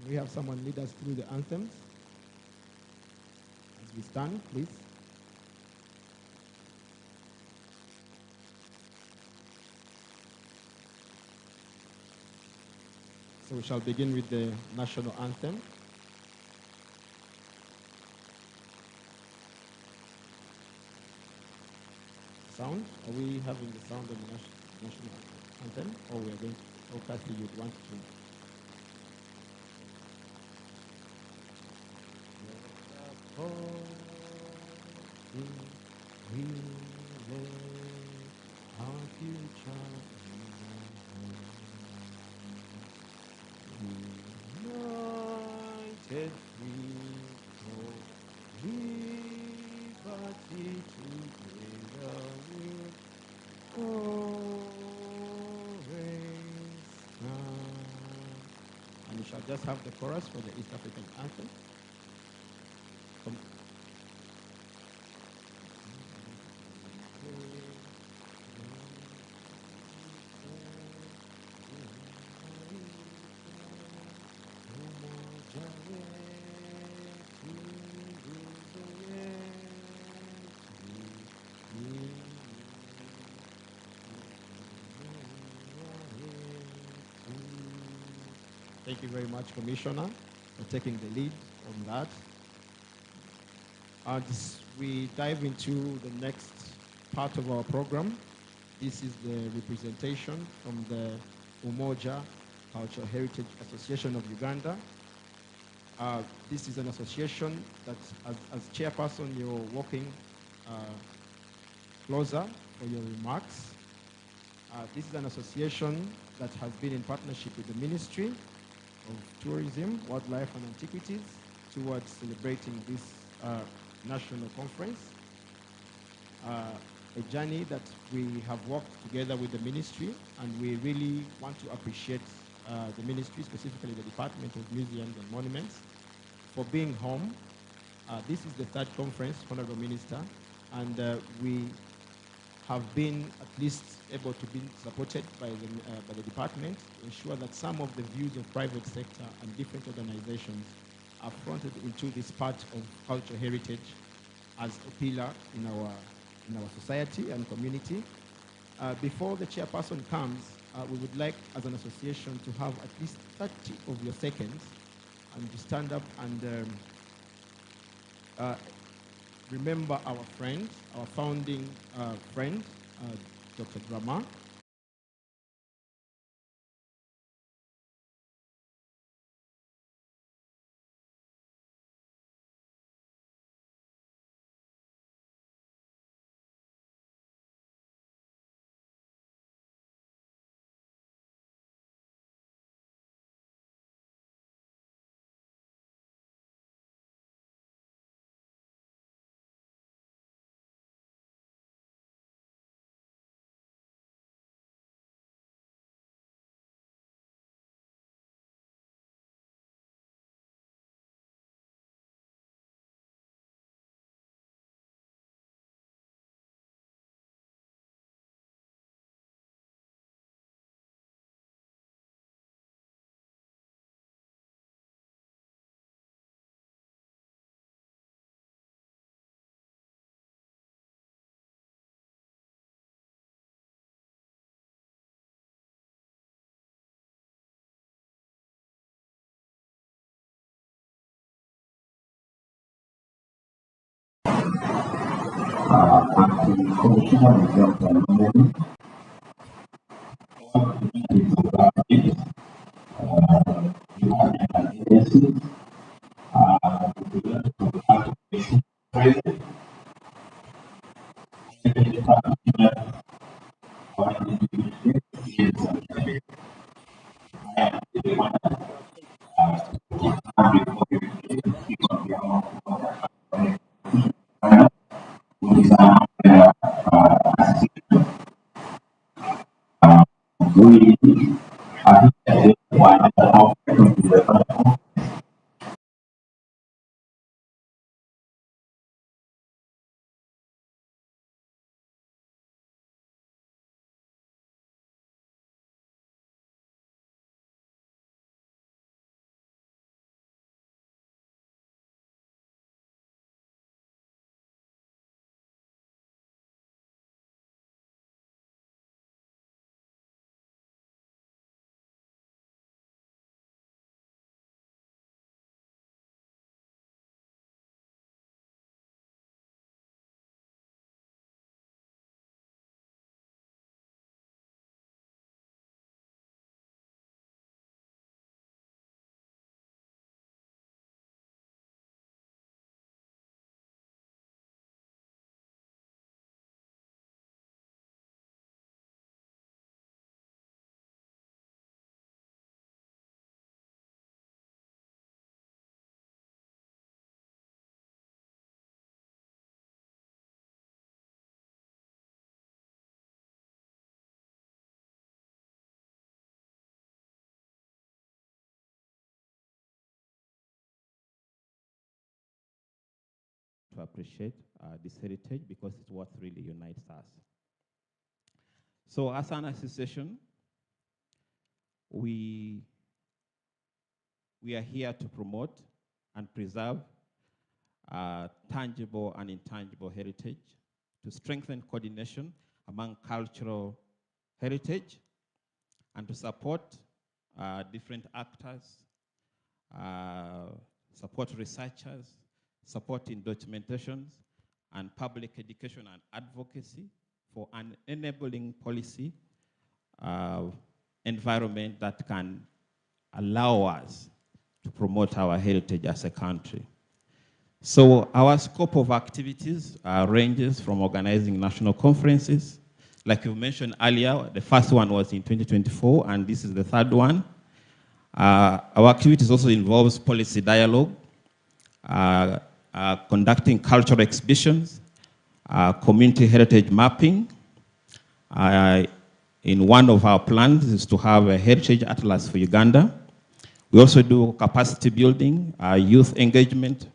We have someone lead us through the anthems. As we stand, please. So we shall begin with the national anthem. Sound? Are we having the sound of the national anthem? Or we are going to, or Kathy, you'd want to? United people, liberty together will always stand. And we shall just have the chorus for the East African anthem. Thank you very much, Commissioner, for taking the lead on that. As we dive into the next part of our program, this is the representation from the Umoja Cultural Heritage Association of Uganda. This is an association that, as chairperson, you're working closer for your remarks. This is an association that has been in partnership with the Ministry of Tourism, Wildlife and Antiquities towards celebrating this national conference. A journey that we have worked together with the ministry, and we really want to appreciate the ministry, specifically the Department of Museums and Monuments, for being home. This is the third conference, Honorable Minister, and we have been at least able to be supported by the department to ensure that some of the views of private sector and different organizations are fronted into this part of cultural heritage as a pillar in our society and community. Before the chairperson comes, we would like, as an association, to have at least 30 of your seconds and to stand up and remember our friend, our founding friend, Dr. Drama. appreciate this heritage because it's what really unites us. So as an association, we are here to promote and preserve tangible and intangible heritage, to strengthen coordination among cultural heritage, and to support different actors, support researchers, supporting documentations, and public education and advocacy for an enabling policy environment that can allow us to promote our heritage as a country. So our scope of activities ranges from organizing national conferences. Like you mentioned earlier, the first one was in 2024, and this is the third one. Our activities also involves policy dialogue, conducting cultural exhibitions, community heritage mapping. In one of our plans is to have a heritage atlas for Uganda. We also do capacity building, youth engagement,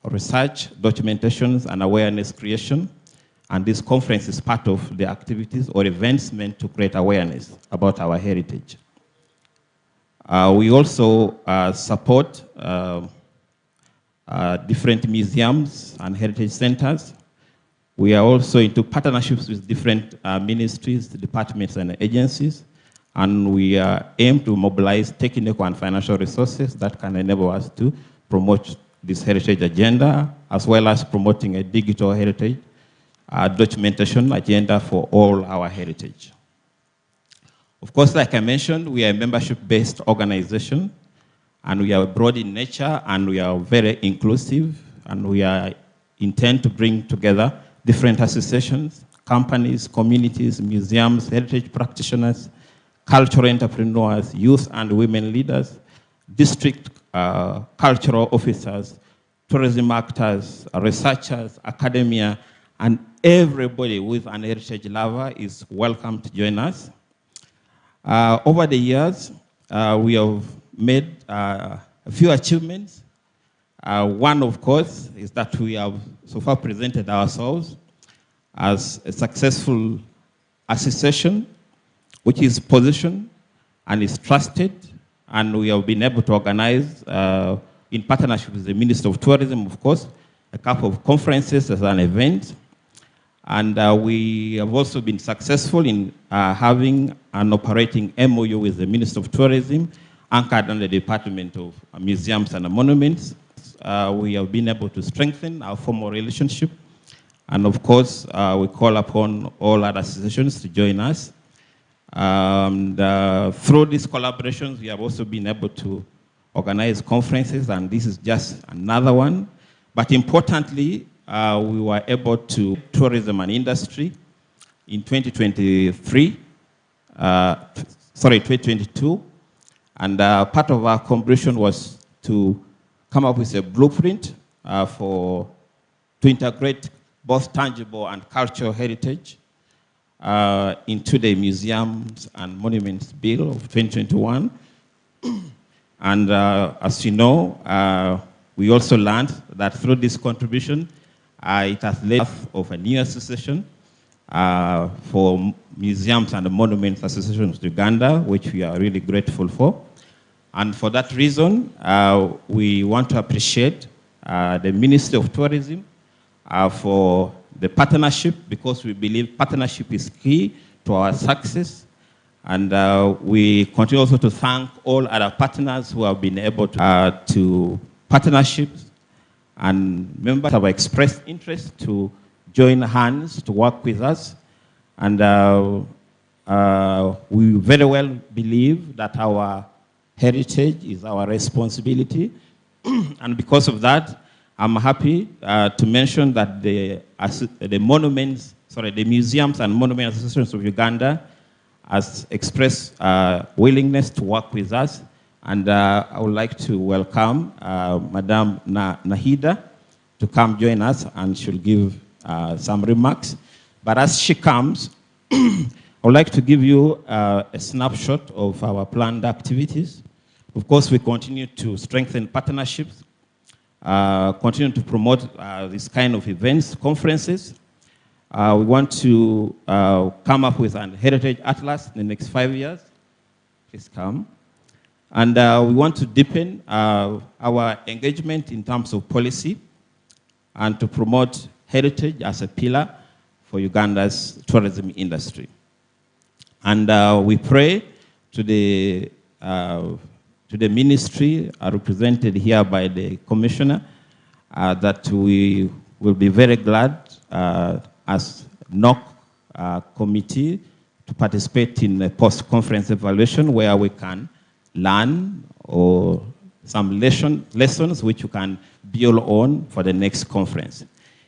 research, documentations, and awareness creation. And this conference is part of the activities or events meant to create awareness about our heritage. We also support different museums and heritage centers. We are also into partnerships with different ministries, departments, and agencies. And we aim to mobilize technical and financial resources that can enable us to promote this heritage agenda, as well as promoting a digital heritage documentation agenda for all our heritage. Of course, like I mentioned, we are a membership-based organization, and we are broad in nature, and we are very inclusive, and we intend to bring together different associations, companies, communities, museums, heritage practitioners, cultural entrepreneurs, youth and women leaders, district cultural officers, tourism actors, researchers, academia, and everybody with an heritage lover is welcome to join us. Over the years, we have made a few achievements. One, of course, is that we have so far presented ourselves as a successful association, which is positioned and is trusted, and we have been able to organize, in partnership with the Minister of Tourism, of course, a couple of conferences as an event. And we have also been successful in having an operating MOU with the Minister of Tourism, anchored on the Department of Museums and Monuments. We have been able to strengthen our formal relationship. And of course, we call upon all other associations to join us. Through these collaborations, we have also been able to organize conferences, and this is just another one. But importantly, we were able to tourism and industry in 2022. And part of our contribution was to come up with a blueprint to integrate both tangible and cultural heritage into the Museums and Monuments Bill of 2021. And as you know, we also learned that through this contribution, it has led of a new association for Museums and Monuments Association of Uganda, which we are really grateful for. And for that reason, we want to appreciate the Ministry of Tourism for the partnership, because we believe partnership is key to our success. And we continue also to thank all other partners who have been able to partnerships, and members have expressed interest to join hands to work with us. And we very well believe that our heritage is our responsibility. And because of that, I'm happy to mention that the Museums and Monuments Association of Uganda has expressed willingness to work with us. And I would like to welcome Madame Nahida to come join us, and she'll give some remarks. But as she comes, I would like to give you a snapshot of our planned activities. Of course, we continue to strengthen partnerships continue to promote this kind of events, conferences. We want to come up with an heritage atlas in the next 5 years. Please come. And we want to deepen our engagement in terms of policy and to promote heritage as a pillar for Uganda's tourism industry. And we pray to the ministry represented here by the commissioner that we will be very glad as NOC committee to participate in a post-conference evaluation where we can learn or some lessons which you can build on for the next conference.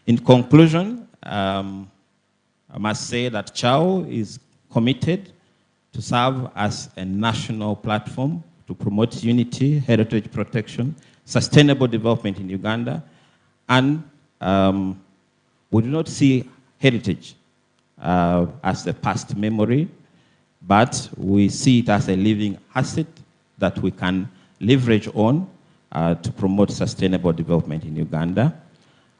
In conclusion, I must say that CHAO is committed to serve as a national platform to promote unity, heritage protection, sustainable development in Uganda, and we do not see heritage as a past memory, but we see it as a living asset that we can leverage on to promote sustainable development in Uganda.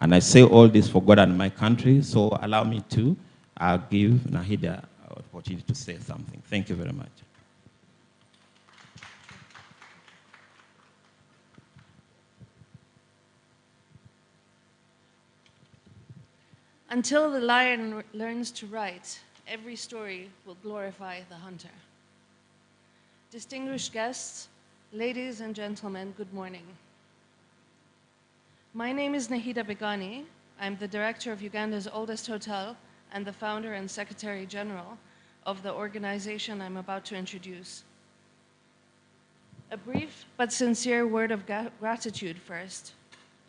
And I say all this for God and my country, so allow me to give Nahida an opportunity to say something. Thank you very much. Until the lion learns to write, every story will glorify the hunter. Distinguished guests, ladies and gentlemen, good morning. My name is Nahida Begani. I'm the director of Uganda's oldest hotel and the founder and secretary general of the organization I'm about to introduce. A brief but sincere word of gratitude first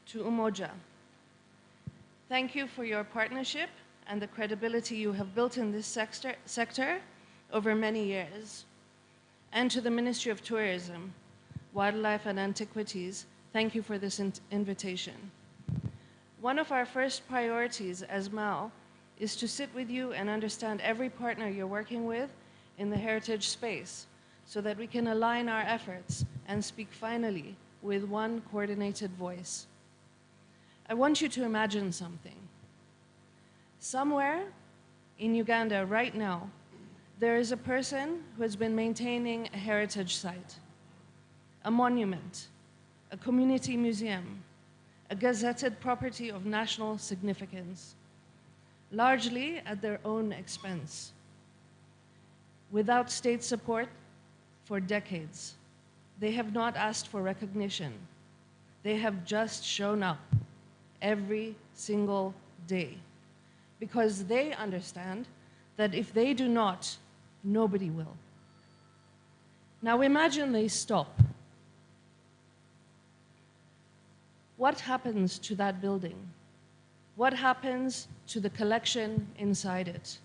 to Umoja. Thank you for your partnership and the credibility you have built in this sector over many years. And to the Ministry of Tourism, Wildlife and Antiquities, thank you for this invitation. One of our first priorities as MAO is to sit with you and understand every partner you're working with in the heritage space so that we can align our efforts and speak finally with one coordinated voice. I want you to imagine something. Somewhere in Uganda right now, there is a person who has been maintaining a heritage site, a monument, a community museum, a gazetted property of national significance, largely at their own expense, without state support for decades. They have not asked for recognition. They have just shown up every single day because they understand that if they do not, nobody will. Now imagine they stop. What happens to that building? What happens to the collection inside it?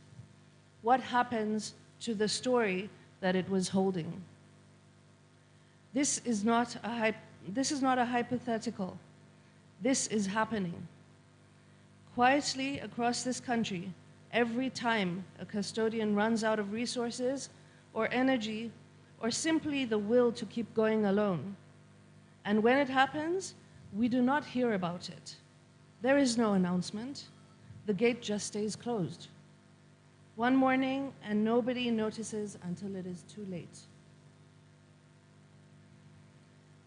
What happens to the story that it was holding? This is not a hypothetical. This is happening. Quietly across this country, every time a custodian runs out of resources or energy or simply the will to keep going alone. And when it happens, we do not hear about it. There is no announcement. The gate just stays closed. One morning, and nobody notices until it is too late.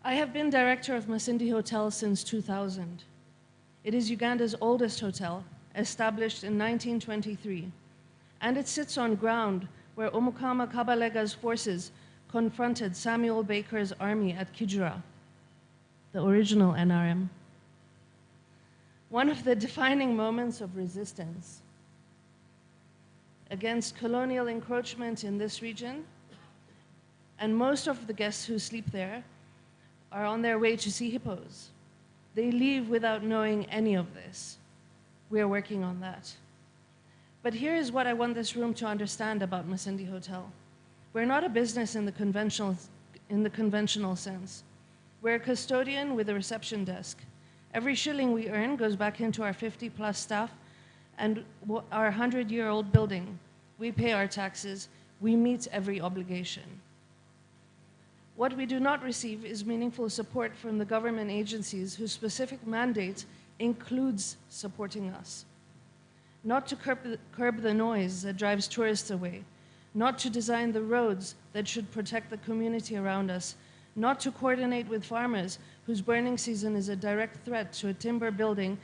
I have been director of Masindi Hotel since 2000. It is Uganda's oldest hotel, established in 1923, and it sits on ground where Omukama Kabalega's forces confronted Samuel Baker's army at Kijura, the original NRM. One of the defining moments of resistance against colonial encroachment in this region, and most of the guests who sleep there are on their way to see hippos. They leave without knowing any of this. We are working on that. But here is what I want this room to understand about Masindi Hotel. We're not a business in the conventional sense. We're a custodian with a reception desk. Every shilling we earn goes back into our 50+ staff and our 100-year-old building. We pay our taxes. We meet every obligation. What we do not receive is meaningful support from the government agencies whose specific mandate includes supporting us. Not to curb the noise that drives tourists away, not to design the roads that should protect the community around us, not to coordinate with farmers whose burning season is a direct threat to a timber building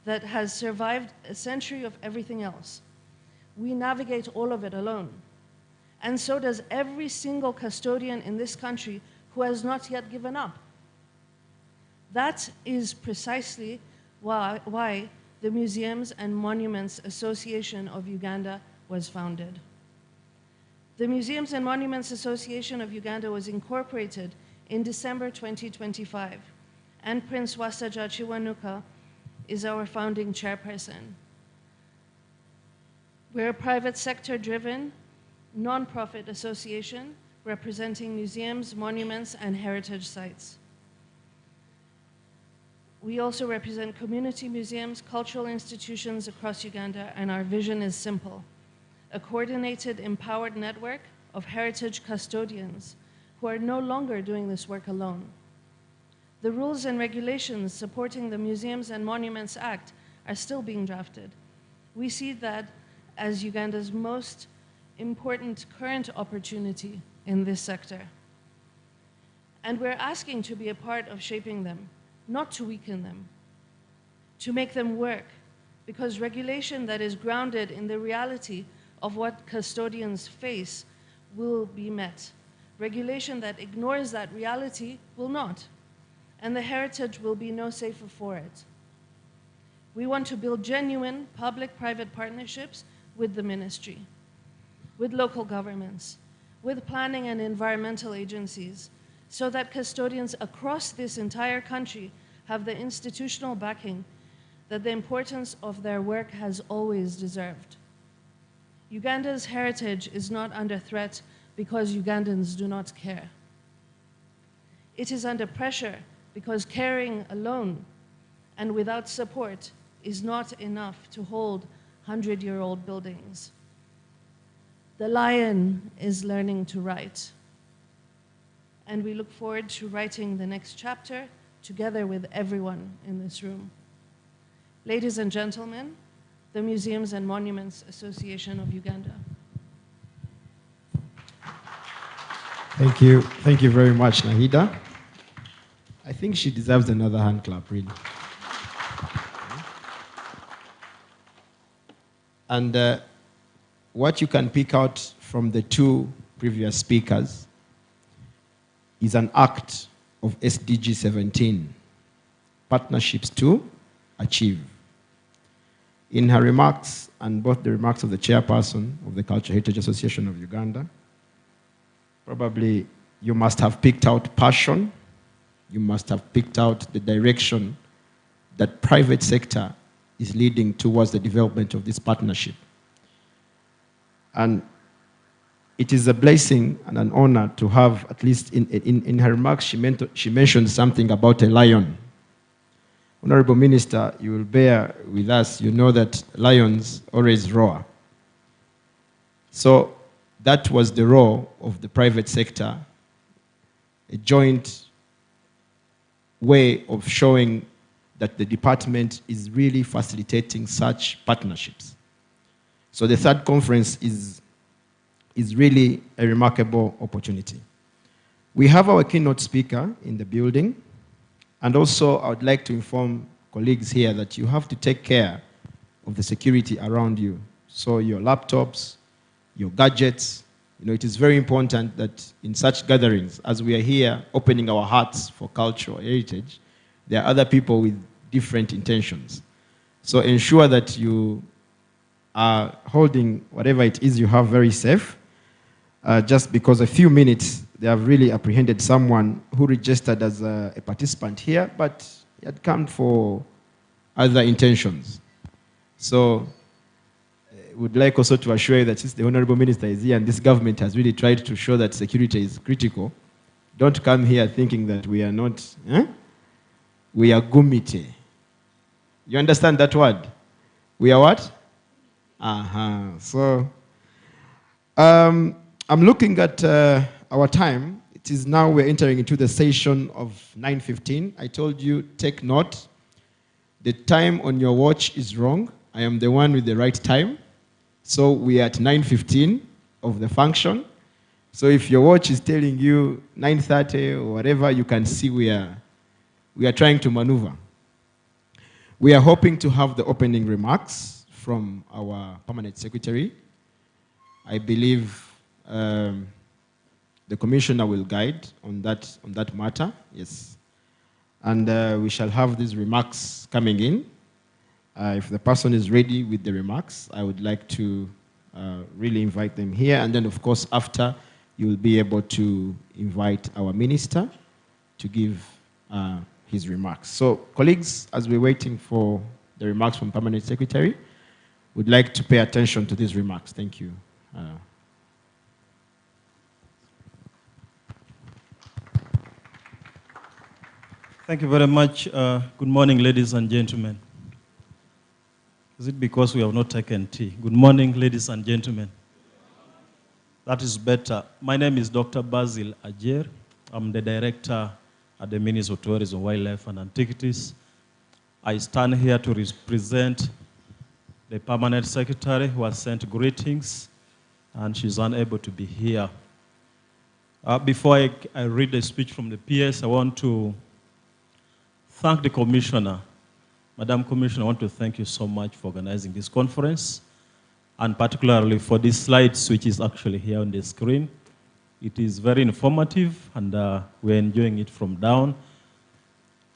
that has survived a century of everything else. We navigate all of it alone. And so does every single custodian in this country who has not yet given up. That is precisely why the Museums and Monuments Association of Uganda was founded. The Museums and Monuments Association of Uganda was incorporated in December 2025, and Prince Wasaja Chiwanuka is our founding chairperson. We're a private sector-driven, non-profit association representing museums, monuments, and heritage sites. We also represent community museums, cultural institutions across Uganda, and our vision is simple: a coordinated, empowered network of heritage custodians who are no longer doing this work alone. The rules and regulations supporting the Museums and Monuments Act are still being drafted. We see that as Uganda's most important current opportunity in this sector. And we're asking to be a part of shaping them, not to weaken them, to make them work, because regulation that is grounded in the reality of what custodians face will be met. Regulation that ignores that reality will not, and the heritage will be no safer for it. We want to build genuine public-private partnerships with the ministry, with local governments, with planning and environmental agencies, so that custodians across this entire country have the institutional backing that the importance of their work has always deserved. Uganda's heritage is not under threat because Ugandans do not care. It is under pressure because caring alone and without support is not enough to hold 100-year-old buildings. The lion is learning to write, and we look forward to writing the next chapter together with everyone in this room. Ladies and gentlemen, the Museums and Monuments Association of Uganda. Thank you. Thank you very much, Nahida. I think she deserves another hand clap, really. And what you can pick out from the two previous speakers is an act of SDG 17, Partnerships to Achieve. In her remarks, and both the remarks of the chairperson of the Cultural Heritage Association of Uganda, probably you must have picked out passion, you must have picked out the direction that private sector is leading towards the development of this partnership. And it is a blessing and an honor to have, at least in her remarks, she mentioned something about a lion. Honorable Minister, you will bear with us, you know that lions always roar. So that was the role of the private sector, a joint way of showing that the department is really facilitating such partnerships. So the third conference is really a remarkable opportunity. We have our keynote speaker in the building, and also I would like to inform colleagues here that you have to take care of the security around you. So your laptops, your gadgets, you know, it is very important that in such gatherings, as we are here opening our hearts for cultural heritage, there are other people with different intentions. So ensure that you are holding whatever it is you have very safe, just because a few minutes they have really apprehended someone who registered as a participant here, but he had come for other intentions. So would like also to assure you that since the Honorable Minister is here and this government has really tried to show that security is critical, don't come here thinking that we are not, we are gumite. You understand that word? We are what? So, I'm looking at our time. It is now we're entering into the session of 9:15. I told you, take note. The time on your watch is wrong. I am the one with the right time. So we are at 9:15 of the function. So if your watch is telling you 9:30 or whatever, you can see we are trying to maneuver. We are hoping to have the opening remarks from our permanent secretary. I believe the commissioner will guide on that matter, yes. And we shall have these remarks coming in. If the person is ready with the remarks, I would like to really invite them here. And then, of course, after, you will be able to invite our minister to give his remarks. So, colleagues, as we're waiting for the remarks from Permanent Secretary, would like to pay attention to these remarks. Thank you. Thank you very much. Good morning, ladies and gentlemen. Is it because we have not taken tea? Good morning, ladies and gentlemen. That is better. My name is Dr. Basil Ajer. I'm the director at the Ministry of Tourism, Wildlife and Antiquities. I stand here to represent the permanent secretary who has sent greetings, and she's unable to be here. Before I read the speech from the PS, I want to thank the commissioner. Madam Commissioner, I want to thank you so much for organizing this conference, and particularly for this slides, which is actually here on the screen. It is very informative, and we're enjoying it from down.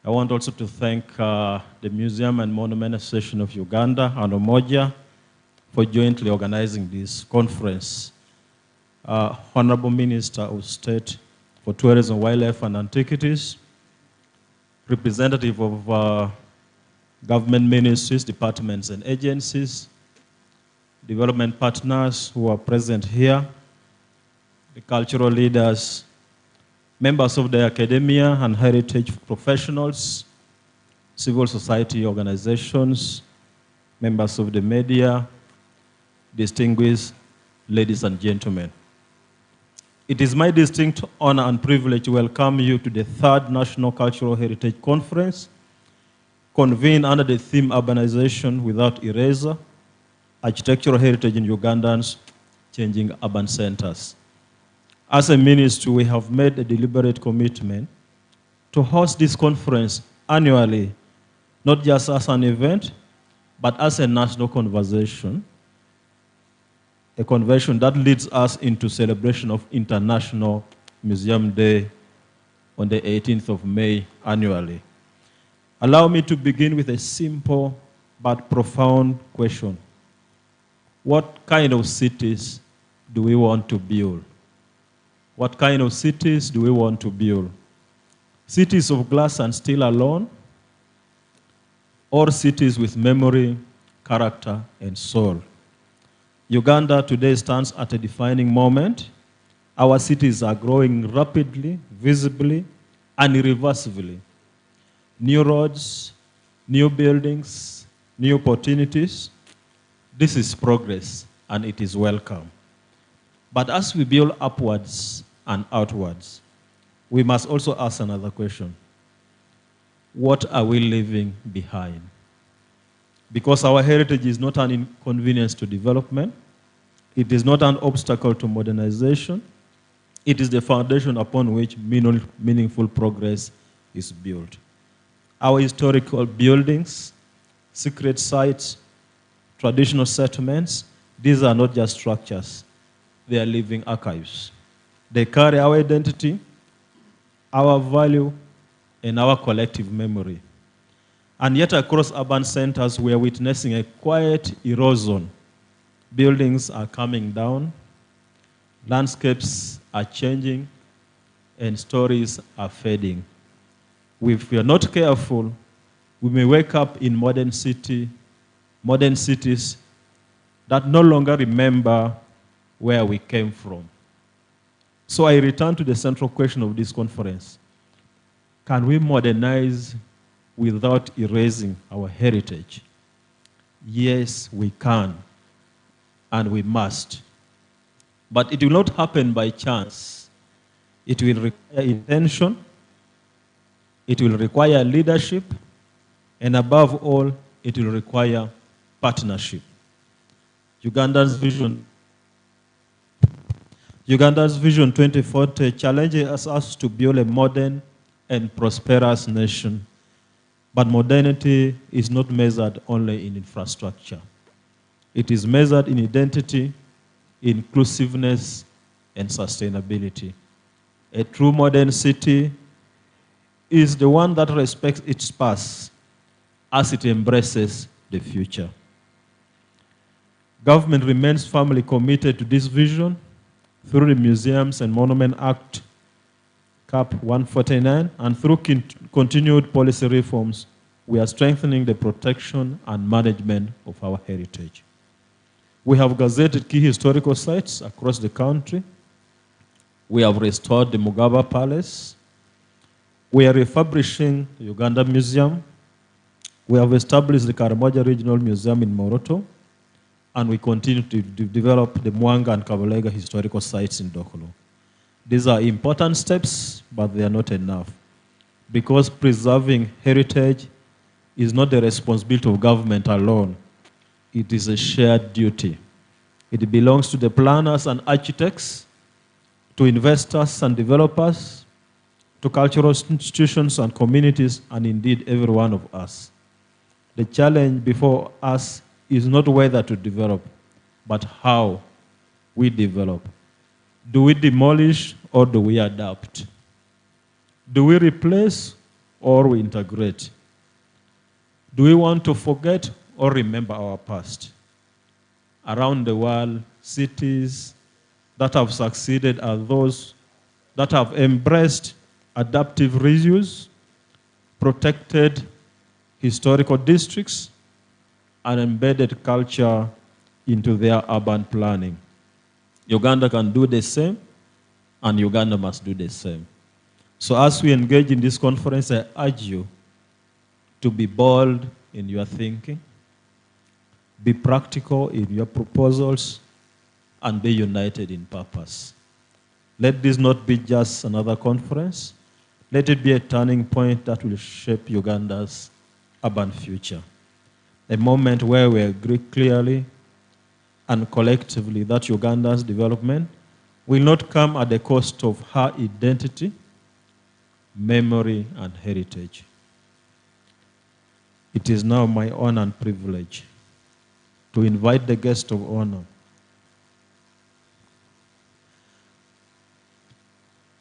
I want also to thank the Museum and Monument Association of Uganda and Umoja for jointly organizing this conference. Honorable Minister of State for Tourism, Wildlife and Antiquities, representative of government ministries, departments and agencies, development partners who are present here, the cultural leaders, members of the academia and heritage professionals, civil society organizations, members of the media, distinguished ladies and gentlemen. It is my distinct honor and privilege to welcome you to the 3rd National Cultural Heritage Conference, convened under the theme Urbanization Without Eraser, Architectural Heritage in UGANDA'S Changing Urban Centers. As a ministry, we have made a deliberate commitment to host this conference annually, not just as an event, but as a national conversation, a convention that leads us into celebration of International Museum Day on the 18th of May annually. Allow me to begin with a simple but profound question. What kind of cities do we want to build? What kind of cities do we want to build? Cities of glass and steel alone, or cities with memory, character, and soul? Uganda today stands at a defining moment. Our cities are growing rapidly, visibly, and irreversibly. New roads, new buildings, new opportunities. This is progress, and it is welcome. But as we build upwards and outwards, we must also ask another question. What are we leaving behind? Because our heritage is not an inconvenience to development. It is not an obstacle to modernization. It is the foundation upon which meaningful progress is built. Our historical buildings, secret sites, traditional settlements, these are not just structures. They are living archives. They carry our identity, our value, and our collective memory. And yet across urban centers, we are witnessing a quiet erosion. Buildings are coming down, landscapes are changing, and stories are fading. If we are not careful, we may wake up in modern cities that no longer remember where we came from. So I return to the central question of this conference. Can we modernize without erasing our heritage? Yes, we can, and we must. But it will not happen by chance. It will require intention, it will require leadership, and above all, it will require partnership. Uganda's Vision 2040 challenges us to build a modern and prosperous nation. But modernity is not measured only in infrastructure. It is measured in identity, inclusiveness, and sustainability. A true modern city is the one that respects its past as it embraces the future. Government remains firmly committed to this vision through the Museums and Monument Act, CAP 149, and through continued policy reforms, we are strengthening the protection and management of our heritage. We have gazetted key historical sites across the country. We have restored the Mugabe Palace. We are refurbishing the Uganda Museum. We have established the Karamoja Regional Museum in Moroto, and we continue to develop the Mwanga and Kabalega historical sites in Dokolo. These are important steps, but they are not enough, because preserving heritage is not the responsibility of government alone. It is a shared duty. It belongs to the planners and architects, to investors and developers, to cultural institutions and communities, and indeed every one of us. The challenge before us is not whether to develop, but how we develop. Do we demolish or do we adapt? Do we replace or we integrate? Do we want to forget or remember our past? Around the world, cities that have succeeded are those that have embraced adaptive reuse, protected historical districts, and embedded culture into their urban planning. Uganda can do the same, and Uganda must do the same. So as we engage in this conference, I urge you to be bold in your thinking, be practical in your proposals, and be united in purpose. Let this not be just another conference. Let it be a turning point that will shape Uganda's urban future. A moment where we agree clearly and collectively that Uganda's development will not come at the cost of her identity, memory, and heritage. It is now my honor and privilege to invite the guest of honor.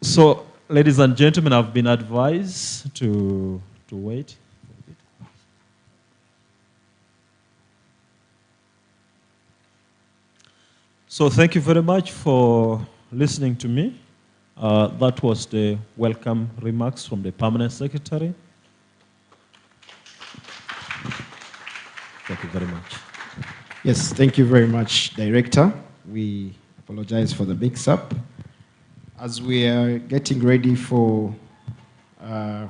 So, ladies and gentlemen, I've been advised to wait. So thank you very much for listening to me. That was the welcome remarks from the Permanent Secretary. Thank you very much. Yes, thank you very much, Director. We apologize for the mix-up. As we are getting ready for the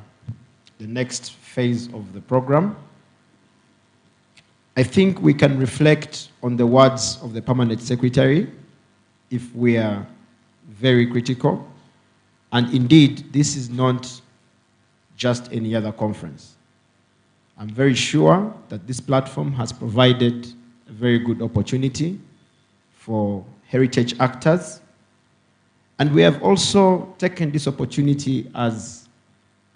next phase of the program, I think we can reflect on the words of the Permanent Secretary if we are very critical. And indeed, this is not just any other conference. I'm very sure that this platform has provided a very good opportunity for heritage actors. And we have also taken this opportunity as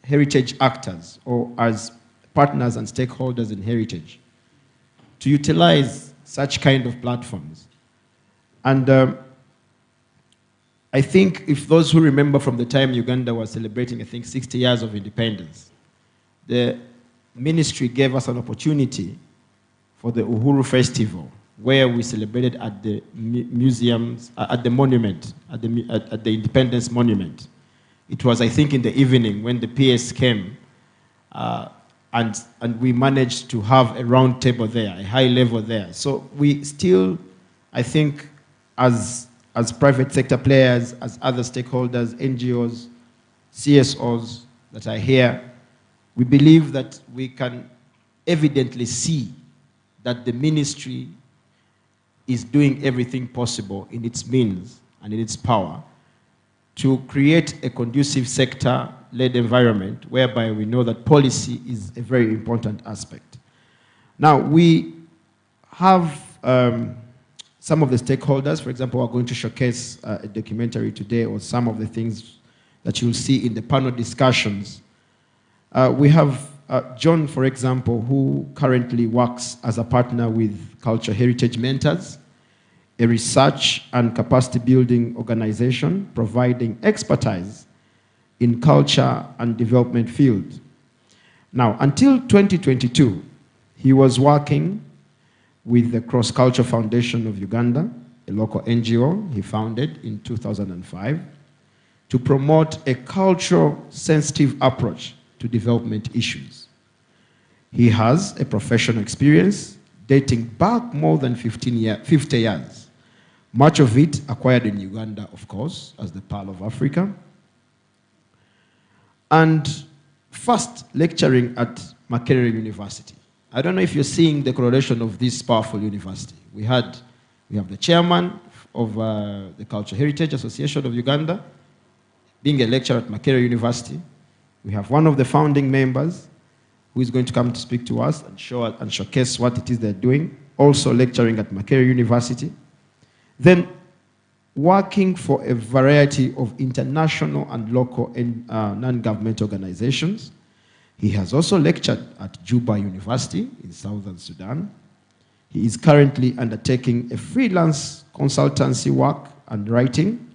heritage actors or as partners and stakeholders in heritage to utilize such kind of platforms. And I think if those who remember from the time Uganda was celebrating, I think, 60 years of independence, the ministry gave us an opportunity for the Uhuru Festival, where we celebrated at the museums, at the monument, at the Independence Monument. It was, I think, in the evening when the PS came, and we managed to have a round table there, a high level there. So we still, I think, as private sector players, as other stakeholders, NGOs, CSOs that are here, we believe that we can evidently see that the ministry is doing everything possible in its means and in its power to create a conducive sector-led environment whereby we know that policy is a very important aspect. Now, we have some of the stakeholders, for example, are going to showcase a documentary today or some of the things that you'll see in the panel discussions. We have John, for example, who currently works as a partner with Culture Heritage Mentors, a research and capacity building organization providing expertise in culture and development field. Now, until 2022, he was working with the Cross Culture Foundation of Uganda, a local NGO he founded in 2005, to promote a cultural sensitive approach to development issues. He has a professional experience dating back more than 50 years, much of it acquired in Uganda, of course, as the Pearl of Africa, and first lecturing at Makerere University. I don't know if you're seeing the correlation of this powerful university. We have the chairman of the Culture Heritage Association of Uganda being a lecturer at Makerere University. We have one of the founding members who is going to come to speak to us and showcase what it is they're doing, also lecturing at Makerere University. Then working for a variety of international and local and non-government organizations. He has also lectured at Juba University in Southern Sudan. He is currently undertaking a freelance consultancy work and writing.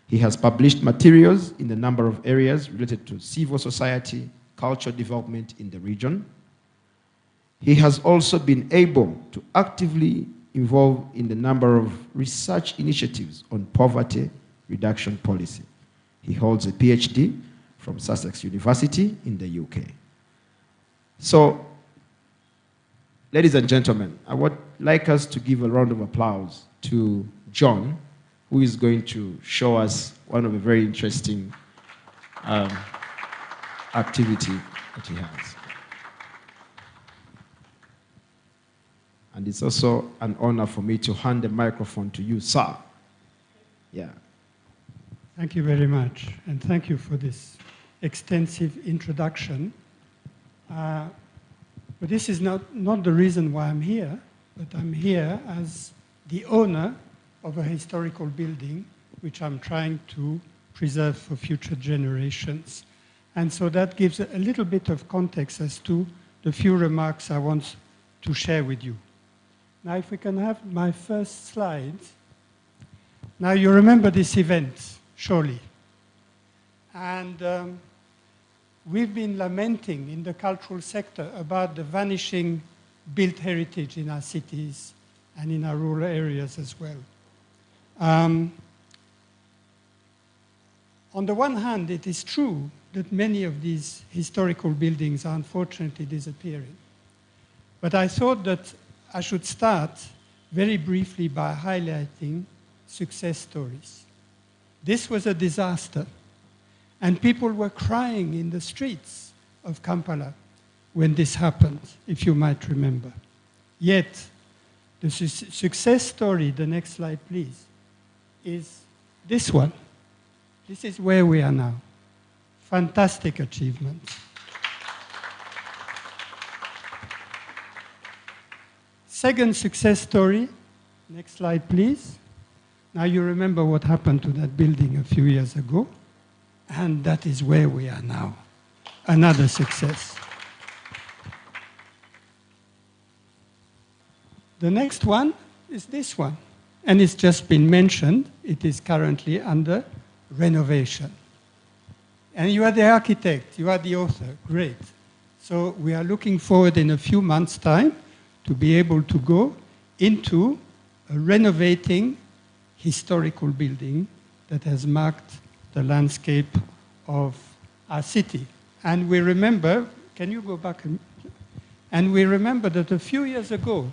He has published materials in a number of areas related to civil society, cultural development in the region. He has also been able to actively involve in the number of research initiatives on poverty reduction policy. He holds a PhD from Sussex University in the UK. So, ladies and gentlemen, I would like us to give a round of applause to John, who is going to show us one of the very interesting activity that he has. And it's also an honor for me to hand the microphone to you, sir. Yeah. Thank you very much, and thank you for this extensive introduction. But this is not the reason why I'm here, but I'm here as the owner of a historical building, which I'm trying to preserve for future generations. And so that gives a little bit of context as to the few remarks I want to share with you. Now, if we can have my first slide. Now, you remember this event, surely. And we've been lamenting in the cultural sector about the vanishing built heritage in our cities and in our rural areas as well. On the one hand, it is true that many of these historical buildings are unfortunately disappearing. But I thought that I should start very briefly by highlighting success stories. This was a disaster, and people were crying in the streets of Kampala when this happened, if you might remember. Yet, the success story, the next slide please, is this one. This is where we are now. Fantastic achievement. Second success story, next slide please. Now you remember what happened to that building a few years ago, and that is where we are now. Another success. The next one is this one, and it's just been mentioned. It is currently under renovation. And you are the architect, you are the author, great. So we are looking forward in a few months' time to be able to go into a renovating historical building that has marked the landscape of our city. And we remember, can you go back? And we remember that a few years ago,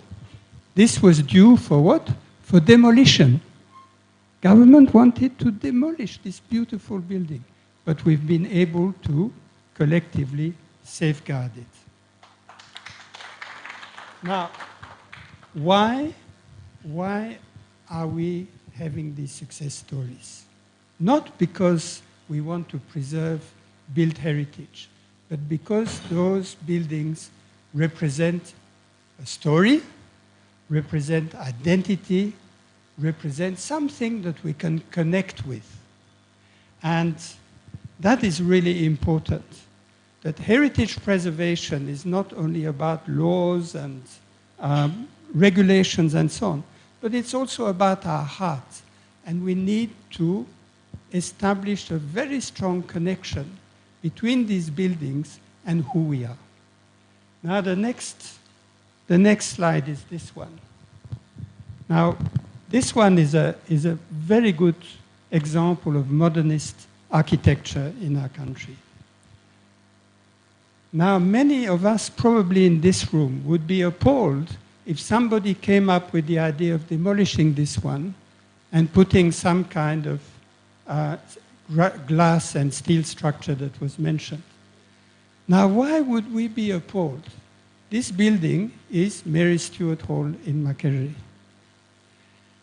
this was due for what? For demolition. Government wanted to demolish this beautiful building, but we've been able to collectively safeguard it. Now, why are we having these success stories? not because we want to preserve built heritage, but because those buildings represent a story, represent identity, represent something that we can connect with. And that is really important, that heritage preservation is not only about laws and regulations and so on, but it's also about our heart. And we need to establish a very strong connection between these buildings and who we are. Now the next slide is this one. Now, this one is a very good example of modernist architecture in our country. Now, many of us probably in this room would be appalled if somebody came up with the idea of demolishing this one and putting some kind of glass and steel structure that was mentioned. Now, why would we be appalled? This building is Mary Stuart Hall in Makerere.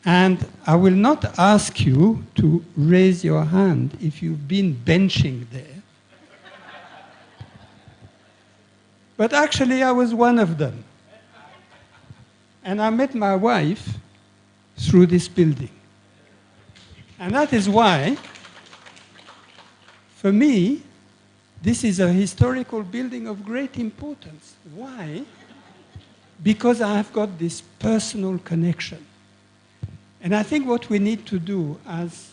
And I will not ask you to raise your hand if you've been benching there. But actually, I was one of them. And I met my wife through this building. And that is why, for me, this is a historical building of great importance. Why? Because I have got this personal connection. And I think what we need to do as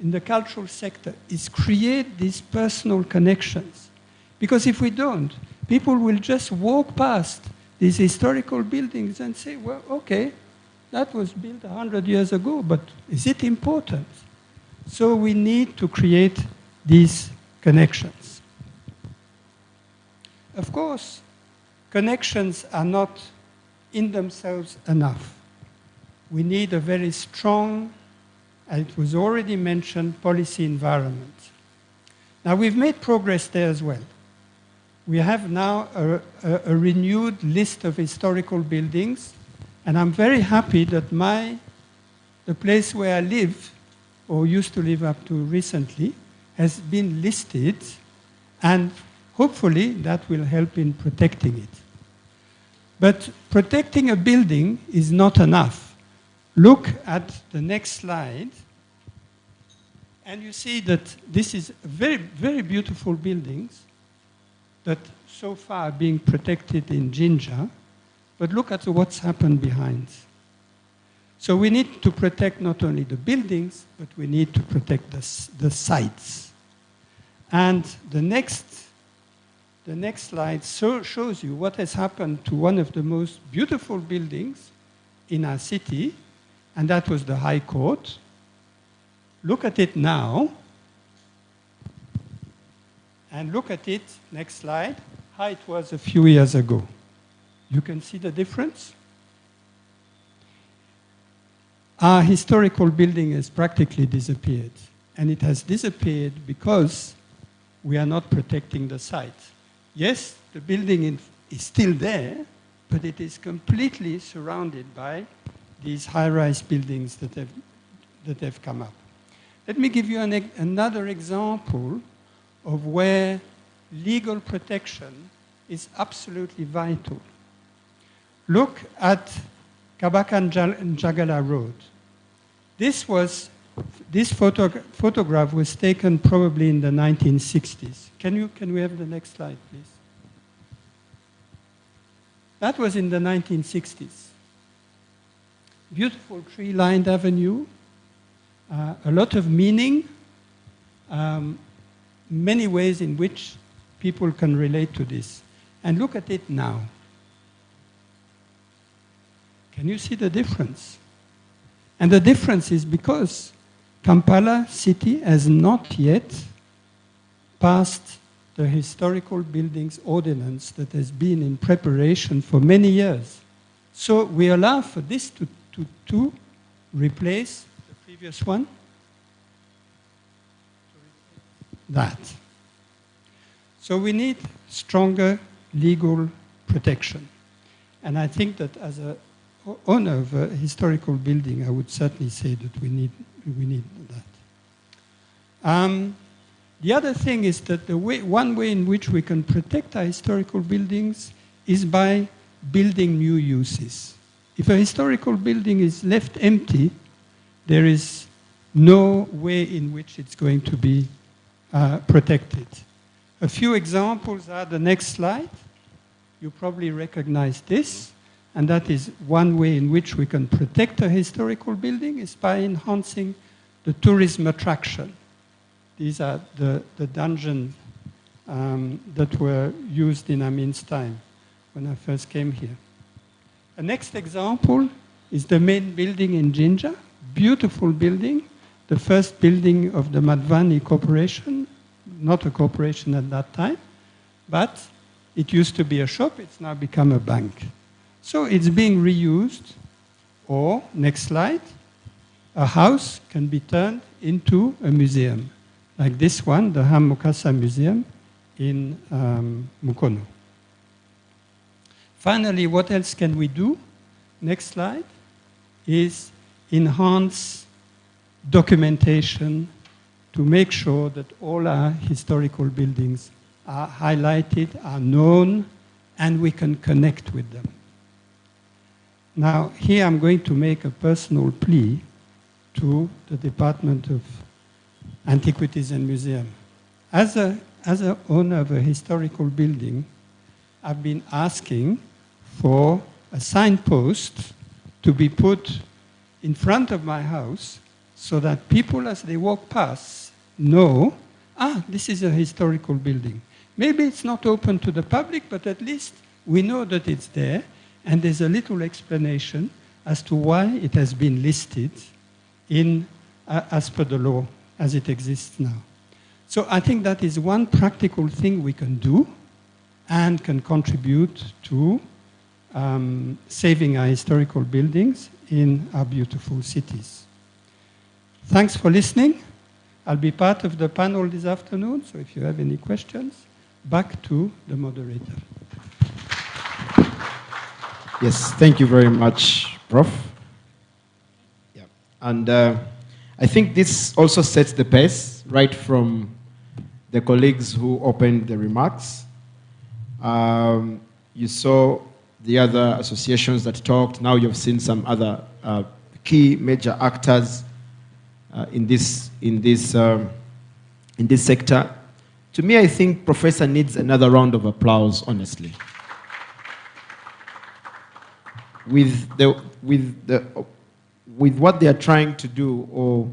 in the cultural sector is create these personal connections. Because if we don't, people will just walk past these historical buildings and say, well, okay, that was built 100 years ago, but is it important? So we need to create these connections. Of course, connections are not in themselves enough. We need a very strong, as it was already mentioned, policy environment. Now, we've made progress there as well. We have now a renewed list of historical buildings, and I'm very happy that the place where I live, or used to live up to recently, has been listed, and hopefully that will help in protecting it. But protecting a building is not enough. Look at the next slide, and you see that this is very, very beautiful buildings that so far are being protected in Jinja, but look at what's happened behind. So we need to protect not only the buildings, but we need to protect the sites. And the next slide shows you what has happened to one of the most beautiful buildings in our city, and that was the High Court. Look at it now. And look at it, next slide, how it was a few years ago. You can see the difference? Our historical building has practically disappeared. And it has disappeared because we are not protecting the site. Yes, the building is still there, but it is completely surrounded by these high-rise buildings that have come up. Let me give you another example of where legal protection is absolutely vital. Look at Kabaka Njagala Road. This photograph was taken probably in the 1960s. Can we have the next slide, please? That was in the 1960s. Beautiful tree-lined avenue, a lot of meaning, many ways in which people can relate to this. And look at it now. Can you see the difference? And the difference is because Kampala city has not yet passed the historical buildings ordinance that has been in preparation for many years. So we allow for this to replace the previous one. That. So we need stronger legal protection. And I think that as an owner of a historical building, I would certainly say that we need that. The other thing is that one way in which we can protect our historical buildings is by building new uses. If a historical building is left empty, there is no way in which it's going to be protected. A few examples are the next slide. You probably recognize this, and that is one way in which we can protect a historical building is by enhancing the tourism attraction. These are the dungeons that were used in Amin's time when I first came here. A next example is the main building in Jinja, beautiful building, the first building of the Madhvani Corporation, not a corporation at that time, but it used to be a shop, it's now become a bank. So it's being reused, or, next slide, a house can be turned into a museum, like this one, the Ham Mukasa Museum in Mukono. Finally, what else can we do? Next slide, is enhance documentation to make sure that all our historical buildings are highlighted, are known, and we can connect with them. Now, here I'm going to make a personal plea to the Department of Antiquities and Museum. As an owner of a historical building, I've been asking for a signpost to be put in front of my house so that people, as they walk past, know, this is a historical building. Maybe it's not open to the public, but at least we know that it's there, and there's a little explanation as to why it has been listed in, as per the law as it exists now. So I think that is one practical thing we can do and can contribute to saving our historical buildings in our beautiful cities. Thanks for listening. I'll be part of the panel this afternoon, so if you have any questions, back to the moderator. Yes, thank you very much, Prof. Yeah. And I think this also sets the pace, right from the colleagues who opened the remarks. You saw the other associations that talked. Now you've seen some other key major actors in this sector. To me, I think Professor needs another round of applause, honestly. With what they are trying to do, or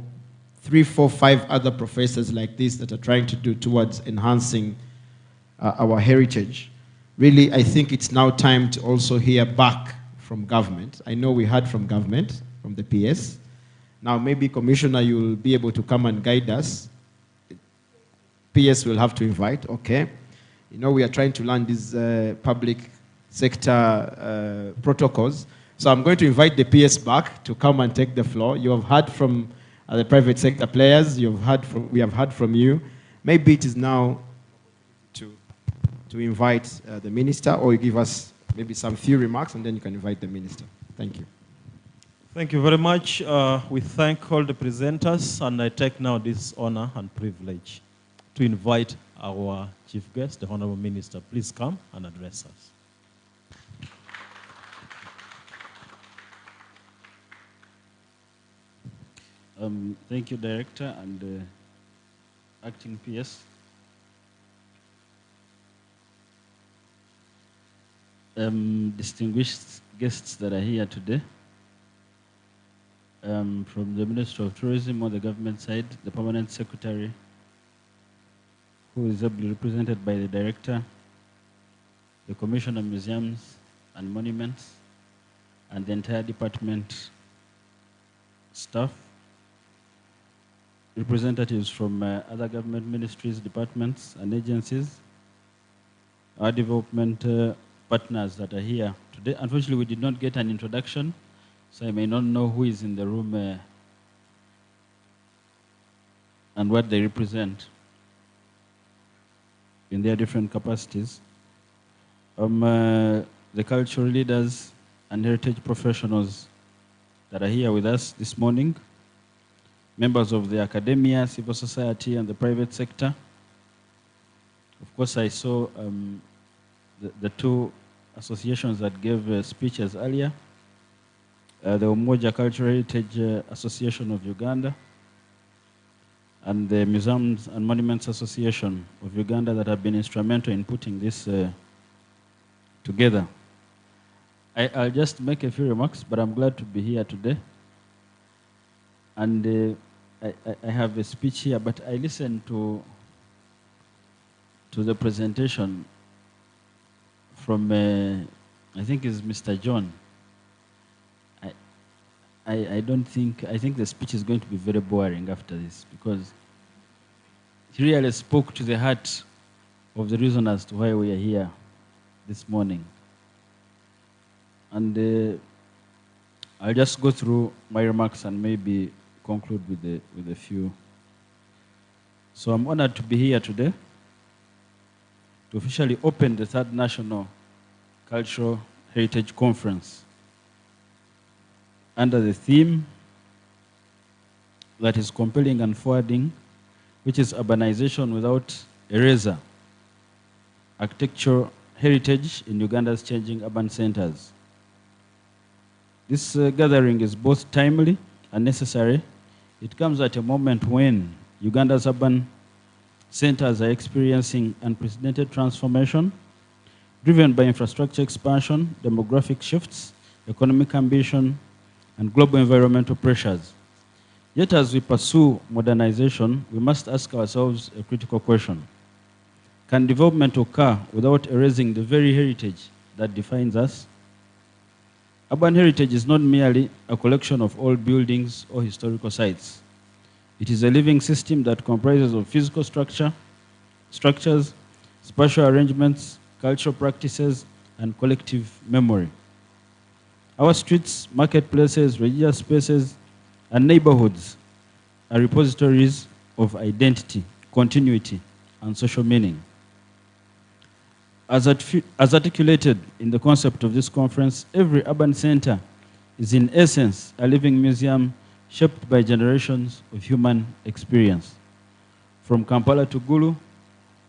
3, 4, 5 other professors like this that are trying to do towards enhancing our heritage, really, I think it's now time to also hear back from government. I know we heard from government, from the PS. Now, maybe, Commissioner, you'll be able to come and guide us. PS will have to invite, okay. You know, we are trying to learn these public sector protocols. So I'm going to invite the PS back to come and take the floor. You have heard from the private sector players. We have heard from you. Maybe it is now to invite the minister, or you give us maybe some few remarks, and then you can invite the minister. Thank you. Thank you very much. We thank all the presenters, and I take now this honor and privilege to invite our chief guest, the Honorable Minister. Please come and address us. Thank you, Director and Acting PS. Distinguished guests that are here today, from the Ministry of Tourism on the government side, the Permanent Secretary, who is ably represented by the Director, the Commissioner of Museums and Monuments, and the entire department staff, representatives from other government ministries, departments, and agencies, our development partners that are here today. Unfortunately, we did not get an introduction, so I may not know who is in the room and what they represent in their different capacities. The cultural leaders and heritage professionals that are here with us this morning, members of the academia, civil society, and the private sector. Of course, I saw the two associations that gave speeches earlier. The Umoja Cultural Heritage Association of Uganda and the Museums and Monuments Association of Uganda that have been instrumental in putting this together. I'll just make a few remarks, but I'm glad to be here today. And I have a speech here, but I listened to the presentation from, I think it's Mr. John. I think the speech is going to be very boring after this, because he really spoke to the heart of the reason as to why we are here this morning. And I'll just go through my remarks and maybe conclude with a few. So I'm honored to be here today to officially open the third National Cultural Heritage Conference under the theme that is compelling and forwarding, which is urbanization without eraser, architectural heritage in Uganda's changing urban centers. This gathering is both timely and necessary. It comes at a moment when Uganda's urban centers are experiencing unprecedented transformation, driven by infrastructure expansion, demographic shifts, economic ambition, and global environmental pressures. Yet as we pursue modernization, we must ask ourselves a critical question. Can development occur without erasing the very heritage that defines us? Urban heritage is not merely a collection of old buildings or historical sites. It is a living system that comprises of physical structures, spatial arrangements, cultural practices, and collective memory. Our streets, marketplaces, religious spaces, and neighborhoods are repositories of identity, continuity, and social meaning. As articulated in the concept of this conference, every urban center is in essence a living museum shaped by generations of human experience. From Kampala to Gulu,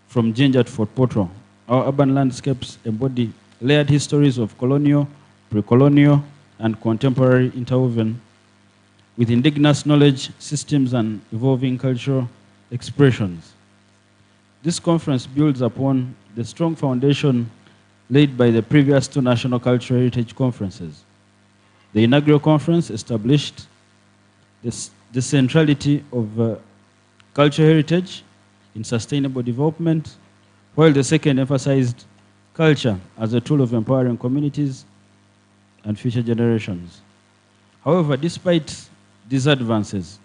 from Jinja to Fort Portal, our urban landscapes embody layered histories of colonial, pre-colonial, and contemporary interwoven with indigenous knowledge systems and evolving cultural expressions. This conference builds upon the strong foundation laid by the previous two National Cultural Heritage Conferences. The inaugural conference established the centrality of cultural heritage in sustainable development, while the second emphasized culture as a tool of empowering communities and future generations. However, despite these advances,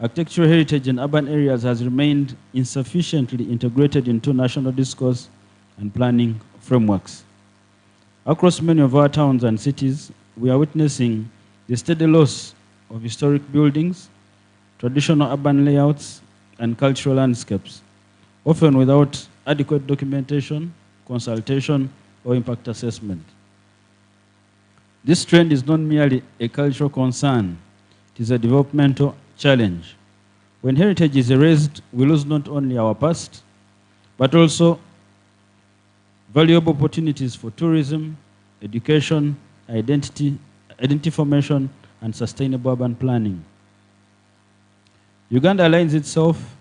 architectural heritage in urban areas has remained insufficiently integrated into national discourse and planning frameworks. Across many of our towns and cities, we are witnessing the steady loss of historic buildings, traditional urban layouts, and cultural landscapes, often without adequate documentation, consultation, or impact assessment. This trend is not merely a cultural concern, it is a developmental challenge. When heritage is erased, we lose not only our past, but also valuable opportunities for tourism, education, identity formation, and sustainable urban planning. Uganda aligns itself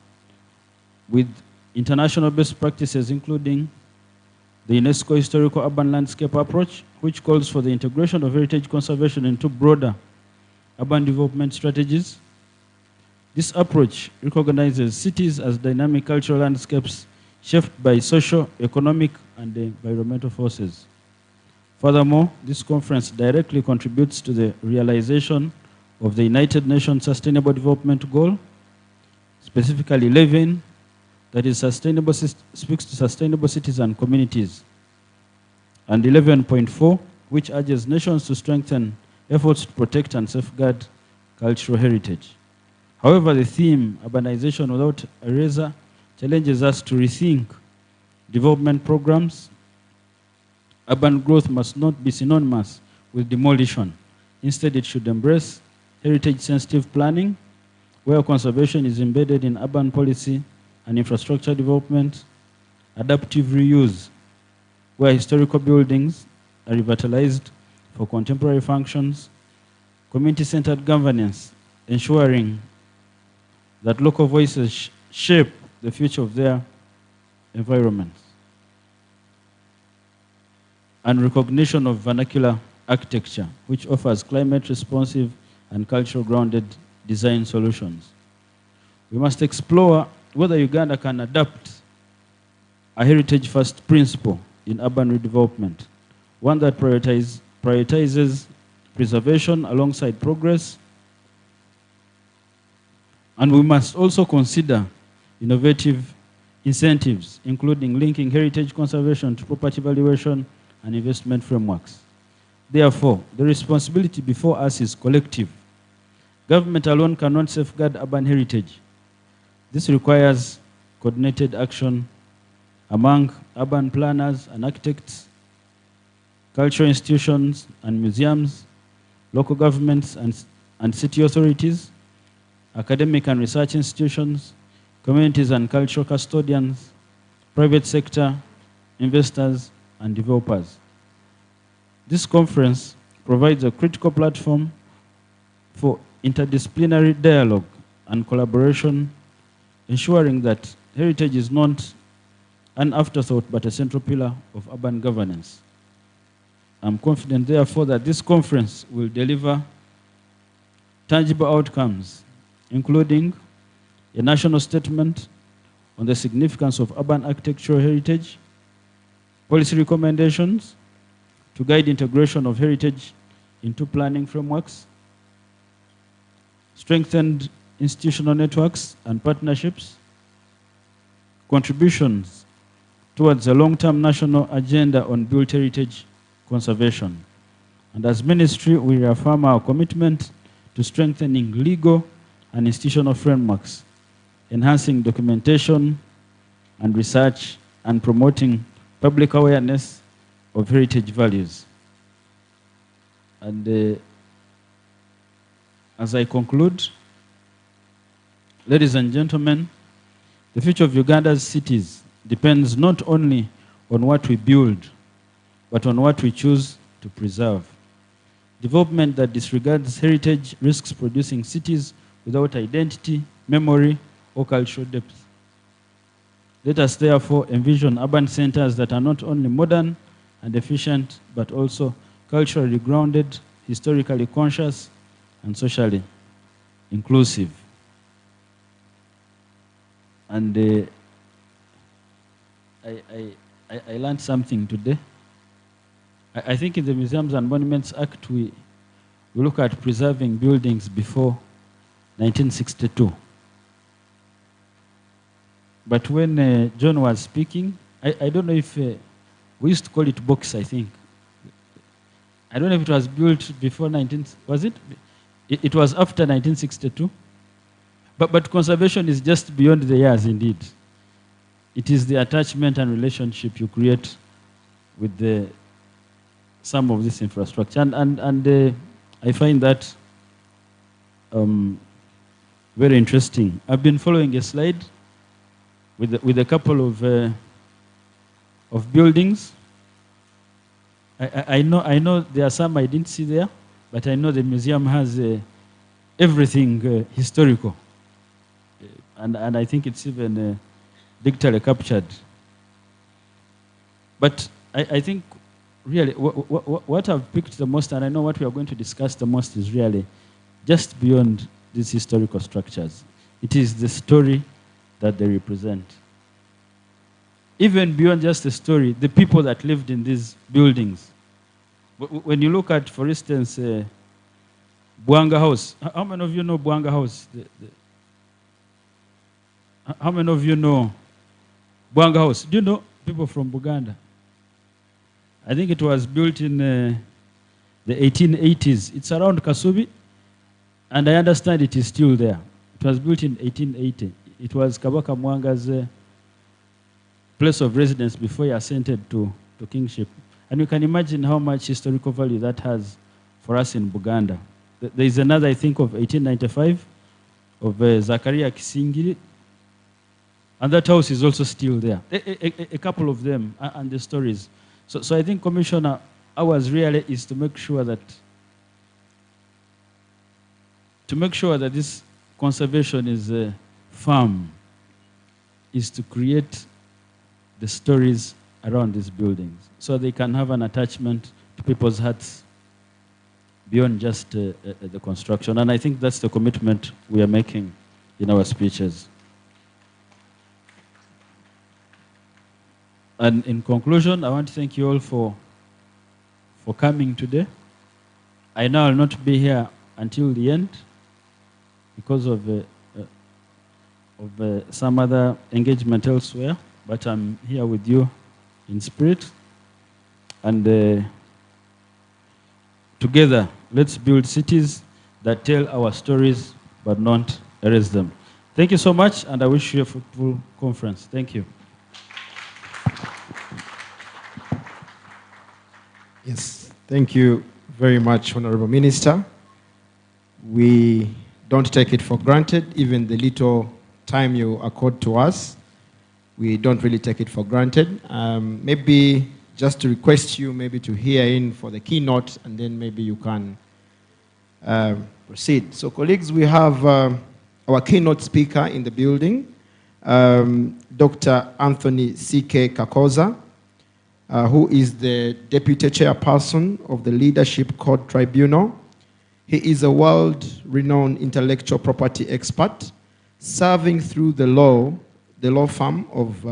with international best practices, including the UNESCO Historical Urban Landscape Approach, which calls for the integration of heritage conservation into broader urban development strategies. This approach recognizes cities as dynamic cultural landscapes shaped by social, economic, and environmental forces. Furthermore, this conference directly contributes to the realization of the United Nations Sustainable Development Goal, specifically 11, that is speaks to sustainable cities and communities, and 11.4, which urges nations to strengthen efforts to protect and safeguard cultural heritage. However, the theme, urbanization without eraser, challenges us to rethink development programs. Urban growth must not be synonymous with demolition. Instead, it should embrace heritage-sensitive planning, where conservation is embedded in urban policy and infrastructure development, adaptive reuse, where historical buildings are revitalized for contemporary functions, community-centered governance, ensuring that local voices shape the future of their environments, and recognition of vernacular architecture, which offers climate-responsive and cultural-grounded design solutions. We must explore whether Uganda can adopt a heritage-first principle in urban redevelopment, one that prioritizes preservation alongside progress. And we must also consider innovative incentives, including linking heritage conservation to property valuation and investment frameworks. Therefore, the responsibility before us is collective. Government alone cannot safeguard urban heritage. This requires coordinated action among urban planners and architects, cultural institutions and museums, local governments and city authorities, academic and research institutions, communities and cultural custodians, private sector, investors, and developers. This conference provides a critical platform for interdisciplinary dialogue and collaboration, ensuring that heritage is not an afterthought but a central pillar of urban governance. I'm confident, therefore, that this conference will deliver tangible outcomes, including a national statement on the significance of urban architectural heritage, policy recommendations to guide integration of heritage into planning frameworks, strengthened institutional networks and partnerships, contributions towards a long-term national agenda on built heritage conservation. And as ministry, we reaffirm our commitment to strengthening legal and institutional frameworks, enhancing documentation and research, and promoting public awareness of heritage values. And as I conclude, ladies and gentlemen, the future of Uganda's cities depends not only on what we build, but on what we choose to preserve. Development that disregards heritage risks producing cities without identity, memory, or cultural depth. Let us therefore envision urban centers that are not only modern and efficient, but also culturally grounded, historically conscious, and socially inclusive. And I learned something today. I think in the Museums and Monuments Act, we look at preserving buildings before 1962. But when John was speaking, I don't know if, we used to call it box, I think. I don't know if it was built before was it? It was after 1962. But conservation is just beyond the years, indeed. It is the attachment and relationship you create with some of this infrastructure. And I find that very interesting. I've been following a slide with a couple of buildings. I know there are some I didn't see there, but I know the museum has everything historical. And I think it's even digitally captured. But I think really what I've picked the most, and I know what we are going to discuss the most, is really just beyond these historical structures. It is the story that they represent. Even beyond just the story, the people that lived in these buildings. When you look at, for instance, Bwanga House. How many of you know Bwanga House? How many of you know Bwanga House? Do you know people from Buganda? I think it was built in the 1880s. It's around Kasubi, and I understand it is still there. It was built in 1880. It was Kabaka Mwanga's place of residence before he ascended to kingship. And you can imagine how much historical value that has for us in Buganda. There is another, I think, of 1895, of Zakaria Kisingiri. And that house is also still there. A couple of them and the stories. So I think, Commissioner, ours really is to make sure that this conservation is firm, is to create the stories around these buildings so they can have an attachment to people's hearts beyond just the construction. And I think that's the commitment we are making in our speeches. And in conclusion, I want to thank you all for coming today. I know I'll not be here until the end because of some other engagement elsewhere, but I'm here with you in spirit. And together, let's build cities that tell our stories but not erase them. Thank you so much, and I wish you a fruitful conference. Thank you. Yes, thank you very much, Honorable Minister. We don't take it for granted, even the little time you accord to us. We don't really take it for granted. Maybe just to request you maybe to hear in for the keynote, and then maybe you can proceed. So colleagues, we have our keynote speaker in the building, Dr. Anthony C.K. Kakoza, who is the Deputy Chairperson of the Leadership Code Tribunal. He is a world-renowned intellectual property expert, serving through the law firm of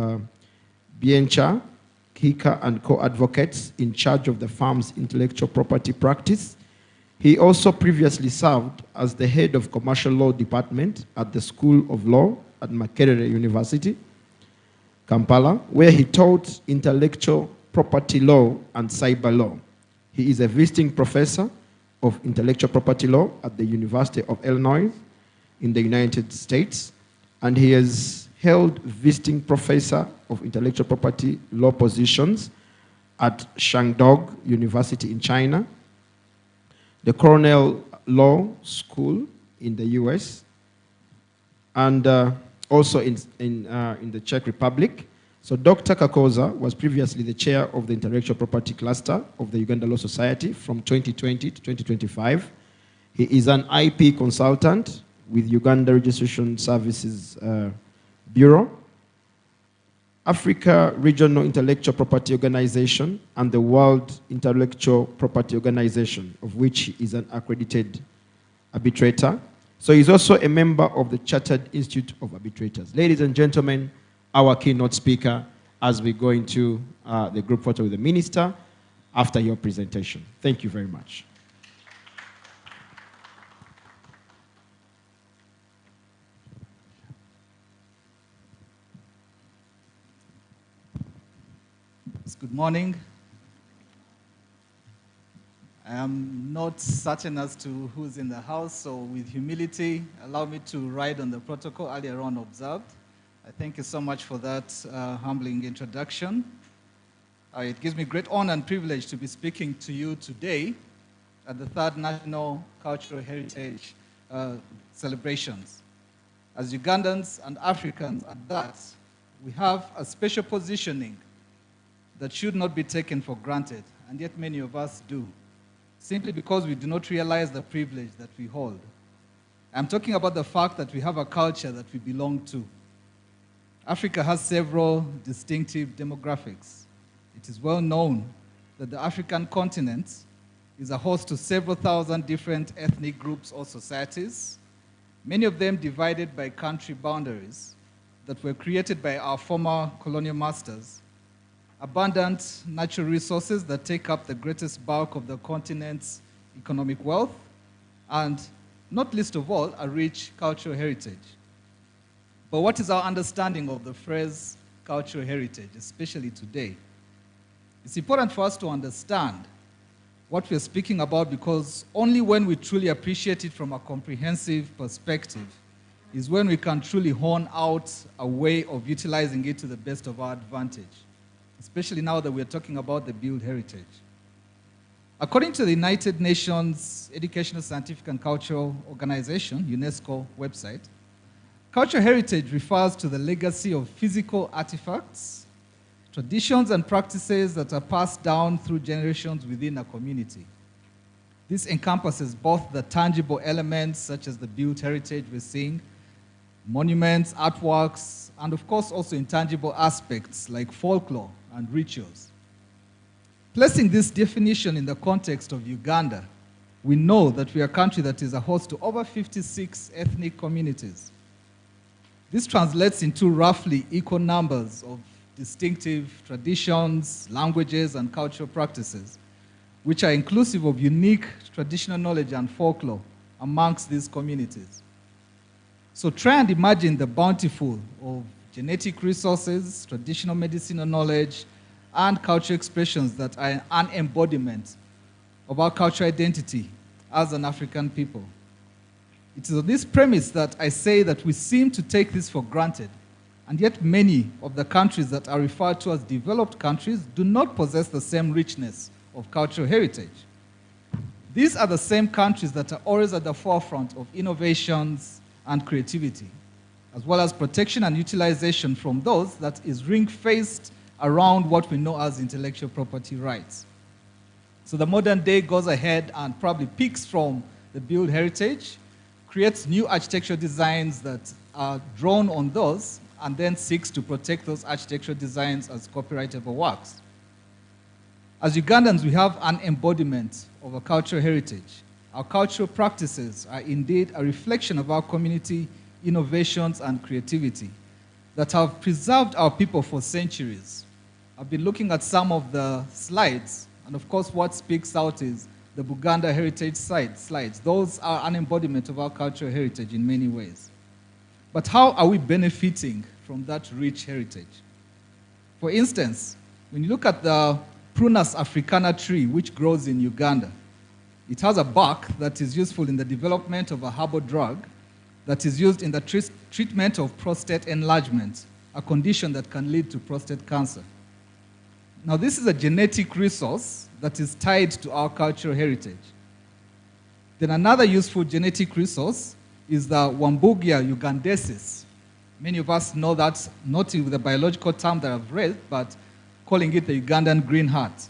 Biencha, Kika, and co-advocates in charge of the firm's intellectual property practice. He also previously served as the head of commercial law department at the School of Law at Makerere University, Kampala, where he taught intellectual property law and cyber law. He is a visiting professor of intellectual property law at the University of Illinois in the United States, and he has held visiting professor of intellectual property law positions at Shandong University in China, the Cornell Law School in the US, and also in the Czech Republic. So Dr. Kakoza was previously the chair of the intellectual property cluster of the Uganda Law Society from 2020 to 2025. He is an IP consultant with Uganda Registration Services Bureau, Africa Regional Intellectual Property Organization, and the World Intellectual Property Organization, of which he is an accredited arbitrator. So he's also a member of the Chartered Institute of Arbitrators. Ladies and gentlemen, our keynote speaker, as we go into the group photo with the minister after your presentation. Thank you very much. Good morning. I am not certain as to who's in the house, so with humility, allow me to ride on the protocol earlier on observed. I thank you so much for that humbling introduction. It gives me great honor and privilege to be speaking to you today at the 3rd National Cultural Heritage celebrations. As Ugandans and Africans at that, we have a special positioning that should not be taken for granted, and yet many of us do, simply because we do not realize the privilege that we hold. I'm talking about the fact that we have a culture that we belong to. Africa has several distinctive demographics. It is well known that the African continent is a host to several thousand different ethnic groups or societies, many of them divided by country boundaries that were created by our former colonial masters, abundant natural resources that take up the greatest bulk of the continent's economic wealth, and not least of all, a rich cultural heritage. But what is our understanding of the phrase cultural heritage, especially today? It's important for us to understand what we're speaking about, because only when we truly appreciate it from a comprehensive perspective is when we can truly hone out a way of utilizing it to the best of our advantage, especially now that we're talking about the built heritage. According to the United Nations Educational, Scientific and Cultural Organization, UNESCO website, Cultural heritage refers to the legacy of physical artifacts, traditions, and practices that are passed down through generations within a community. This encompasses both the tangible elements, such as the built heritage we're seeing, monuments, artworks, and of course also intangible aspects like folklore and rituals. Placing this definition in the context of Uganda, we know that we are a country that is a host to over 56 ethnic communities. This translates into roughly equal numbers of distinctive traditions, languages, and cultural practices, which are inclusive of unique traditional knowledge and folklore amongst these communities. So try and imagine the bountiful of genetic resources, traditional medicinal knowledge, and cultural expressions that are an embodiment of our cultural identity as an African people. It is on this premise that I say that we seem to take this for granted, and yet many of the countries that are referred to as developed countries do not possess the same richness of cultural heritage. These are the same countries that are always at the forefront of innovations and creativity, as well as protection and utilization from those that is ring-fenced around what we know as intellectual property rights. So the modern day goes ahead and probably picks from the built heritage, creates new architectural designs that are drawn on those, and then seeks to protect those architectural designs as copyrightable works. As Ugandans, we have an embodiment of a cultural heritage. Our cultural practices are indeed a reflection of our community innovations and creativity that have preserved our people for centuries. I've been looking at some of the slides, and of course what speaks out is the Buganda heritage slides. Those are an embodiment of our cultural heritage in many ways. But how are we benefiting from that rich heritage? For instance, when you look at the Prunus africana tree, which grows in Uganda, it has a bark that is useful in the development of a herbal drug that is used in the treatment of prostate enlargement, a condition that can lead to prostate cancer. Now, this is a genetic resource that is tied to our cultural heritage. Then another useful genetic resource is the Wambugia ugandensis. Many of us know that, not with the biological term that I've read, but calling it the Ugandan green heart.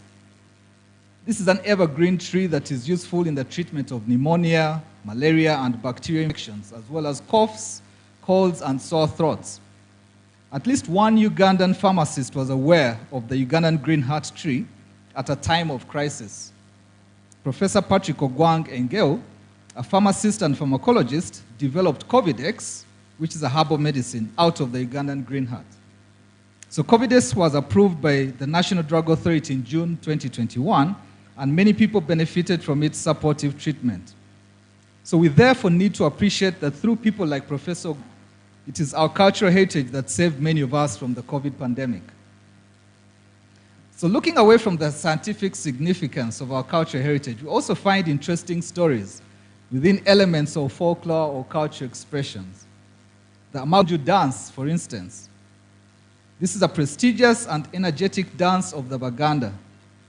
This is an evergreen tree that is useful in the treatment of pneumonia, malaria, and bacterial infections, as well as coughs, colds, and sore throats. At least one Ugandan pharmacist was aware of the Ugandan green heart tree at a time of crisis. Professor Patrick Ogwang Engeo, a pharmacist and pharmacologist, developed Covidex, which is a herbal medicine, out of the Ugandan green heart. So Covidex was approved by the National Drug Authority in June 2021, and many people benefited from its supportive treatment. So we therefore need to appreciate that through people like Professor, it is our cultural heritage that saved many of us from the COVID pandemic. So looking away from the scientific significance of our cultural heritage, we also find interesting stories within elements of folklore or cultural expressions. The Amaju dance, for instance. This is a prestigious and energetic dance of the Baganda.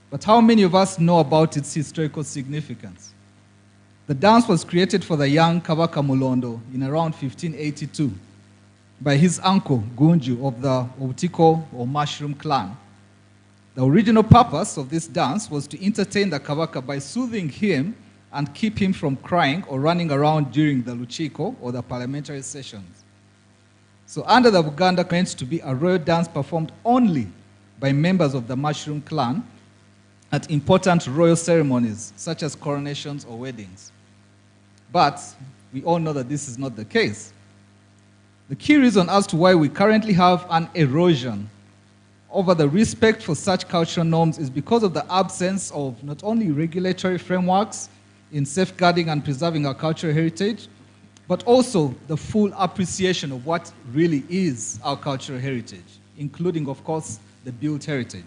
But how many of us know about its historical significance? The dance was created for the young Kabaka Mulondo in around 1582 by his uncle Gunju of the Obutiko or Mushroom clan. The original purpose of this dance was to entertain the Kabaka by soothing him and keep him from crying or running around during the Luchiko or the parliamentary sessions. So under the Buganda, meant to be a royal dance performed only by members of the Mushroom clan at important royal ceremonies, such as coronations or weddings. But we all know that this is not the case. The key reason as to why we currently have an erosion over the respect for such cultural norms is because of the absence of not only regulatory frameworks in safeguarding and preserving our cultural heritage, but also the full appreciation of what really is our cultural heritage, including, of course, the built heritage.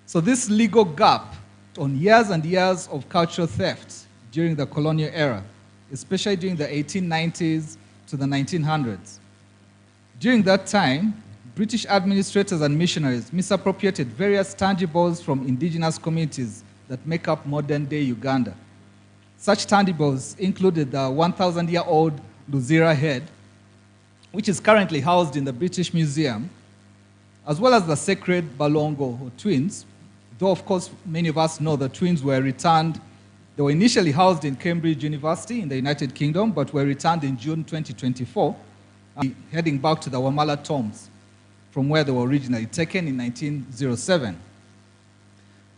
So this legal gap on years and years of cultural theft during the colonial era, especially during the 1890s to the 1900s. During that time, British administrators and missionaries misappropriated various tangibles from indigenous communities that make up modern-day Uganda. Such tangibles included the 1,000-year-old Luzira head, which is currently housed in the British Museum, as well as the sacred Balongo or twins, though of course many of us know the twins were returned. They were initially housed in Cambridge University in the United Kingdom, but were returned in June 2024, heading back to the Wamala tombs, from where they were originally taken in 1907.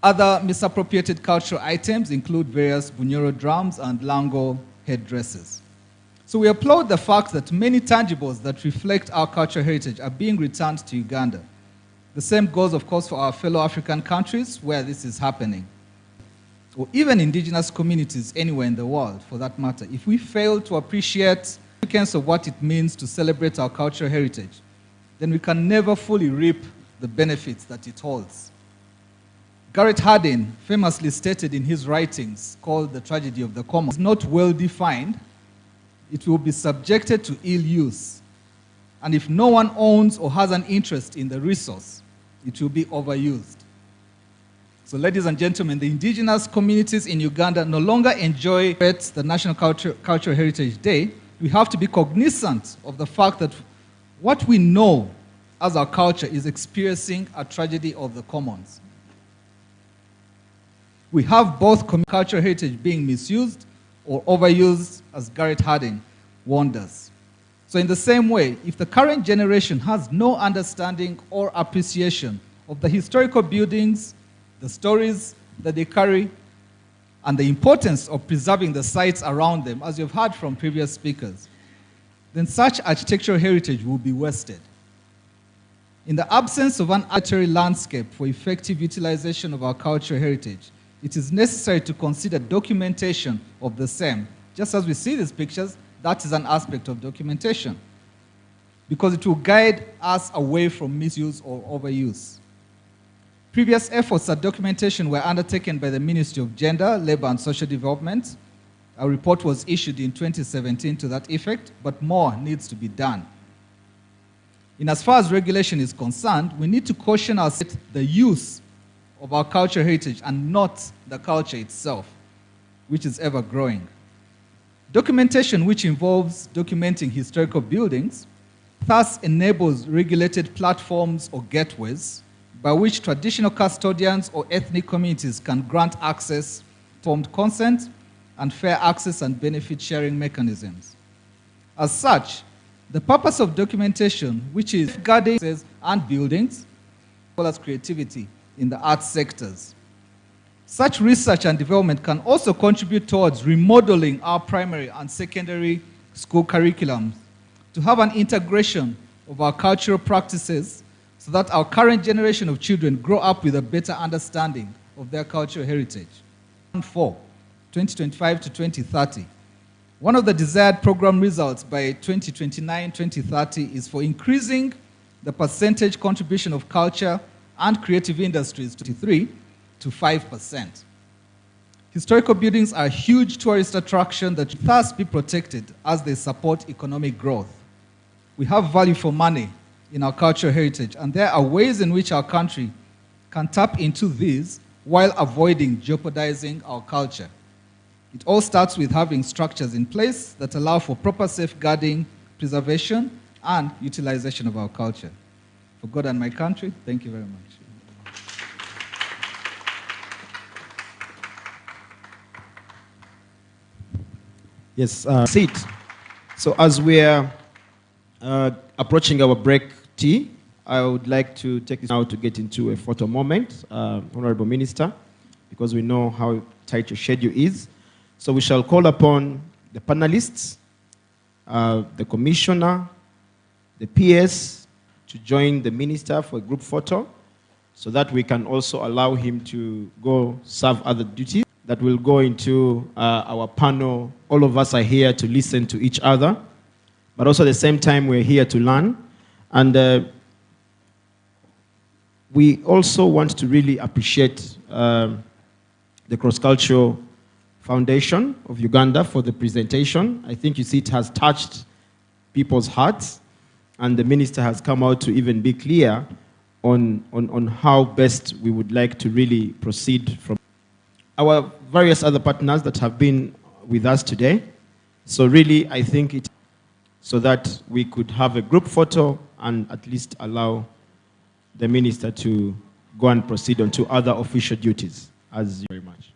Other misappropriated cultural items include various Bunyoro drums and Lango headdresses. So we applaud the fact that many tangibles that reflect our cultural heritage are being returned to Uganda. The same goes, of course, for our fellow African countries where this is happening, or even indigenous communities anywhere in the world, for that matter. If we fail to appreciate the significance of what it means to celebrate our cultural heritage, then we can never fully reap the benefits that it holds. Garrett Hardin famously stated in his writings, called The Tragedy of the Commons, not well defined, it will be subjected to ill use. And if no one owns or has an interest in the resource, it will be overused. So ladies and gentlemen, the indigenous communities in Uganda no longer enjoy the National Cultural Heritage Day. We have to be cognizant of the fact that what we know as our culture is experiencing a tragedy of the commons. We have both cultural heritage being misused or overused, as Garrett Hardin warned us. So in the same way, if the current generation has no understanding or appreciation of the historical buildings, the stories that they carry, and the importance of preserving the sites around them, as you've heard from previous speakers, then such architectural heritage will be wasted. In the absence of an arbitrary landscape for effective utilization of our cultural heritage, it is necessary to consider documentation of the same. Just as we see these pictures, that is an aspect of documentation, because it will guide us away from misuse or overuse. Previous efforts at documentation were undertaken by the Ministry of Gender, Labor and Social Development. A report was issued in 2017 to that effect, but more needs to be done. In as far as regulation is concerned, we need to caution ourselves the use of our cultural heritage and not the culture itself, which is ever growing. Documentation, which involves documenting historical buildings, thus enables regulated platforms or gateways by which traditional custodians or ethnic communities can grant access, informed consent, and fair access and benefit sharing mechanisms. As such, the purpose of documentation, which is guarding and buildings, as well as creativity in the arts sectors. Such research and development can also contribute towards remodeling our primary and secondary school curriculums to have an integration of our cultural practices so that our current generation of children grow up with a better understanding of their cultural heritage. 2025 to 2030. One of the desired program results by 2029-2030 is for increasing the percentage contribution of culture and creative industries to 3 to 5%. Historical buildings are a huge tourist attraction that should thus be protected as they support economic growth. We have value for money in our cultural heritage, and there are ways in which our country can tap into these while avoiding jeopardizing our culture. It all starts with having structures in place that allow for proper safeguarding, preservation, and utilization of our culture. For God and my country, thank you very much. Yes, sit. So as we're approaching our break tea, I would like to take this now to get into a photo moment, Honorable Minister, because we know how tight your schedule is. So we shall call upon the panelists, the commissioner, the PS, to join the minister for a group photo, so that we can also allow him to go serve other duties that will go into our panel. All of us are here to listen to each other, but also at the same time we're here to learn. And we also want to really appreciate the Cross-Cultural Foundation of Uganda for the presentation. I think you see it has touched people's hearts, and the minister has come out to even be clear on how best we would like to really proceed from our various other partners that have been with us today. So really, I think so that we could have a group photo and at least allow the minister to go and proceed on to other official duties. As very much.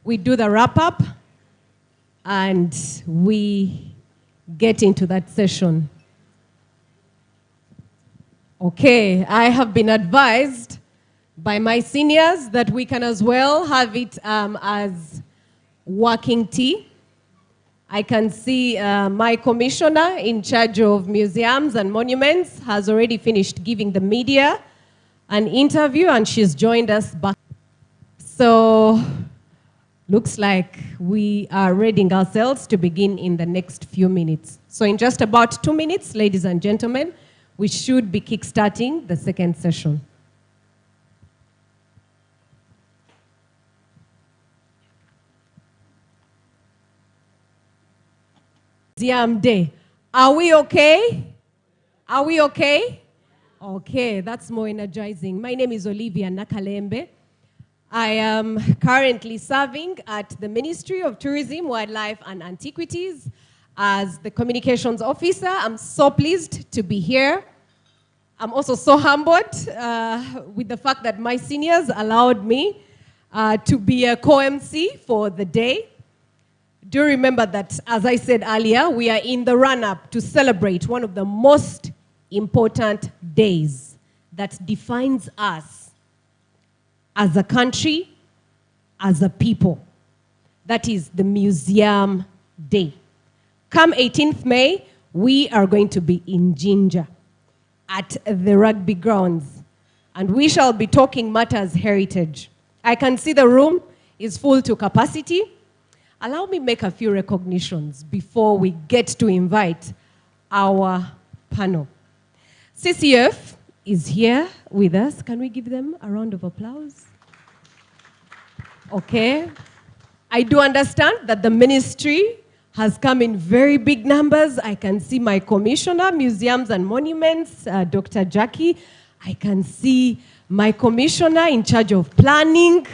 we do the wrap-up, and we get into that session. Okay, I have been advised by my seniors that we can as well have it as working tea. I can see my commissioner in charge of museums and monuments has already finished giving the media an interview, and she's joined us back. So, looks like we are readying ourselves to begin in the next few minutes. So in just about 2 minutes, ladies and gentlemen, we should be kickstarting the second session. Museum Day. Are we okay? Are we okay? Okay, that's more energizing. My name is Olivia Nakalembe. I am currently serving at the Ministry of Tourism, Wildlife and Antiquities as the communications officer. I'm so pleased to be here. I'm also so humbled with the fact that my seniors allowed me to be a co-MC for the day. Do remember that, as I said earlier, we are in the run-up to celebrate one of the most important days that defines us as a country, as a people. That is the Museum Day. Come 18th May, we are going to be in Jinja at the rugby grounds, and we shall be talking matters heritage. I can see the room is full to capacity. Allow me make a few recognitions before we get to invite our panel. CCF is here with us. Can we give them a round of applause? Okay. I do understand that the ministry has come in very big numbers. I can see my commissioner, museums and monuments, Dr. Jackie. I can see my commissioner in charge of planning.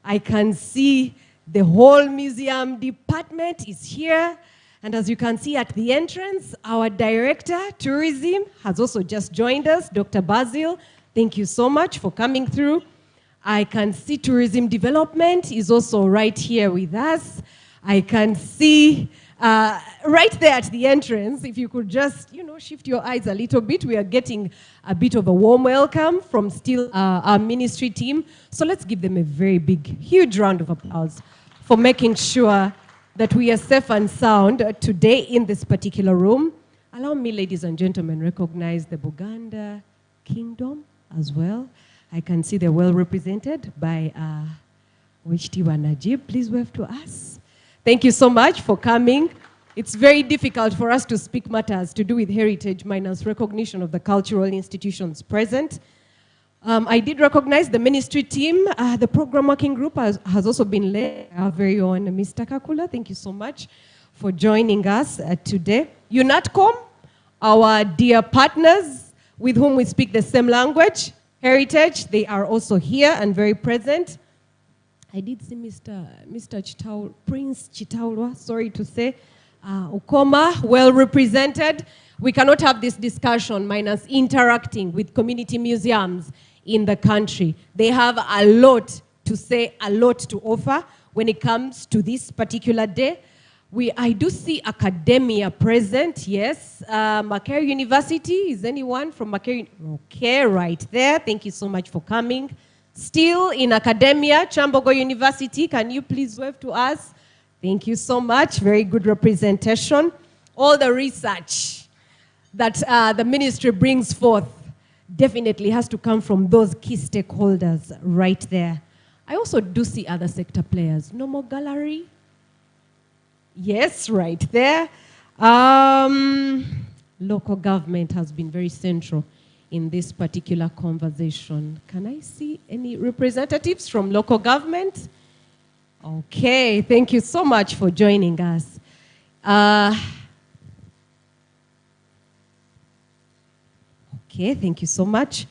I can see the whole museum department is here. And as you can see at the entrance, our director, tourism, has also just joined us, Dr. Basil. Thank you so much for coming through. I can see tourism development is also right here with us. I can see right there at the entrance, if you could just, shift your eyes a little bit, we are getting a bit of a warm welcome from still our ministry team. So let's give them a very big, huge round of applause for making sure that we are safe and sound today in this particular room. Allow me, ladies and gentlemen, recognize the Buganda Kingdom as well. I can see they're well represented by Wechitiwa Najib. Please wave to us. Thank you so much for coming. It's very difficult for us to speak matters to do with heritage minus recognition of the cultural institutions present. I did recognize the ministry team. The program working group has also been led by our very own Mr. Kakula. Thank you so much for joining us today. UNATCOM, our dear partners with whom we speak the same language, heritage, they are also here and very present. I did see Mr. Chitaul, Prince Chitaulwa, sorry to say, Ukoma, well represented. We cannot have this discussion minus interacting with community museums in the country. They have a lot to say, a lot to offer when it comes to this particular day. I do see academia present, yes. Makerere University, is anyone from Makerere? Okay, right there. Thank you so much for coming. Still in academia, Chambogo University, can you please wave to us? Thank you so much, very good representation. All the research that the ministry brings forth definitely has to come from those key stakeholders right there. I also do see other sector players. Normal Gallery, yes, right there. Local government has been very central in this particular conversation. Can I see any representatives from local government? Okay, thank you so much for joining us. Okay, thank you so much.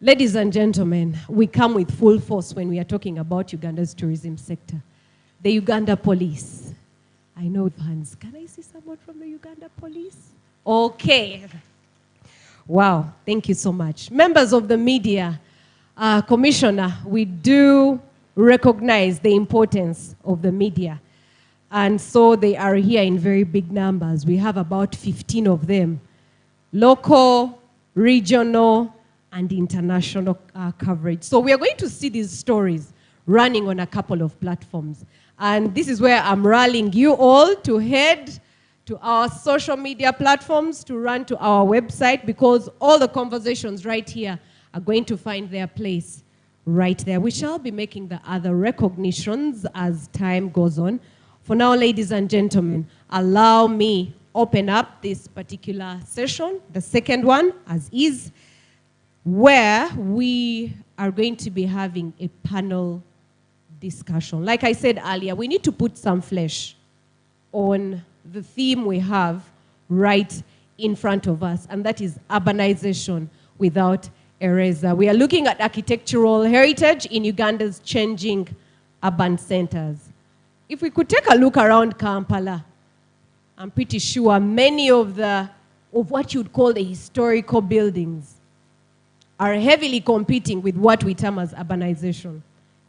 Ladies and gentlemen, we come with full force when we are talking about Uganda's tourism sector. The Uganda Police. I know with hands. Can I see someone from the Uganda Police? Okay. Wow, thank you so much. Members of the media, Commissioner, we do recognize the importance of the media. And so they are here in very big numbers. We have about 15 of them. Local, regional, and international coverage. So we are going to see these stories running on a couple of platforms. And this is where I'm rallying you all to head to our social media platforms, to run to our website, because all the conversations right here are going to find their place right there. We shall be making the other recognitions as time goes on. For now, ladies and gentlemen, allow me open up this particular session, the second one, as is, where we are going to be having a panel discussion. Like I said earlier, we need to put some flesh on the theme we have right in front of us, and that is urbanization without eraser. We are looking at architectural heritage in Uganda's changing urban centers. If we could take a look around Kampala, I'm pretty sure many of what you'd call the historical buildings are heavily competing with what we term as urbanization.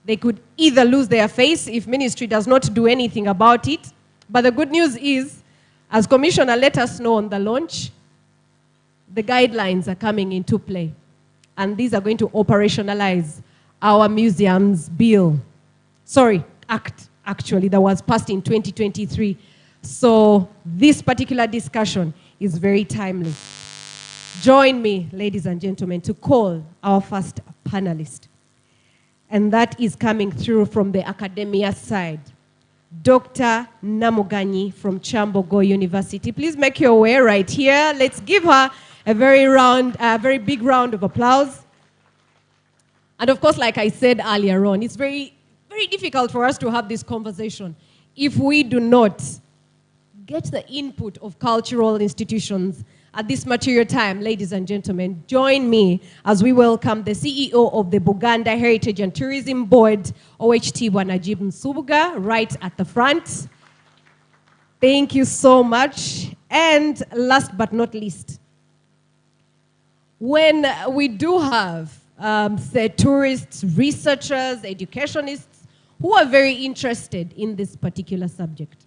They could either lose their face if ministry does not do anything about it. But the good news is, as Commissioner let us know on the launch, the guidelines are coming into play. And these are going to operationalize our museums bill. Act, actually, that was passed in 2023. So this particular discussion is very timely. Join me, ladies and gentlemen, to call our first panelist. And that is coming through from the academia side. Dr. Namuganyi from Chambogo University. Please make your way right here. Let's give her a very big round of applause. And of course, like I said earlier on, it's very, very difficult for us to have this conversation if we do not get the input of cultural institutions at this material time. Ladies and gentlemen, join me as we welcome the CEO of the Buganda Heritage and Tourism Board, OHT Wanajib Nsubuga, right at the front. Thank you so much. And last but not least, when we do have say tourists, researchers, educationists who are very interested in this particular subject,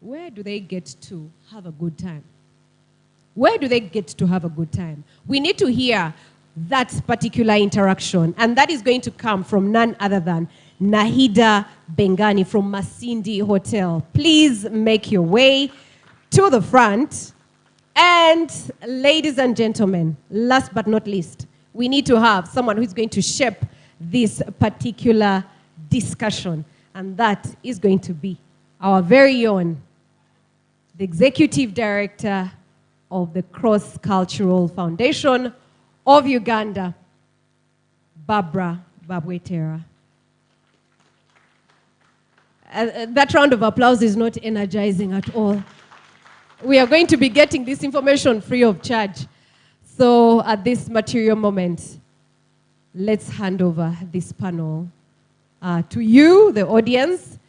where do they get to have a good time? Where do they get to have a good time? We need to hear that particular interaction, and that is going to come from none other than Nahida Bengani from Masindi Hotel. Please make your way to the front. And ladies and gentlemen, last but not least, we need to have someone who's going to shape this particular discussion, and that is going to be our very own, the Executive Director of the Cross-Cultural Foundation of Uganda, Barbara Babwetera. That round of applause is not energizing at all. We are going to be getting this information free of charge. So at this material moment, let's hand over this panel to you, the audience,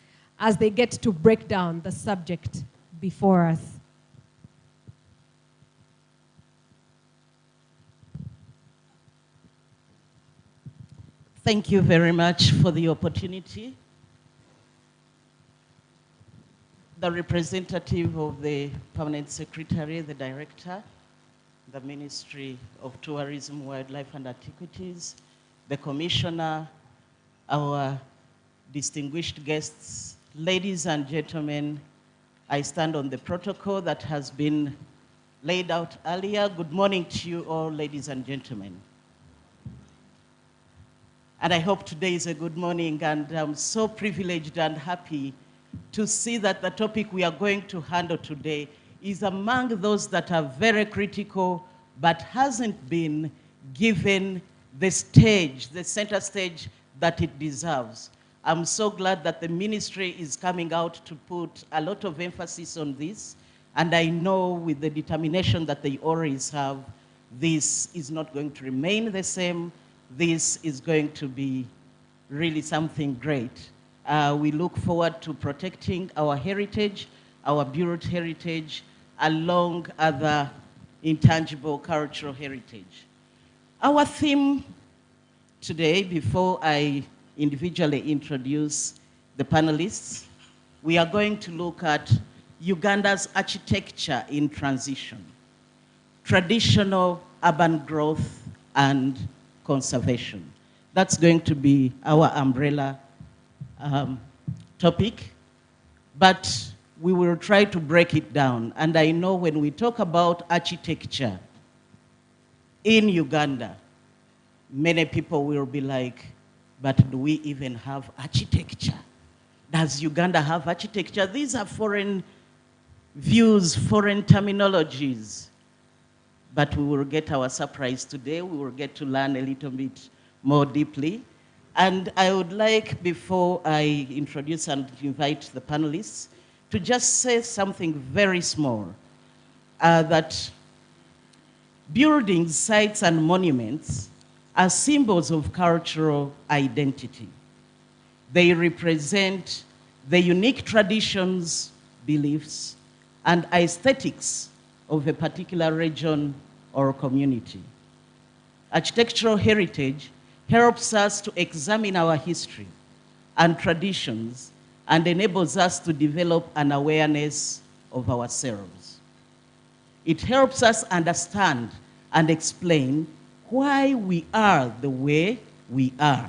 as they get to break down the subject before us. Thank you very much for the opportunity. The representative of the Permanent Secretary, the Director, the Ministry of Tourism, Wildlife and Antiquities, the Commissioner, our distinguished guests, ladies and gentlemen, I stand on the protocol that has been laid out earlier. Good morning to you all, ladies and gentlemen. And I hope today is a good morning, and I'm so privileged and happy to see that the topic we are going to handle today is among those that are very critical, but hasn't been given the stage, the center stage that it deserves. I'm so glad that the ministry is coming out to put a lot of emphasis on this, and I know with the determination that they always have, this is not going to remain the same. This is going to be really something great. We look forward to protecting our heritage, our built heritage, along other intangible cultural heritage. Our theme today, before I individually introduce the panelists. We are going to look at Uganda's architecture in transition, traditional urban growth and conservation. That's going to be our umbrella topic, but we will try to break it down. And I know when we talk about architecture in Uganda, many people will be like, but do we even have architecture? Does Uganda have architecture? These are foreign views, foreign terminologies. But we will get our surprise today. We will get to learn a little bit more deeply. And I would like, before I introduce and invite the panelists, to just say something very small, that buildings, sites, and monuments are symbols of cultural identity. They represent the unique traditions, beliefs, and aesthetics of a particular region or community. Architectural heritage helps us to examine our history and traditions and enables us to develop an awareness of ourselves. It helps us understand and explain why we are the way we are.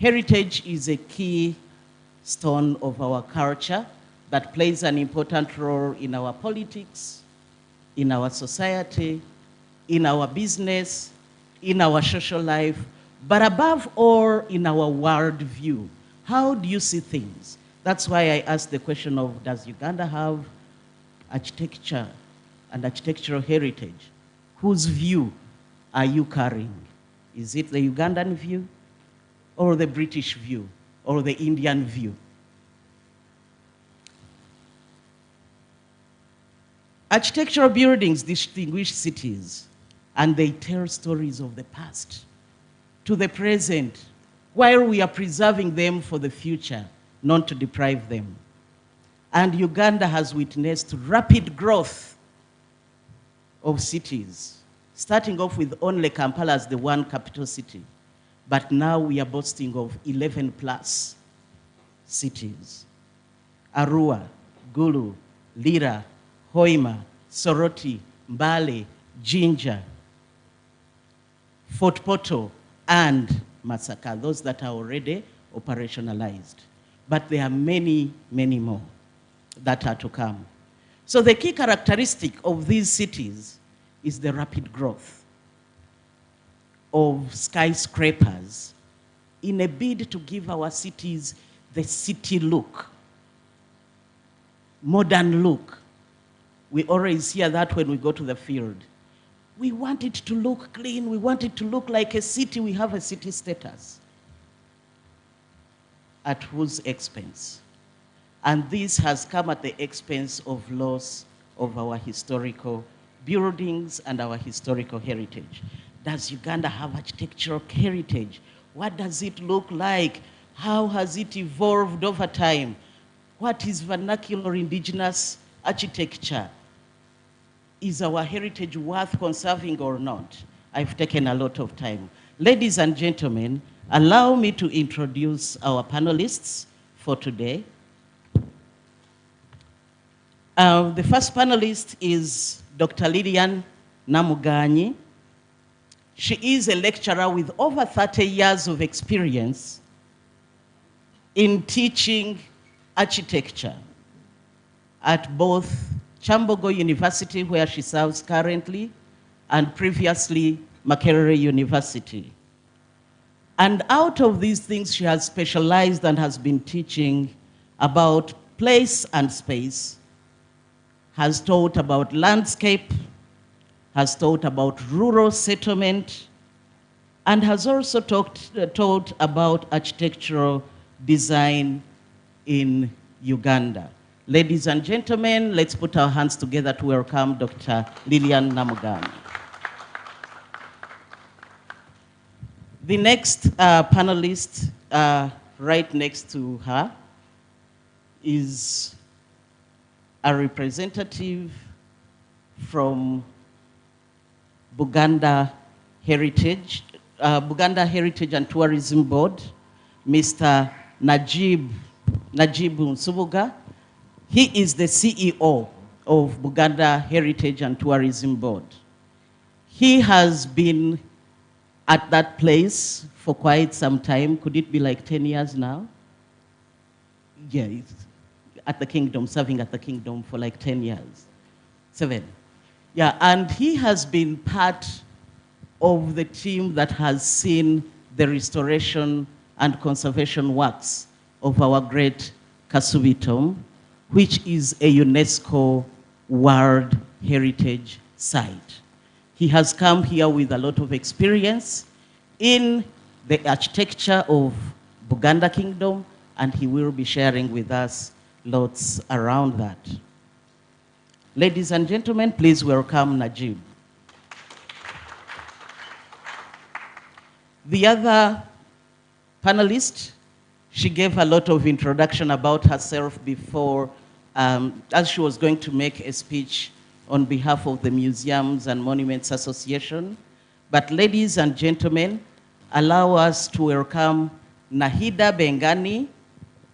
Heritage is a key stone of our culture that plays an important role in our politics, in our society, in our business, in our social life, but above all, in our worldview. How do you see things? That's why I asked the question of, does Uganda have architecture and architectural heritage? Whose view are you carrying? Is it the Ugandan view, or the British view, or the Indian view? Architectural buildings distinguish cities, and they tell stories of the past to the present, while we are preserving them for the future, not to deprive them. And Uganda has witnessed rapid growth of cities, starting off with only Kampala as the one capital city. But now we are boasting of 11 plus cities. Arua, Gulu, Lira, Hoima, Soroti, Mbale, Jinja, Fort Portal, and Masaka, those that are already operationalized. But there are many, many more that are to come. So the key characteristic of these cities is the rapid growth of skyscrapers in a bid to give our cities the city look, modern look. We always hear that when we go to the field. We want it to look clean. We want it to look like a city. We have a city status. At whose expense? And this has come at the expense of loss of our historical buildings and our historical heritage. Does Uganda have architectural heritage? What does it look like? How has it evolved over time? What is vernacular indigenous architecture? Is our heritage worth conserving or not? I've taken a lot of time. Ladies and gentlemen, allow me to introduce our panelists for today. The first panelist is Dr. Lilian Namuganyi. She is a lecturer with over 30 years of experience in teaching architecture at both Chambogo University, where she serves currently, and previously Makerere University. And out of these things, she has specialized and has been teaching about place and space, has taught about landscape, has taught about rural settlement, and has also taught about architectural design in Uganda. Ladies and gentlemen, let's put our hands together to welcome Dr. Lilian Namuganyi. The next panelist right next to her is a representative from Buganda Heritage and Tourism Board, Mr. Najibu Nsubuga. He is the CEO of Buganda Heritage and Tourism Board. He has been at that place for quite some time. Could it be like 10 years now? Yeah, it's at the kingdom, serving at the kingdom for like 10 years. 7. Yeah, and he has been part of the team that has seen the restoration and conservation works of our great Kasubi tomb, which is a UNESCO World Heritage Site. He has come here with a lot of experience in the architecture of Buganda Kingdom, and he will be sharing with us lots around that. Ladies and gentlemen, please welcome Najib. The other panelist, she gave a lot of introduction about herself before, as she was going to make a speech on behalf of the Museums and Monuments Association. But ladies and gentlemen, allow us to welcome Nahida Bengani,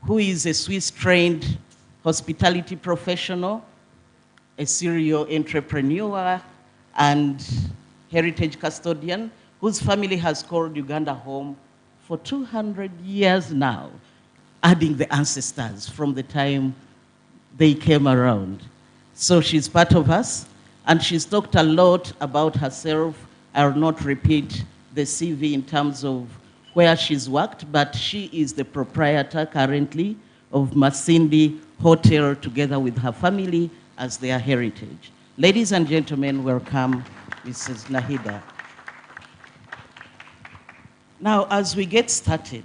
who is a Swiss-trained hospitality professional, a serial entrepreneur, and heritage custodian, whose family has called Uganda home for 200 years now, adding the ancestors from the time they came around. So she's part of us, and she's talked a lot about herself. I'll not repeat the CV in terms of where she's worked, but she is the proprietor currently of Masindi Hotel together with her family as their heritage. Ladies and gentlemen, welcome Mrs. Nahida. Now, as we get started,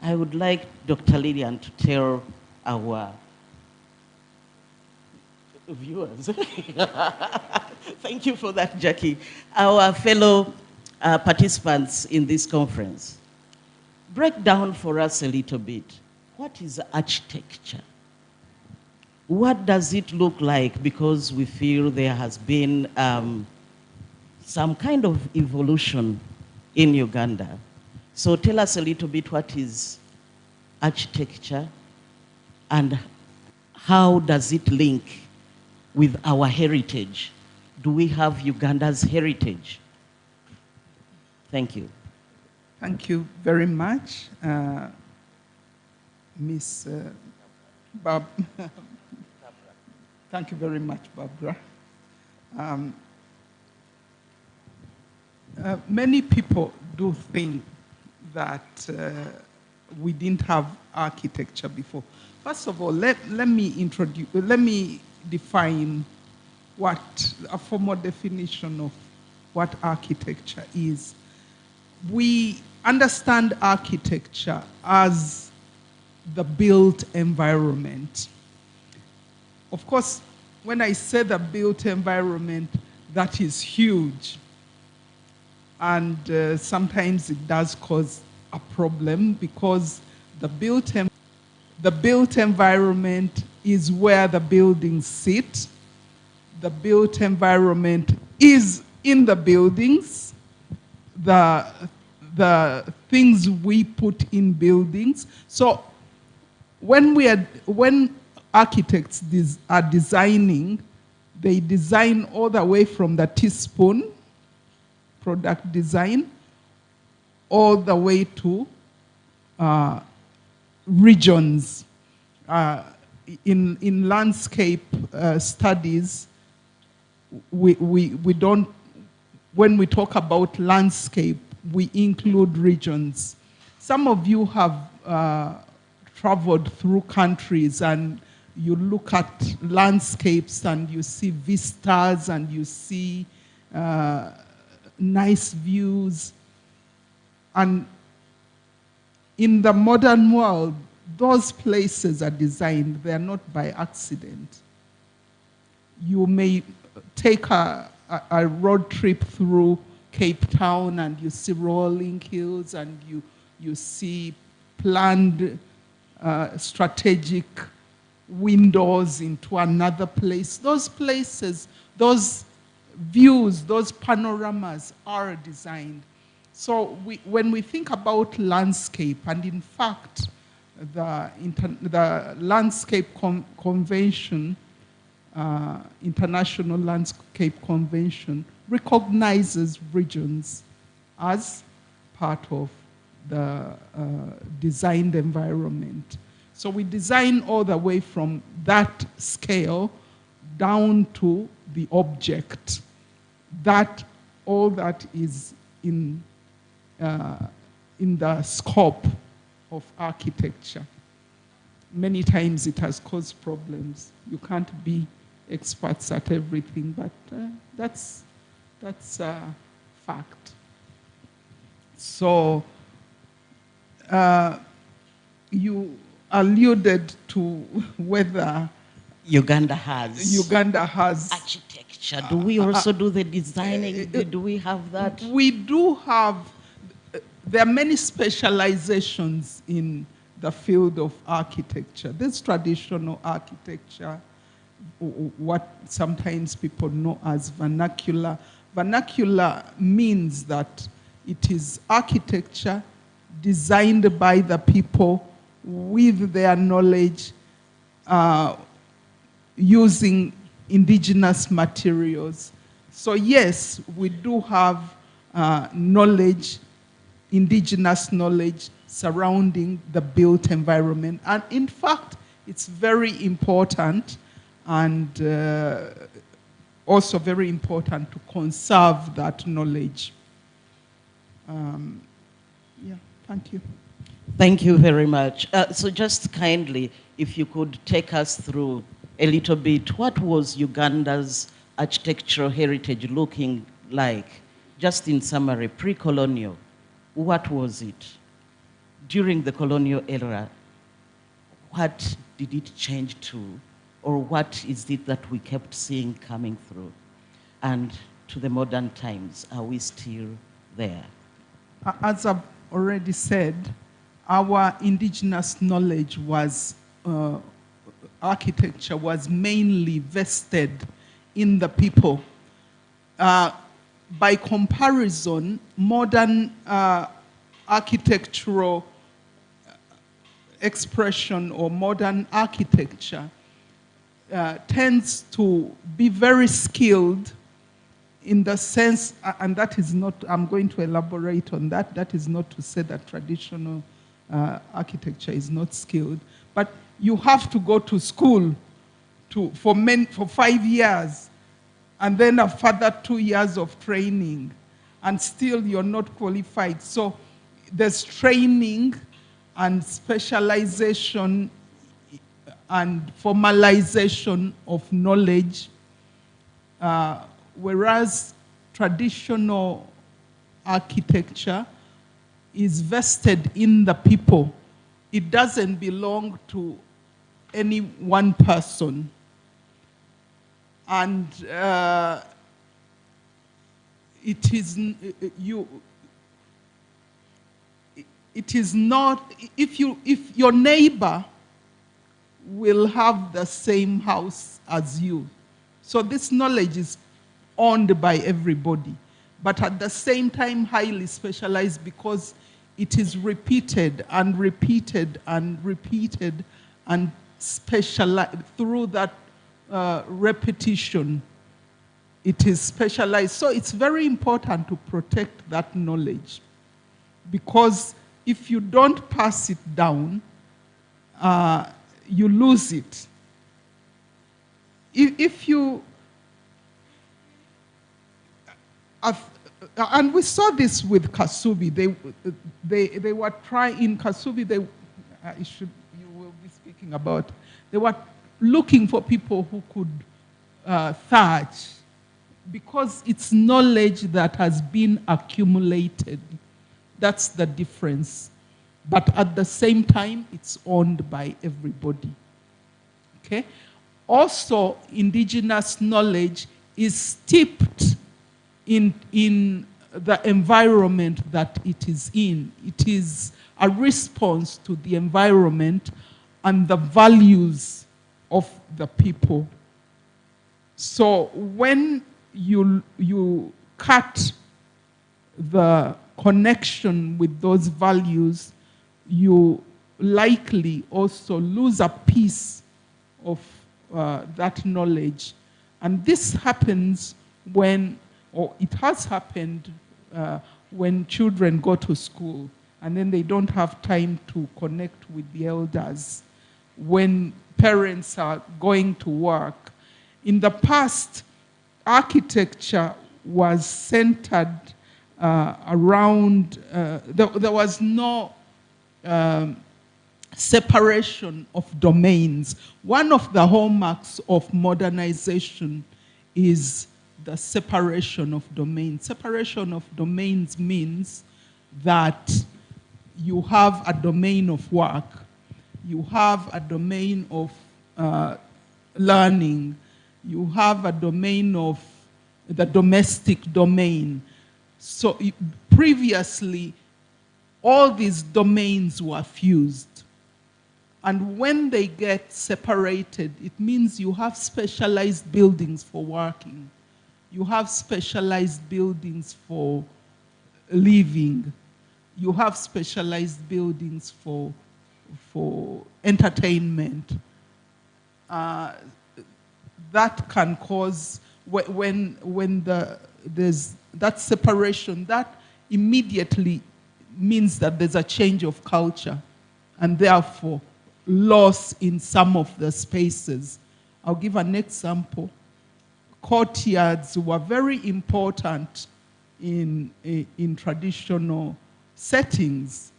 I would like Dr. Lillian to tell our viewers, thank you for that, Jackie, our fellow participants in this conference, break down for us a little bit. What is architecture? What does it look like? Because we feel there has been some kind of evolution in Uganda. So tell us a little bit, what is architecture and how does it link with our heritage? Do we have Uganda's heritage? Thank you. Thank you very much, Miss Bob. Thank you very much, Barbara. Many people do think that we didn't have architecture before. First of all, let me define a formal definition of what architecture is. We understand architecture as the built environment. Of course, when I say the built environment, that is huge. And sometimes it does cause a problem because the built environment is where the buildings sit. The built environment is in the buildings, the things we put in buildings. So when architects are designing, they design all the way from the teaspoon, product design, all the way to regions. In landscape studies, we don't, when we talk about landscape, we include regions. Some of you have traveled through countries and you look at landscapes and you see vistas and you see nice views. And in the modern world, those places are designed, they're not by accident. You may take a road trip through Cape Town and you see rolling hills and you see planned strategic windows into another place. Those places, those views, those panoramas are designed. So when we think about landscape, and in fact, the Landscape Convention, International Landscape Convention, recognizes regions as part of the designed environment. So we design all the way from that scale down to the object, that all that is in the scope of architecture. Many times it has caused problems. You can't be experts at everything, but that's a fact. So you alluded to whether Uganda has architecture. Do we also do the designing? Do we have that? We do have. There are many specializations in the field of architecture. There's traditional architecture, what sometimes people know as vernacular. Vernacular means that it is architecture designed by the people with their knowledge, using indigenous materials. So yes, we do have knowledge, indigenous knowledge surrounding the built environment. And in fact, it's very important, and also very important to conserve that knowledge. Yeah, thank you. Thank you very much. So just kindly, if you could take us through a little bit, what was Uganda's architectural heritage looking like? Just in summary, pre-colonial, what was it? During the colonial era, what did it change to? Or what is it that we kept seeing coming through? And to the modern times, are we still there? As I've already said, our indigenous knowledge was, architecture was mainly vested in the people. By comparison, modern architectural expression or modern architecture tends to be very skilled in the sense, and that is not, I'm going to elaborate on that, that is not to say that traditional architecture is not skilled, but you have to go to school for 5 years, and then a further 2 years of training, and still you're not qualified. So there's training and specialization and formalization of knowledge, whereas traditional architecture is vested in the people. It doesn't belong to any one person. And it is not, if your neighbor will have the same house as you. So this knowledge is owned by everybody, but at the same time highly specialized because it is repeated and repeated and repeated and specialized through that repetition. It is specialized. So it's very important to protect that knowledge, because if you don't pass it down, you lose it. If you, and we saw this with Kasubi. They were trying, in Kasubi, you will be speaking about, they were looking for people who could thatch, because it's knowledge that has been accumulated. That's the difference. But at the same time, it's owned by everybody. Okay? Also, indigenous knowledge is steeped in the environment that it is in. It is a response to the environment and the values of the people. So when you cut the connection with those values, you likely also lose a piece of that knowledge. And this happens when, or it has happened when children go to school and then they don't have time to connect with the elders. When parents are going to work. In the past, architecture was centered around, there was no separation of domains. One of the hallmarks of modernization is the separation of domains. Separation of domains means that you have a domain of work, you have a domain of learning, you have a domain of the domestic domain. So previously, all these domains were fused. And when they get separated, it means you have specialized buildings for working. You have specialized buildings for living. You have specialized buildings for entertainment. That can cause, when there's that separation, that immediately means that there's a change of culture and therefore loss in some of the spaces. I'll give an example. Courtyards were very important in traditional settings.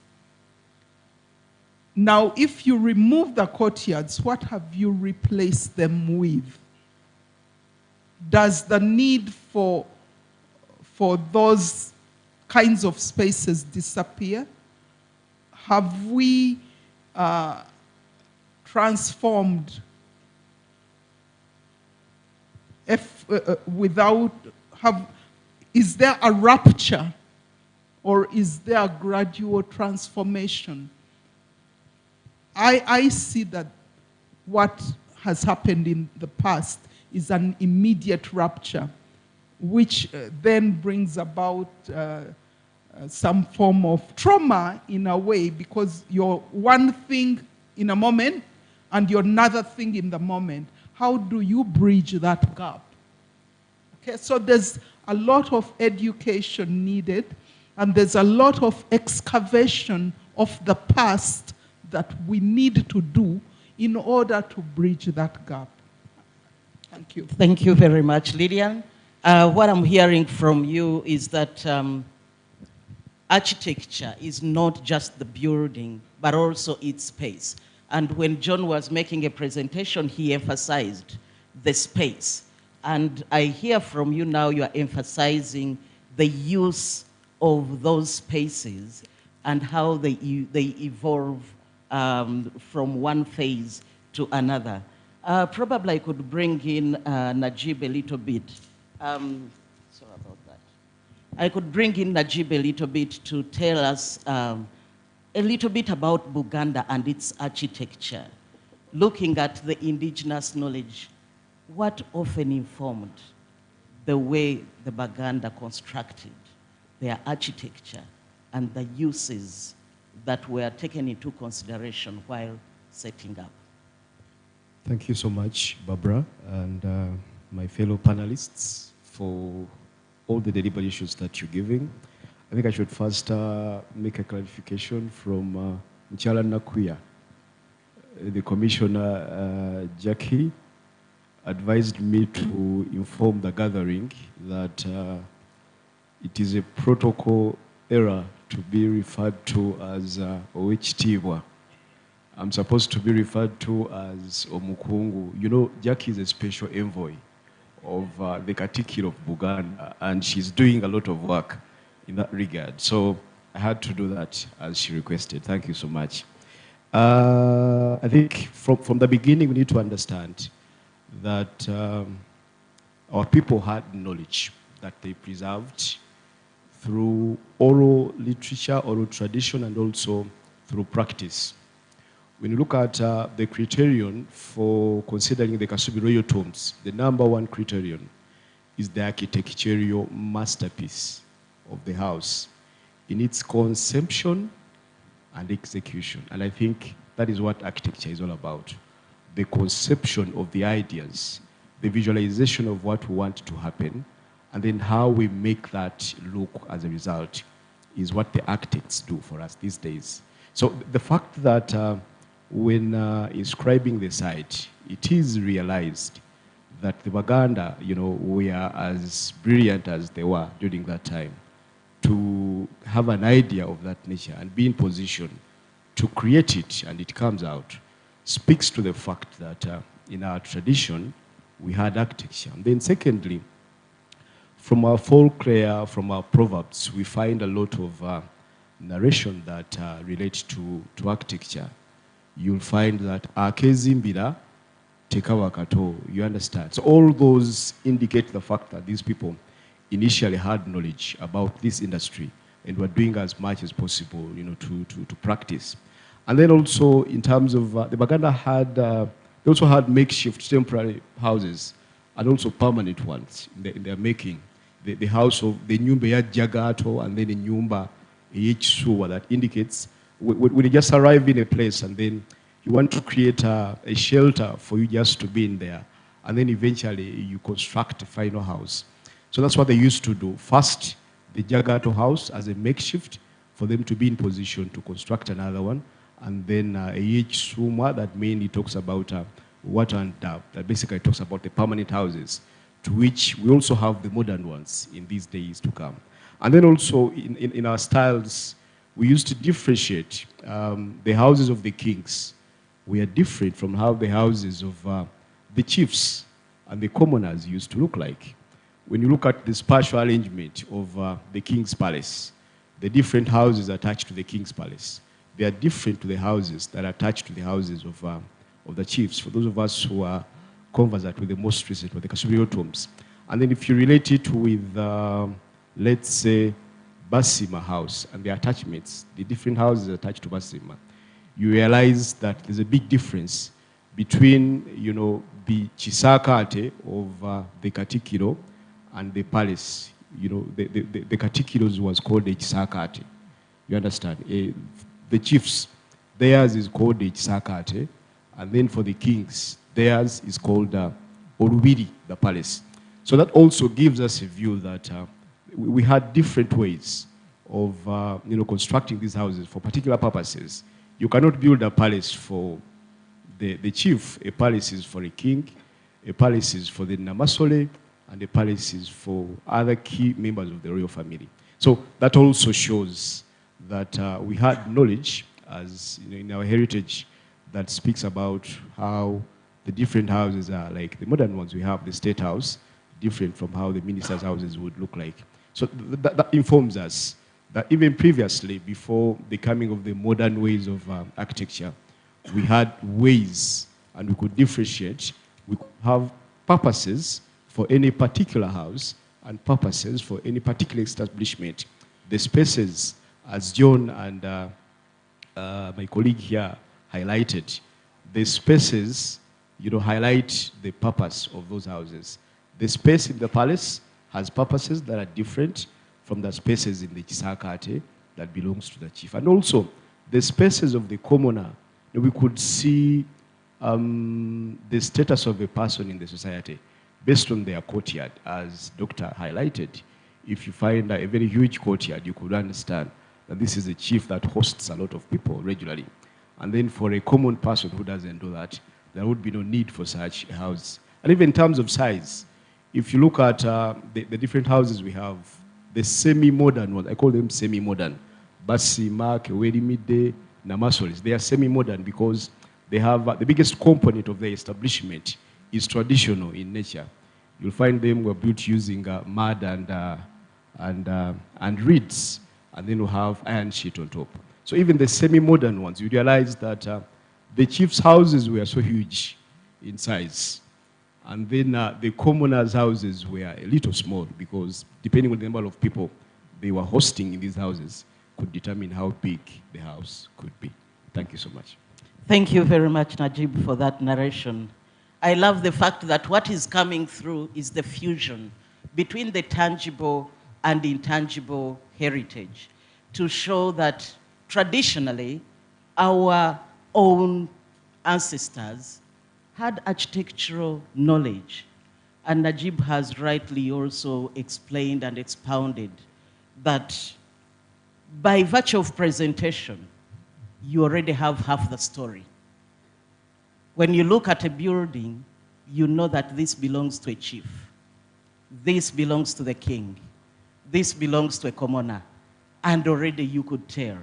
Now, if you remove the courtyards, what have you replaced them with? Does the need for those kinds of spaces disappear? Have we transformed is there a rupture or is there a gradual transformation? I see that what has happened in the past is an immediate rupture, which then brings about some form of trauma in a way, because you're one thing in a moment and you're another thing in the moment. How do you bridge that gap? Okay, so there's a lot of education needed, and there's a lot of excavation of the past that we need to do in order to bridge that gap. Thank you. Thank you very much, Lydian. What I'm hearing from you is that architecture is not just the building, but also its space. And when John was making a presentation, he emphasized the space. And I hear from you now, you are emphasizing the use of those spaces and how they evolve from one phase to another. Probably I could bring in Najib a little bit. Sorry about that. I could bring in Najib a little bit to tell us a little bit about Buganda and its architecture. Looking at the indigenous knowledge, what often informed the way the Baganda constructed their architecture and the uses that were taken into consideration while setting up? Thank you so much, Barbara, and my fellow panelists for all the deliberations that you're giving. I think I should first make a clarification from Mchala Nakuya. The Commissioner, Jackie, advised me to inform the gathering that it is a protocol error to be referred to as Owechitibwa. I'm supposed to be referred to as Omukungu. You know, Jackie is a special envoy of the Katikiro of Buganda, and she's doing a lot of work in that regard. So I had to do that as she requested. Thank you so much. I think from the beginning, we need to understand that our people had knowledge that they preserved through oral literature, oral tradition, and also through practice. When you look at the criterion for considering the Kasubi royal tombs, the #1 criterion is the architectural masterpiece of the house in its conception and execution. And I think that is what architecture is all about. The conception of the ideas, the visualization of what we want to happen, and then how we make that look as a result is what the architects do for us these days. So the fact that when inscribing the site, it is realized that the Baganda, were as brilliant as they were during that time to have an idea of that nature and be in position to create it, and it comes out, speaks to the fact that in our tradition, we had architecture. And then secondly, from our folklore, from our proverbs, we find a lot of narration that relates to architecture. You'll find that akezimbira tekawakato, you understand. So all those indicate the fact that these people initially had knowledge about this industry and were doing as much as possible, to practice. And then also in terms of the Baganda had, they also had makeshift temporary houses and also permanent ones in their making. The house of the nyumba ya jagato and then the nyumba yechsuwa, that indicates when you just arrive in a place and then you want to create a shelter for you just to be in there, and then eventually you construct a final house. So that's what they used to do. First, the jagato house as a makeshift for them to be in position to construct another one, and then yechsuwa, that mainly talks about water and dab, that basically talks about the permanent houses, to which we also have the modern ones in these days to come. And then also in our styles, we used to differentiate the houses of the kings. We are different from how the houses of the chiefs and the commoners used to look like. When you look at the spatial arrangement of the king's palace, the different houses attached to the king's palace, they are different to the houses that are attached to the houses of the chiefs. For those of us who are conversant with the most recent, with the Kasubiro tombs. And then if you relate it with, let's say, Basima house and the attachments, the different houses attached to Basima, you realize that there's a big difference between, the Chisakate of the Katikiro and the palace. The Katikiros was called the Chisakate. You understand? The chiefs, theirs is called the Chisakate, and then for the kings, theirs is called Orubiri, the palace. So that also gives us a view that we had different ways of constructing these houses for particular purposes. You cannot build a palace for the chief. A palace is for a king, a palace is for the Namasole, and a palace is for other key members of the royal family. So that also shows that we had knowledge, as in our heritage, that speaks about how the different houses are, like the modern ones. We have the state house, different from how the ministers' houses would look like. So that informs us that even previously, before the coming of the modern ways of architecture, we had ways and we could differentiate. We could have purposes for any particular house and purposes for any particular establishment. The spaces, as John and my colleague here highlighted, the spaces highlight the purpose of those houses. The space in the palace has purposes that are different from the spaces in the Chisakate that belongs to the chief. And also, the spaces of the commoner, we could see the status of a person in the society based on their courtyard, as Dr. highlighted. If you find a very huge courtyard, you could understand that this is a chief that hosts a lot of people regularly. And then for a common person who doesn't do that, there would be no need for such a house. And even in terms of size, if you look at the different houses we have, the semi-modern ones, I call them semi-modern, Basima, Kewerimide, Namasolis, they are semi-modern because they have the biggest component of their establishment is traditional in nature. You'll find them were built using mud and reeds, and then we'll have iron sheet on top. So even the semi-modern ones, you realize that the chief's houses were so huge in size. And then the commoners' houses were a little small because depending on the number of people they were hosting in these houses could determine how big the house could be. Thank you so much. Thank you very much, Najib, for that narration. I love the fact that what is coming through is the fusion between the tangible and intangible heritage to show that traditionally our own ancestors had architectural knowledge. And Najib has rightly also explained and expounded that by virtue of presentation, you already have half the story. When you look at a building, you know that this belongs to a chief. This belongs to the king. This belongs to a commoner. And already you could tell.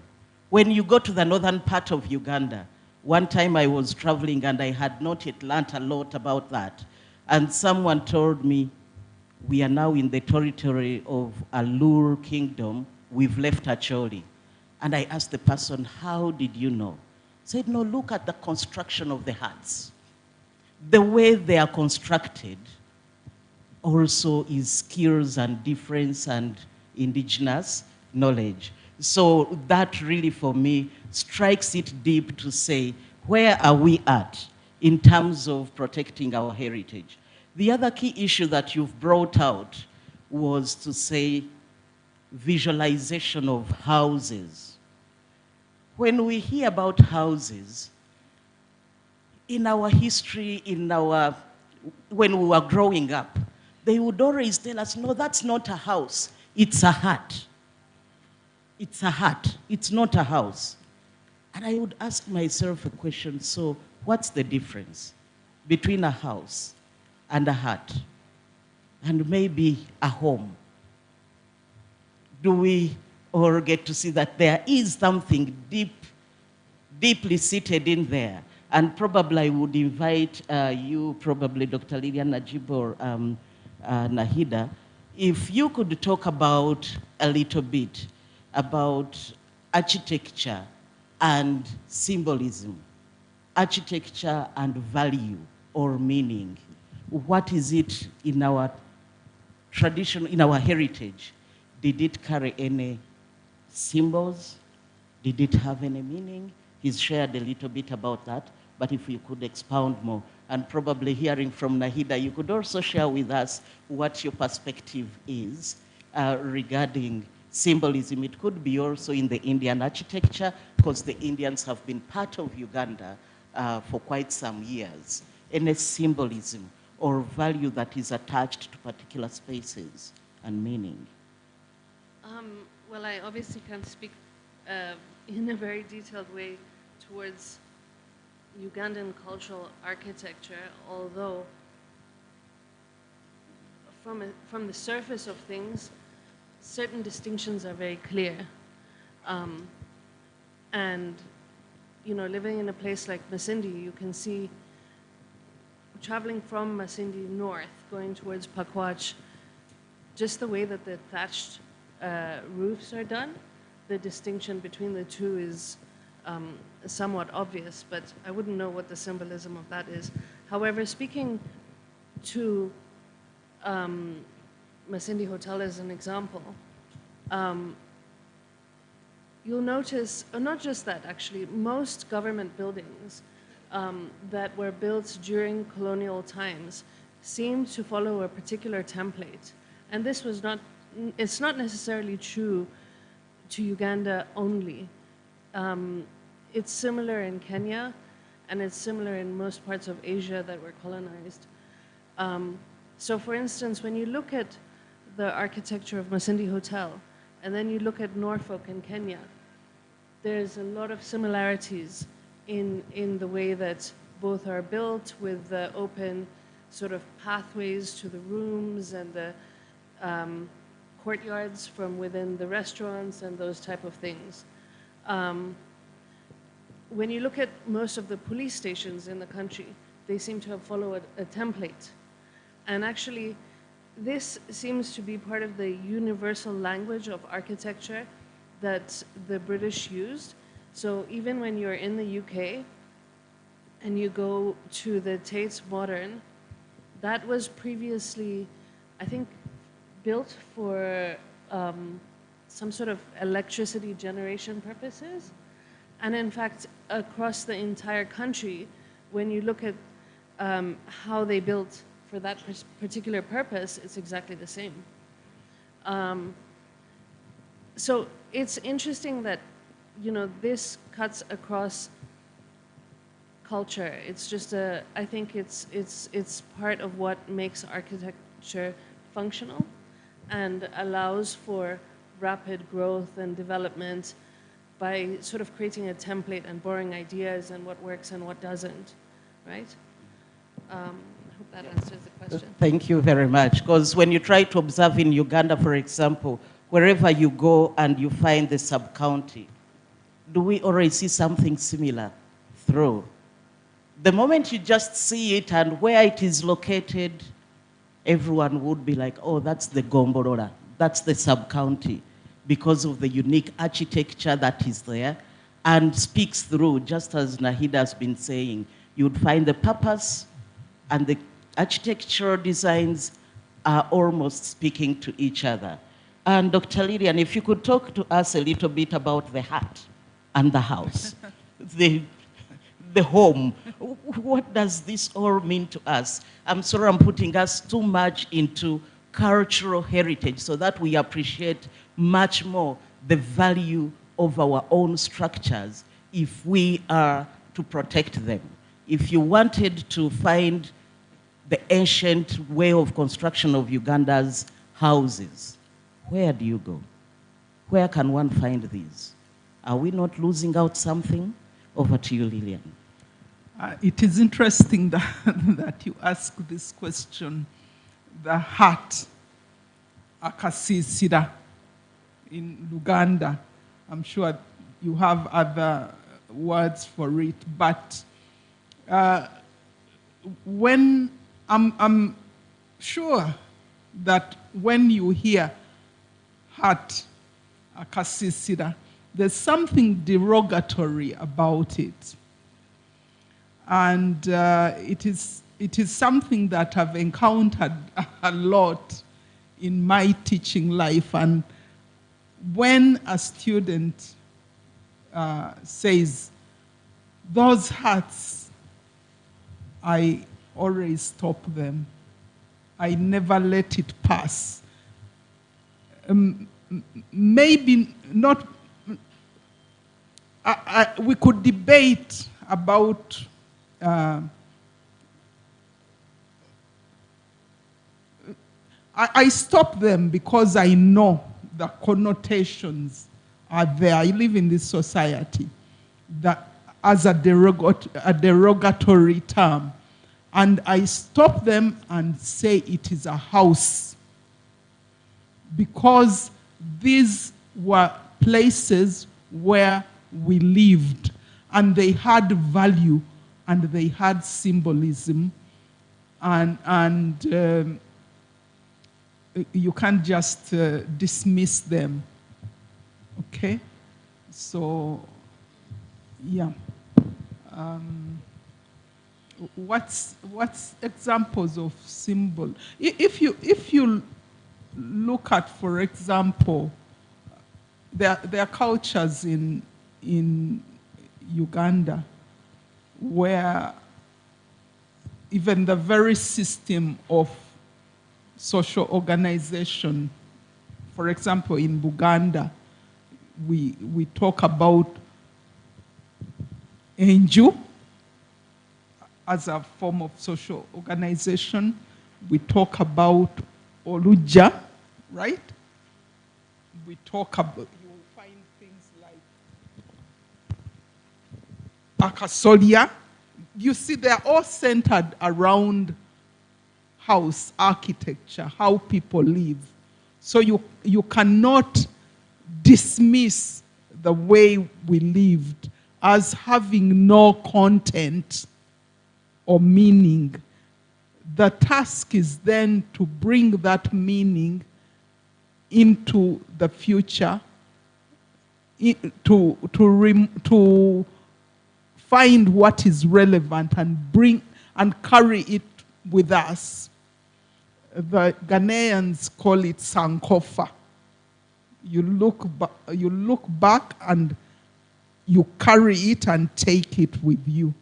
When you go to the northern part of Uganda, one time I was traveling and I had not yet learnt a lot about that. And someone told me, we are now in the territory of Alur Kingdom. We've left Acholi. And I asked the person, how did you know? He said, no, look at the construction of the huts. The way they are constructed also is skills and difference and indigenous knowledge. So that really, for me, strikes it deep to say, where are we at in terms of protecting our heritage? The other key issue that you've brought out was to say visualization of houses. When we hear about houses, in our history, when we were growing up, they would always tell us, no, that's not a house, it's a hut. It's a hut, it's not a house. And I would ask myself a question, so what's the difference between a house and a hut and maybe a home? Do we all get to see that there is something deeply seated in there? And probably I would invite you, probably Dr. Lilian Najib or Nahida, if you could talk about a little bit about architecture and symbolism, architecture and value or meaning. What is it in our tradition, in our heritage? Did it carry any symbols? Did it have any meaning? He's shared a little bit about that, but if you could expound more, and probably hearing from Nahida, you could also share with us what your perspective is regarding symbolism. It could be also in the Indian architecture, because the Indians have been part of Uganda for quite some years. Any symbolism or value that is attached to particular spaces and meaning. Well, I obviously can't speak in a very detailed way towards Ugandan cultural architecture, although from the surface of things, certain distinctions are very clear. And, you know, living in a place like Masindi, you can see, traveling from Masindi north, going towards Pakwach, just the way that the thatched roofs are done, the distinction between the two is somewhat obvious, but I wouldn't know what the symbolism of that is. However, speaking to Masindi Hotel as an example, you'll notice, not just that actually, most government buildings that were built during colonial times seem to follow a particular template. And this was not, it's not necessarily true to Uganda only. It's similar in Kenya, and it's similar in most parts of Asia that were colonized. So for instance, when you look at the architecture of Masindi Hotel, and then you look at Norfolk in Kenya, there's a lot of similarities in the way that both are built, with the open sort of pathways to the rooms and the courtyards from within the restaurants and those type of things. When you look at most of the police stations in the country, they seem to have followed a template. And actually, this seems to be part of the universal language of architecture that the British used. So even when you're in the UK and you go to the Tate's Modern, that was previously, I think, built for some sort of electricity generation purposes. And in fact, across the entire country, when you look at how they built for that particular purpose, it's exactly the same. So it's interesting that, you know, this cuts across culture. It's just I think it's part of what makes architecture functional and allows for rapid growth and development by sort of creating a template and borrowing ideas and what works and what doesn't, right? I hope that answers the question. Thank you very much. Because when you try to observe in Uganda, for example, wherever you go and you find the sub-county, do we already see something similar through? The moment you just see it and where it is located, everyone would be like, oh, that's the Gomborora, that's the sub-county, because of the unique architecture that is there and speaks through, just as Nahida has been saying. You'd find the purpose and the architectural designs are almost speaking to each other. And Dr. Lillian, if you could talk to us a little bit about the heart and the house, the home. What does this all mean to us? I'm sorry I'm putting us too much into cultural heritage so that we appreciate much more the value of our own structures if we are to protect them. If you wanted to find the ancient way of construction of Uganda's houses, where do you go? Where can one find these? Are we not losing out something? Over to you, Lillian. It is interesting that you ask this question. The heart, akasisira, in Uganda. I'm sure you have other words for it, but when I'm sure that when you hear heart, akasisira, there's something derogatory about it. And it is something that I've encountered a lot in my teaching life. And when a student says, those hearts, I always stop them. I never let it pass. Maybe not, we could debate about I stop them because I know the connotations are there. I live in this society that as a derogatory term. And I stop them and say it is a house. Because these were places where we lived. And they had value. And they had symbolism. And you can't just dismiss them. Okay? So, yeah. What's examples of symbol? If you look at, for example, there are cultures in Uganda where even the very system of social organization, for example, in Buganda, we talk about Enju as a form of social organization. We talk about Oluja, right? We talk about, you will find things like Akasolia. You see, they're all centered around house architecture, how people live. So you cannot dismiss the way we lived as having no content or meaning. The task is then to bring that meaning into the future, to find what is relevant and bring and carry it with us. The Ghanaians call it Sankofa. You look back and you carry it and take it with you.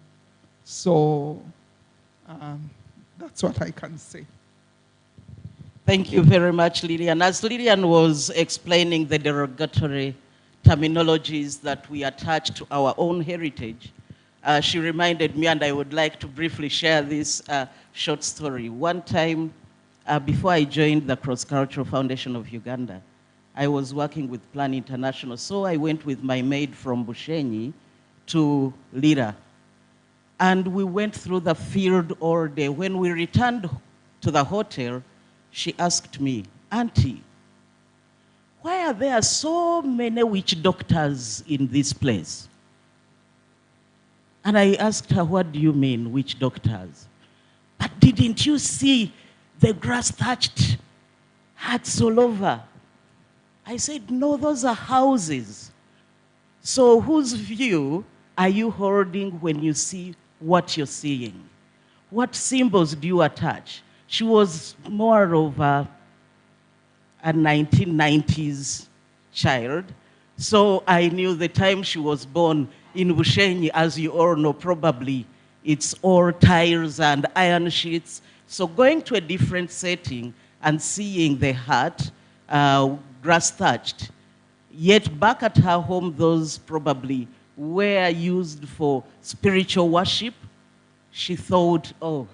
So that's what I can say. Thank you very much, Lillian. As Lillian was explaining the derogatory terminologies that we attach to our own heritage, she reminded me, and I would like to briefly share this short story. One time, before I joined the Cross Cultural Foundation of Uganda, I was working with Plan International, so I went with my maid from Bushenyi to Lira. And we went through the field all day. When we returned to the hotel, she asked me, "Auntie, why are there so many witch doctors in this place?" And I asked her, "What do you mean, witch doctors?" "But didn't you see the grass-thatched huts all over?" I said, "No, those are houses." "So whose view are you holding when you see what you're seeing? What symbols do you attach?" She was more of a 1990s child. So I knew the time she was born in Bushenyi, as you all know, probably it's all tiles and iron sheets. So going to a different setting and seeing the hut, grass thatched, yet back at her home, those probably were used for spiritual worship. She thought, oh,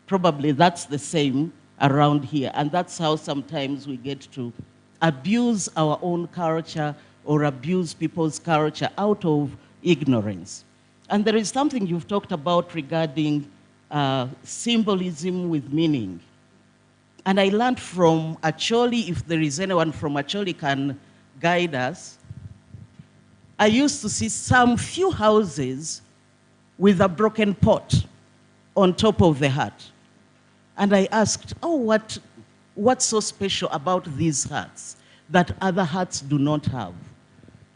probably that's the same around here. And that's how sometimes we get to abuse our own culture or abuse people's culture out of ignorance. And there is something you've talked about regarding symbolism with meaning. And I learned from Acholi, if there is anyone from Acholi can guide us, I used to see some few houses with a broken pot on top of the hut. And I asked, oh, what's so special about these huts that other huts do not have?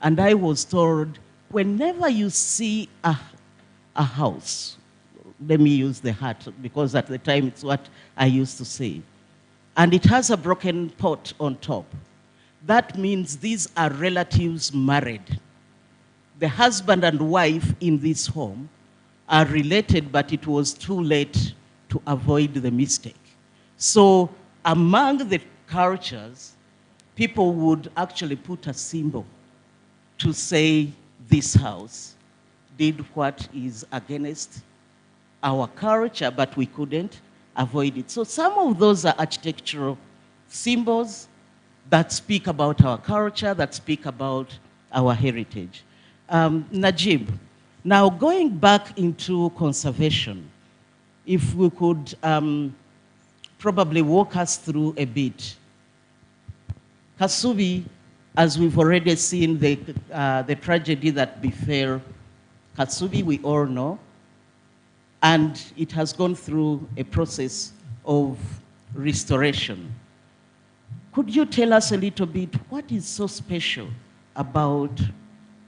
And I was told, whenever you see a house, let me use the hut, because at the time it's what I used to say, and it has a broken pot on top, that means these are relatives married. The husband and wife in this home are related, but it was too late to avoid the mistake. So among the cultures, people would actually put a symbol to say this house did what is against our culture, but we couldn't avoid it. So some of those are architectural symbols that speak about our culture, that speak about our heritage. Najib, now going back into conservation, if we could probably walk us through a bit. Kasubi, as we've already seen the tragedy that befell Kasubi, we all know, and it has gone through a process of restoration. Could you tell us a little bit what is so special about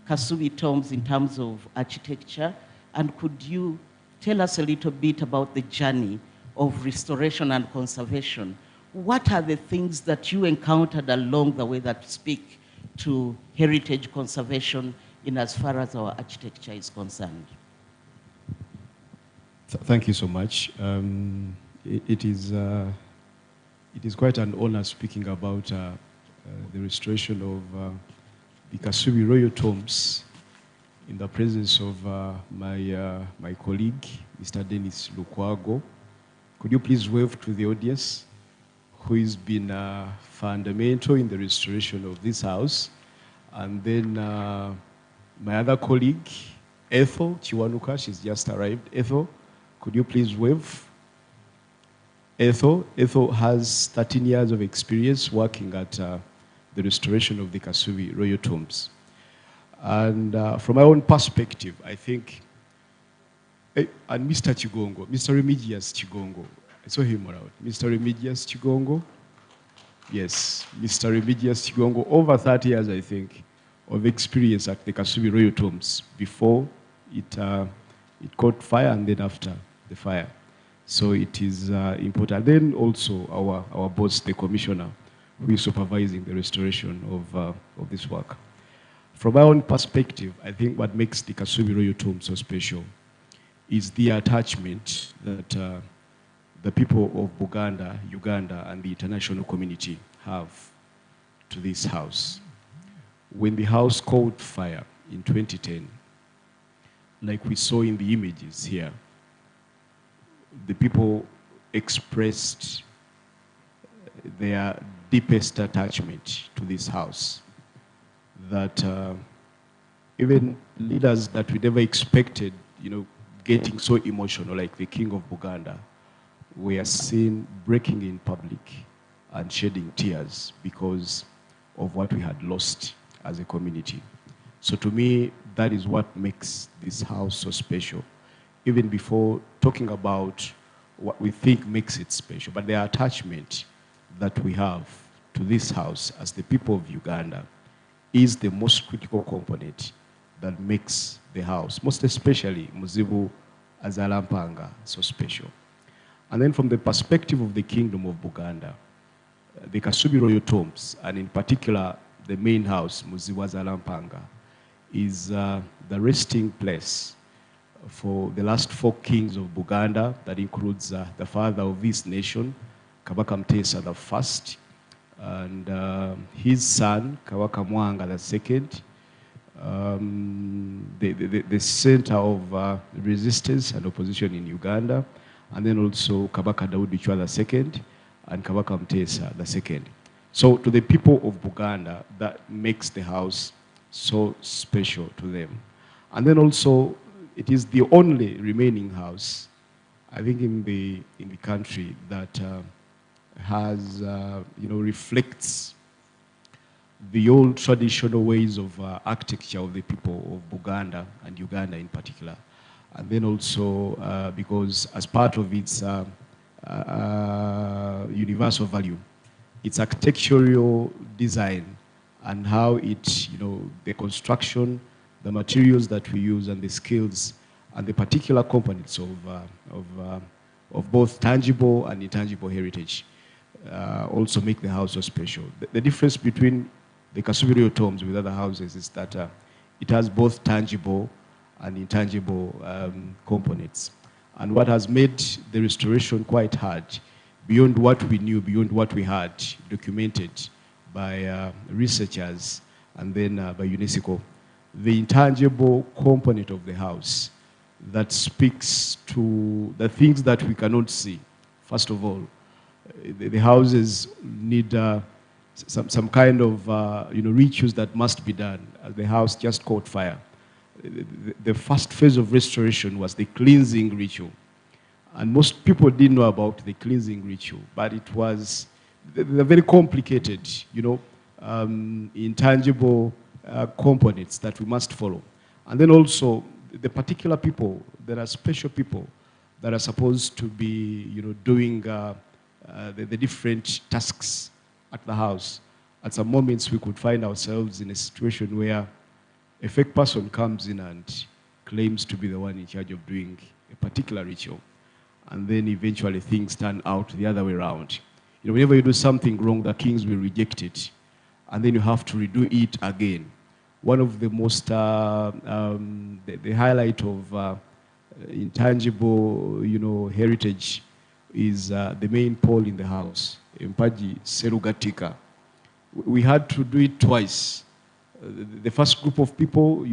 Kasubi tombs in terms of architecture, and could you tell us a little bit about the journey of restoration and conservation? What are the things that you encountered along the way that speak to heritage conservation in as far as our architecture is concerned? Thank you so much. It is quite an honor speaking about the restoration of the Kasubi royal tombs in the presence of my colleague, Mr. Dennis Lukwago. Could you please wave to the audience, who has been fundamental in the restoration of this house. And then my other colleague, Ethel Chiwanuka, she's just arrived. Ethel, could you please wave? Ethel has 13 years of experience working at the restoration of the Kasubi royal tombs. And from my own perspective, I think, and Mr. Chigongo, Mr. Remigius Chigongo, I saw him around. Mr. Remigius Chigongo, yes, Mr. Remigius Chigongo, over 30 years, I think, of experience at the Kasubi royal tombs before it caught fire and then after the fire. So it is important. Then also our boss, the commissioner, who is supervising the restoration of this work. From my own perspective, I think what makes the Kasubi royal tomb so special is the attachment that the people of Buganda, Uganda, and the international community have to this house. When the house caught fire in 2010, like we saw in the images here, the people expressed their deepest attachment to this house. That even leaders that we never expected, getting so emotional, like the King of Buganda, were seen breaking in public and shedding tears because of what we had lost as a community. So to me, that is what makes this house so special. Even before talking about what we think makes it special, but the attachment that we have to this house as the people of Uganda is the most critical component that makes the house, most especially Muzibu Azalampanga, so special. And then from the perspective of the Kingdom of Buganda, the Kasubi Royal Tombs, and in particular the main house, Muzibu Azalampanga, is the resting place for the last 4 kings of Buganda. That includes the father of this nation, Kabaka Mutesa the first, and his son, Kabaka Mwanga the second, the center of resistance and opposition in Uganda, and then also Kabaka Daudi Chwa the second, and Kabaka Mutesa the second. So to the people of Buganda, that makes the house so special to them. And then also, it is the only remaining house, I think, in the country that has, reflects the old traditional ways of architecture of the people of Buganda and Uganda in particular. And then also because as part of its universal value, its architectural design and how it, the construction, the materials that we use and the skills and the particular components of both tangible and intangible heritage also make the house so special. The difference between the Kasubi Royal Tombs with other houses is that it has both tangible and intangible components. And what has made the restoration quite hard, beyond what we knew, beyond what we had documented by researchers and then by UNESCO, the intangible component of the house that speaks to the things that we cannot see. First of all, the houses need some kind of rituals that must be done. The house just caught fire. The first phase of restoration was the cleansing ritual. And most people didn't know about the cleansing ritual, but it was very complicated, intangible components that we must follow. And then also, the particular people, there are special people that are supposed to be, doing the different tasks at the house. At some moments, we could find ourselves in a situation where a fake person comes in and claims to be the one in charge of doing a particular ritual. And then eventually things turn out the other way around. Whenever you do something wrong, the kings will reject it. And then you have to redo it again. One of the most, the highlight of intangible, heritage is the main pole in the house, Mpaji Serugatika. We had to do it twice. The first group of people,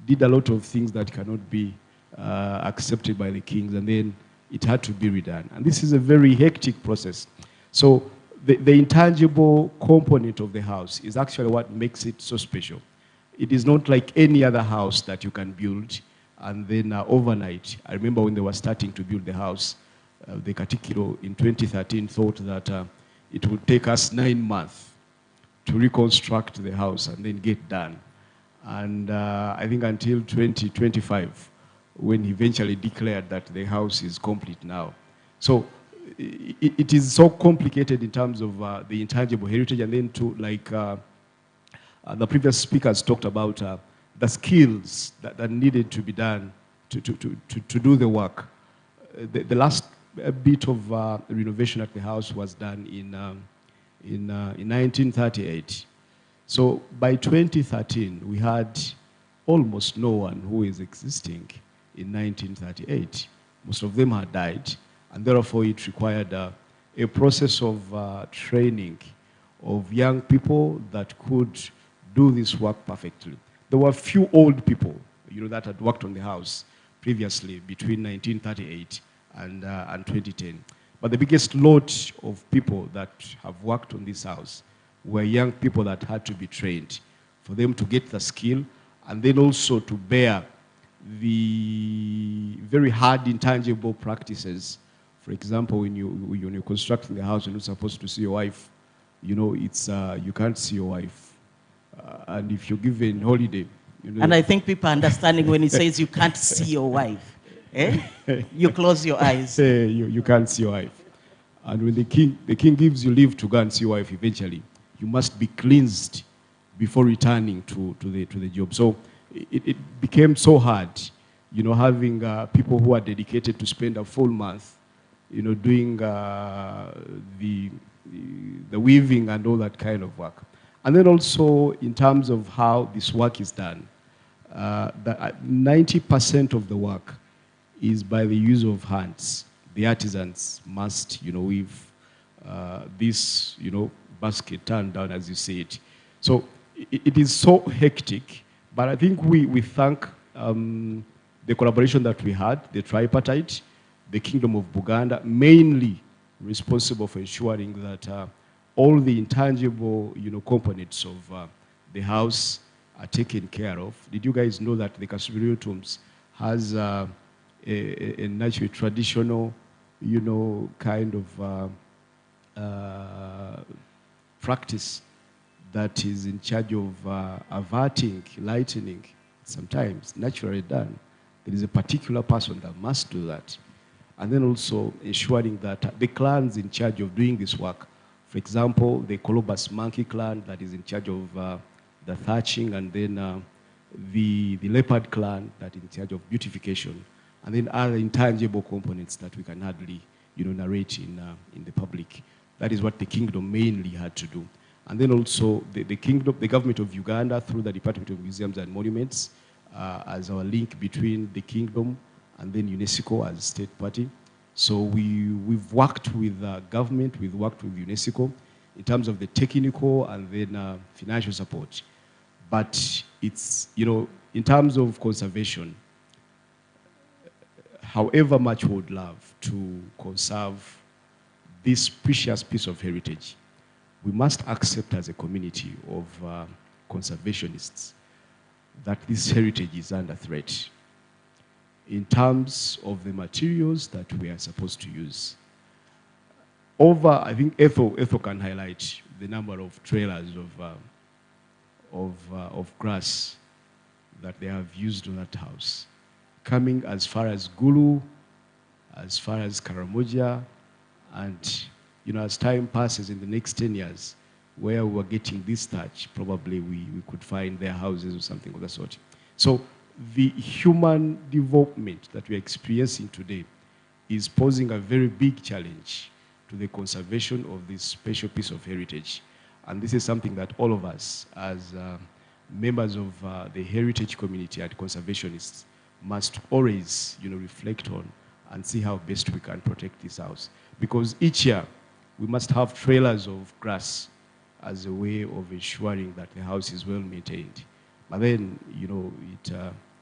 did a lot of things that cannot be accepted by the kings, and then it had to be redone. And this is a very hectic process. So the intangible component of the house is actually what makes it so special. It is not like any other house that you can build and then overnight. I remember when they were starting to build the house, the Katikiro in 2013 thought that it would take us 9 months to reconstruct the house and then get done. And I think until 2025, when he eventually declared that the house is complete now. So it is so complicated in terms of the intangible heritage, and then to, like the previous speakers talked about, the skills that needed to be done to do the work. The last bit of renovation at the house was done in 1938. So by 2013, we had almost no one who is existing in 1938. Most of them had died. And therefore, it required a process of training of young people that could do this work perfectly. There were few old people, that had worked on the house previously between 1938 and 2010. But the biggest lot of people that have worked on this house were young people that had to be trained for them to get the skill and then also to bear the very hard, intangible practices. For example, when you're constructing the house, you're not supposed to see your wife. You can't see your wife. And if you're given holiday, And I think people are understanding when he says you can't see your wife. Eh? You close your eyes. You can't see your wife. And when the king gives you leave to go and see your wife eventually, you must be cleansed before returning to the job. So it became so hard, having people who are dedicated to spend a full month, doing the weaving and all that kind of work. And then also in terms of how this work is done, 90% of the work is by the use of hands. The artisans must, weave this, basket turned down as you see it. So it is so hectic, but I think we thank the collaboration that we had, the tripartite, the Kingdom of Buganda, mainly responsible for ensuring that all the intangible, components of the house are taken care of. Did you guys know that the Kasubiri Tombs has a naturally traditional, kind of practice that is in charge of averting, lightening, sometimes naturally done. There is a particular person that must do that. And then also ensuring that the clans in charge of doing this work, for example, the Colobus monkey clan that is in charge of the thatching, and then the leopard clan that is in charge of beautification, and then other intangible components that we can hardly narrate in the public. That is what the kingdom mainly had to do. And then also the government of Uganda, through the Department of Museums and Monuments, as our link between the kingdom and then UNESCO as state party. So we've worked with government, we've worked with UNESCO in terms of the technical and then financial support. But it's, in terms of conservation, however much we would love to conserve this precious piece of heritage, we must accept as a community of conservationists that this heritage is under threat in terms of the materials that we are supposed to use. I think Ethel can highlight the number of trailers of grass that they have used on that house, coming as far as Gulu, as far as Karamoja, and as time passes in the next 10 years, where we are getting this touch, probably we could find their houses or something of that sort. So the human development that we are experiencing today is posing a very big challenge to the conservation of this special piece of heritage. And this is something that all of us, as members of the heritage community and conservationists, must always reflect on and see how best we can protect this house. Because each year, we must have trailers of grass as a way of ensuring that the house is well maintained. But then,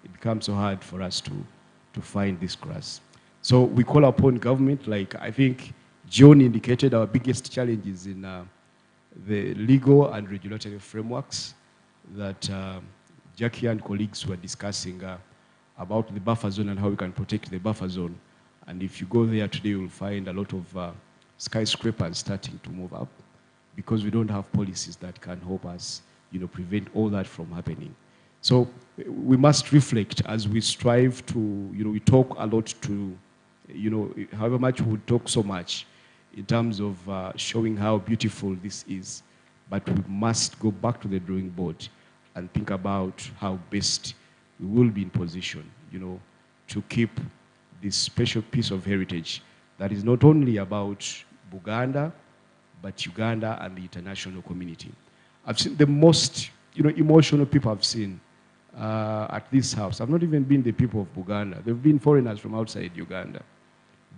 it becomes so hard for us to find this grass. So we call upon government, like I think John indicated, our biggest challenge is in the legal and regulatory frameworks that Jackie and colleagues were discussing about the buffer zone and how we can protect the buffer zone. And if you go there today, you'll find a lot of skyscrapers starting to move up because we don't have policies that can help us, prevent all that from happening. So we must reflect as we strive to, we talk a lot to, however much we talk so much in terms of showing how beautiful this is, but we must go back to the drawing board and think about how best we will be in position, to keep this special piece of heritage that is not only about Buganda, but Uganda and the international community. I've seen the most, emotional people I've seen at this house. I've not even been the people of Buganda. They've been foreigners from outside Uganda.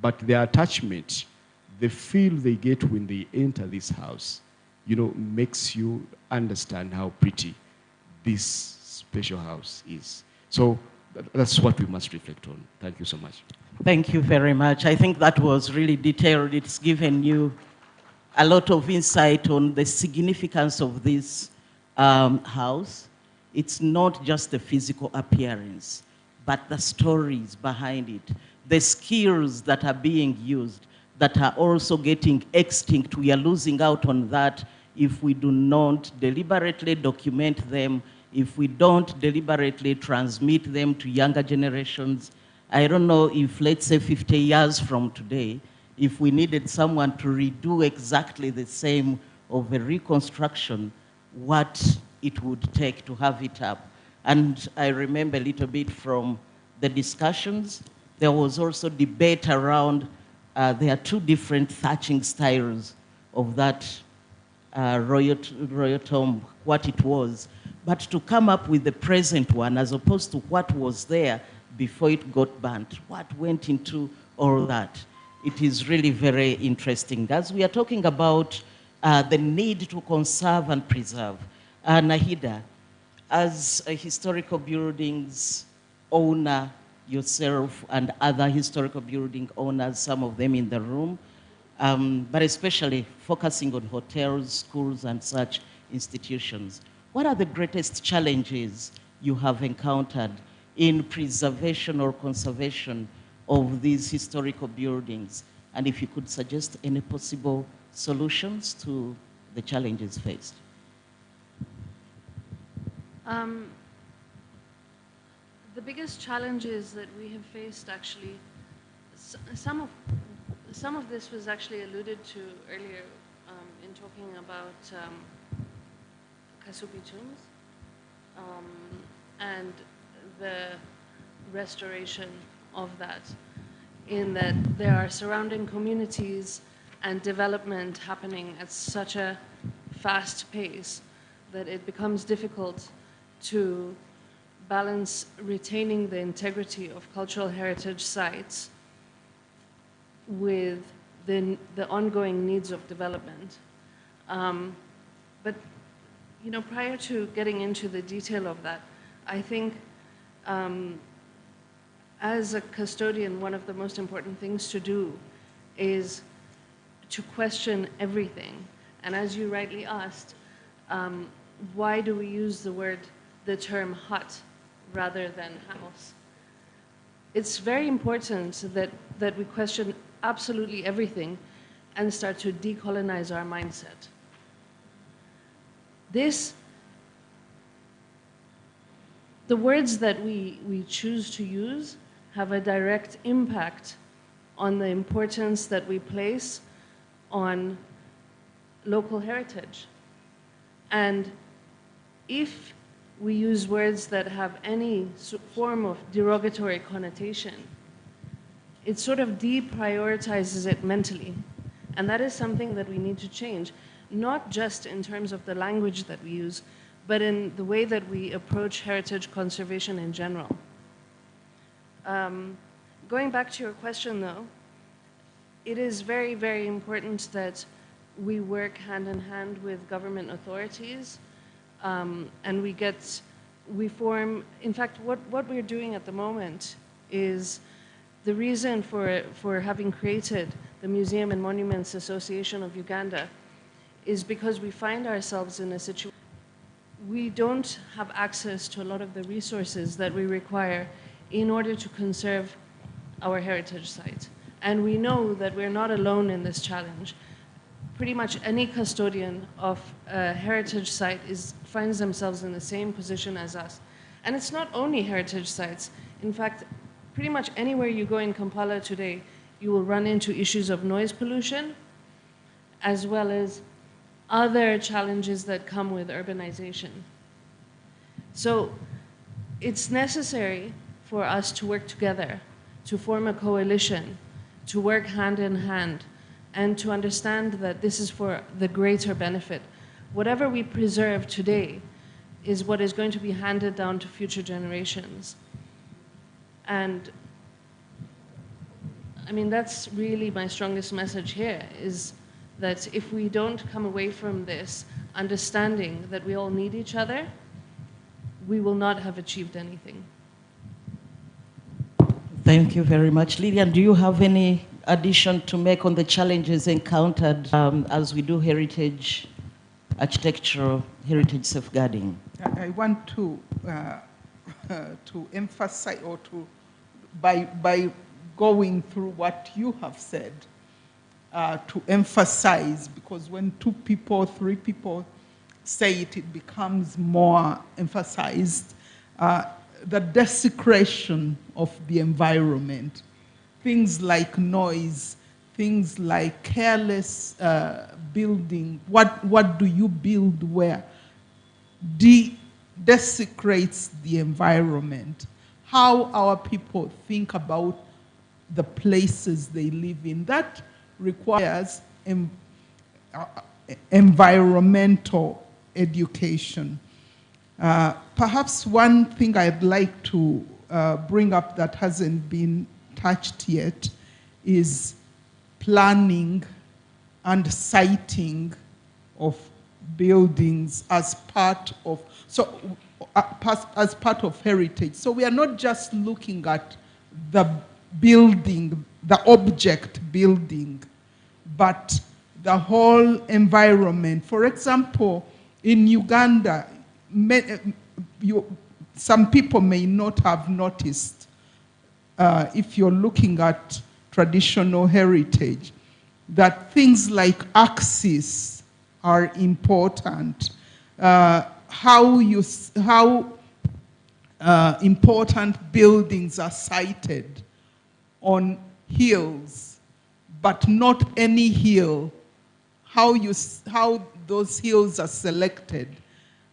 but their attachment, the feel they get when they enter this house, makes you understand how pretty this special house is. So that's what we must reflect on. Thank you so much. Thank you very much. I think that was really detailed. It's given you a lot of insight on the significance of this house. It's not just the physical appearance, but the stories behind it, the skills that are being used, that are also getting extinct. We are losing out on that if we do not deliberately document them, if we don't deliberately transmit them to younger generations. I don't know if, let's say, 50 years from today, if we needed someone to redo exactly the same of a reconstruction, what it would take to have it up. And I remember a little bit from the discussions, there was also debate around, there are two different thatching styles of that royal tomb, what it was. But to come up with the present one, as opposed to what was there before it got burnt, what went into all that, it is really very interesting. As we are talking about the need to conserve and preserve, Nahida, as a historical buildings owner yourself and other historical building owners, some of them in the room, but especially focusing on hotels, schools, and such institutions, what are the greatest challenges you have encountered in preservation or conservation of these historical buildings? And if you could suggest any possible solutions to the challenges faced. The biggest challenges that we have faced, actually, some of this was actually alluded to earlier in talking about Kasubi tombs and the restoration of that, in that there are surrounding communities and development happening at such a fast pace that it becomes difficult to balance retaining the integrity of cultural heritage sites with the ongoing needs of development. But prior to getting into the detail of that, I think as a custodian, one of the most important things to do is to question everything. And as you rightly asked, why do we use the term hut rather than house? It's very important that we question absolutely everything and start to decolonize our mindset. The words that we choose to use have a direct impact on the importance that we place on local heritage. And if we use words that have any form of derogatory connotation, it sort of deprioritizes it mentally. And that is something that we need to change, not just in terms of the language that we use, but in the way that we approach heritage conservation in general. Going back to your question, though, it is very, very important that we work hand in hand with government authorities, and we form, in fact, what we're doing at the moment is the reason for having created the Museum and Monuments Association of Uganda is because we find ourselves in a situation we don't have access to a lot of the resources that we require in order to conserve our heritage sites. And we know that we're not alone in this challenge. Pretty much any custodian of a heritage site finds themselves in the same position as us. And it's not only heritage sites. In fact, pretty much anywhere you go in Kampala today, you will run into issues of noise pollution, as well as other challenges that come with urbanization. So it's necessary for us to work together, to form a coalition, to work hand in hand, and to understand that this is for the greater benefit. Whatever we preserve today is what is going to be handed down to future generations. And I mean, that's really my strongest message here, is that if we don't come away from this understanding that we all need each other, we will not have achieved anything. Thank you very much. Lillian, do you have any addition to make on the challenges encountered as we do heritage, architectural heritage safeguarding? I want to emphasize, or by going through what you have said, to emphasize, because when 2 people, 3 people say it, it becomes more emphasized. The desecration of the environment, things like noise, things like careless building, what do you build where, desecrates the environment. How our people think about the places they live in, that requires environmental education. Perhaps one thing I'd like to bring up that hasn't been touched yet is planning and siting of buildings as part of, as part of heritage. So we are not just looking at the building, the object building, but the whole environment. For example, in Uganda, some people may not have noticed, if you're looking at traditional heritage, that things like axes are important. How important buildings are sited on hills, but not any hill. How those hills are selected.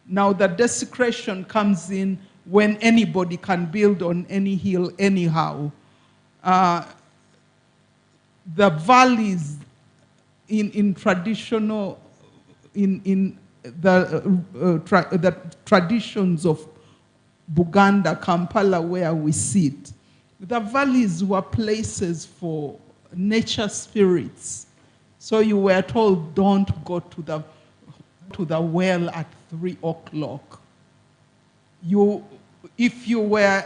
Now the desecration comes in when anybody can build on any hill anyhow. The valleys in traditional, in the traditions of Buganda, Kampala, where we sit, the valleys were places for nature spirits. So you were told, don't go to the well at 3 o'clock. If you were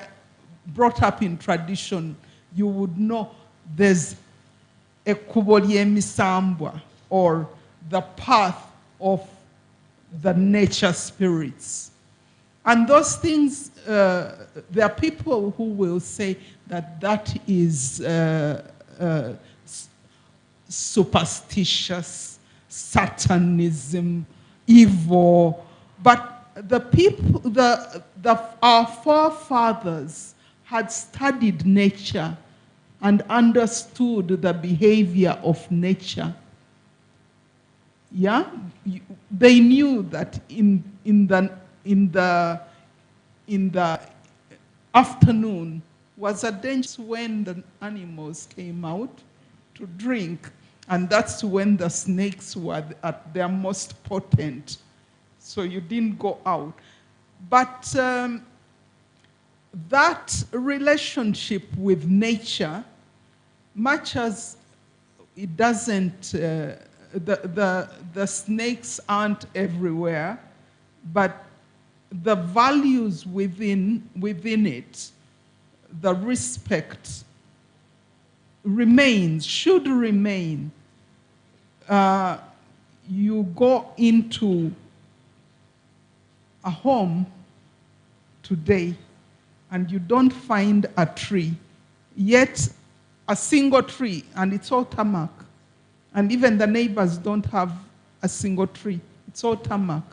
brought up in tradition, you would know there's a Kubolyemisambwa, or the path of the nature spirits. And those things, there are people who will say that that is superstitious, Satanism, evil. But the people, our forefathers had studied nature and understood the behavior of nature. Yeah, they knew that in the afternoon was a danger when the animals came out to drink, and that's when the snakes were at their most potent. So you didn't go out. But that relationship with nature, much as it doesn't, the snakes aren't everywhere, but the values within it, the respect remains, should remain. You go into a home today and you don't find a tree, yet a single tree, and it's all tarmac. And even the neighbors don't have a single tree. It's all tarmac.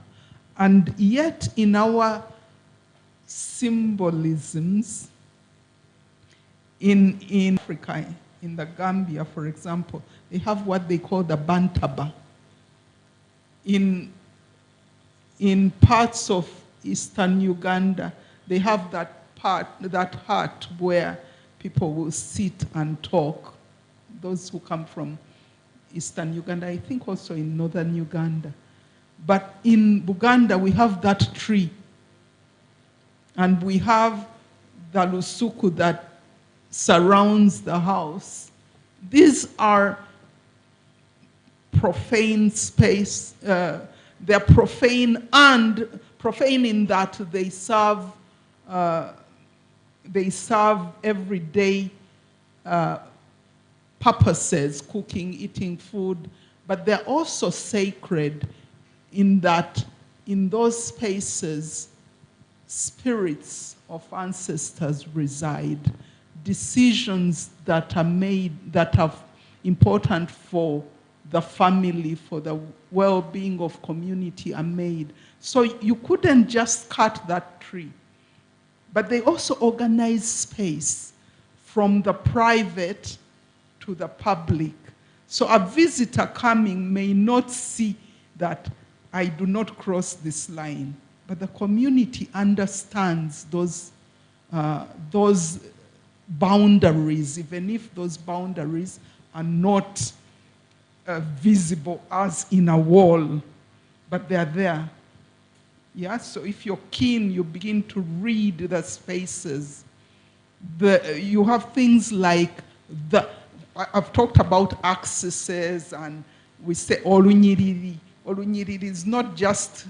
And yet in our symbolisms, in Africa, in the Gambia, for example, they have what they call the bantaba. In parts of eastern Uganda, they have that hut where people will sit and talk. Those who come from eastern Uganda, I think also in northern Uganda. But in Buganda, we have that tree. And we have the lusuku that surrounds the house. these are profane space. They're profane, and profane in that they serve everyday purposes, cooking, eating food, but they're also sacred in that in those spaces, spirits of ancestors reside. Decisions that are made, that are important for the family, for the well-being of community are made. So you couldn't just cut that tree. But they also organize space from the private to the public. So a visitor coming may not see that I do not cross this line, but the community understands those boundaries, even if those boundaries are not visible as in a wall, but they are there. Yeah, so if you're keen, you begin to read the spaces. You have things like I've talked about accesses, and we say Olunyiriri. Olunyiriri is not just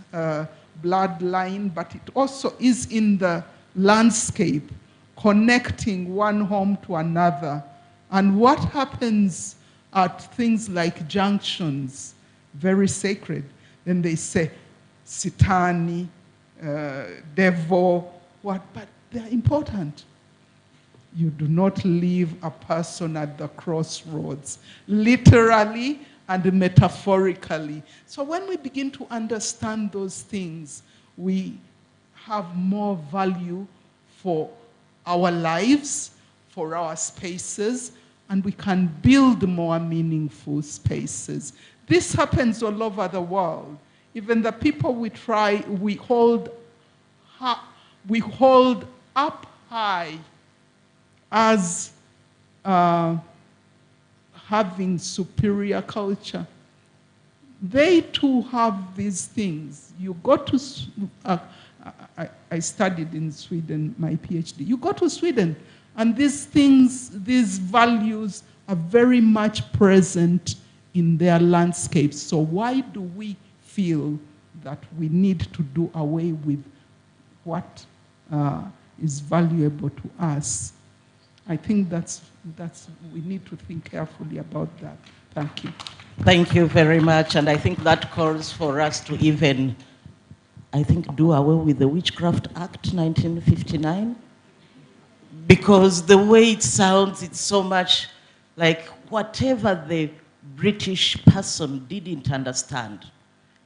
bloodline, but it also is in the landscape, connecting one home to another. And what happens at things like junctions, very sacred, then they say, Sitani, devil, what, but they're important. You do not leave a person at the crossroads, literally and metaphorically. So when we begin to understand those things, we have more value for our lives, for our spaces, and we can build more meaningful spaces. This happens all over the world. Even the people we hold up high as having superior culture. They too have these things. You go to, I studied in Sweden, my PhD. You go to Sweden, and these things, these values are very much present in their landscapes. So why do we feel that we need to do away with what is valuable to us? I think we need to think carefully about that. Thank you. Thank you very much. And I think that calls for us to even, I think, do away with the Witchcraft Act 1959. Because the way it sounds, it's so much like whatever the British person didn't understand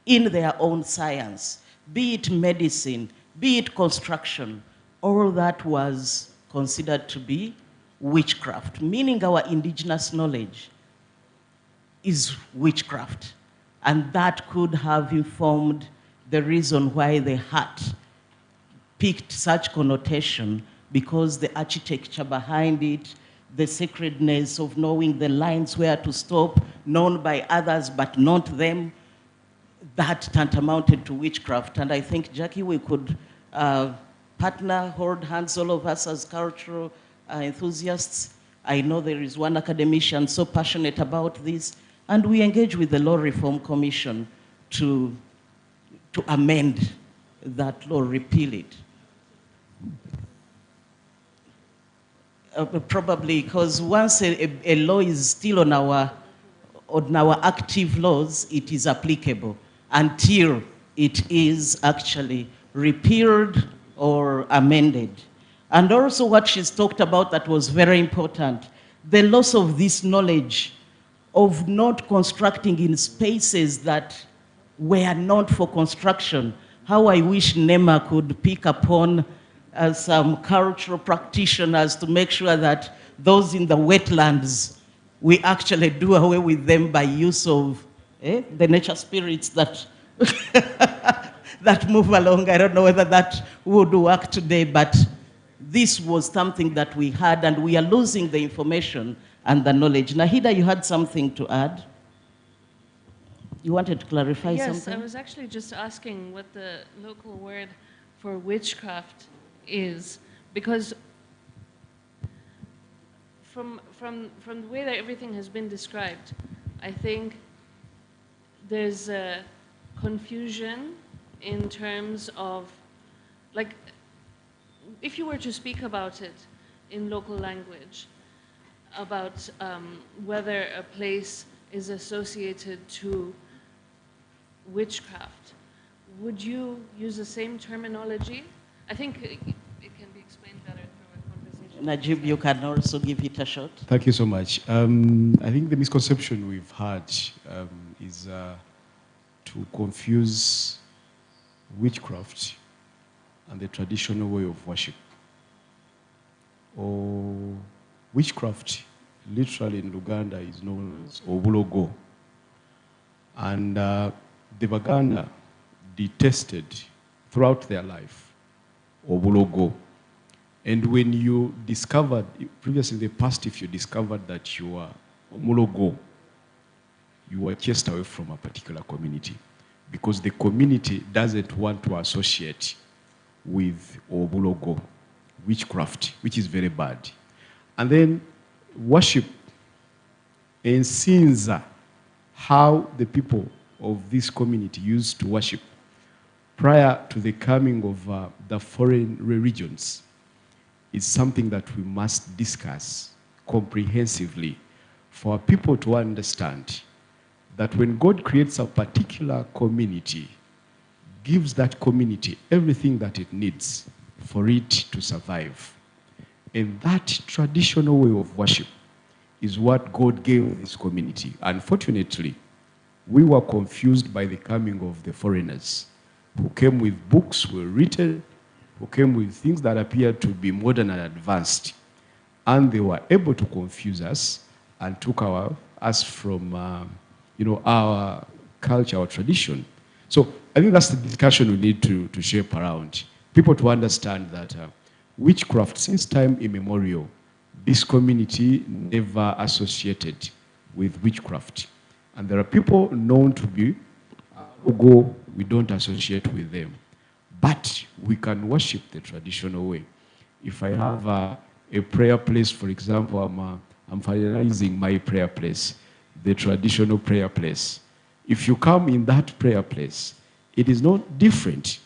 in their own science, be it medicine, be it construction, all that was considered to be witchcraft, meaning our indigenous knowledge is witchcraft. And that could have informed the reason why the hat picked such connotation, because the architecture behind it, the sacredness of knowing the lines where to stop, known by others but not them, that tantamounted to witchcraft. And I think, Jackie, we could partner, hold hands, all of us as cultural enthusiasts. I know there is one academician so passionate about this, and we engage with the Law Reform Commission to amend that law, repeal it. Probably because once a law is still on our active laws, it is applicable until it is actually repealed or amended. And also what she's talked about that was very important, the loss of this knowledge of not constructing in spaces that were not for construction. How I wish NEMA could pick upon some cultural practitioners to make sure that those in the wetlands, we actually do away with them by use of the nature spirits that, that move along. I don't know whether that would work today, but this was something that we had, and we are losing the information and the knowledge. Nahida, you had something to add? You wanted to clarify something? Yes, I was actually just asking what the local word for witchcraft is, because from the way that everything has been described, I think there's a confusion in terms of, like, if you were to speak about it in local language, about whether a place is associated to witchcraft, would you use the same terminology? I think it can be explained better through a conversation. Najib, you can also give it a shot. Thank you so much. I think the misconception we've had is to confuse witchcraft and the traditional way of worship. Or witchcraft, literally in Uganda, is known as obulogo. And the Baganda detested throughout their life obulogo. And when you discovered, previously in the past, if you discovered that you were omulogo, you were chased away from a particular community because the community doesn't want to associate with obulogo, witchcraft, which is very bad. And then worship and sins, how the people of this community used to worship prior to the coming of the foreign religions is something that we must discuss comprehensively for people to understand that when God creates a particular community, gives that community everything that it needs for it to survive. And that traditional way of worship is what God gave this community. Unfortunately, we were confused by the coming of the foreigners who came with books were written, who came with things that appeared to be modern and advanced. And they were able to confuse us and took us from our culture, our tradition. So I think that's the discussion we need to shape around. People to understand that witchcraft, since time immemorial, this community never associated with witchcraft. And there are people known to be who we don't associate with them. But we can worship the traditional way. If I have a prayer place, for example, I'm finalizing my prayer place, the traditional prayer place. If you come in that prayer place, it is not different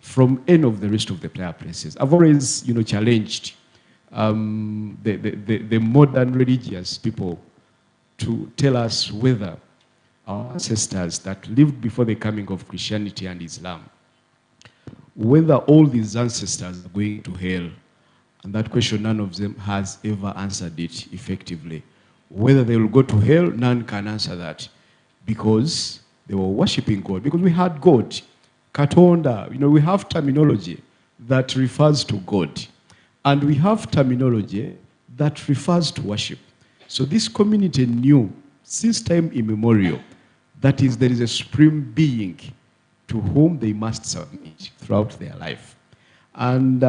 from any of the rest of the prayer places. I've always, challenged the modern religious people to tell us whether our ancestors that lived before the coming of Christianity and Islam, whether all these ancestors are going to hell. And that question, none of them has ever answered it effectively. Whether they will go to hell, none can answer that. Because they were worshiping God. Because we had God. Katonda. We have terminology that refers to God. And we have terminology that refers to worship. So this community knew, since time immemorial, that is, there is a supreme being to whom they must submit throughout their life. And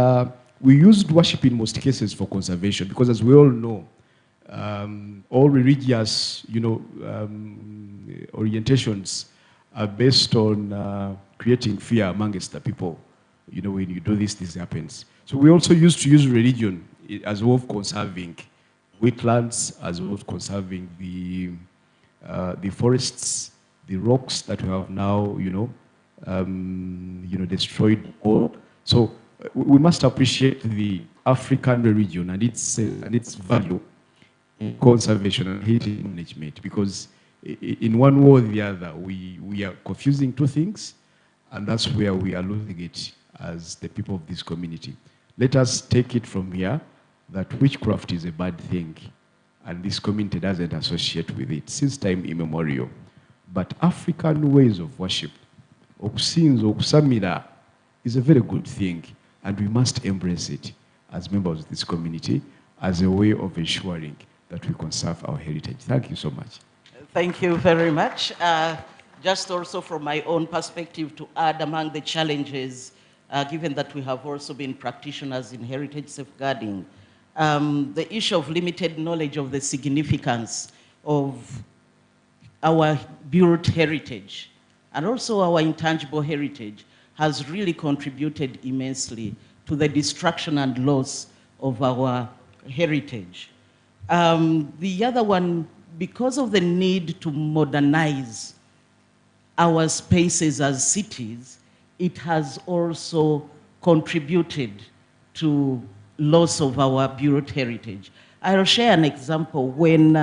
we used worship in most cases for conservation, because as we all know, all religious, orientations are based on creating fear amongst the people. When you do this happens. So we also used to use religion as a way of conserving wetlands, as a way of conserving the forests, the rocks that we have now, destroyed all. So we must appreciate the African religion and its value in conservation and heritage management, because in one way or the other, we are confusing two things, and that's where we are losing it as the people of this community. Let us take it from here that witchcraft is a bad thing, and this community doesn't associate with it since time immemorial. But African ways of worship, okusinza, okusamira, is a very good thing, and we must embrace it as members of this community as a way of ensuring that we conserve our heritage. Thank you so much. Thank you very much. Just also from my own perspective to add among the challenges, given that we have also been practitioners in heritage safeguarding, the issue of limited knowledge of the significance of our built heritage and also our intangible heritage has really contributed immensely to the destruction and loss of our heritage. The other one, because of the need to modernize our spaces as cities, it has also contributed to loss of our bureau heritage. I'll share an example. When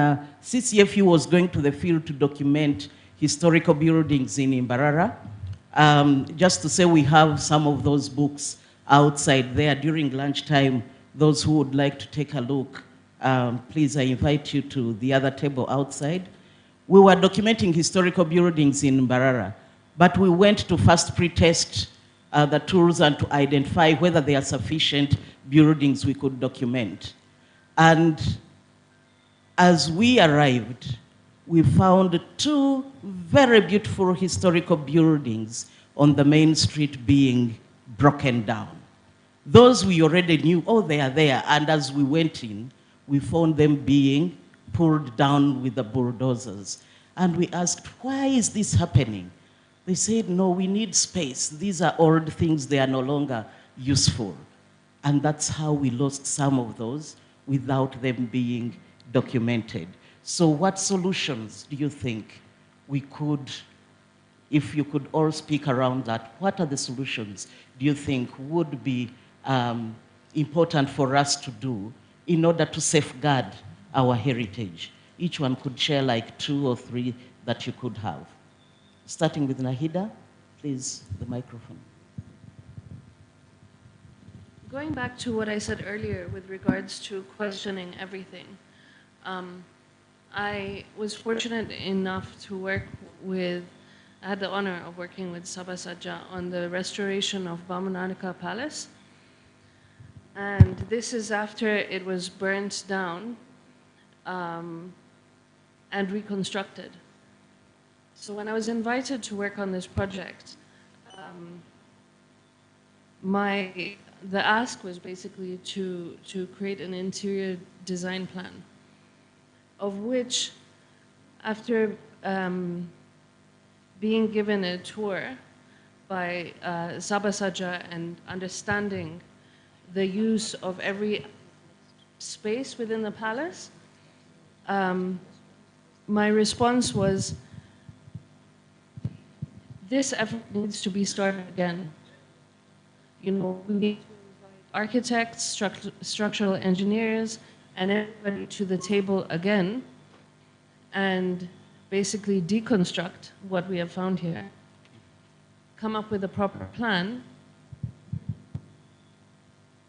CCFU was going to the field to document historical buildings in Imbarara, just to say we have some of those books outside there during lunchtime. Those who would like to take a look, please, I invite you to the other table outside. We were documenting historical buildings in Mbarara, but we went to first pre-test the tools and to identify whether there are sufficient buildings we could document. And as we arrived, we found two very beautiful historical buildings on the main street being broken down. Those we already knew, oh, they are there. And as we went in, we found them being pulled down with the bulldozers. And we asked, why is this happening? They said, no, we need space. These are old things, they are no longer useful. And that's how we lost some of those without them being documented. So what solutions do you think we could, if you could all speak around that, what are the solutions do you think would be important for us to do in order to safeguard our heritage? Each one could share like 2 or 3 that you could have. Starting with Nahida, please, the microphone. Going back to what I said earlier with regards to questioning everything, I was fortunate enough to work with, I had the honor of working with Sabah Sajja on the restoration of Bamananaka Palace. And this is after it was burnt down and reconstructed. So when I was invited to work on this project, the ask was basically to create an interior design plan, of which, after being given a tour by Sabah Sajja and understanding the use of every space within the palace, my response was, this effort needs to be started again. You know, we need to invite architects, structural engineers, and everybody to the table again and basically deconstruct what we have found here, come up with a proper plan,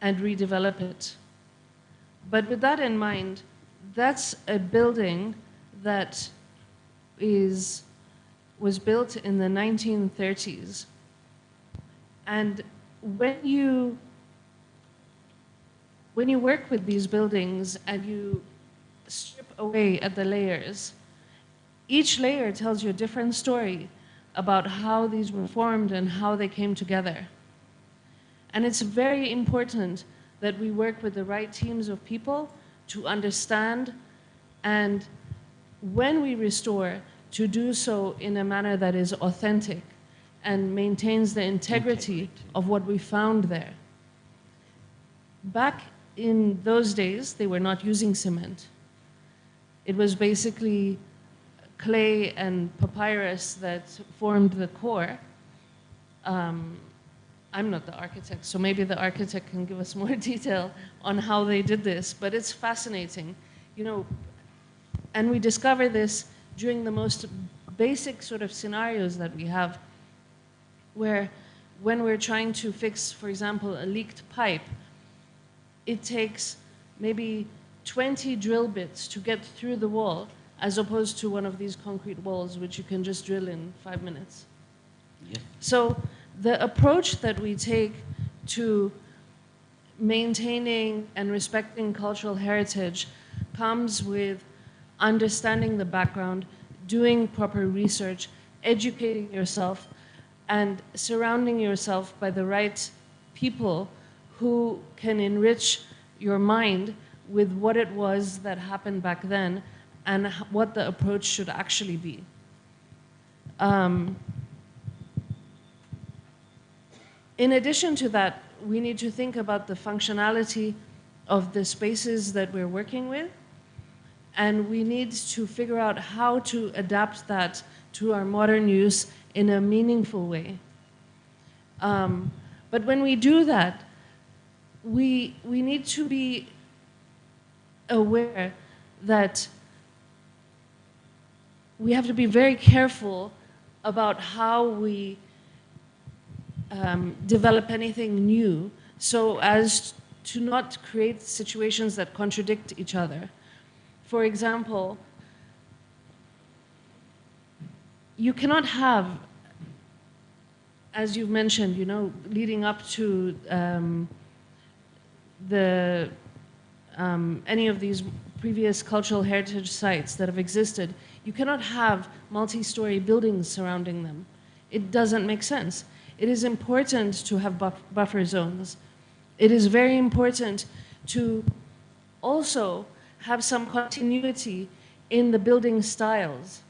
and redevelop it. But with that in mind, that's a building that was built in the 1930s. And when you work with these buildings and you strip away at the layers, each layer tells you a different story about how these were formed and how they came together. And it's very important that we work with the right teams of people to understand, and when we restore, to do so in a manner that is authentic and maintains the integrity of what we found there. Back in those days, they were not using cement. It was basically clay and papyrus that formed the core. I'm not the architect, so maybe the architect can give us more detail on how they did this, but it's fascinating. You know, and we discover this during the most basic sort of scenarios that we have, where when we're trying to fix, for example, a leaked pipe, it takes maybe 20 drill bits to get through the wall, as opposed to one of these concrete walls, which you can just drill in 5 minutes. Yeah. So the approach that we take to maintaining and respecting cultural heritage comes with understanding the background, doing proper research, educating yourself, and surrounding yourself by the right people who can enrich your mind with what it was that happened back then and what the approach should actually be. In addition to that, we need to think about the functionality of the spaces that we're working with. And we need to figure out how to adapt that to our modern use in a meaningful way. But when we do that, we need to be aware that we have to be very careful about how we develop anything new so as to not create situations that contradict each other. For example, you cannot have, as you've mentioned, you know, leading up to any of these previous cultural heritage sites that have existed, you cannot have multi-story buildings surrounding them. It doesn't make sense. It is important to have buffer zones. It is very important to also have some continuity in the building styles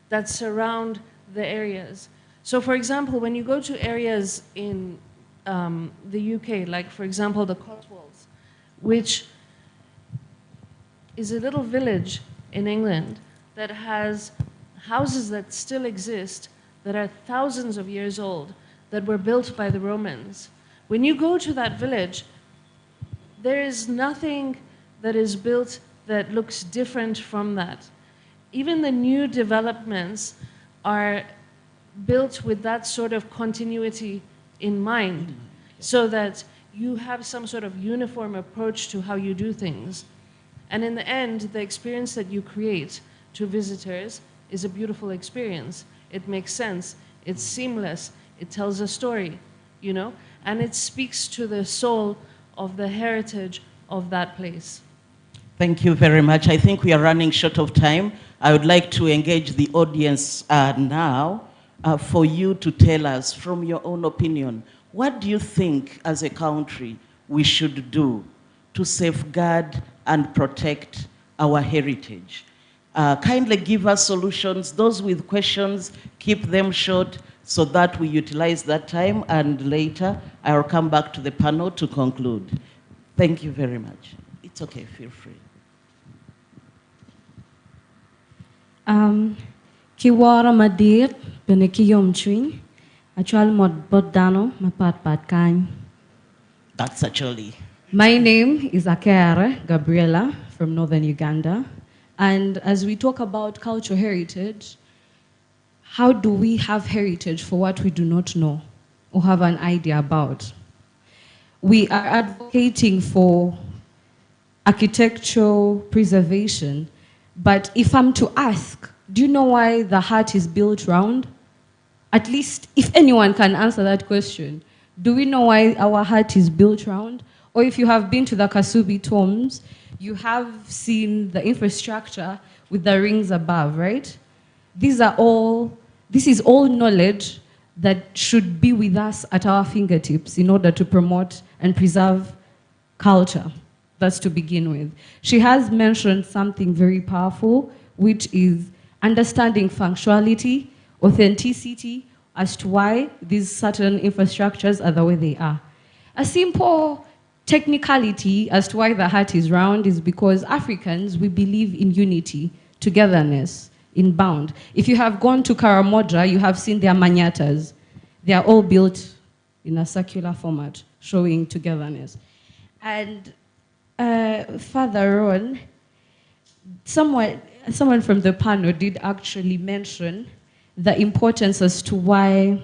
that surround the areas. So for example, when you go to areas in the UK, like for example the Cotswolds, which is a little village in England that has houses that still exist that are thousands of years old, that were built by the Romans. When you go to that village, there is nothing that is built that looks different from that. Even the new developments are built with that sort of continuity in mind, so that you have some sort of uniform approach to how you do things. And in the end, the experience that you create to visitors is a beautiful experience. It makes sense, it's seamless, it tells a story, you know, and it speaks to the soul of the heritage of that place. Thank you very much. I think we are running short of time. I would like to engage the audience now for you to tell us, from your own opinion, what do you think as a country we should do to safeguard and protect our heritage? Kindly give us solutions. Those with questions, keep them short so that we utilize that time, and later I'll come back to the panel to conclude. Thank you very much. It's okay, feel free. Kiwara madir benekiyom chwin actual mod bodano mapat kain. That's actually. My name is Akeara Gabriela from northern Uganda, and as we talk about cultural heritage, how do we have heritage for what we do not know or have an idea about? We are advocating for architectural preservation, but if I'm to ask, do you know why the heart is built round? At least if anyone can answer that question, do we know why our heart is built round? Or if you have been to the Kasubi tombs, you have seen the infrastructure with the rings above, right? This is all knowledge that should be with us at our fingertips in order to promote and preserve culture. That's to begin with. She has mentioned something very powerful, which is understanding functionality, authenticity, as to why these certain infrastructures are the way they are. A simple technicality as to why the heart is round is because Africans, we believe in unity, togetherness, in bound. If you have gone to Karamodra, you have seen their manyatas. They are all built in a circular format, showing togetherness. And further on, someone from the panel did actually mention the importance as to why,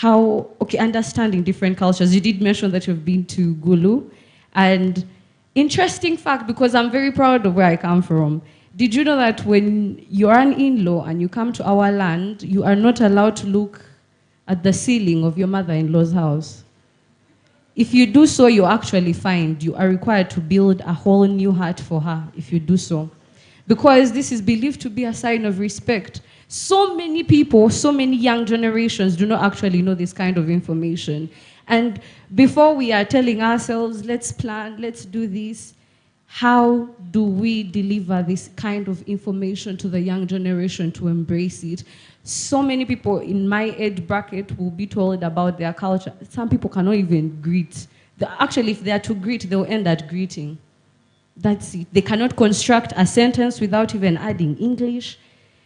understanding different cultures. You did mention that you've been to Gulu, and interesting fact, because I'm very proud of where I come from. Did you know that when you're an in-law and you come to our land, you are not allowed to look at the ceiling of your mother-in-law's house? If you do so, you're actually fined. You are required to build a whole new hut for her if you do so. Because this is believed to be a sign of respect. So many people, so many young generations do not actually know this kind of information. And before we are telling ourselves, let's plan, let's do this, how do we deliver this kind of information to the young generation to embrace it? So many people in my age bracket will be told about their culture. Some people cannot even greet. Actually, if they are to greet, they'll end at greeting. That's it. They cannot construct a sentence without even adding English.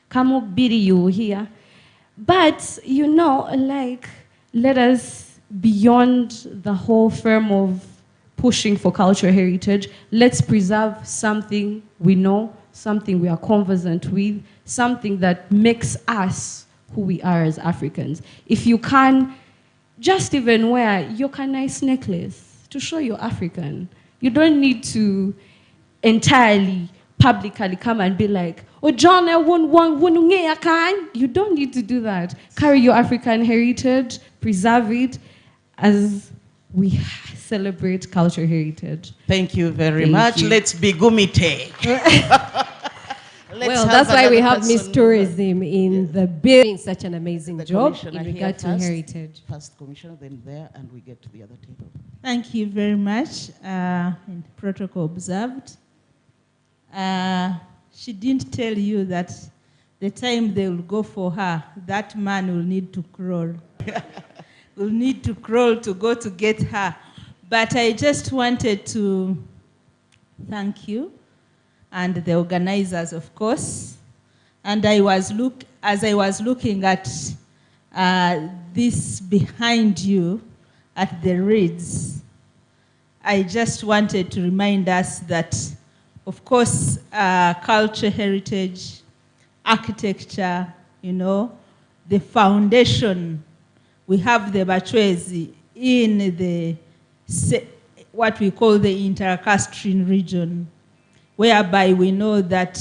Kamu biri you here. But, you know, like, let us, beyond the whole frame of pushing for cultural heritage, let's preserve something we know, something we are conversant with, something that makes us who we are as Africans. If you can just even wear your nice necklace to show you're African, you don't need to entirely publicly come and be like, oh, John, you don't need to do that. Carry your African heritage, preserve it as we celebrate cultural heritage. Thank you very much. Let's be gumite. Well, that's why we have Miss Tourism in the building such an amazing job in regard to heritage. First commissioner, then there, and we get to the other table. Thank you very much. Protocol observed. She didn't tell you that the time they will go for her, that man will need to crawl. Will need to crawl to go to get her. But I just wanted to thank you and the organizers, of course. And as I was looking at this behind you, at the reeds, I just wanted to remind us that, of course, culture, heritage, architecture, you know, the foundation, we have the Bachwezi in the, what we call the intercastrian region, whereby we know that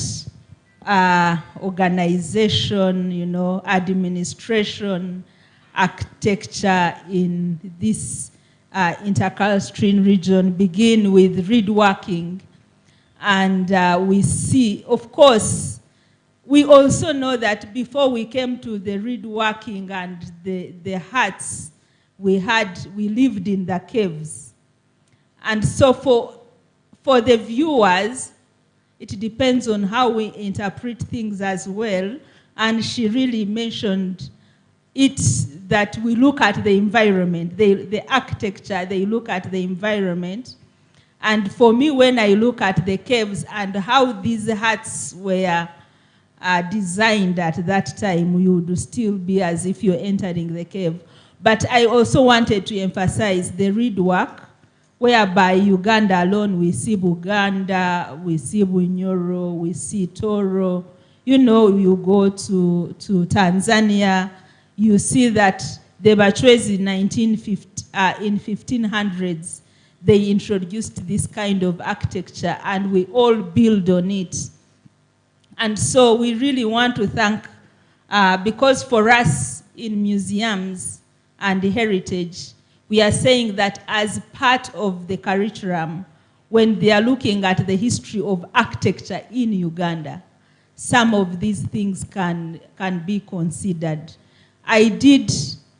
organization, you know, administration, architecture in this intercastrian region begin with reed working. And we see, of course, we also know that before we came to the reed working and the huts, we lived in the caves. And so for the viewers, it depends on how we interpret things as well. And she really mentioned it that we look at the environment, the architecture, they look at the environment. And for me, when I look at the caves and how these huts were designed at that time, you would still be as if you're entering the cave. But I also wanted to emphasize the reed work, whereby Uganda alone, we see Buganda, we see Bunyoro, we see Toro. You know, you go to Tanzania, you see that the Bachwezi in 1500s, they introduced this kind of architecture and we all build on it. And so we really want to thank, because for us in museums and heritage, we are saying that as part of the curriculum, when they are looking at the history of architecture in Uganda, some of these things can be considered. I did,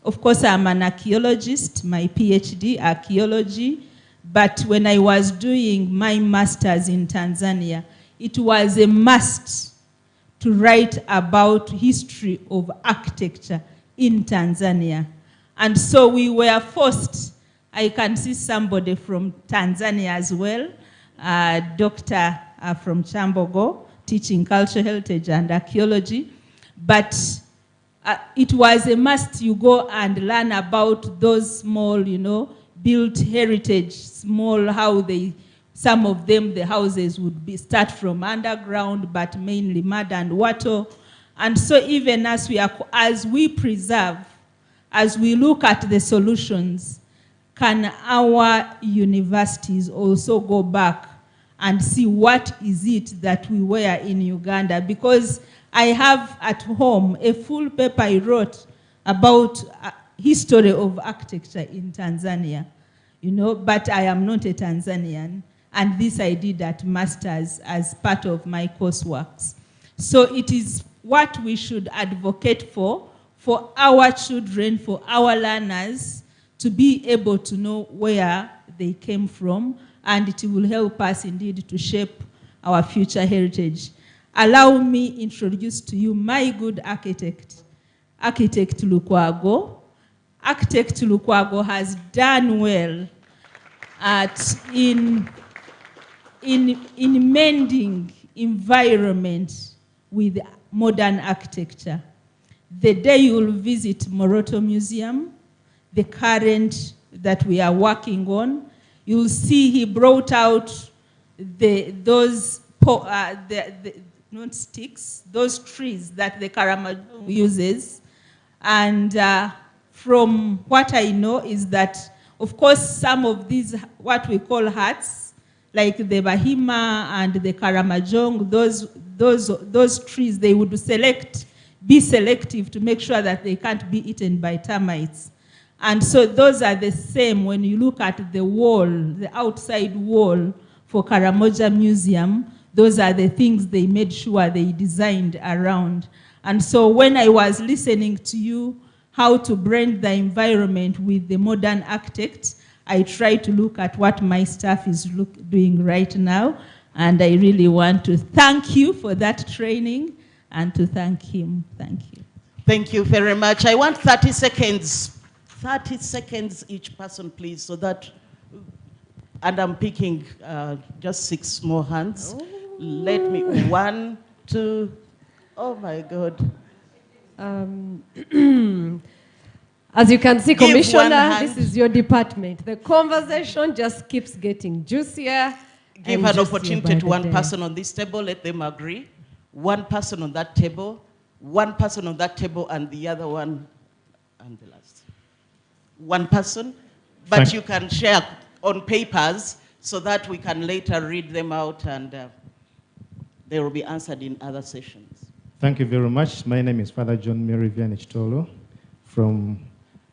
of course, I'm an archaeologist, my PhD, archaeology, but when I was doing my master's in Tanzania, it was a must to write about history of architecture in Tanzania. And so we were forced. I can see somebody from Tanzania as well, doctor from Chambogo, teaching cultural heritage and archaeology. But it was a must you go and learn about those small, you know, built heritage, small, how they, some of them, the houses would start from underground, but mainly mud and water. And so even as we preserve, as we look at the solutions, can our universities also go back and see what is it that we wear in Uganda? Because I have at home a full paper I wrote about history of architecture in Tanzania, you know, but I am not a Tanzanian. And this I did at master's as part of my courseworks. So it is what we should advocate for our children, for our learners, to be able to know where they came from, and it will help us indeed to shape our future heritage. Allow me introduce to you my good architect, Architect Lukwago. Architect Lukwago has done well in mending environment with modern architecture. The day you will visit Moroto Museum, the current that we are working on, you'll see he brought out those not sticks, those trees that the Karamojong uses. And from what I know is that, of course, some of these, what we call huts, like the Bahima and the Karamojong, those trees, they would be selective to make sure that they can't be eaten by termites. And so those are the same when you look at the wall, the outside wall for Karamoja Museum. Those are the things they made sure they designed around. And so when I was listening to you, how to blend the environment with the modern architect, I try to look at what my staff is doing right now. And I really want to thank you for that training and to thank him. Thank you. Thank you very much. I want 30 seconds. 30 seconds each person, please, so that, and I'm picking just 6 more hands. Oh. Let me, 1, 2, oh my God. As you can see, Commissioner, this is your department. The conversation just keeps getting juicier. Give an opportunity to one person on this table, let them agree. One person on that table, one person on that table, and the other one, and the last. One person, but you can share on papers so that we can later read them out and they will be answered in other sessions. Thank you very much. My name is Father John Mary Vianich-Tolo from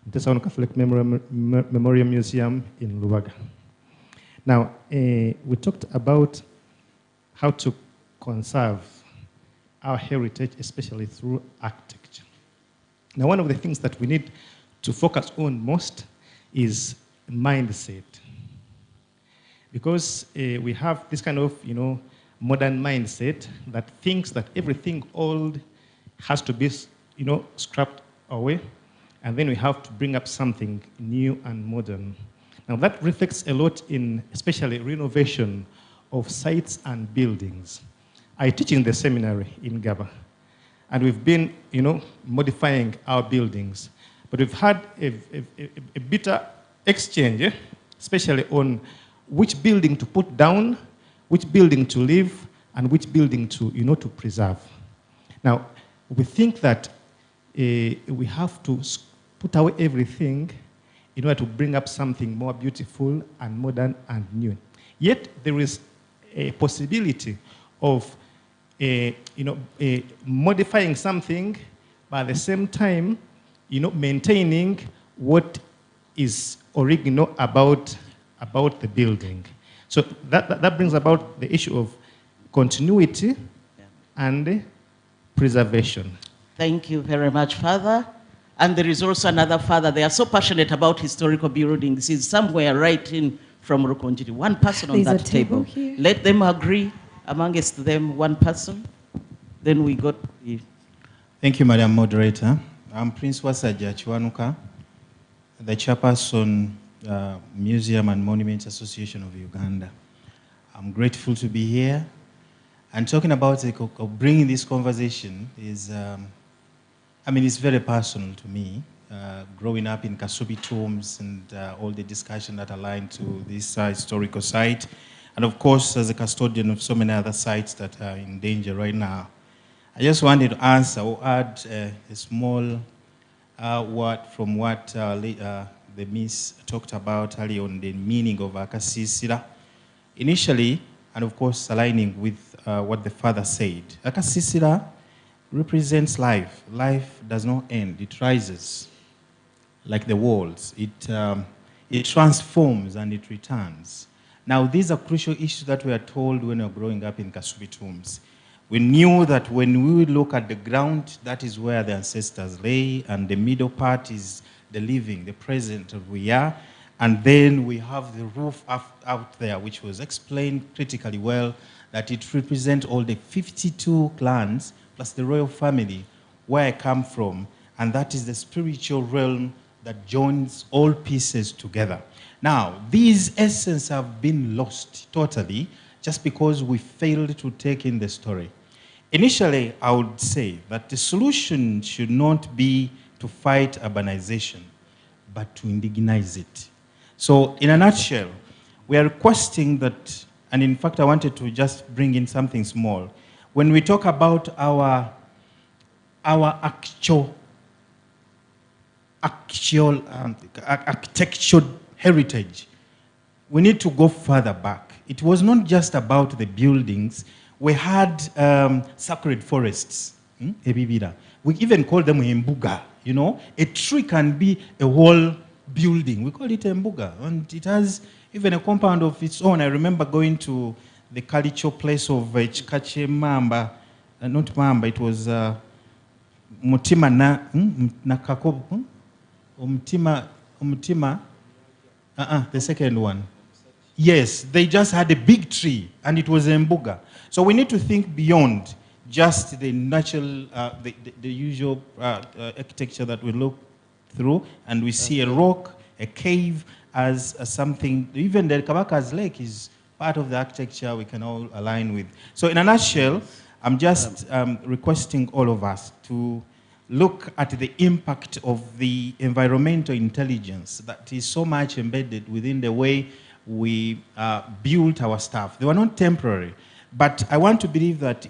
the Sound Catholic Memorial Museum in Lubaga. Now, we talked about how to conserve our heritage, especially through architecture. Now, one of the things that we need to focus on most is mindset. Because we have this kind of, modern mindset that thinks that everything old has to be, scrapped away, and then we have to bring up something new and modern. Now that reflects a lot in especially renovation of sites and buildings. I teach in the seminary in Gaba, and we've been, modifying our buildings, but we've had a bitter exchange, especially on which building to put down, which building to leave, and which building to, to preserve. Now, we think that we have to put away everything in order to bring up something more beautiful and modern and new. Yet, there is a possibility of, modifying something, but at the same time, maintaining what is original about the building. So that brings about the issue of continuity and preservation. Thank you very much, Father. And there is also another father. They are so passionate about historical buildings. He's somewhere right in from Rukonjiri. One person on that table. Let them agree amongst them, one person. Then we got... Thank you, Madam Moderator. I'm Prince Wasaja Chwanuka, the chairperson, Museum and Monuments Association of Uganda. I'm grateful to be here. And talking about bringing this conversation is, it's very personal to me. Growing up in Kasubi tombs and all the discussion that aligned to this historical site. And of course, as a custodian of so many other sites that are in danger right now. I just wanted to answer or add a small word from what the Miss talked about earlier on the meaning of Akasisira. Initially, and of course aligning with what the father said, Akasisira represents life. Life does not end, it rises like the walls. It transforms and it returns. Now these are crucial issues that we are told when we are growing up in Kasubi tombs. We knew that when we look at the ground, that is where the ancestors lay, and the middle part is the living, the present of we are. And then we have the roof out there, which was explained critically well, that it represents all the 52 clans, plus the royal family, where I come from. And that is the spiritual realm that joins all pieces together. Now, these essence have been lost totally, just because we failed to take in the story. Initially, I would say that the solution should not be to fight urbanization, but to indigenize it. So in a nutshell, we are requesting that, and in fact I wanted to just bring in something small. When we talk about our actual architectural heritage, we need to go further back. It was not just about the buildings. We had sacred forests, ebibira. We even call them embuga, you know. A tree can be a whole building. We call it embuga, and it has even a compound of its own. I remember going to the cultural place of Chikache Mamba, not Mamba, it was Mutima na Kakob, Mutima, the second one. Yes, they just had a big tree, and it was embuga. So we need to think beyond just the natural, the usual architecture that we look through, and we see a rock, a cave as something. Even the Kabaka's Lake is part of the architecture we can all align with. So in a nutshell, I'm just requesting all of us to look at the impact of the environmental intelligence that is so much embedded within the way we built our stuff. They were not temporary, but I want to believe that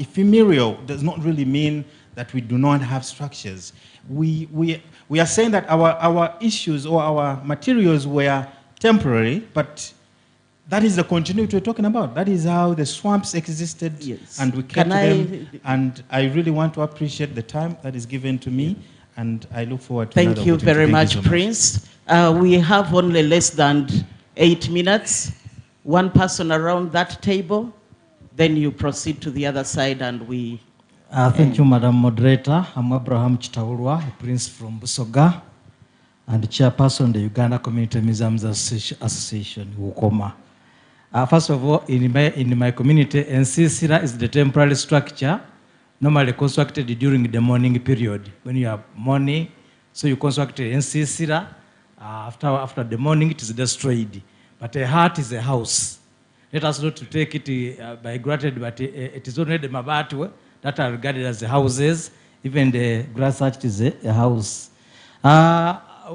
ephemeral does not really mean that we do not have structures. We are saying that our issues or our materials were temporary, but that is the continuity we're talking about. That is how the swamps existed, yes, and we kept them. And I really want to appreciate the time that is given to me, and I look forward to Thank you very much, Prince. We have only less than 8 minutes. One person around that table, then you proceed to the other side, and we... Thank you, Madam Moderator. I'm Abraham Chitaulwa, a Prince from Busoga, and Chairperson of the Uganda Community Museums Association, Ukoma. First of all, in my community, Ensisira is the temporary structure normally constructed during the mourning period. When you have mourning, so you construct Ensisira. After the mourning, it is destroyed. But a hut is a house. Let us not take it by granted, but it is only the mabatu that are regarded as the houses. Even the grass hut is a house.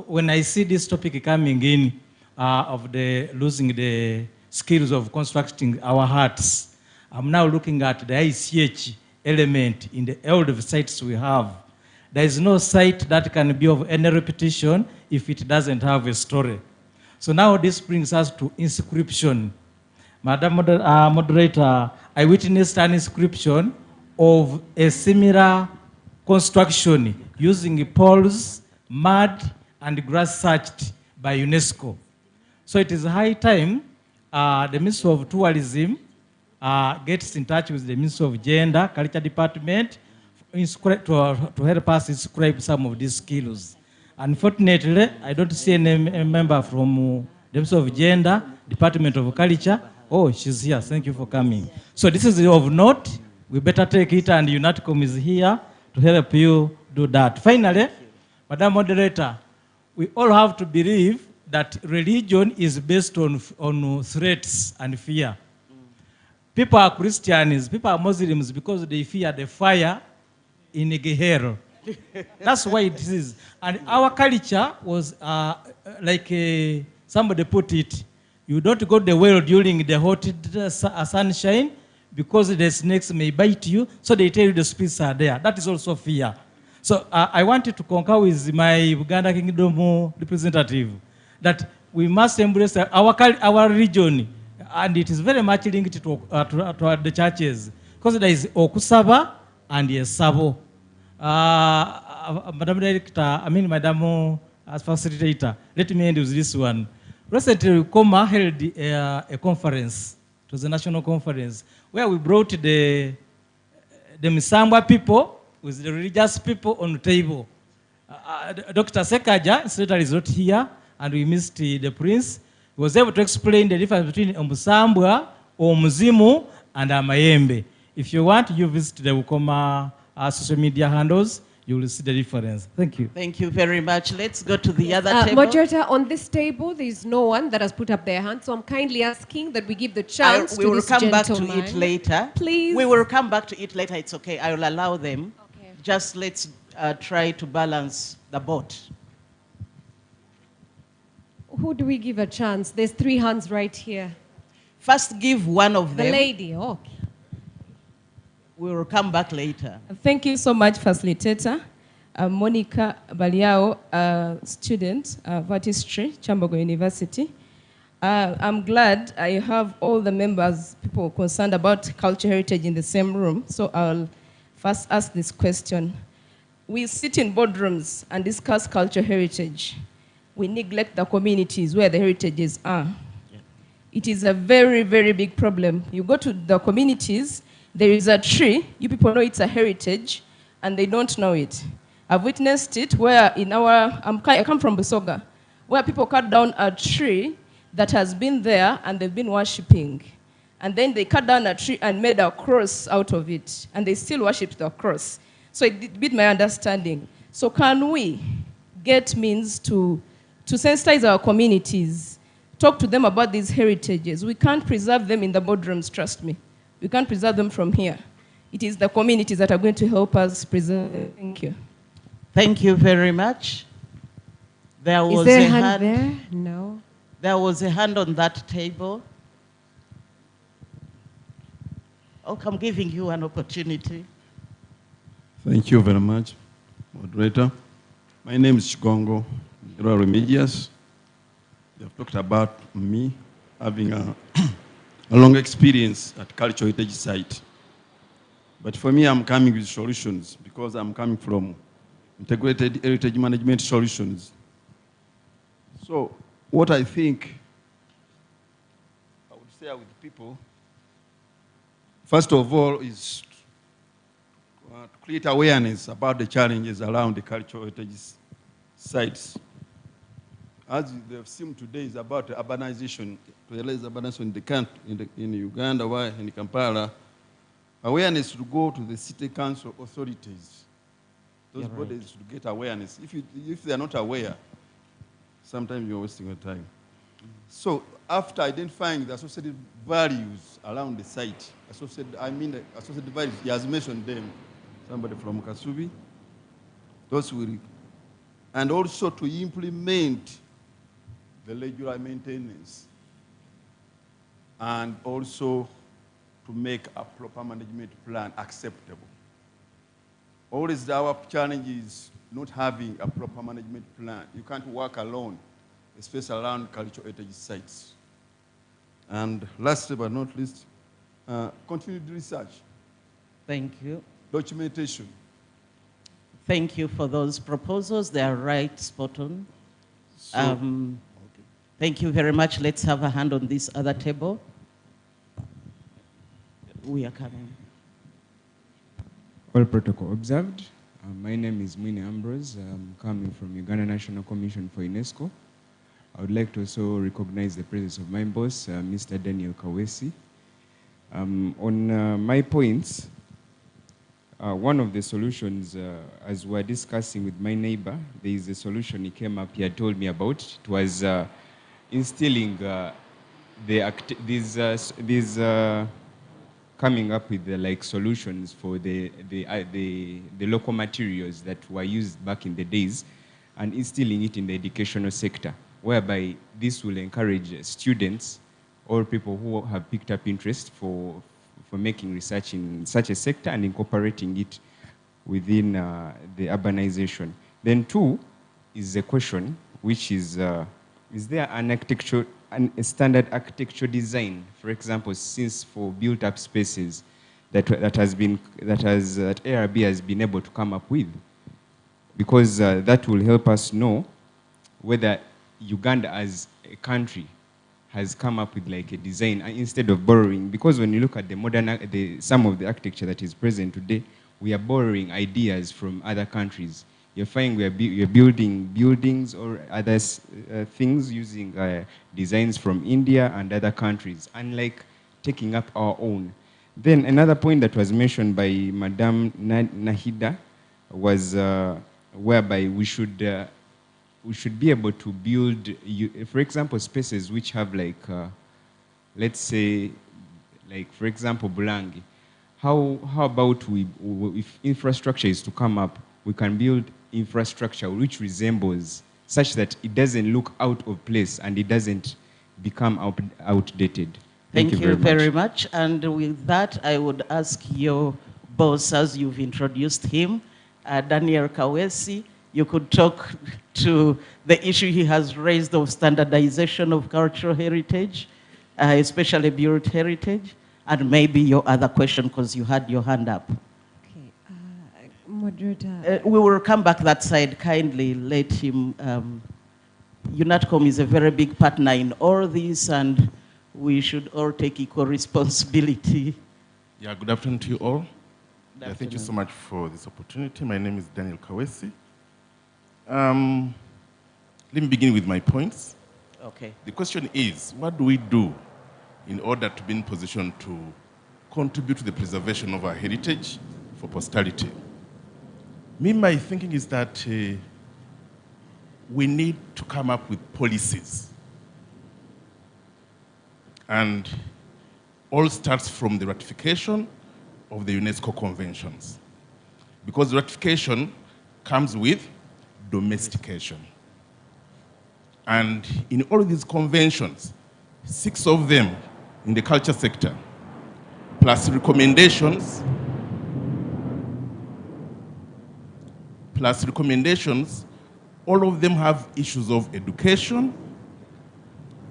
When I see this topic coming in of losing the skills of constructing our huts, I'm now looking at the ICH element in the old sites we have. There is no site that can be of any repetition if it doesn't have a story. So now this brings us to inscription. Madam Moderator, I witnessed an inscription of a similar construction using poles, mud, and grass searched by UNESCO. So it is high time the Ministry of Tourism gets in touch with the Ministry of Gender, Culture Department to help us inscribe some of these skills. Unfortunately, I don't see any member from the Ministry of Gender, Department of Culture. Oh, she's here. Thank you for coming. So this is of note. We better take it, and UNATCOM is here to help you do that. Finally, Madam Moderator, we all have to believe that religion is based on threats and fear. People are Christians, people are Muslims because they fear the fire in Gehenna. That's why it is. And our culture was like somebody put it, you don't go to the well during the hot sunshine because the snakes may bite you, so they tell you the spirits are there. That is also fear. So I wanted to concur with my Uganda Kingdom representative that we must embrace our region, and it is very much linked to the churches, because there is Okusaba and Yesabo. Madam Director, Madam as facilitator, let me end with this one. Recently, Koma held a conference. It was a national conference where we brought the Misambwa people with the religious people on the table. Dr. Sekaja, secretary, is not here, and we missed the prince. He was able to explain the difference between Musambwa, Omuzimu, and Amayembe. If you want, you visit the Ukoma social media handles. you will see the difference. Thank you. Thank you very much. Let's go to the other table. Moderator, on this table, there is no one that has put up their hand, so I'm kindly asking that we give the chance We to will this come back gentleman. to it later. Please. We will come back to it later. It's okay. I will allow them. Okay. Just let's try to balance the boat. Who do we give a chance? There's 3 hands right here. First, give one of them. The lady, okay. We will come back later. Thank you so much, facilitator. Monica Baliao, student of art history, Chambogo University. I'm glad I have all the members, people concerned about cultural heritage in the same room. So I'll first ask this question. We sit in boardrooms and discuss cultural heritage. We neglect the communities where the heritages are. Yeah. It is a very, very big problem. You go to the communities, there is a tree, you people know it's a heritage, and they don't know it. I've witnessed it where I come from Busoga, where people cut down a tree that has been there and they've been worshipping. And then they cut down a tree and made a cross out of it, and they still worship the cross. So it beat my understanding. So can we get means to sensitize our communities, talk to them about these heritages? We can't preserve them in the boardrooms, trust me. We can't preserve them from here. It is the communities that are going to help us preserve them. Thank you. Thank you very much. There was Is there a a hand hand there? No. There was a hand on that table. Okay, I'm giving you an opportunity. Thank you very much, moderator. My name is Chigongo Remedias. They have talked about me having a long experience at cultural heritage site. But for me, I'm coming with solutions because I'm coming from integrated heritage management solutions. So what I think I would share with people, first of all, is to create awareness about the challenges around the cultural heritage sites. As they've seen today is about urbanization, to realize urbanization in the country, in Uganda, in Kampala. Awareness to go to the city council authorities. Those bodies should get awareness. If they are not aware, sometimes you're wasting your time. So after identifying the associated values around the site, associated values, he has mentioned them, somebody from Kasubi, those will, and also to implement the regular maintenance, and also to make a proper management plan acceptable. Always our challenge is not having a proper management plan. You can't work alone, especially around cultural heritage sites. And last but not least, continued research. Thank you. Documentation. Thank you for those proposals. They are right, spot on. Thank you very much. Let's have a hand on this other table. We are coming. All protocol observed. My name is Mwine Ambrose. I'm coming from Uganda National Commission for UNESCO. I would like to also recognize the presence of my boss, Mr. Daniel Kawesi. On my points, one of the solutions, as we're discussing with my neighbor, there is a solution he came up here, told me about. It was instilling these coming up with like solutions for the local materials that were used back in the days and instilling it in the educational sector, whereby this will encourage students or people who have picked up interest for making research in such a sector and incorporating it within the urbanization. Then 2 is the question, which is there a standard architecture design, for example, since for built-up spaces that ARB has been able to come up with, because that will help us know whether Uganda as a country has come up with like a design instead of borrowing. Because when you look at the modern, some of the architecture that is present today, we are borrowing ideas from other countries. You're finding we're building buildings or other things using designs from India and other countries, unlike taking up our own. Then another point that was mentioned by Madame Nahida was whereby we should be able to build, for example, spaces which have like, let's say, like for example, Bulangi. How about if infrastructure is to come up, we can build infrastructure which resembles such that it doesn't look out of place and it doesn't become outdated. Thank you very much. much. And with that, I would ask your boss, as you've introduced him, Daniel Kawesi, you could talk to the issue he has raised of standardization of cultural heritage, especially built heritage, and maybe your other question, because you had your hand up. Moderator. We will come back that side. Kindly let him. UNATCOM is a very big partner in all this, and we should all take equal responsibility. Yeah, good afternoon to you all. Yeah, thank you so much for this opportunity. My name is Daniel Kawesi. Let me begin with my points. Okay. The question is, what do we do in order to be in position to contribute to the preservation of our heritage for posterity? My thinking is that we need to come up with policies. And all starts from the ratification of the UNESCO conventions. Because ratification comes with domestication. And in all of these conventions, 6 of them in the culture sector, plus recommendations, all of them have issues of education,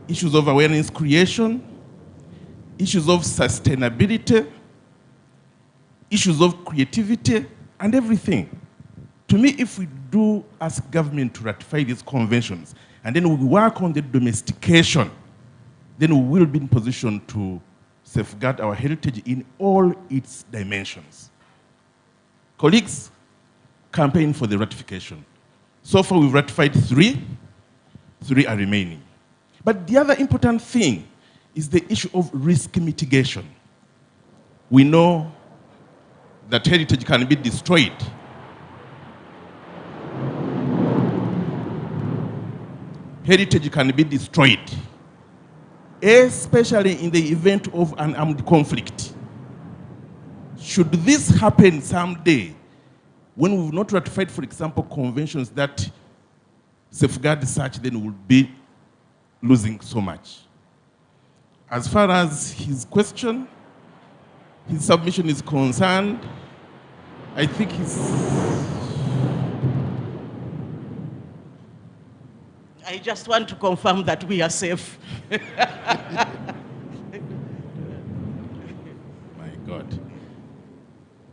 issues of awareness creation, issues of sustainability, issues of creativity, and everything. To me, if we do ask government to ratify these conventions, and then we work on the domestication, then we will be in position to safeguard our heritage in all its dimensions. Colleagues, campaign for the ratification. So far, we've ratified 3. 3 are remaining. But the other important thing is the issue of risk mitigation. We know that heritage can be destroyed. Heritage can be destroyed, especially in the event of an armed conflict. Should this happen someday, when we've not ratified, for example, conventions that safeguard such, then we'll be losing so much. As far as his question, his submission is concerned, I think I just want to confirm that we are safe. My God.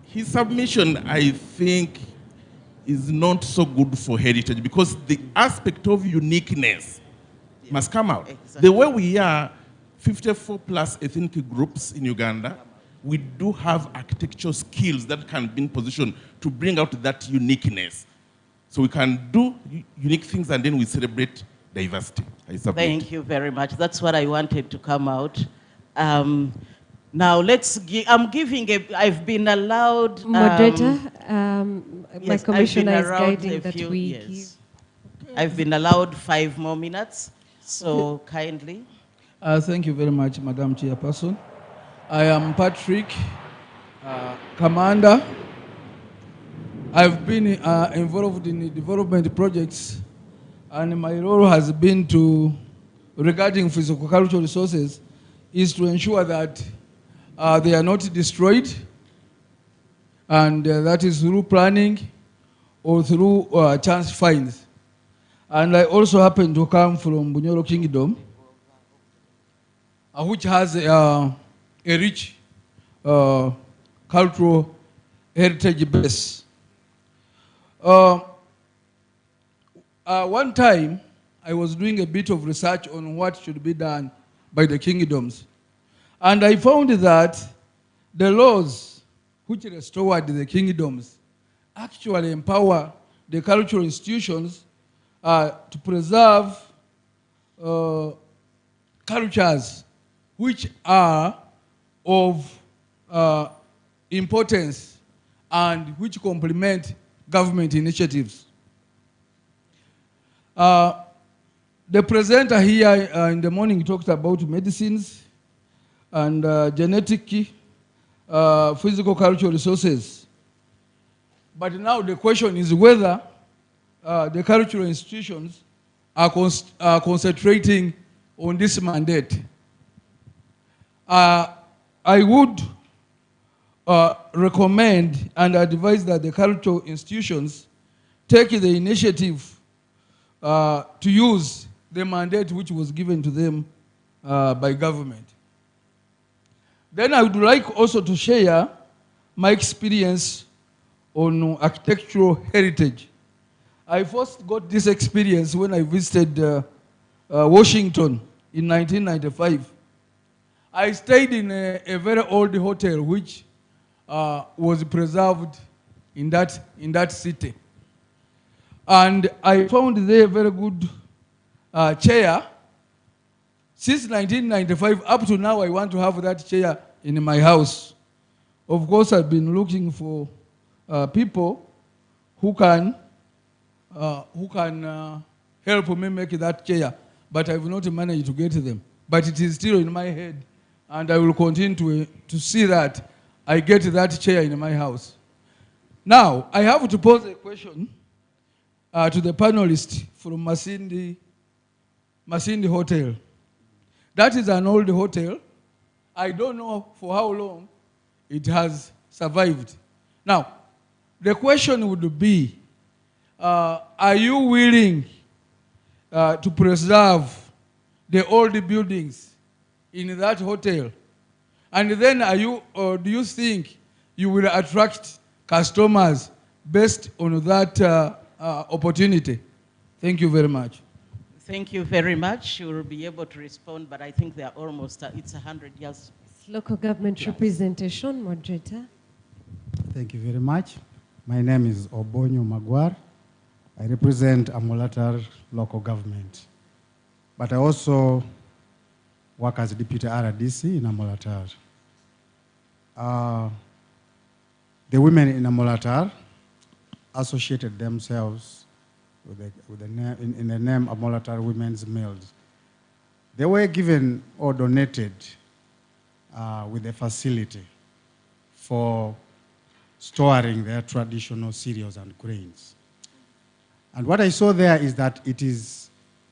His submission, I think, is not so good for heritage because the aspect of uniqueness must come out. Exactly. The way we are 54 plus ethnic groups in Uganda, we do have architectural skills that can be in position to bring out that uniqueness. So we can do unique things and then we celebrate diversity. Thank you very much. That's what I wanted to come out. Now I've been allowed. Moderator, yes, my commissioner is guiding that we give. I've been allowed 5 more minutes, so kindly. Thank you very much, Madam Chairperson. I am Patrick, Commander. I've been involved in development projects, and my role has been regarding physical cultural resources, is to ensure that they are not destroyed, and that is through planning or through chance finds. And I also happen to come from Bunyoro Kingdom, which has a rich cultural heritage base. One time, I was doing a bit of research on what should be done by the kingdoms. And I found that the laws which restored the kingdoms actually empower the cultural institutions to preserve cultures which are of importance and which complement government initiatives. The presenter here in the morning talked about medicines and genetic, physical, cultural resources. But now the question is whether the cultural institutions are concentrating on this mandate. I would recommend and advise that the cultural institutions take the initiative to use the mandate which was given to them by government. Then I would like also to share my experience on architectural heritage. I first got this experience when I visited Washington in 1995. I stayed in a very old hotel which was preserved in that city. And I found there a very good chair. Since 1995 up to now, I want to have that chair in my house. Of course, I've been looking for people who can help me make that chair, but I've not managed to get them. But it is still in my head, and I will continue to see that I get that chair in my house. Now, I have to pose a question to the panelist from Masindi Hotel. That is an old hotel. I don't know for how long it has survived. Now, the question would be, are you willing to preserve the old buildings in that hotel? And then do you think you will attract customers based on that opportunity? Thank you very much. Thank you very much. You will be able to respond, but I think they are almost, it's 100 years. Local government representation, moderator. Thank you very much. My name is Obonyo Magwar. I represent Amolatar local government. But I also work as deputy RDC in Amolatar. The women in Amolatar associated themselves with in the name Amolatar Women's Mills. They were given or donated with a facility for storing their traditional cereals and grains. And what I saw there is that it is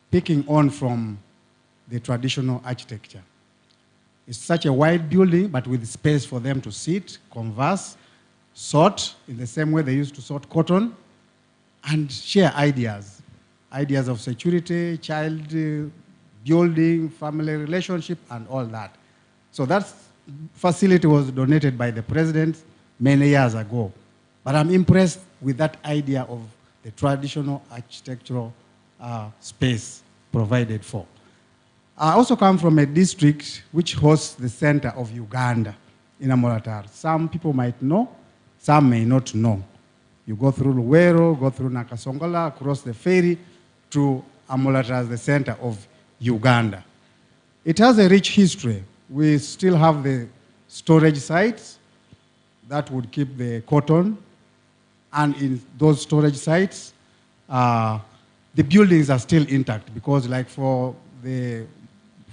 picking on from the traditional architecture. It's such a wide building, but with space for them to sit, converse, sort in the same way they used to sort cotton, and share ideas of security, child building, family relationship, and all that. So that facility was donated by the president many years ago. But I'm impressed with that idea of the traditional architectural space provided for. I also come from a district which hosts the center of Uganda in Amolatar. Some people might know, some may not know. You go through Luwero, go through Nakasongola, across the ferry to Amolatar as the center of Uganda. It has a rich history. We still have the storage sites that would keep the cotton, and in those storage sites, the buildings are still intact because like for the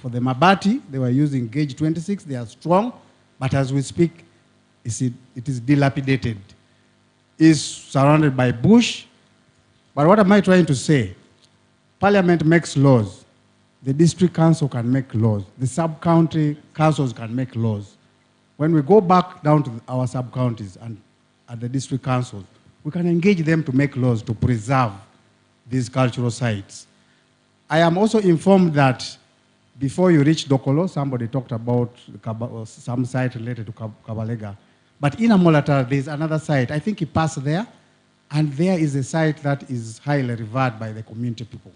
Mabati, they were using gauge 26, they are strong, but as we speak, it is dilapidated. It's surrounded by bush, but what am I trying to say? Parliament makes laws. The district council can make laws. The sub-county councils can make laws. When we go back down to our sub-counties and at the district councils, we can engage them to make laws to preserve these cultural sites. I am also informed that before you reach Dokolo, somebody talked about some site related to Kabalega. But in Amolatar, there is another site. I think he passed there, and there is a site that is highly revered by the community people.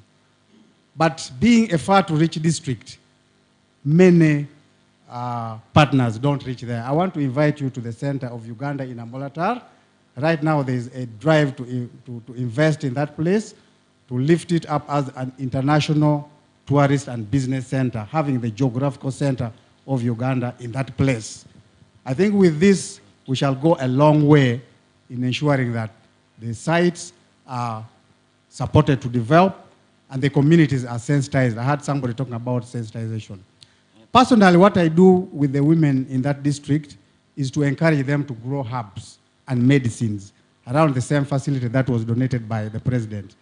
But being a far-to-reach district, many partners don't reach there. I want to invite you to the center of Uganda in Amolatar. Right now, there is a drive to invest in that place, to lift it up as an international tourist and business center, having the geographical center of Uganda in that place. I think with this, we shall go a long way in ensuring that The sites are supported to develop, and the communities are sensitized. I heard somebody talking about sensitization. Personally, what I do with the women in that district is to encourage them to grow herbs and medicines around the same facility that was donated by the president,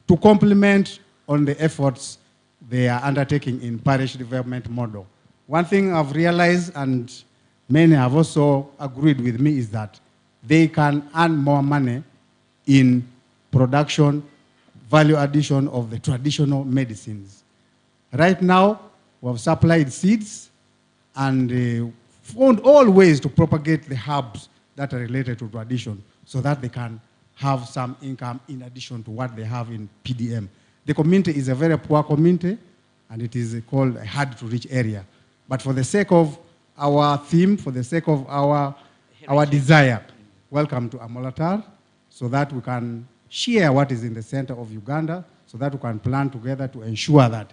to complement on the efforts they are undertaking in parish development model. One thing I've realized, and many have also agreed with me, is that they can earn more money in production, value addition of the traditional medicines. Right now, we have supplied seeds and found all ways to propagate the herbs that are related to tradition so that they can have some income in addition to what they have in PDM. The community is a very poor community, and it is called a hard-to-reach area. But for the sake of our theme, for the sake of our desire, welcome to Amolatar, so that we can share what is in the center of Uganda, so that we can plan together to ensure that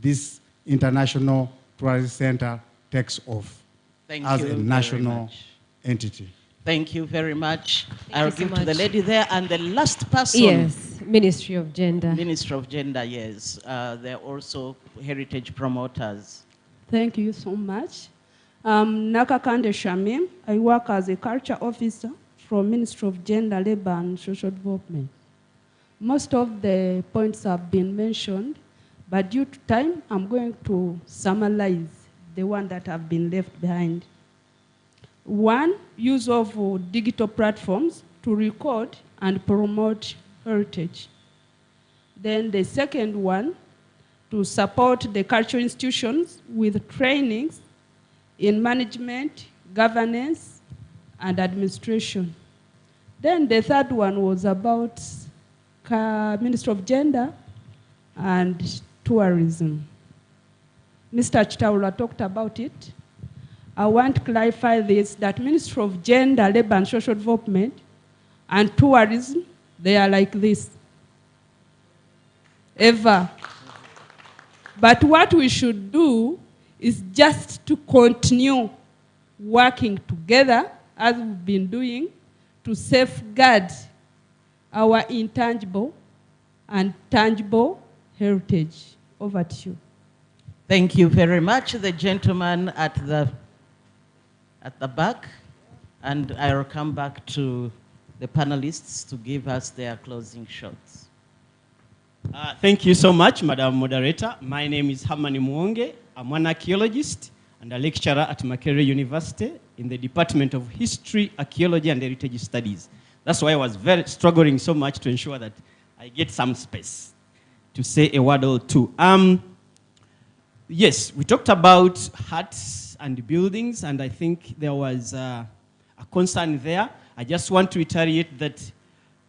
this international tourism center takes off as a national entity. Thank you very much. Thank I'll you so give to the much. lady there, and the last person. Yes, Ministry of Gender. Ministry of Gender, yes. They're also heritage promoters. Thank you so much. Nakakande Shamim. I work as a culture officer from Ministry of Gender, Labor and Social Development. Most of the points have been mentioned, but due to time, I'm going to summarize the one that have been left behind. One, use of digital platforms to record and promote heritage. Then the second one, to support the cultural institutions with trainings in management, governance, and administration. Then the third one was about Ministry of Gender and Tourism. Mr. Chitaula talked about it. I want to clarify this, that Ministry of Gender, Labor and Social Development and Tourism, they are like this. Ever. But what we should do is just to continue working together, as we've been doing, to safeguard our intangible and tangible heritage. Over to you. Thank you very much, the gentleman at the back, and I'll come back to the panelists to give us their closing shots. Thank you so much, Madam Moderator. My name is Hamani Muonge. I'm an archaeologist and a lecturer at Makerere University in the Department of History, Archaeology, and Heritage Studies. That's why I was struggling so much to ensure that I get some space to say a word or two. Yes, we talked about huts and buildings, and I think there was a concern there. I just want to reiterate that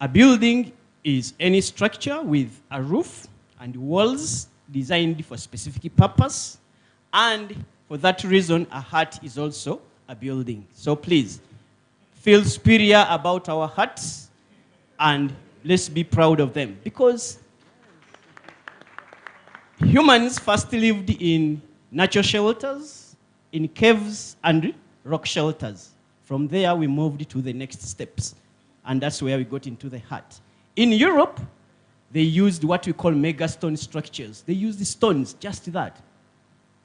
a building is any structure with a roof and walls designed for a specific purpose, and for that reason, a hut is also a building. So please, feel superior about our huts, and let's be proud of them, because humans first lived in natural shelters, in caves and rock shelters. From there, we moved to the next steps, and that's where we got into the hut. In Europe, they used what we call megastone structures. They used the stones, just that.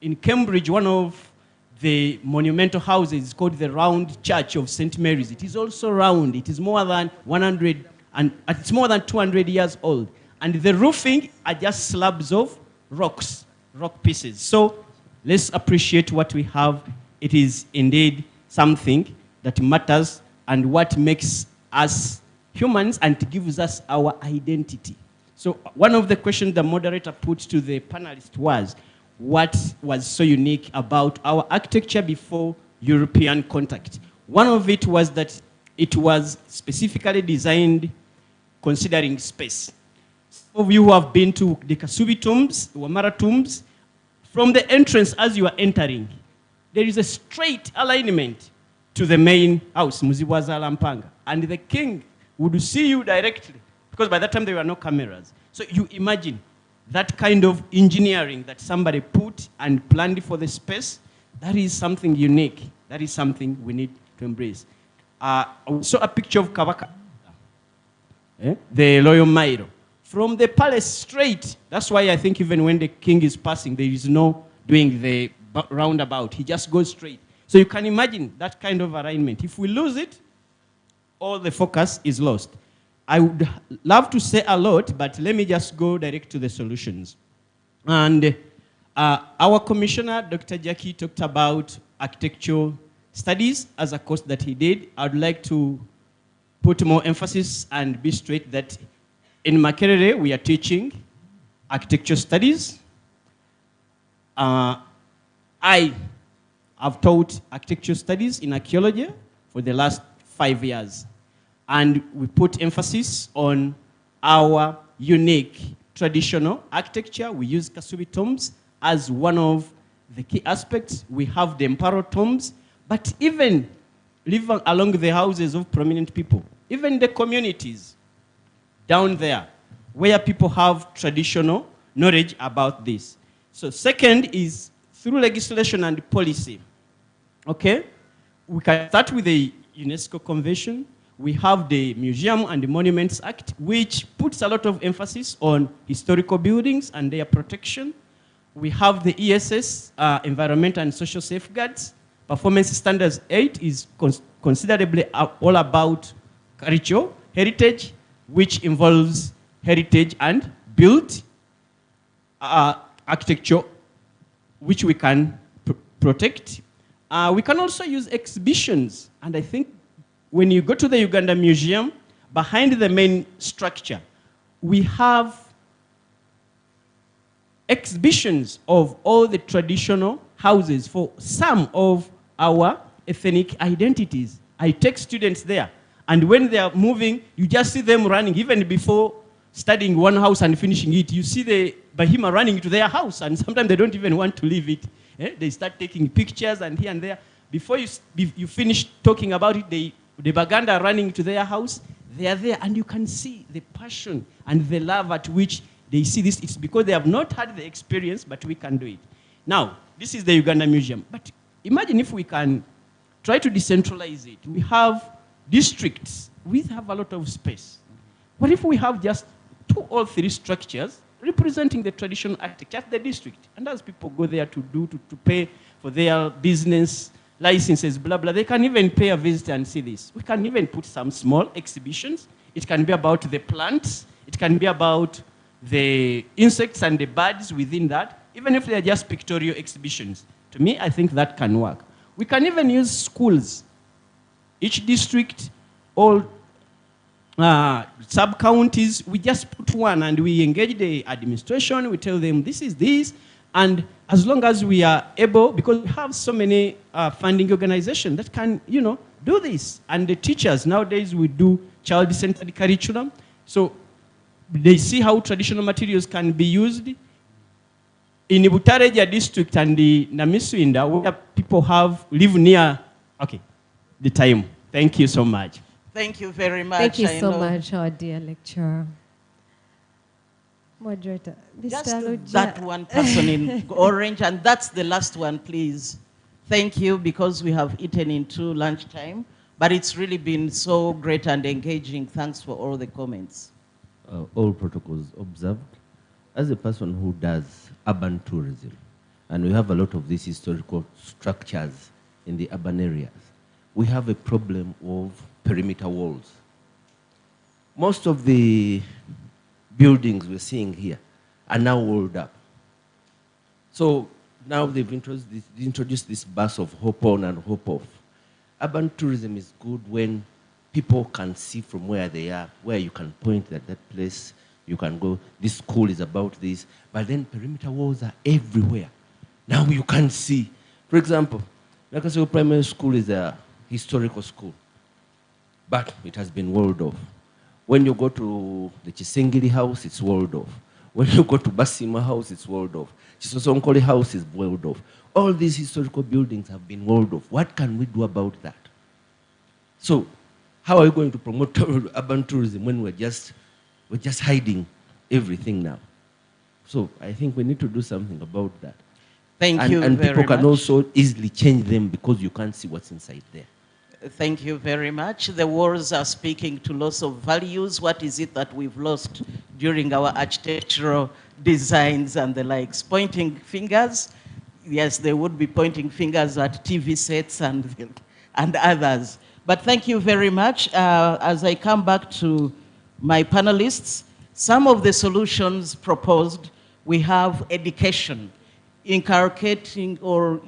In Cambridge, one of the monumental houses is called the Round Church of St. Mary's. It is also round. It is more than 100, and it's more than 200 years old. And the roofing are just slabs of rocks, rock pieces. So let's appreciate what we have. It is indeed something that matters and what makes us humans and gives us our identity. So one of the questions the moderator put to the panelists was, what was so unique about our architecture before European contact? One of it was that it was specifically designed considering space. Some of you who have been to the Kasubi tombs, Wamara tombs, from the entrance as you are entering, there is a straight alignment to the main house, Muzibwaza Lampanga. And the king would see you directly, because by that time there were no cameras. So you imagine that kind of engineering that somebody put and planned for the space. That is something unique. That is something we need to embrace. I saw a picture of Kabaka. the Royal Mile. From the palace straight, that's why I think even when the king is passing, there is no doing the roundabout. He just goes straight. So you can imagine that kind of alignment. If we lose it, all the focus is lost. I would love to say a lot, but let me just go direct to the solutions. And our commissioner, Dr. Jackie, talked about architectural studies as a course that he did. I'd like to put more emphasis and be straight that in Makerere, we are teaching architecture studies. I have taught architecture studies in archaeology for the last 5 years. And we put emphasis on our unique traditional architecture. We use Kasubi tombs as one of the key aspects. We have the Mparo tombs, but even living along the houses of prominent people, even the communities down there, where people have traditional knowledge about this. So second is through legislation and policy. Okay? We can start with the UNESCO Convention. We have the Museum and the Monuments Act, which puts a lot of emphasis on historical buildings and their protection. We have the ESS, Environment and Social Safeguards. Performance Standards 8 is considerably all about cultural heritage, which involves heritage and built architecture, which we can protect. We can also use exhibitions. And I think when you go to the Uganda Museum, behind the main structure, we have exhibitions of all the traditional houses for some of our ethnic identities. I take students there. And when they are moving, you just see them running. Even before studying one house and finishing it, you see the Bahima running to their house. And sometimes they don't even want to leave it. They start taking pictures and here and there. Before you finish talking about it, the Baganda are running to their house. They are there. And you can see the passion and the love at which they see this. It's because they have not had the experience, but we can do it. Now, this is the Uganda Museum. But imagine if we can try to decentralize it. We have districts. We have a lot of space. What if we have just 2 or 3 structures representing the traditional architecture at the district? And as people go there to pay for their business licenses, blah, blah, they can even pay a visit and see this. We can even put some small exhibitions. It can be about the plants. It can be about the insects and the birds within that, even if they are just pictorial exhibitions. To me, I think that can work. We can even use schools. Each district, all sub-counties, we just put one and we engage the administration. We tell them this is this. And as long as we are able, because we have so many funding organizations that can, do this. And the teachers, nowadays we do child-centered curriculum. So they see how traditional materials can be used. In the Butareja district and the Namiswinda, where people live near, the time. Thank you so much. Thank you very much. Thank you so much, our dear lecturer. Moderator, just that one person in orange, and that's the last one, please. Thank you, because we have eaten into lunchtime, but it's really been so great and engaging. Thanks for all the comments. All protocols observed. As a person who does urban tourism, and we have a lot of these historical structures in the urban areas, we have a problem of perimeter walls. Most of the buildings we're seeing here are now walled up. So now they've introduced this bus of hop on and hop off. Urban tourism is good when people can see from where they are, where you can point at that place, you can go, this school is about this, but then perimeter walls are everywhere. Now you can see. For example, Nakasero Primary School is a historical school, but it has been walled off. When you go to the Chisengiri house, it's walled off. When you go to Basima house, it's walled off. Chisosonkole house is walled off. All these historical buildings have been walled off. What can we do about that? So, how are we going to promote urban tourism when we're just hiding everything now? So, I think we need to do something about that. Thank you and very people can much. also easily change them because you can't see what's inside there. Thank you very much. The wars are speaking to loss of values. What is it that we've lost during our architectural designs and the likes? Pointing fingers, yes, they would be pointing fingers at TV sets and others. But thank you very much. As I come back to my panelists, some of the solutions proposed, we have education, inculcating or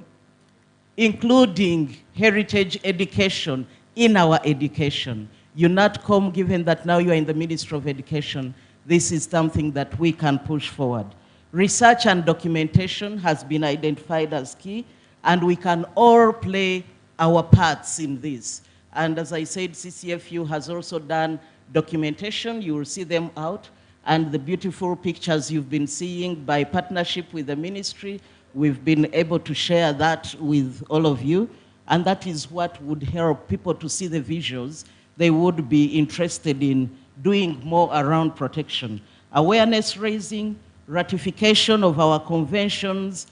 including heritage education in our education. UNATCOM, given that now you are in the Ministry of Education, this is something that we can push forward. Research and documentation has been identified as key, and we can all play our parts in this. And as I said, CCFU has also done documentation. You will see them out. And the beautiful pictures you've been seeing by partnership with the ministry, we've been able to share that with all of you. And that is what would help people to see the visuals. They would be interested in doing more around protection. Awareness raising, ratification of our conventions,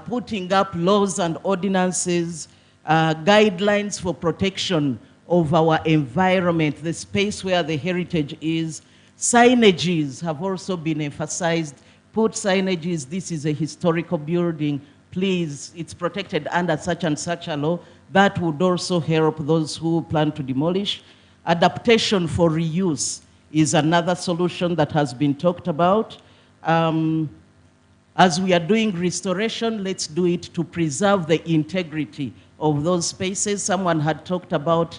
putting up laws and ordinances, guidelines for protection of our environment, the space where the heritage is. Signages have also been emphasized. Put signages, this is a historical building, please, it's protected under such and such a law. That would also help those who plan to demolish. Adaptation for reuse is another solution that has been talked about. As we are doing restoration, let's do it to preserve the integrity of those spaces. Someone had talked about,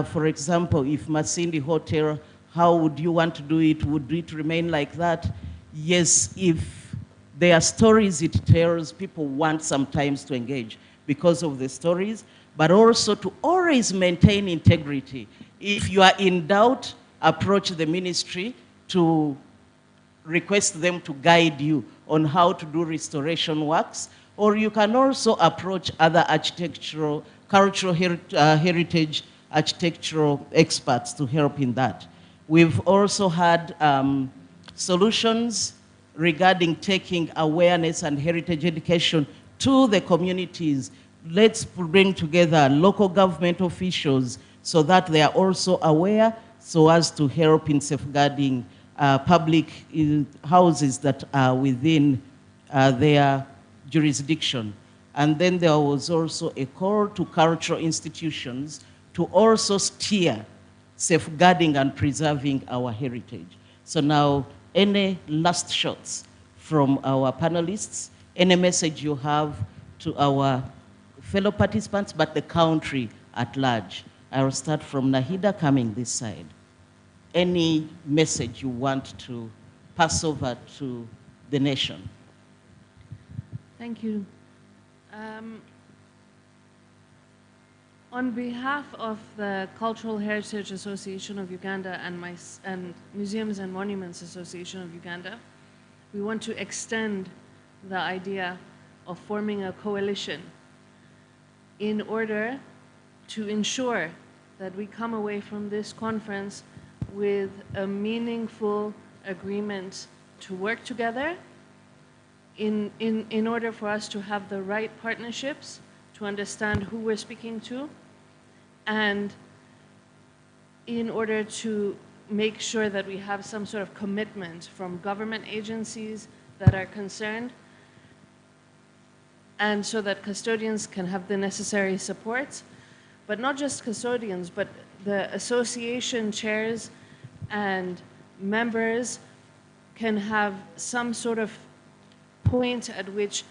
for example, if Masindi Hotel, how would you want to do it? Would it remain like that? Yes, if there are stories it tells, people want sometimes to engage because of the stories, but also to always maintain integrity. If you are in doubt, approach the ministry to request them to guide you on how to do restoration works, or you can also approach other architectural, cultural heritage architectural experts to help in that. We've also had solutions regarding taking awareness and heritage education to the communities. Let's bring together local government officials so that they are also aware, so as to help in safeguarding public houses that are within their jurisdiction. And then there was also a call to cultural institutions to also steer safeguarding and preserving our heritage. So now, any last shots from our panelists, any message you have to our fellow participants, but the country at large. I will start from Nahida coming this side. Any message you want to pass over to the nation? Thank you. On behalf of the Cultural Heritage Association of Uganda and Museums and Monuments Association of Uganda, we want to extend the idea of forming a coalition in order to ensure that we come away from this conference with a meaningful agreement to work together in order for us to have the right partnerships, to understand who we're speaking to, and in order to make sure that we have some sort of commitment from government agencies that are concerned, and so that custodians can have the necessary support, but not just custodians, but the association chairs and members can have some sort of point at which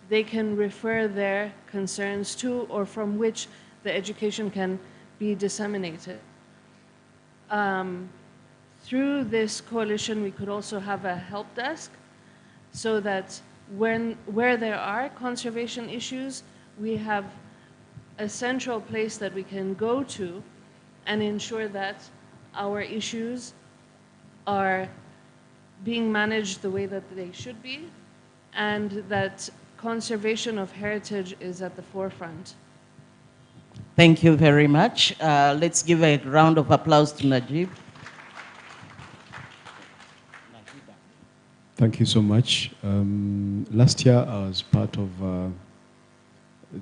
they can refer their concerns to, or from which the education can be disseminated. Through this coalition, we could also have a help desk so that where there are conservation issues, we have a central place that we can go to and ensure that our issues are being managed the way that they should be, and that conservation of heritage is at the forefront. Thank you very much. Let's give a round of applause to Najib. Thank you so much. Last year, I was part of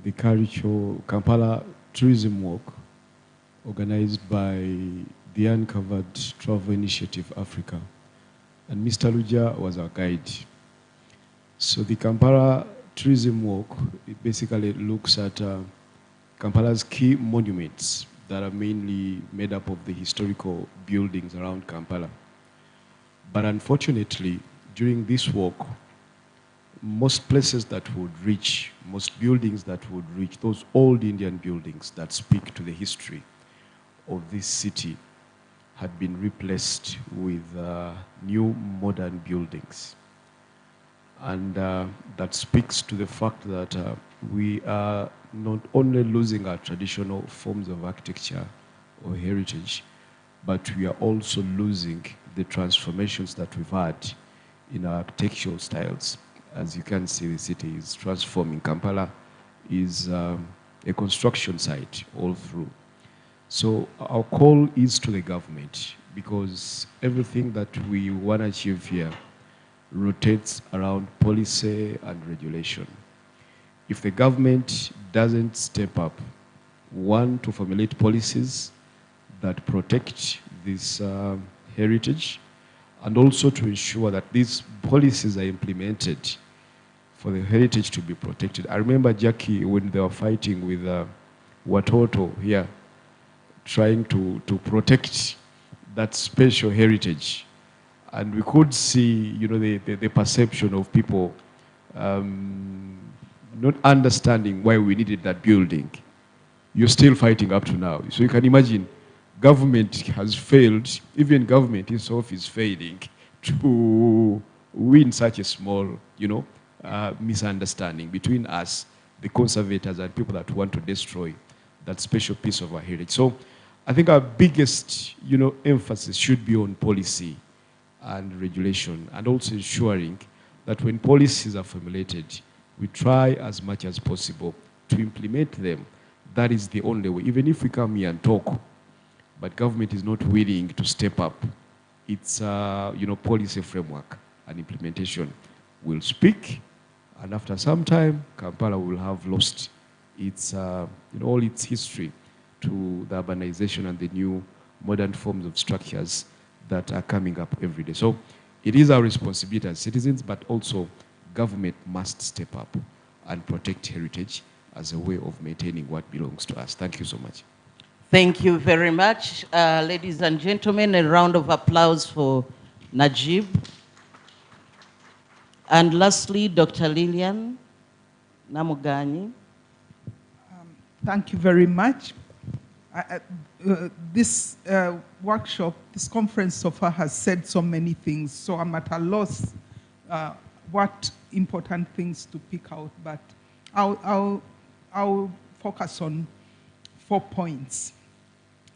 the Kampala tourism walk, organized by the Uncovered Travel Initiative Africa. And Mr. Luja was our guide. So the Kampala Tourism Walk, it basically looks at Kampala's key monuments that are mainly made up of the historical buildings around Kampala. But unfortunately, during this walk, most places that would reach, most buildings that would reach, those old Indian buildings that speak to the history of this city had been replaced with new modern buildings. And that speaks to the fact that we are not only losing our traditional forms of architecture or heritage, but we are also losing the transformations that we've had in our architectural styles. As you can see, the city is transforming. Kampala is a construction site all through. So our call is to the government, because everything that we want to achieve here rotates around policy and regulation. If the government doesn't step up, one, to formulate policies that protect this heritage, and also to ensure that these policies are implemented for the heritage to be protected. I remember, Jackie, when they were fighting with Watoto here, trying to protect that special heritage. And we could see, you know, the perception of people not understanding why we needed that building. You're still fighting up to now. So you can imagine, government has failed, even government itself is failing to win such a small, you know, misunderstanding between us, the conservators, and people that want to destroy that special piece of our heritage. So I think our biggest, you know, emphasis should be on policy and regulation, and also ensuring that when policies are formulated, we try as much as possible to implement them. That is the only way. Even if we come here and talk, but government is not willing to step up, its you know, policy framework and implementation will speak, and after some time, Kampala will have lost its you know, all its history to the urbanization and the new modern forms of structures that are coming up every day. So it is our responsibility as citizens, but also government must step up and protect heritage as a way of maintaining what belongs to us. Thank you so much. Thank you very much. Ladies and gentlemen, a round of applause for Najib. And lastly, Dr. Lillian Namugani. Thank you very much. This workshop, this conference so far has said so many things, so I'm at a loss what important things to pick out, but I'll focus on 4 points.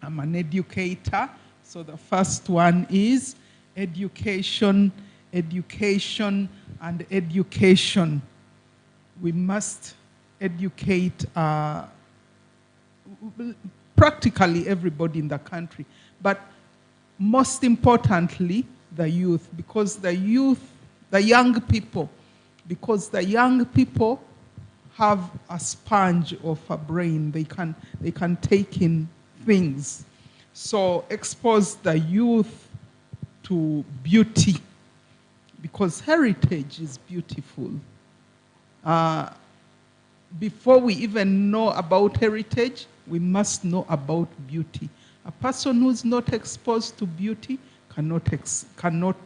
I'm an educator, so the first one is education, education, and education. We must educate practically everybody in the country, but most importantly, the youth, because the youth, the young people, because the young people have a sponge of a brain. They can take in things. So expose the youth to beauty, because heritage is beautiful. Before we even know about heritage, we must know about beauty. A person who's not exposed to beauty cannot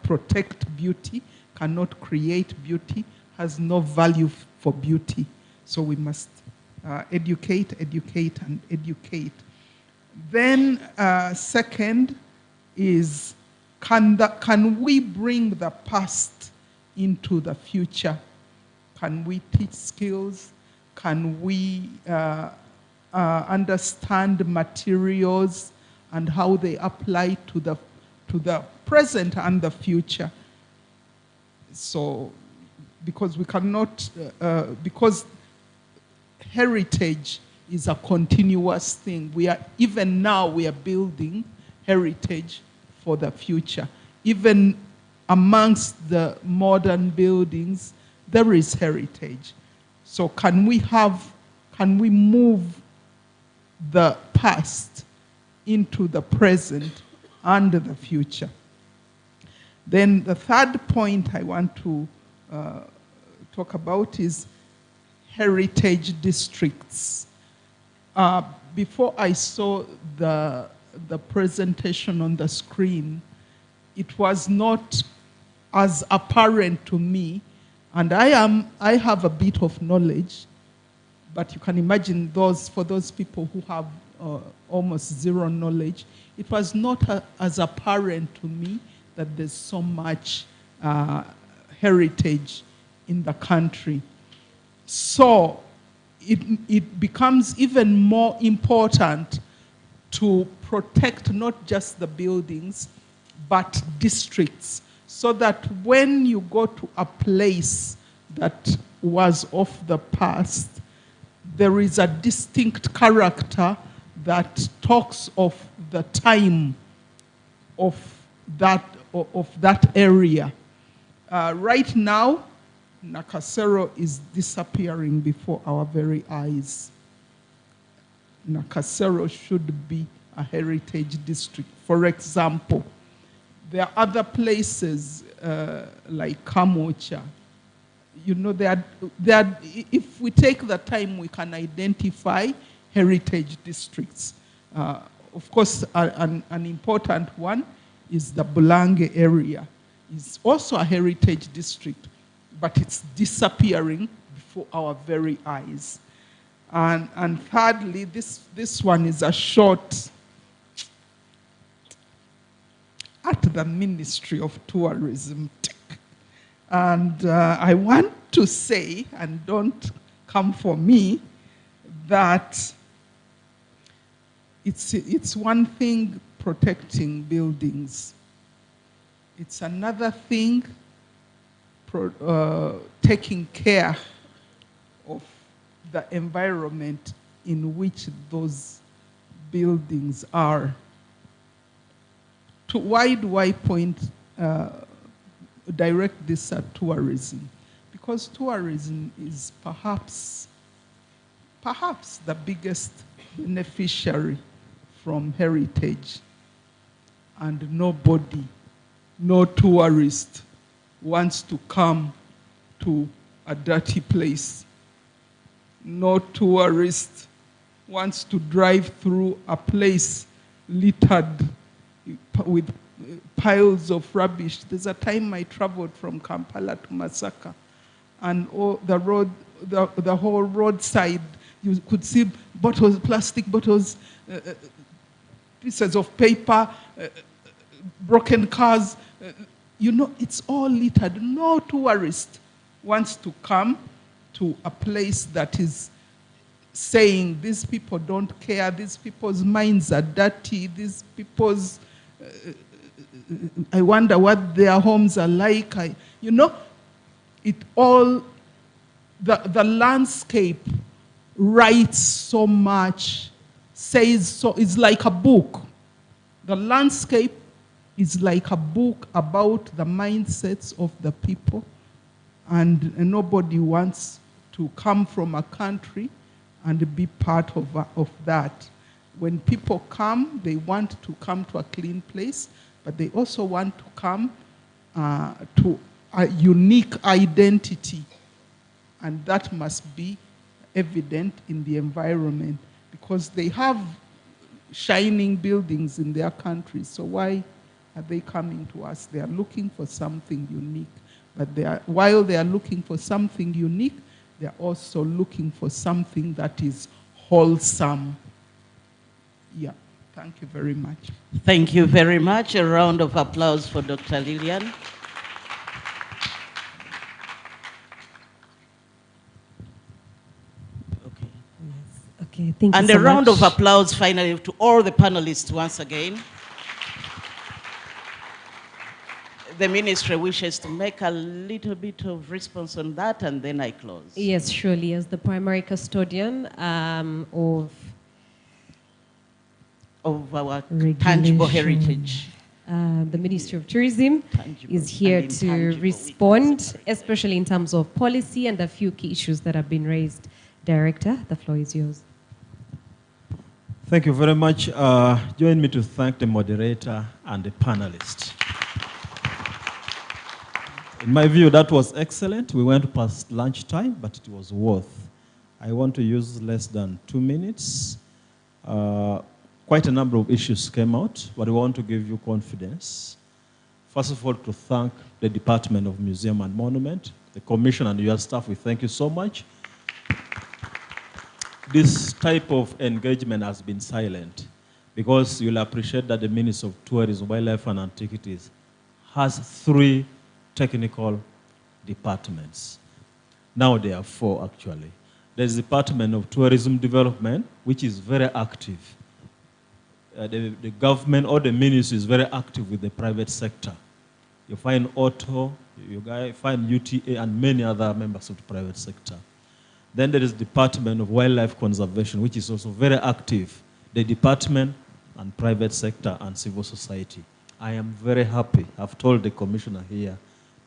protect beauty, cannot create beauty, has no value for beauty. So we must educate, educate, and educate. Then second is, can we bring the past into the future? Can we teach skills? Can we understand materials and how they apply to the present and the future? So, because we cannot, because heritage is a continuous thing. Even now we are building heritage for the future. Even amongst the modern buildings, there is heritage. So can we move the past into the present and the future. Then the third point I want to talk about is heritage districts. Before I saw the presentation on the screen, it was not as apparent to me, and I have a bit of knowledge, but you can imagine for those people who have almost zero knowledge, it was not as apparent to me that there's so much heritage in the country. So it becomes even more important to protect not just the buildings, but districts, so that when you go to a place that was of the past, there is a distinct character that talks of the time of that area. Right now, Nakasero is disappearing before our very eyes. Nakasero should be a heritage district. For example, there are other places like Kamocha. You know, if we take the time, we can identify heritage districts. Of course, an important one is the Bulange area. It's also a heritage district, but it's disappearing before our very eyes. And thirdly, this one is a shot at the Ministry of Tourism. And I want to say, and don't come for me, that it's one thing protecting buildings. It's another thing taking care of the environment in which those buildings are. Why do I direct this at tourism? Because tourism is perhaps the biggest beneficiary from heritage, and nobody, no tourist wants to come to a dirty place. No tourist wants to drive through a place littered with piles of rubbish. There's a time I traveled from Kampala to Masaka, and the whole roadside, you could see bottles, plastic bottles, pieces of paper, broken cars. You know, it's all littered. No tourist wants to come to a place that is saying these people don't care, these people's minds are dirty, these people's, I wonder what their homes are like. You know, it all, the landscape writes so much, says so, it's like a book. The landscape is like a book about the mindsets of the people, and nobody wants to come from a country and be part of that. When people come, they want to come to a clean place, but they also want to come to a unique identity, and that must be evident in the environment, because they have shining buildings in their countries. So why are they coming to us? They are looking for something unique. But while they are looking for something unique, they are also looking for something that is wholesome. Yeah, thank you very much. Thank you very much. A round of applause for Dr. Lillian. Okay, thank you and so a round much. of applause finally to all the panelists once again. The ministry wishes to make a little bit of response on that, and then I close. Yes, surely, as the primary custodian of our tangible heritage. The Ministry of Tourism is here to respond, especially in terms of policy and a few key issues that have been raised. Director, the floor is yours. Thank you very much. Join me to thank the moderator and the panelists. In my view, that was excellent. We went past lunchtime, but it was worth. I want to use less than 2 minutes. Quite a number of issues came out, but we want to give you confidence. First of all, to thank the Department of Museum and Monument, the Commission and your staff. We thank you so much. This type of engagement has been silent because you'll appreciate that the Ministry of Tourism, Wildlife and Antiquities has 3 technical departments. Now there are 4 actually. There's the Department of Tourism Development, which is very active. The government or the ministry is very active with the private sector. You find Auto, you find UTA and many other members of the private sector. Then there is the Department of Wildlife Conservation, which is also very active. The department and private sector and civil society. I am very happy, I've told the commissioner here,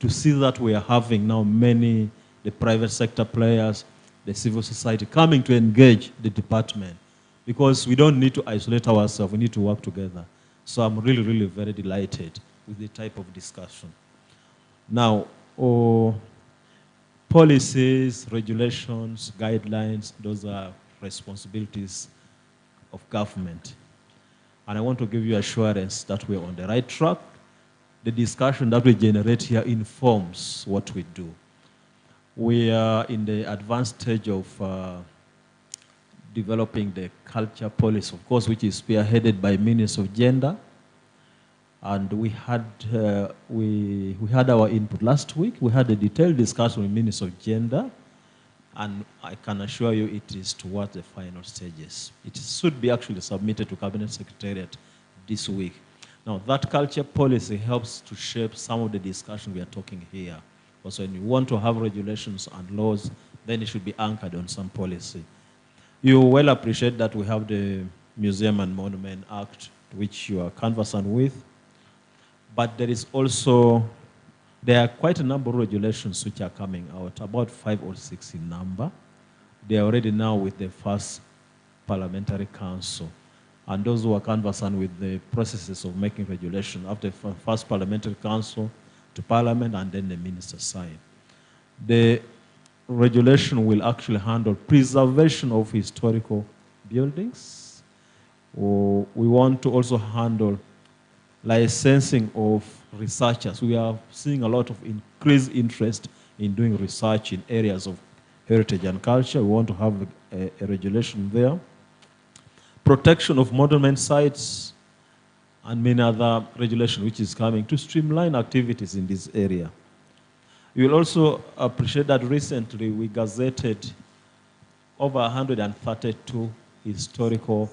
to see that we are having now the private sector players, the civil society coming to engage the department. Because we don't need to isolate ourselves, we need to work together. So I'm really, really very delighted with the type of discussion. Now, policies, regulations, guidelines, those are responsibilities of government. And I want to give you assurance that we're on the right track. The discussion that we generate here informs what we do. We are in the advanced stage of developing the culture policy, of course, which is spearheaded by Minister of Gender. And we had our input last week. We had a detailed discussion with Minister of Gender, and I can assure you it is towards the final stages. It should be actually submitted to Cabinet Secretariat this week. Now, that culture policy helps to shape some of the discussion we are talking here. Because when you want to have regulations and laws, then it should be anchored on some policy. You well appreciate that we have the Museum and Monument Act, which you are conversant with. But there are quite a number of regulations which are coming out, about 5 or 6 in number. They are already now with the first Parliamentary Council. And those who are conversant with the processes of making regulation after the first Parliamentary Council to Parliament and then the minister sign. The regulation will actually handle preservation of historical buildings. We want to also handle licensing of researchers. We are seeing a lot of increased interest in doing research in areas of heritage and culture. We want to have a regulation there. Protection of monument sites and many other regulations which is coming to streamline activities in this area. You will also appreciate that recently we gazetted over 132 historical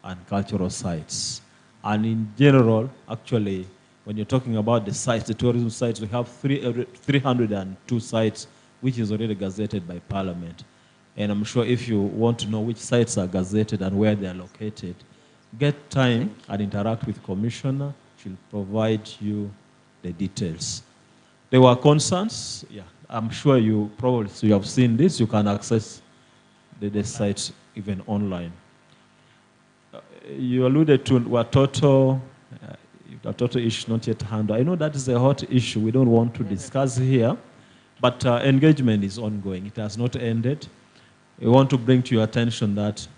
and cultural sites. And in general, actually, when you're talking about the sites, the tourism sites, we have 302 sites, which is already gazetted by Parliament. And I'm sure if you want to know which sites are gazetted and where they are located, get time and interact with Commissioner. She'll provide you the details. There were concerns. Yeah, I'm sure you have seen this. You can access the site even online. You alluded to what total issue not yet handled. I know that is a hot issue we don't want to discuss here, but engagement is ongoing. It has not ended. We want to bring to your attention that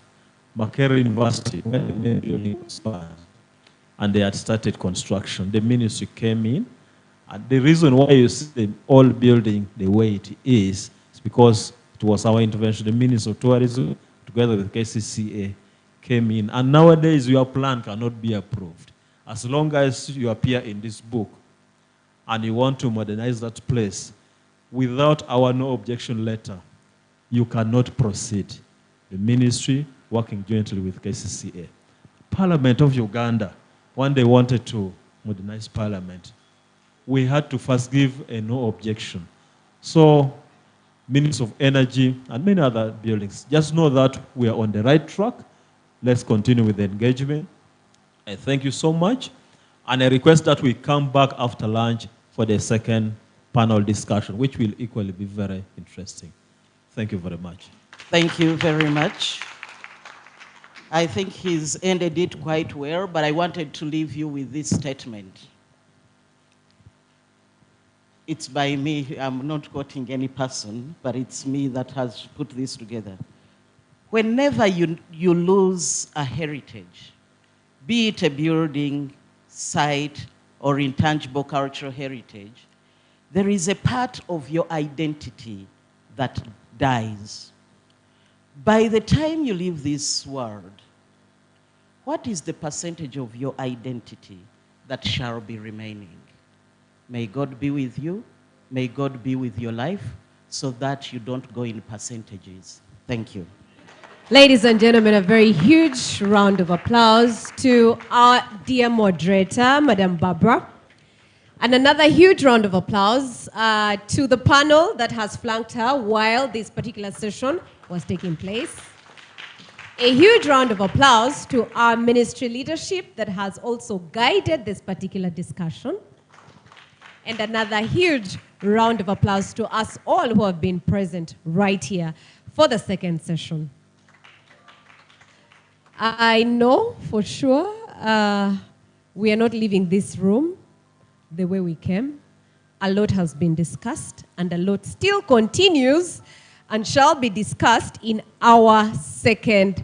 Makerere University, when the main building was planned, and they had started construction, the ministry came in. And the reason why you see the old building the way it is because it was our intervention. The Ministry of Tourism, together with KCCA, came in. And nowadays, your plan cannot be approved. As long as you appear in this book and you want to modernize that place, without our no objection letter, you cannot proceed. The ministry working jointly with KCCA. Parliament of Uganda, when they wanted to modernize Parliament, we had to first give a no objection. So, Ministry of Energy and many other buildings, just know that we are on the right track. Let's continue with the engagement. I thank you so much. And I request that we come back after lunch for the second panel discussion, which will equally be very interesting. Thank you very much. Thank you very much. I think he's ended it quite well, but I wanted to leave you with this statement. It's by me, I'm not quoting any person, but it's me that has put this together. Whenever you lose a heritage, be it a building, site, or intangible cultural heritage, there is a part of your identity that dies. By the time you leave this world, what is the percentage of your identity that shall be remaining? May God be with you. May God be with your life so that you don't go in percentages. Thank you. Ladies and gentlemen, a very huge round of applause to our dear moderator, Madam Barbara. And another huge round of applause to the panel that has flanked her while this particular session was taking place. A huge round of applause to our ministry leadership that has also guided this particular discussion. And another huge round of applause to us all who have been present right here for the second session. I know for sure we are not leaving this room the way we came. A lot has been discussed and a lot still continues and shall be discussed in our third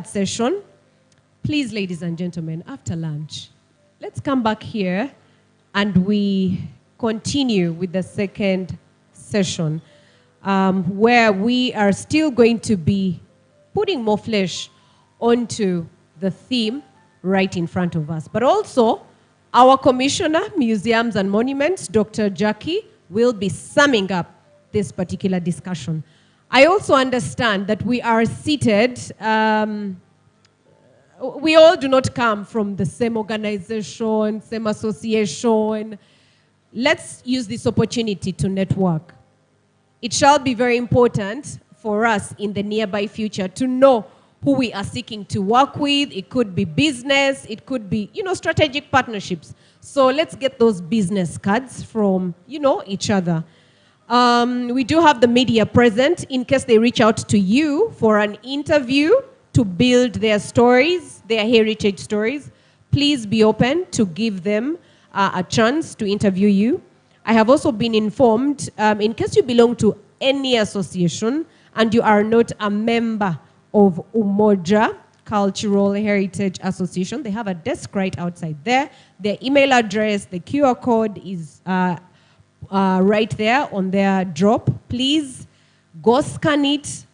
session. Please, ladies and gentlemen, after lunch, let's come back here and we continue with the second session where we are still going to be putting more flesh onto the theme right in front of us. But also, our Commissioner, Museums and Monuments, Dr. Jackie, will be summing up this particular discussion. I also understand that we are seated, we all do not come from the same organization, same association. Let's use this opportunity to network. It shall be very important for us in the nearby future to know who we are seeking to work with. It could be business, it could be, strategic partnerships. So let's get those business cards from, each other. We do have the media present in case they reach out to you for an interview to build their stories, their heritage stories. Please be open to give them a chance to interview you. I have also been informed, in case you belong to any association and you are not a member of Umoja Cultural Heritage Association, they have a desk right outside there. Their email address, the QR code is right there on their drop. Please go scan it.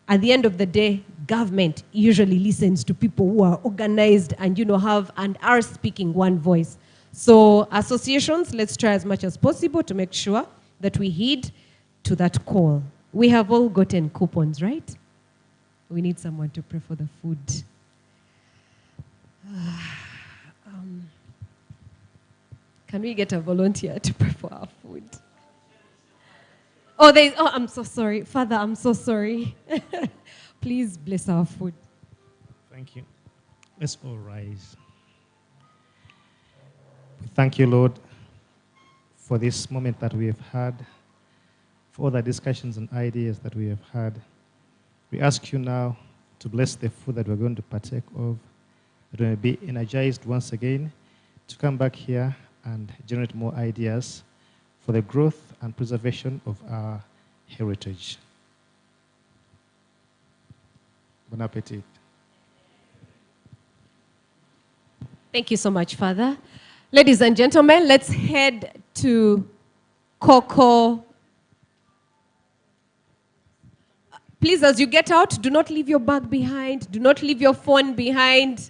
At the end of the day, government usually listens to people who are organized and have and are speaking one voice. So associations, let's try as much as possible to make sure that we heed to that call. We have all gotten coupons, right? We need someone to pray for the food. Can we get a volunteer to pray for our food? Oh, I'm so sorry. Father, I'm so sorry. Please bless our food. Thank you. Let's all rise. We thank you, Lord, for this moment that we have had, for all the discussions and ideas that we have had. We ask you now to bless the food that we're going to partake of, that we may be energized once again to come back here and generate more ideas for the growth and preservation of our heritage. Bon appetit. Thank you so much, Father. Ladies and gentlemen, let's head to Coco. Please, as you get out, do not leave your bag behind. Do not leave your phone behind.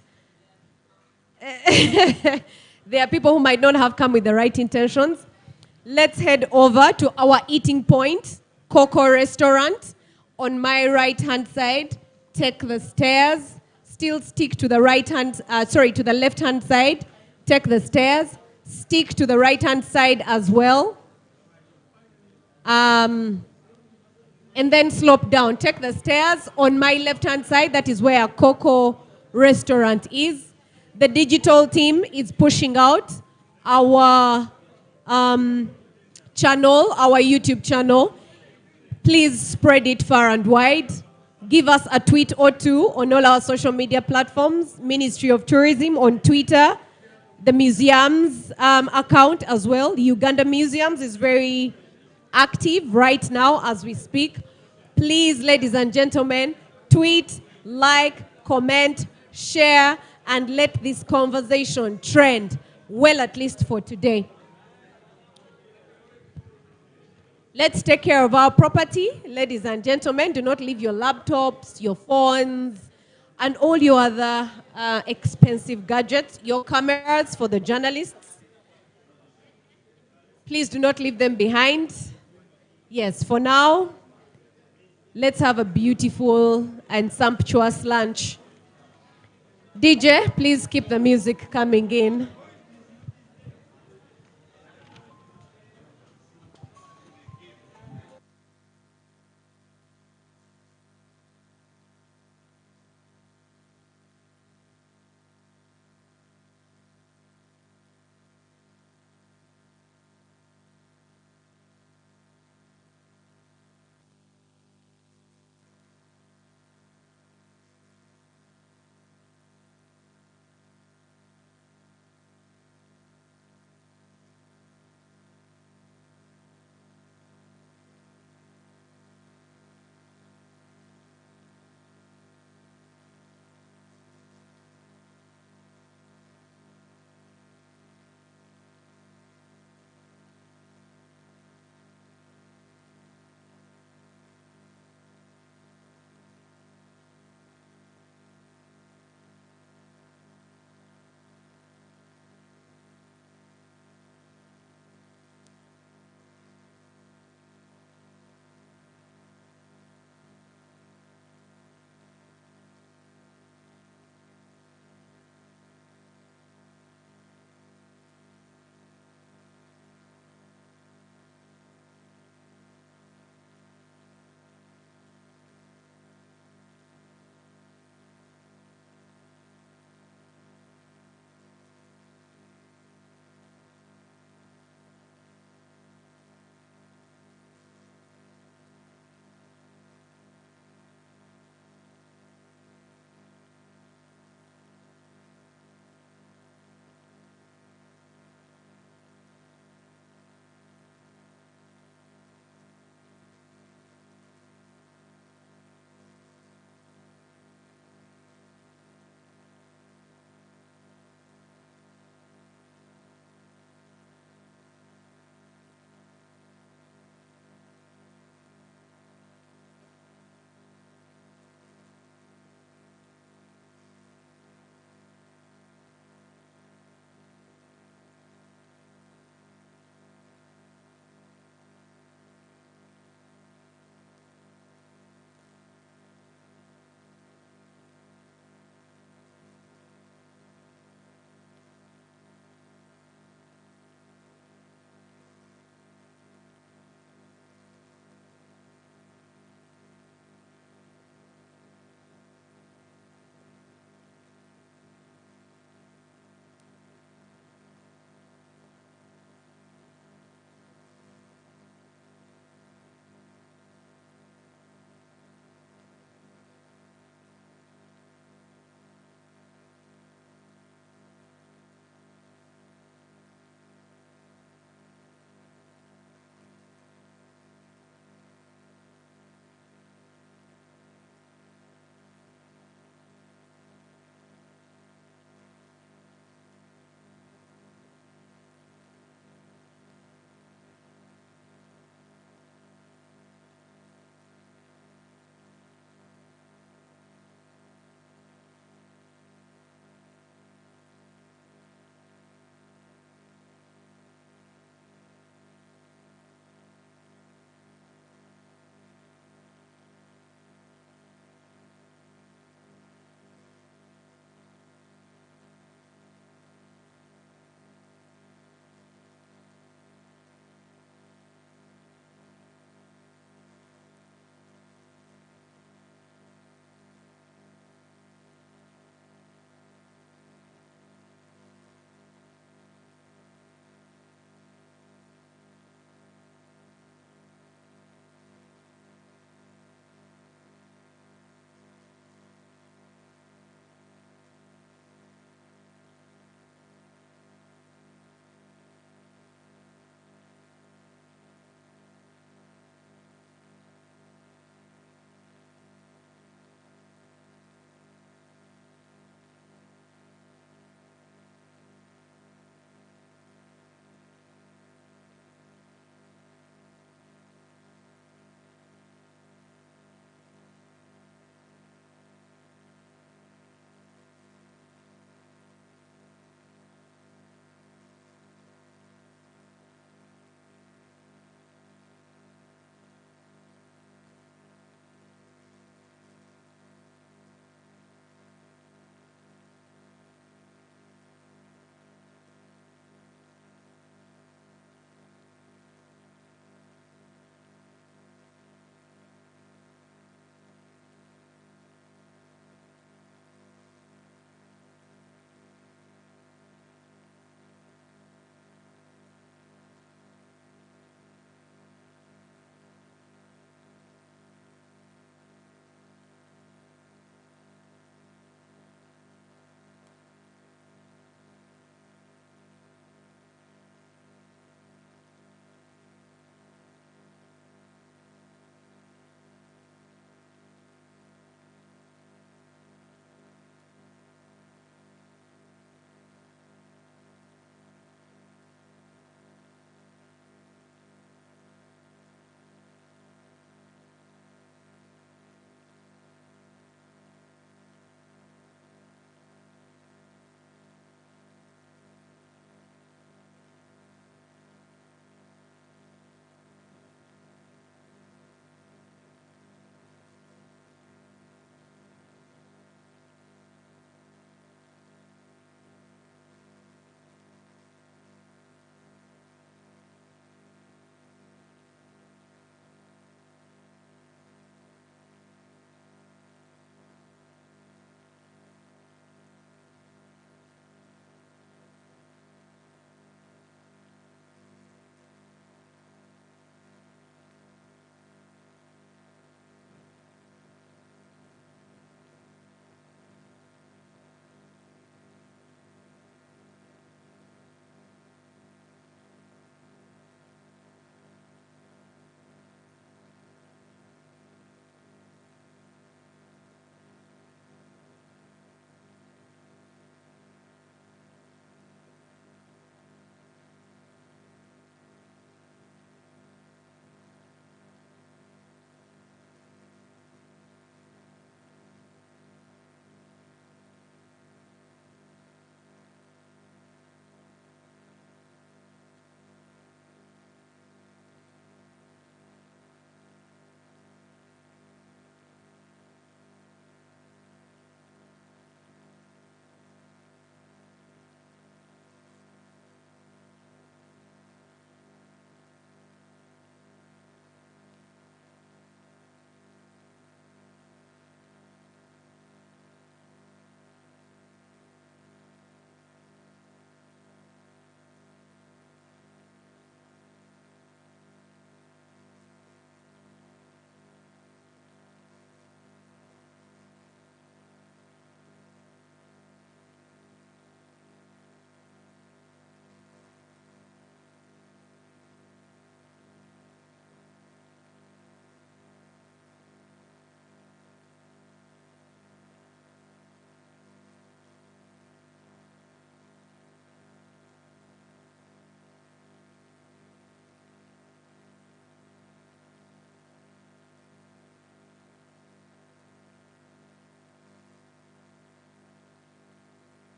There are people who might not have come with the right intentions. Let's head over to our eating point, Coco Restaurant. On my right-hand side, take the stairs. Still stick to the to the left-hand side. Take the stairs. Stick to the right-hand side as well. And then slope down. Take the stairs. On my left-hand side, that is where Coco Restaurant is. The digital team is pushing out our channel, our YouTube channel. Please spread it far and wide. give us a tweet or two on all our social media platforms, Ministry of Tourism on Twitter, the museum's account as well. The Uganda Museums is very active right now as we speak. Please, ladies and gentlemen, tweet, like, comment, share, and let this conversation trend well, at least for today. Let's take care of our property, ladies and gentlemen. Do not leave your laptops, your phones, and all your other expensive gadgets, your cameras for the journalists. Please do not leave them behind. Yes, for now, let's have a beautiful and sumptuous lunch. DJ, please keep the music coming in.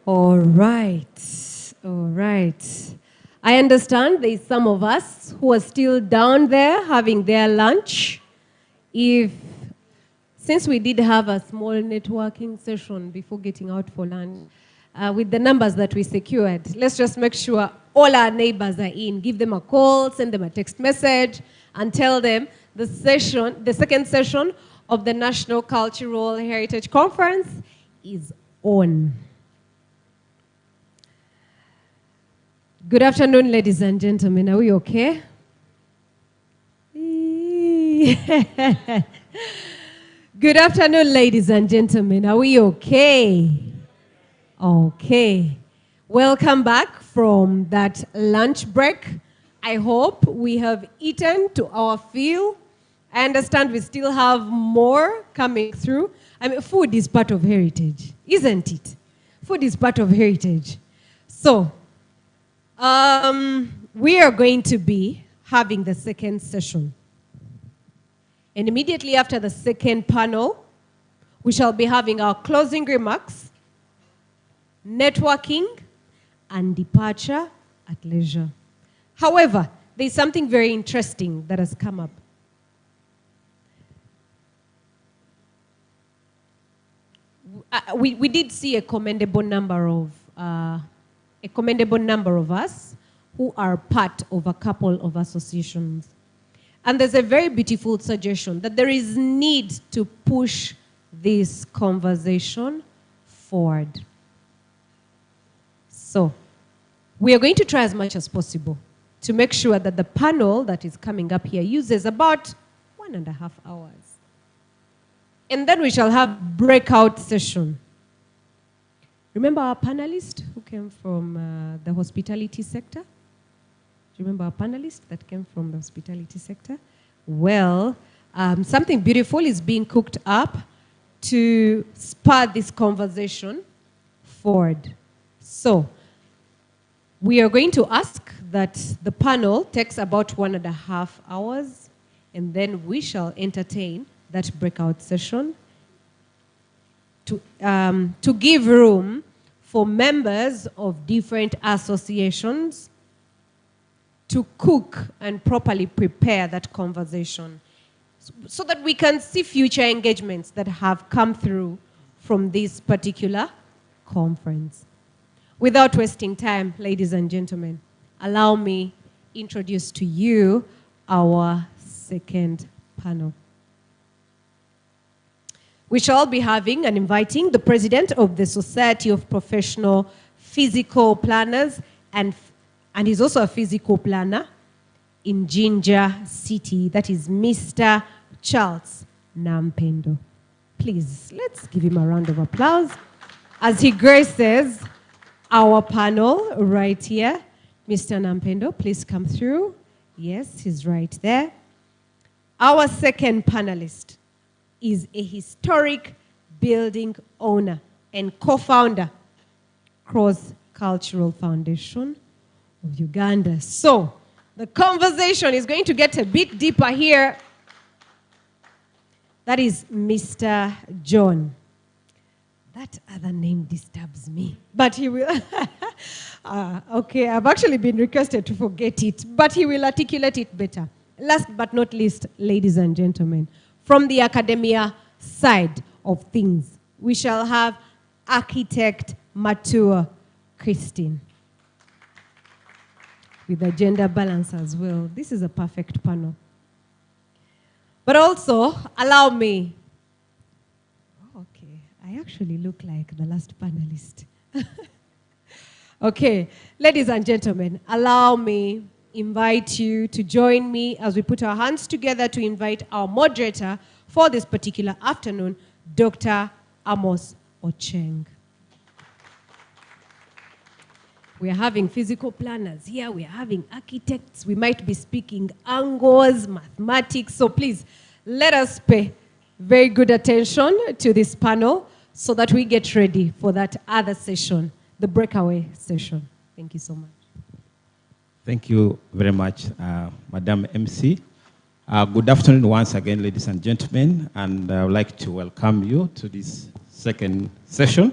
All right. All right. I understand there's some of us who are still down there having their lunch. Since we did have a small networking session before getting out for lunch, with the numbers that we secured, let's just make sure all our neighbors are in. Give them a call, send them a text message, and tell them the second session of the National Cultural Heritage Conference is on. Good afternoon, ladies and gentlemen. Are we okay? Good afternoon, ladies and gentlemen. Are we okay? Okay. Welcome back from that lunch break. I hope we have eaten to our fill. I understand we still have more coming through. I mean, food is part of heritage, isn't it? Food is part of heritage. So, we are going to be having the second session. And immediately after the second panel, we shall be having our closing remarks, networking, and departure at leisure. However, there's something very interesting that has come up. We did see a commendable number of us who are part of a couple of associations. And there's a very beautiful suggestion that there is need to push this conversation forward. So, we are going to try as much as possible to make sure that the panel that is coming up here uses about 1.5 hours. And then we shall have breakout session. Remember our panelist who came from the hospitality sector? Do you remember our panelist that came from the hospitality sector? Well, something beautiful is being cooked up to spur this conversation forward. So, we are going to ask that the panel takes about 1.5 hours, and then we shall entertain that breakout session to give room for members of different associations to cook and properly prepare that conversation so that we can see future engagements that have come through from this particular conference. Without wasting time, ladies and gentlemen, allow me introduce to you our second panel. We shall be having and inviting the president of the Society of Professional Physical Planners, and he's also a physical planner in Ginger City. That is Mr. Charles Nampendo. Please, let's give him a round of applause as he graces our panel right here. Mr. Nampendo, please come through. Yes, he's right there. Our second panelist is a historic building owner and co-founder, Cross Cultural Foundation of Uganda. So, the conversation is going to get a bit deeper here. That is Mr. John. That other name disturbs me, but he will. Okay, I've actually been requested to forget it, but he will articulate it better. Last but not least, ladies and gentlemen, from the academia side of things, we shall have architect Matua Christine with a gender balance as well. This is a perfect panel. But also, allow me. Okay, I actually look like the last panelist. Okay, ladies and gentlemen, allow me invite you to join me as we put our hands together to invite our moderator for this particular afternoon, Dr. Amos Ocheng. We are having physical planners here, we are having architects, we might be speaking angles, mathematics, so please let us pay very good attention to this panel so that we get ready for that other session, the breakaway session. Thank you so much. Thank you very much, Madam MC. Good afternoon once again, ladies and gentlemen, and I would like to welcome you to this second session.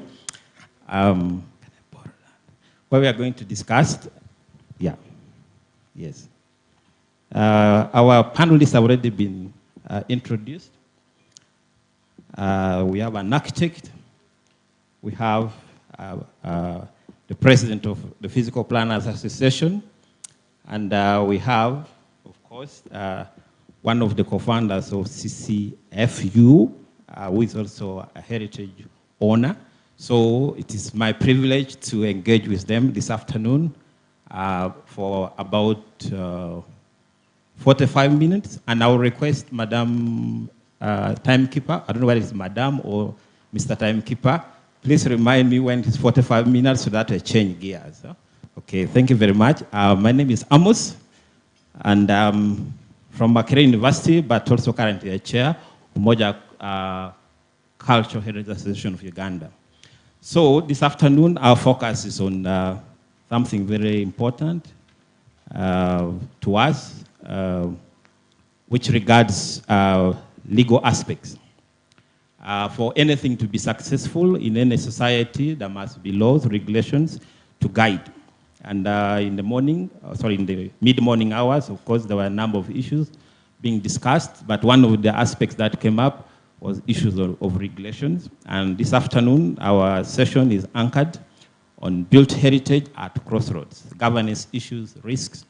where we are going to discuss. Yeah, yes. Our panelists have already been introduced. We have an architect. We have the president of the Physical Planners Association. And we have, of course, one of the co-founders of CCFU, who is also a heritage owner. So it is my privilege to engage with them this afternoon for about 45 minutes. And I will request Madam Timekeeper, I don't know whether it's Madam or Mr. Timekeeper, please remind me when it's 45 minutes so that I change gears. Okay, thank you very much. My name is Amos, and I'm from Makerere University, but also currently a chair of Umoja Cultural Heritage Association of Uganda. So this afternoon, our focus is on something very important to us, which regards legal aspects. For anything to be successful in any society, there must be laws, regulations to guide. And in the mid-morning hours, of course, there were a number of issues being discussed, but one of the aspects that came up was issues of regulations. And this afternoon, our session is anchored on built heritage at crossroads, governance issues, risks,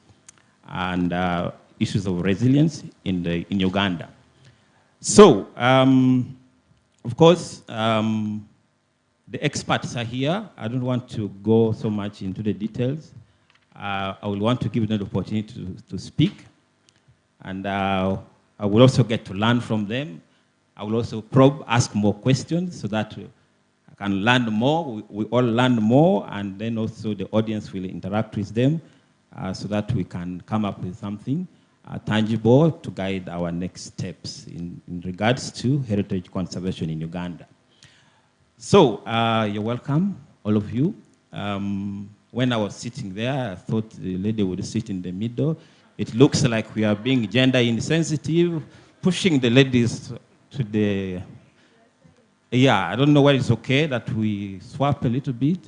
and issues of resilience in Uganda. So, of course, the experts are here. I don't want to go so much into the details. I will want to give them the opportunity to speak. And I will also get to learn from them. I will also probe, ask more questions so that I can learn more. We all learn more, and then also the audience will interact with them so that we can come up with something tangible to guide our next steps in regards to heritage conservation in Uganda. So, you're welcome, all of you. When I was sitting there, I thought the lady would sit in the middle. It looks like we are being gender insensitive, pushing the ladies to the... Yeah, I don't know whether it's okay that we swap a little bit.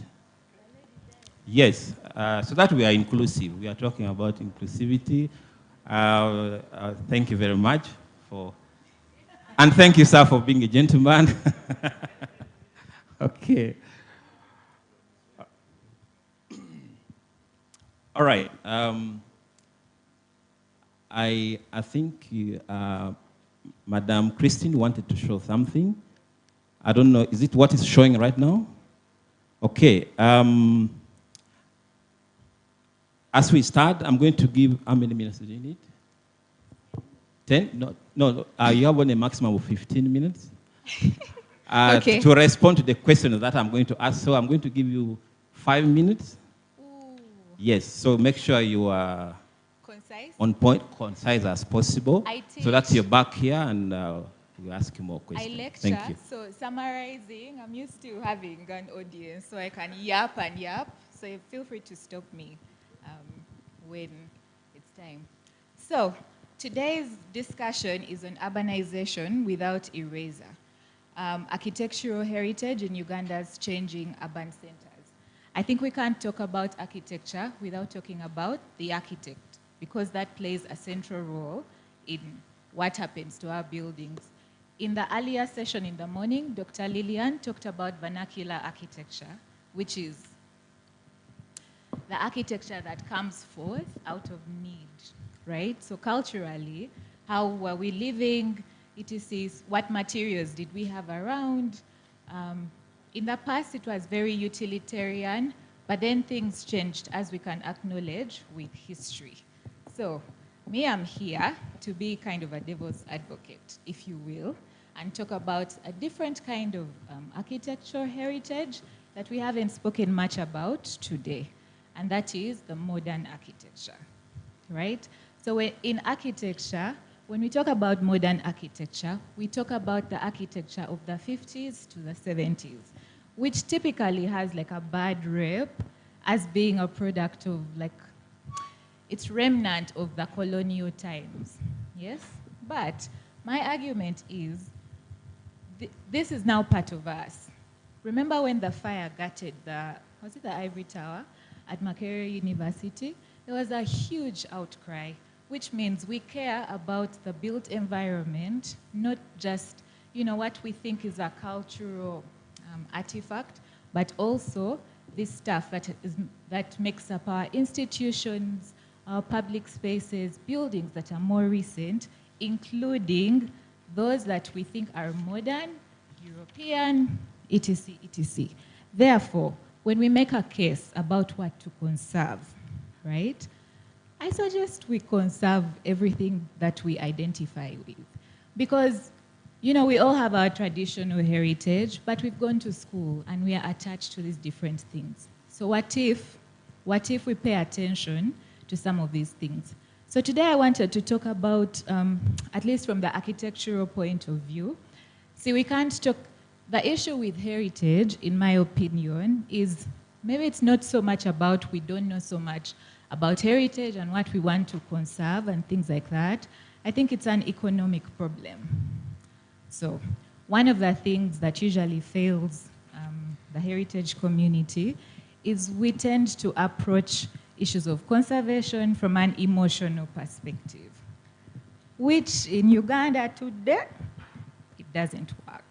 Yes, so that we are inclusive. We are talking about inclusivity. Thank you very much for... And thank you, sir, for being a gentleman. Okay. All right. I think Madam Christine wanted to show something. I don't know, is it what is showing right now? Okay. As we start, I'm going to give, how many minutes do you need? 10? No, you have only a maximum of 15 minutes. Okay. To respond to the question that I'm going to ask. So I'm going to give you 5 minutes. Ooh. Yes, so make sure you are concise, on point, concise as possible, so that you're back here and we'll ask you more questions. I lecture, Thank you. so summarizing, I'm used to having an audience, so I can yap and yap. So feel free to stop me when it's time. So today's discussion is on urbanization without eraser. Architectural heritage in Uganda's changing urban centers. I think we can't talk about architecture without talking about the architect, because that plays a central role in what happens to our buildings. In the earlier session in the morning, Dr. Lillian talked about vernacular architecture, which is the architecture that comes forth out of need, right? So culturally, how were we living? etc. What materials did we have around? In the past, it was very utilitarian, but then things changed, as we can acknowledge with history. So I'm here to be kind of a devil's advocate, if you will, and talk about a different kind of architectural heritage that we haven't spoken much about today, and that is the modern architecture, right? So in architecture, when we talk about modern architecture, we talk about the architecture of the 50s to the 70s, which typically has like a bad rep as being a product of it's remnant of the colonial times, yes? But my argument is, this is now part of us. Remember when the fire gutted was it the Ivory Tower? at Makerere University, there was a huge outcry, which means we care about the built environment, not just what we think is a cultural artifact, but also this stuff that makes up our institutions, our public spaces, buildings that are more recent, including those that we think are modern, European, etc., etc. Therefore, when we make a case about what to conserve, right, I suggest we conserve everything that we identify with. Because, we all have our traditional heritage, but we've gone to school and we are attached to these different things. So what if we pay attention to some of these things? So today I wanted to talk about, at least from the architectural point of view, see, we can't talk, the issue with heritage, in my opinion, is maybe it's not so much about we don't know so much about heritage and what we want to conserve and things like that. I think it's an economic problem. So one of the things that usually fails the heritage community is we tend to approach issues of conservation from an emotional perspective, which in Uganda today, it doesn't work.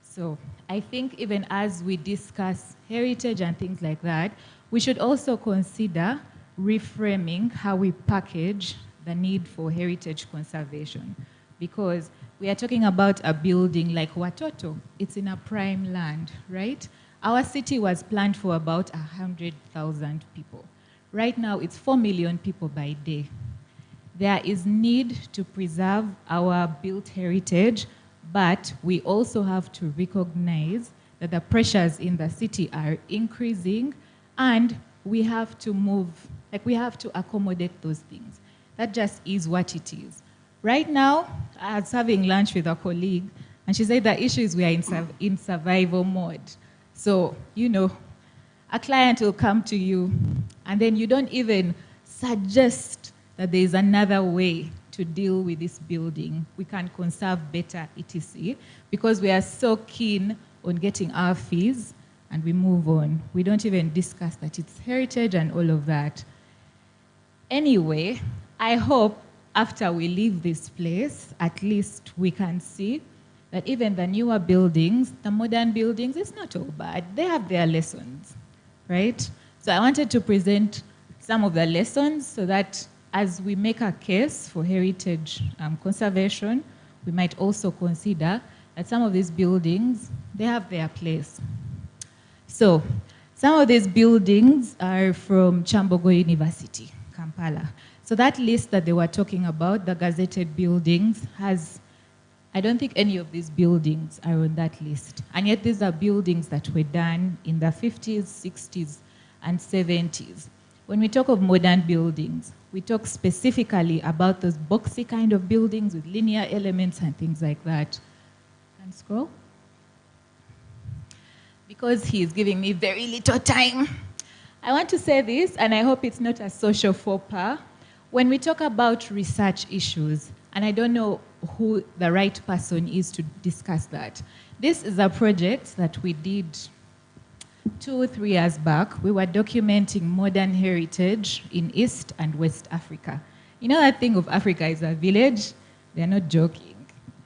So I think even as we discuss heritage and things like that, we should also consider reframing how we package the need for heritage conservation. Because we are talking about a building like Watoto. It's in a prime land, right? Our city was planned for about 100,000 people. Right now, it's 4 million people by day. There is need to preserve our built heritage, but we also have to recognize that the pressures in the city are increasing, and we have to move, we have to accommodate those things. That just is what it is. Right now, I was having lunch with a colleague, and she said the issue is we are in survival mode. So, a client will come to you, and then you don't even suggest that there is another way to deal with this building. We can conserve better, etc., because we are so keen on getting our fees, and we move on. We don't even discuss that it's heritage and all of that. Anyway, I hope after we leave this place, at least we can see that even the newer buildings, the modern buildings, it's not all bad. They have their lessons, right? So I wanted to present some of the lessons so that as we make a case for heritage conservation, we might also consider that some of these buildings, they have their place. So some of these buildings are from Chambogo University, Kampala. So that list that they were talking about, the gazetted buildings, I don't think any of these buildings are on that list. And yet these are buildings that were done in the 50s, 60s, and 70s. When we talk of modern buildings, we talk specifically about those boxy kind of buildings with linear elements and things like that. Can scroll? Because he is giving me very little time, I want to say this, and I hope it's not a social faux pas. When we talk about research issues, and I don't know who the right person is to discuss that, this is a project that we did 2 or 3 years back. We were documenting modern heritage in East and West Africa. You know that thing of Africa is a village? They're not joking.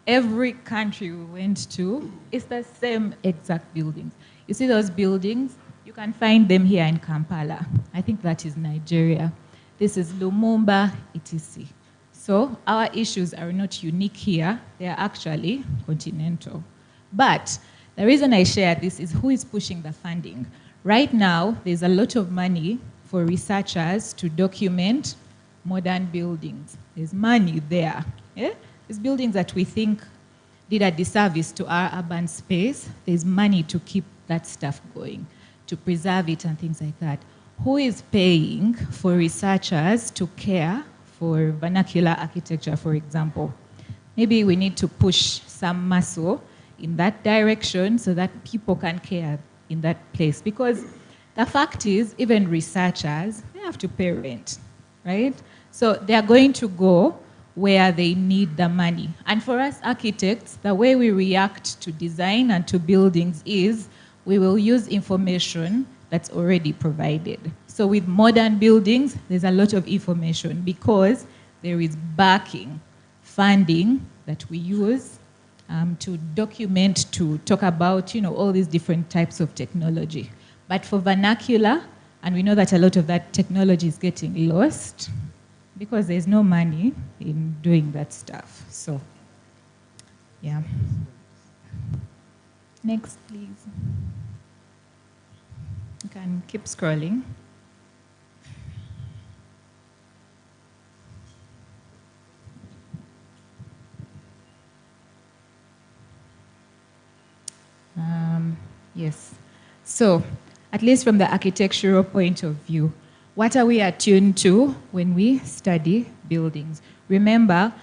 Every country we went to, it's the same exact buildings. You see those buildings? You can find them here in Kampala. I think that is Nigeria. This is Lumumba, etc. So our issues are not unique here. They are actually continental. But the reason I share this is who is pushing the funding. Right now, there's a lot of money for researchers to document modern buildings. There's money there. Yeah? These buildings that we think did a disservice to our urban space, there's money to keep that stuff going, to preserve it and things like that. Who is paying for researchers to care for vernacular architecture, for example? Maybe we need to push some muscle in that direction so that people can care in that place. Because the fact is, even researchers, they have to pay rent, right? So they're going to go where they need the money. And for us architects, the way we react to design and to buildings is we will use information that's already provided. So with modern buildings, there's a lot of information because there is backing, funding that we use to document, to talk about, all these different types of technology. But for vernacular, and we know that a lot of that technology is getting lost because there's no money in doing that stuff. So, yeah. Next, please. You can keep scrolling. Yes. So, at least from the architectural point of view, what are we attuned to when we study buildings? Remember,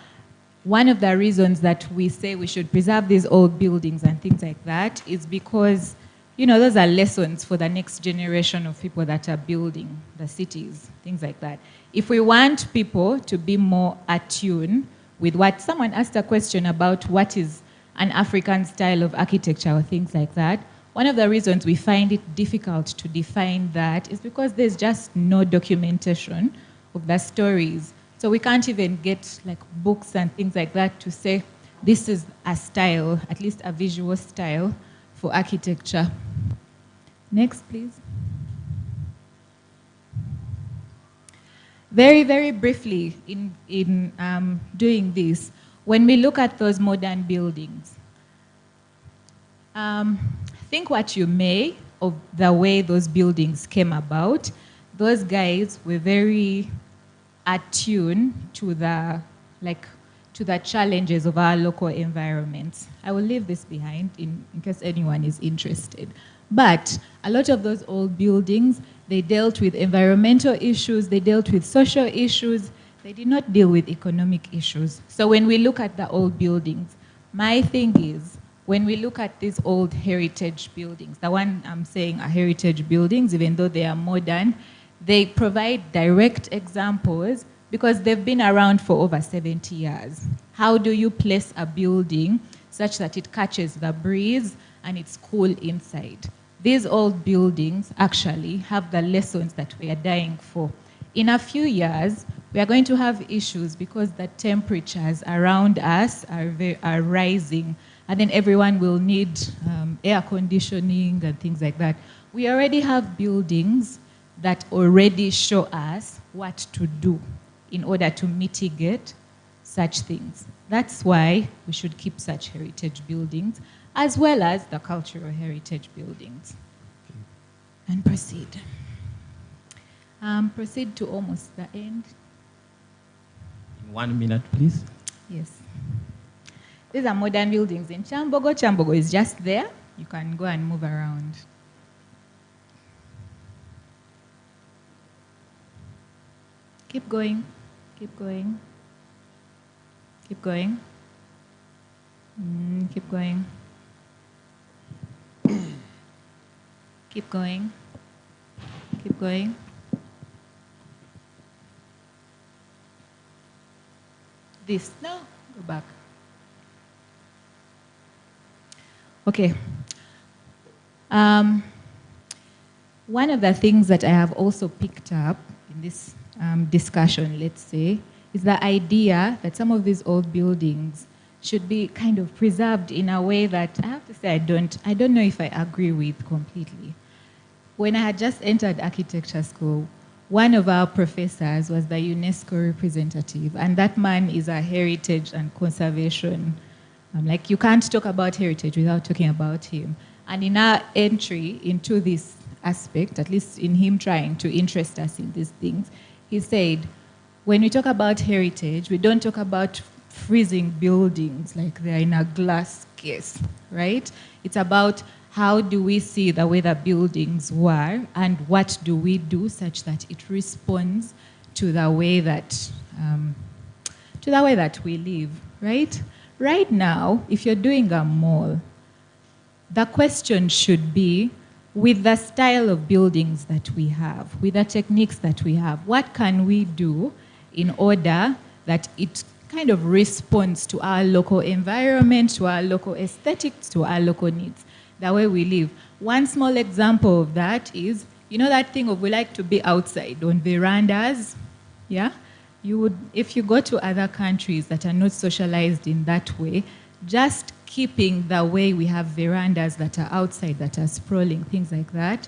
one of the reasons that we say we should preserve these old buildings and things like that is because, those are lessons for the next generation of people that are building the cities, things like that. If we want people to be more attuned with what someone asked a question about what is an African style of architecture or things like that, one of the reasons we find it difficult to define that is because there's just no documentation of the stories. So we can't even get books and things like that to say this is a style, at least a visual style for architecture. Next, please. Very, very briefly in doing this, when we look at those modern buildings, think what you may of the way those buildings came about. Those guys were very attuned to the challenges of our local environments. I will leave this behind in case anyone is interested. But a lot of those old buildings, they dealt with environmental issues, they dealt with social issues, they did not deal with economic issues. So when we look at the old buildings, my thing is, when we look at these old heritage buildings, the one I'm saying are heritage buildings, even though they are modern, they provide direct examples because they've been around for over 70 years. How do you place a building such that it catches the breeze and it's cool inside? These old buildings actually have the lessons that we are dying for. In a few years, we are going to have issues because the temperatures around us are rising, and then everyone will need air conditioning and things like that. We already have buildings that already show us what to do in order to mitigate such things. That's why we should keep such heritage buildings, as well as the cultural heritage buildings. And proceed. Proceed to almost the end. In 1 minute, please. Yes. These are modern buildings in Chambogo. Chambogo is just there. You can go and move around. Keep going. Keep going. Keep going. Keep going. Keep going. Keep going. This. No. Go back. Okay. One of the things that I have also picked up in this discussion, let's say, is the idea that some of these old buildings should be kind of preserved in a way that I have to say I don't know if I agree with completely. When I had just entered architecture school, one of our professors was the UNESCO representative, and that man is a heritage and conservation. You can't talk about heritage without talking about him. And in our entry into this aspect, at least in him trying to interest us in these things, he said, when we talk about heritage, we don't talk about freezing buildings like they're in a glass case, right? It's about how do we see the way the buildings were and what do we do such that it responds to the way that we live, right? Right now, if you're doing a mall, the question should be, with the style of buildings that we have, with the techniques that we have, what can we do in order that it kind of responds to our local environment, to our local aesthetics, to our local needs, the way we live? One small example of that is you know that thing of we like to be outside on verandas, yeah? You would, if you go to other countries that are not socialized in that way, just keeping the way we have verandas that are outside, that are sprawling, things like that,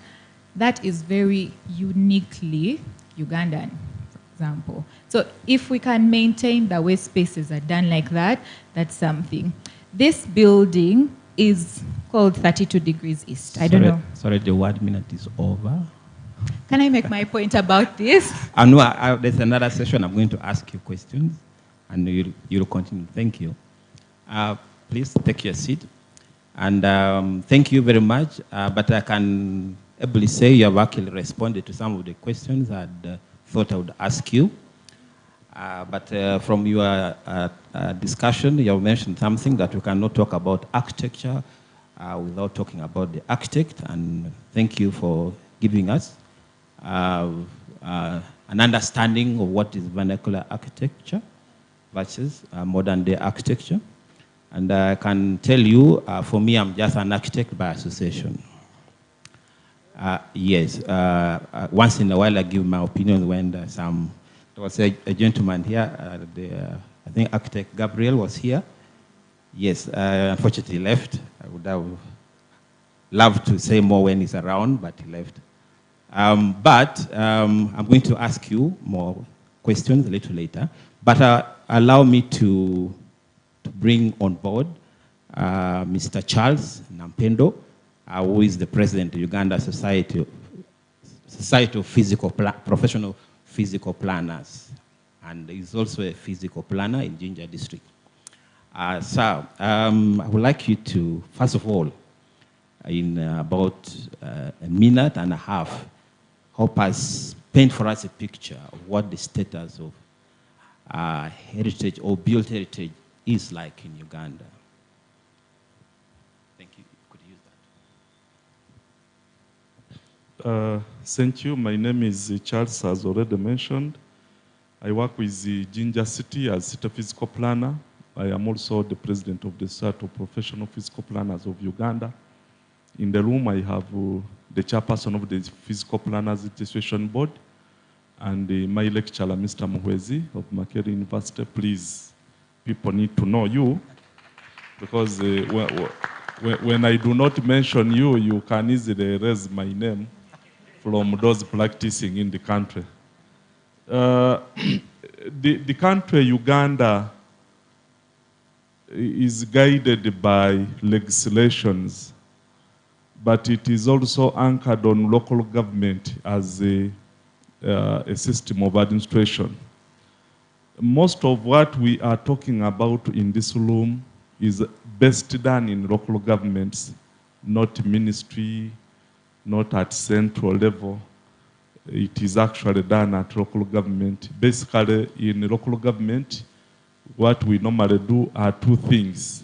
that is very uniquely Ugandan, for example. So if we can maintain the way spaces are done like that, that's something. This building is called 32 Degrees East. I don't know. Sorry, the 1 minute is over. Can I make my point about this? No, there's another session. I'm going to ask you questions, and you'll continue. Thank you. Please take your seat. And thank you very much. But I can ably say you have actually responded to some of the questions I'd thought I would ask you. But from your discussion, you have mentioned something that we cannot talk about architecture without talking about the architect. And thank you for giving us an understanding of what is vernacular architecture versus modern day architecture. And I can tell you, for me, I'm just an architect by association. Yes, once in a while I give my opinion when there was a gentleman here, I think architect Gabriel was here. Yes, unfortunately he left. I would have loved to say more when he's around, but he left. I'm going to ask you more questions a little later, but allow me to bring on board Mr. Charles Nampendo, who is the president of Uganda Society of Professional Physical Planners, and he's also a physical planner in Jinja District. Sir, I would like you to, first of all, in about a minute and a half, help us paint for us a picture of what the status of heritage or built heritage is like in Uganda. Thank you. Could you use that? Thank you. My name is Charles, as already mentioned. I work with the Jinja City as City Physical Planner. I am also the president of the Society of Professional Physical Planners of Uganda. In the room, I have the chairperson of the Physical Planners Association Board and my lecturer, Mr. Muhwezi of Makerere University. Please, people need to know you because when I do not mention you, you can easily erase my name from those practicing in the country. The country, Uganda, is guided by legislations, but it is also anchored on local government as a system of administration. Most of what we are talking about in this room is best done in local governments, not ministry, not at central level. It is actually done at local government. Basically, in local government, what we normally do are two things.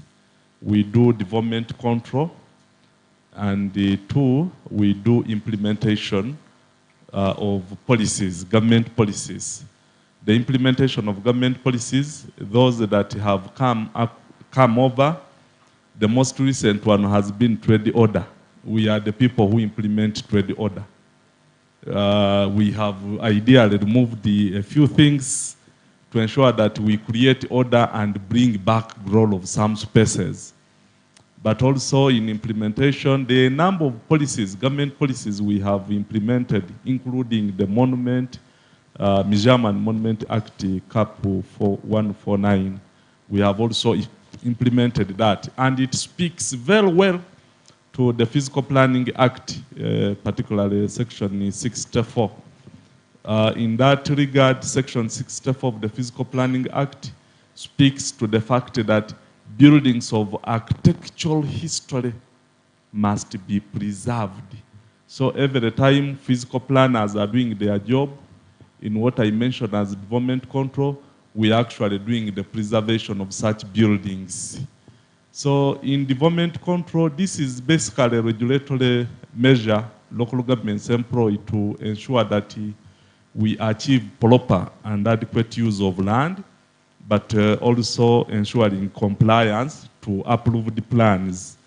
We do development control, and two, we do implementation of policies, government policies. The implementation of government policies, those that have come over, the most recent one has been trade order. We are the people who implement trade order. We have ideally removed a few things to ensure that we create order and bring back growth of some spaces. But also in implementation, the number of policies, government policies we have implemented, including the Monument, Museum and Monument Act, CAP 149, we have also implemented that. And it speaks very well to the Physical Planning Act, particularly Section 64. In that regard, Section 64 of the Physical Planning Act speaks to the fact that buildings of architectural history must be preserved. So every time physical planners are doing their job, in what I mentioned as development control, we are actually doing the preservation of such buildings. So in development control, this is basically a regulatory measure local governments employ to ensure that we achieve proper and adequate use of land, but also ensuring compliance to approved plans.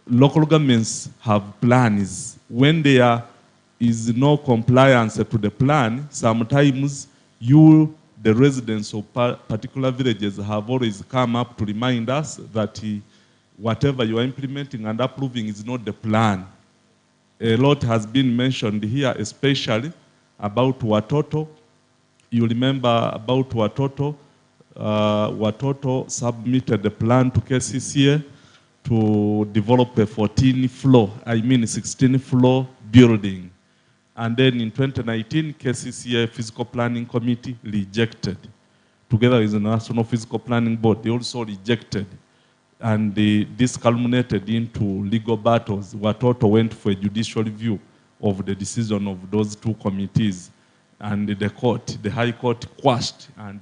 Local governments have plans. When they are is no compliance to the plan, sometimes you, the residents of particular villages, have always come up to remind us that whatever you are implementing and approving is not the plan. A lot has been mentioned here, especially about Watoto. You remember about Watoto. Watoto submitted a plan to KCCA to develop a 16-floor building. And then in 2019, KCCA Physical Planning Committee rejected. Together with the National Physical Planning Board, they also rejected. And this culminated into legal battles. Watoto went for a judicial review of the decision of those two committees. And the High Court quashed and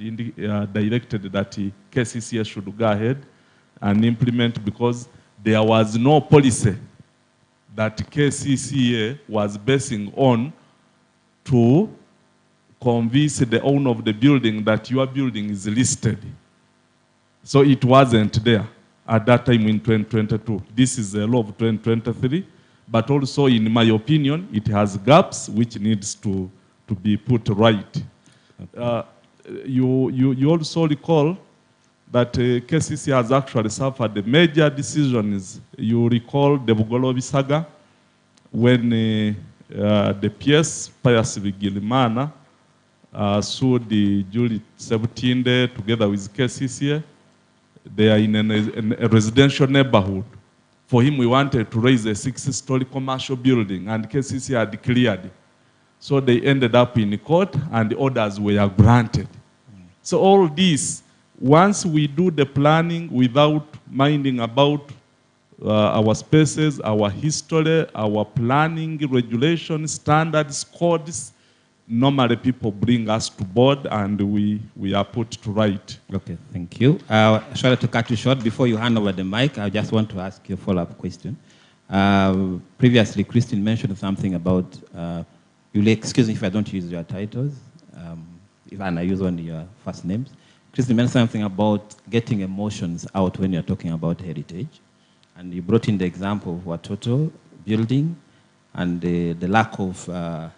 directed that KCCA should go ahead and implement, because there was no policy that KCCA was basing on to convince the owner of the building that your building is listed. So it wasn't there at that time in 2022. This is a law of 2023, but also, in my opinion, it has gaps which needs to be put right. You also recall that KCC has actually suffered the major decisions. You recall the Bugolobi saga, when the PS, Pius Bigirimana, sued the Julie Sebutinde together with KCC. They are in a residential neighborhood. For him, we wanted to raise a 6-story commercial building, and KCC had cleared. So they ended up in court, and the orders were granted. So all this, once we do the planning without minding about our spaces, our history, our planning regulations, standards, codes, normally people bring us to board and we are put to right. Okay, thank you. Sorry to cut you short. Before you hand over the mic, I just want to ask you a follow-up question. Previously, Christine mentioned something about, you'll excuse me if I don't use your titles, if I use only your first names. Christine mentioned something about getting emotions out when you're talking about heritage. And you brought in the example of Watoto building and the lack of a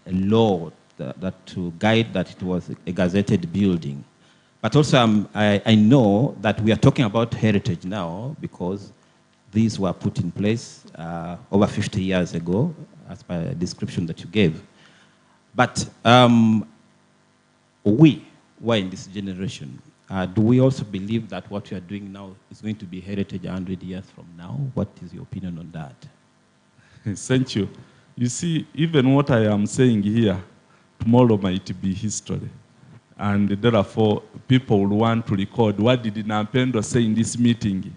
law that to guide that it was a gazetted building. But also I know that we are talking about heritage now because these were put in place over 50 years ago, as per the description that you gave. But we who are in this generation, do we also believe that what we are doing now is going to be heritage 100 years from now? What is your opinion on that? Thank you. You see, even what I am saying here, tomorrow might be history. And therefore, people will want to record what did Nampendo say in this meeting.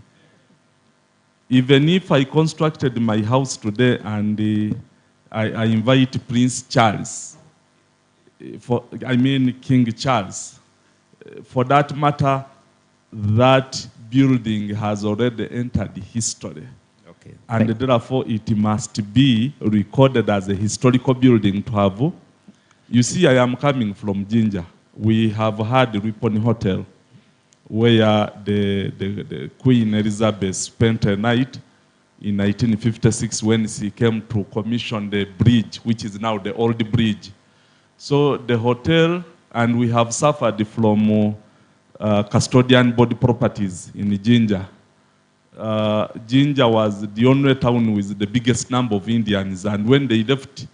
Even if I constructed my house today and I invite Prince Charles, King Charles, for that matter, that building has already entered history. Okay. And therefore, it must be recorded as a historical building to have. You see, I am coming from Jinja. We have had the Ripon Hotel, where the Queen Elizabeth spent a night in 1956 when she came to commission the bridge, which is now the old bridge. So the hotel, and we have suffered from custodian body properties in Jinja. Jinja was the only town with the biggest number of Indians, and when they left,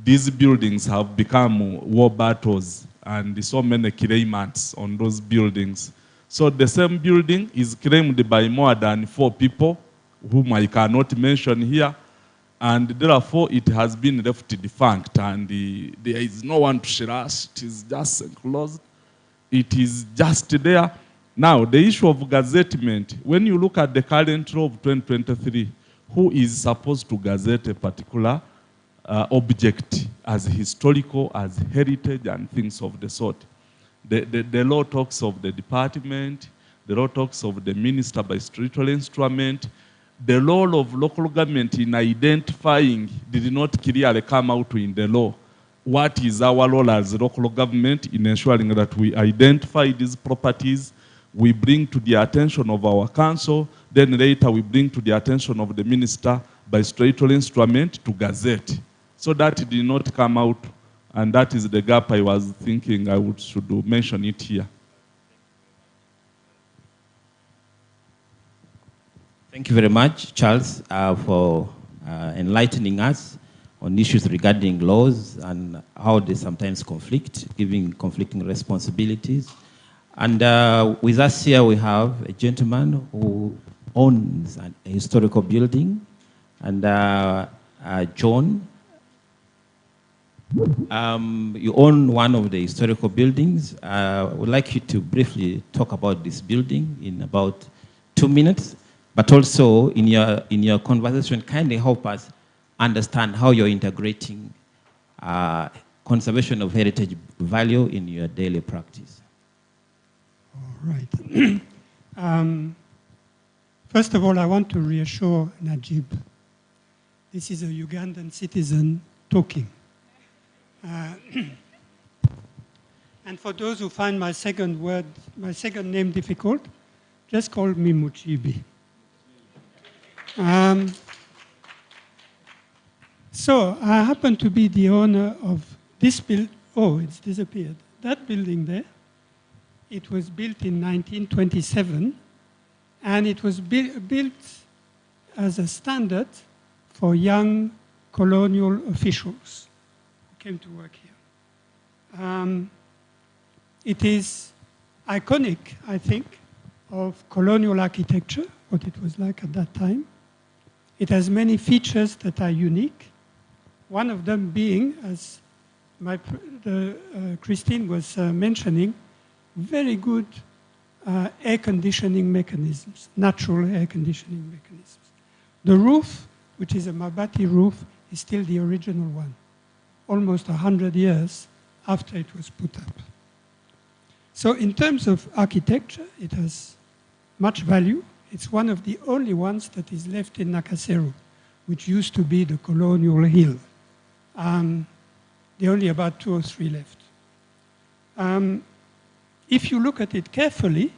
these buildings have become war battles and so many claimants on those buildings. So the same building is claimed by more than 4 people, whom I cannot mention here, and therefore it has been left defunct, and there is no one to share us. It is just enclosed. It is just there. Now, the issue of gazettement, when you look at the current law of 2023, who is supposed to gazette a particular object as historical, as heritage, and things of the sort? The law talks of the department, the law talks of the minister by statutory instrument. The role of local government in identifying did not clearly come out in the law. What is our role as local government in ensuring that we identify these properties, we bring to the attention of our council, then later we bring to the attention of the minister by statutory instrument to gazette. So that it did not come out, and that is the gap I was thinking should mention it here. Thank you very much, Charles, for enlightening us on issues regarding laws and how they sometimes conflict, giving conflicting responsibilities. And with us here, we have a gentleman who owns a historical building, and John, you own one of the historical buildings. I would like you to briefly talk about this building in about 2 minutes, but also in your conversation, kindly help us understand how you're integrating conservation of heritage value in your daily practice. All right. First of all, I want to reassure Najib. This is a Ugandan citizen talking. And for those who find my second name difficult, just call me Muchibi. So I happen to be the owner of this building. Oh, it's disappeared. That building there, it was built in 1927, and it was built as a standard for young colonial officials who came to work here. It is iconic, I think, of colonial architecture, what it was like at that time. It has many features that are unique. One of them being, as Christine was mentioning, very good air conditioning mechanisms, natural air conditioning mechanisms. The roof, which is a Mabati roof, is still the original one, almost 100 years after it was put up. So in terms of architecture, it has much value. It's one of the only ones that is left in Nakasero, which used to be the colonial hill. There are only about 2 or 3 left. If you look at it carefully,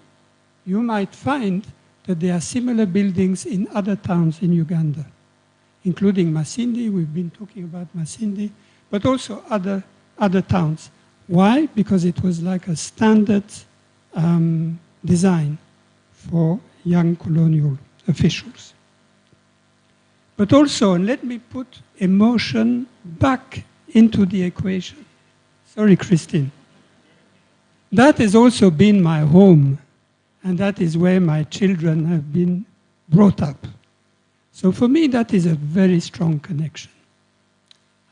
you might find that there are similar buildings in other towns in Uganda, including Masindi. We've been talking about Masindi, but also other towns. Why? Because it was like a standard design for young colonial officials. But also, and let me put emotion back into the equation. Sorry, Christine. That has also been my home, and that is where my children have been brought up. So for me, that is a very strong connection.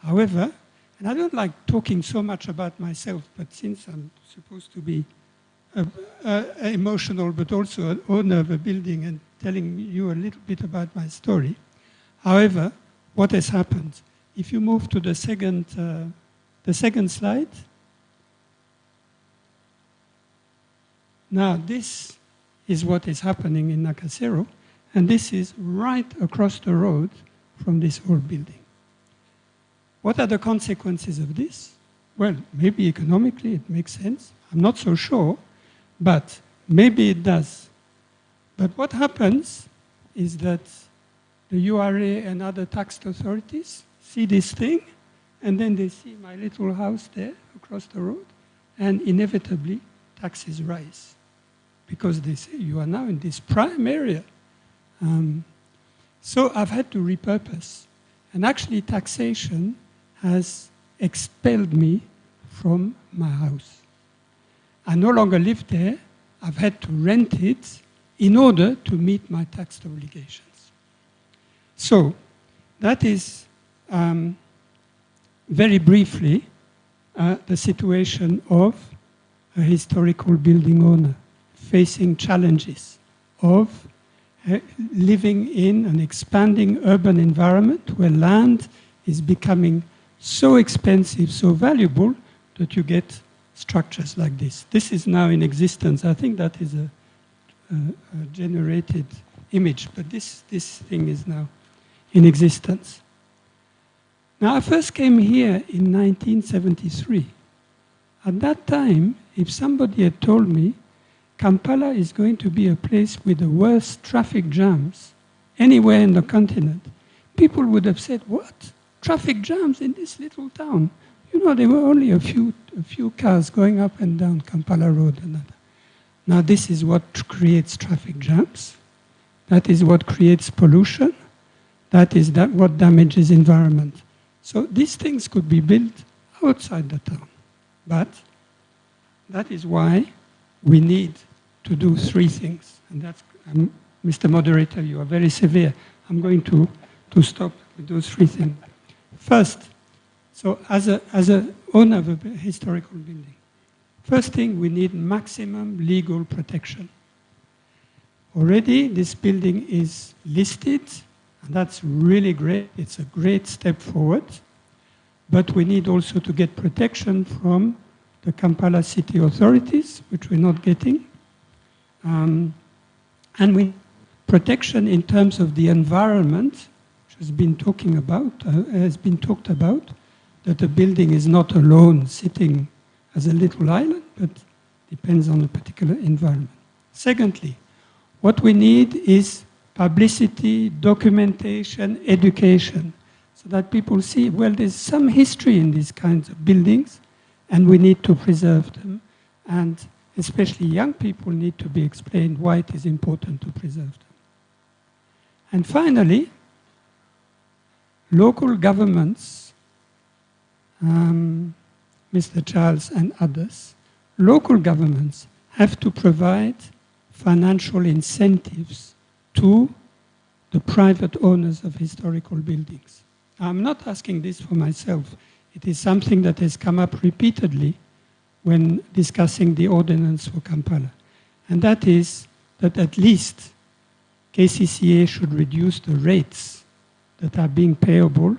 However, and I don't like talking so much about myself, but since I'm supposed to be emotional, but also an owner of a building and telling you a little bit about my story. However, what has happened? If you move to the second slide. Now, this is what is happening in Nakasero, and this is right across the road from this old building. What are the consequences of this? Well, maybe economically it makes sense. I'm not so sure, but maybe it does. But what happens is that the URA and other tax authorities see this thing, and then they see my little house there across the road, and inevitably taxes rise. Because they say, you are now in this prime area. So I've had to repurpose. And actually taxation has expelled me from my house. I no longer live there. I've had to rent it in order to meet my tax obligations. So that is very briefly the situation of a historical building owner facing challenges of living in an expanding urban environment where land is becoming so expensive, so valuable, that you get structures like this. This is now in existence. I think that is a generated image, but this thing is now in existence. Now, I first came here in 1973. At that time, if somebody had told me Kampala is going to be a place with the worst traffic jams anywhere in the continent, people would have said, what? Traffic jams in this little town. You know, there were only a few cars going up and down Kampala Road. Now this is what creates traffic jams. That is what creates pollution. That is what damages environment. So these things could be built outside the town. But that is why we need to do three things. And that's, Mr. Moderator, you are very severe. I'm going to stop with those three things. First, so as an owner of a historical building, first thing, we need maximum legal protection. Already, this building is listed, and that's really great. It's a great step forward. But we need also to get protection from the Kampala city authorities, which we're not getting. And we protection in terms of the environment, which has been talked about, that the building is not alone sitting as a little island, but depends on a particular environment. Secondly, what we need is publicity, documentation, education, so that people see, well, there's some history in these kinds of buildings, and we need to preserve them. And especially young people need to be explained why it is important to preserve them. And finally, local governments, Mr. Charles and others, local governments have to provide financial incentives to the private owners of historical buildings. I'm not asking this for myself. It is something that has come up repeatedly when discussing the ordinance for Kampala. And that is that at least KCCA should reduce the rates that are being payable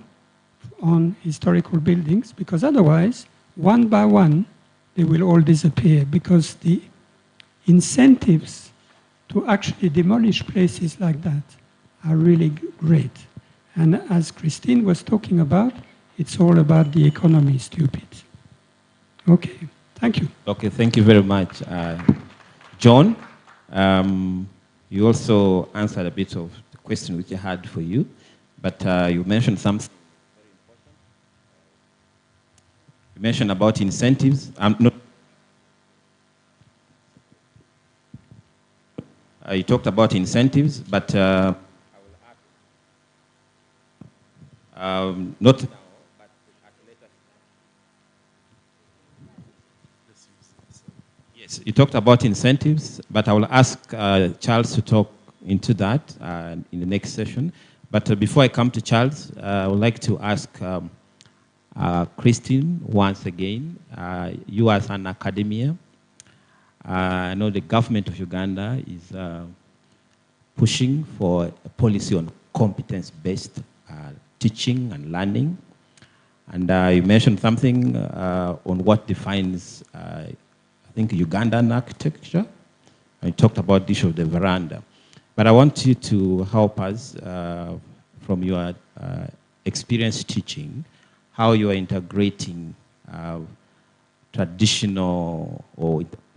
on historical buildings, because otherwise, one by one, they will all disappear, because the incentives to actually demolish places like that are really great. And as Christine was talking about, it's all about the economy, stupid. Okay, thank you. Okay, thank you very much. John, you also answered a bit of the question which I had for you, but you mentioned something. You mentioned about incentives. You talked about incentives, but not. Yes, you talked about incentives, but I will ask Charles to talk into that in the next session. But before I come to Charles, I would like to ask Christine once again. You as an academia, I know the government of Uganda is pushing for a policy on competence-based teaching and learning. And you mentioned something on what defines, I think, Ugandan architecture. I talked about the issue of the veranda. But I want you to help us from your experience teaching, how you are integrating traditional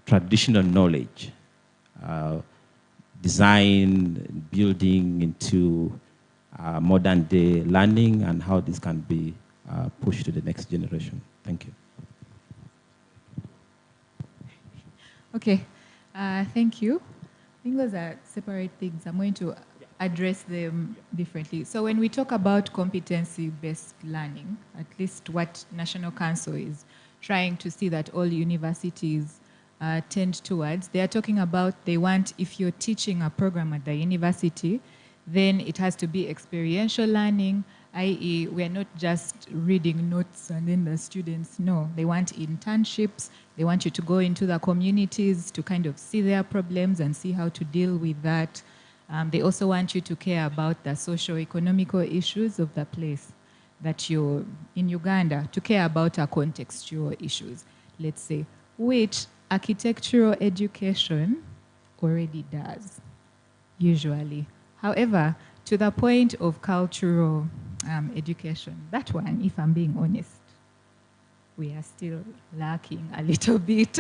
knowledge, design, building into modern day learning, and how this can be pushed to the next generation. Thank you. Okay, thank you. I think those are separate things. I'm going to address them differently. So when we talk about competency-based learning, at least what National Council is trying to see that all universities tend towards, they are talking about, they want, if you're teaching a program at the university, then it has to be experiential learning, i.e. we're not just reading notes and then the students know. They want internships. They want you to go into the communities to kind of see their problems and see how to deal with that. They also want you to care about the socio-economical issues of the place that you're in Uganda, to care about our contextual issues, let's say, which architectural education already does, usually. However, to the point of cultural education, that one, if I'm being honest, we are still lacking a little bit.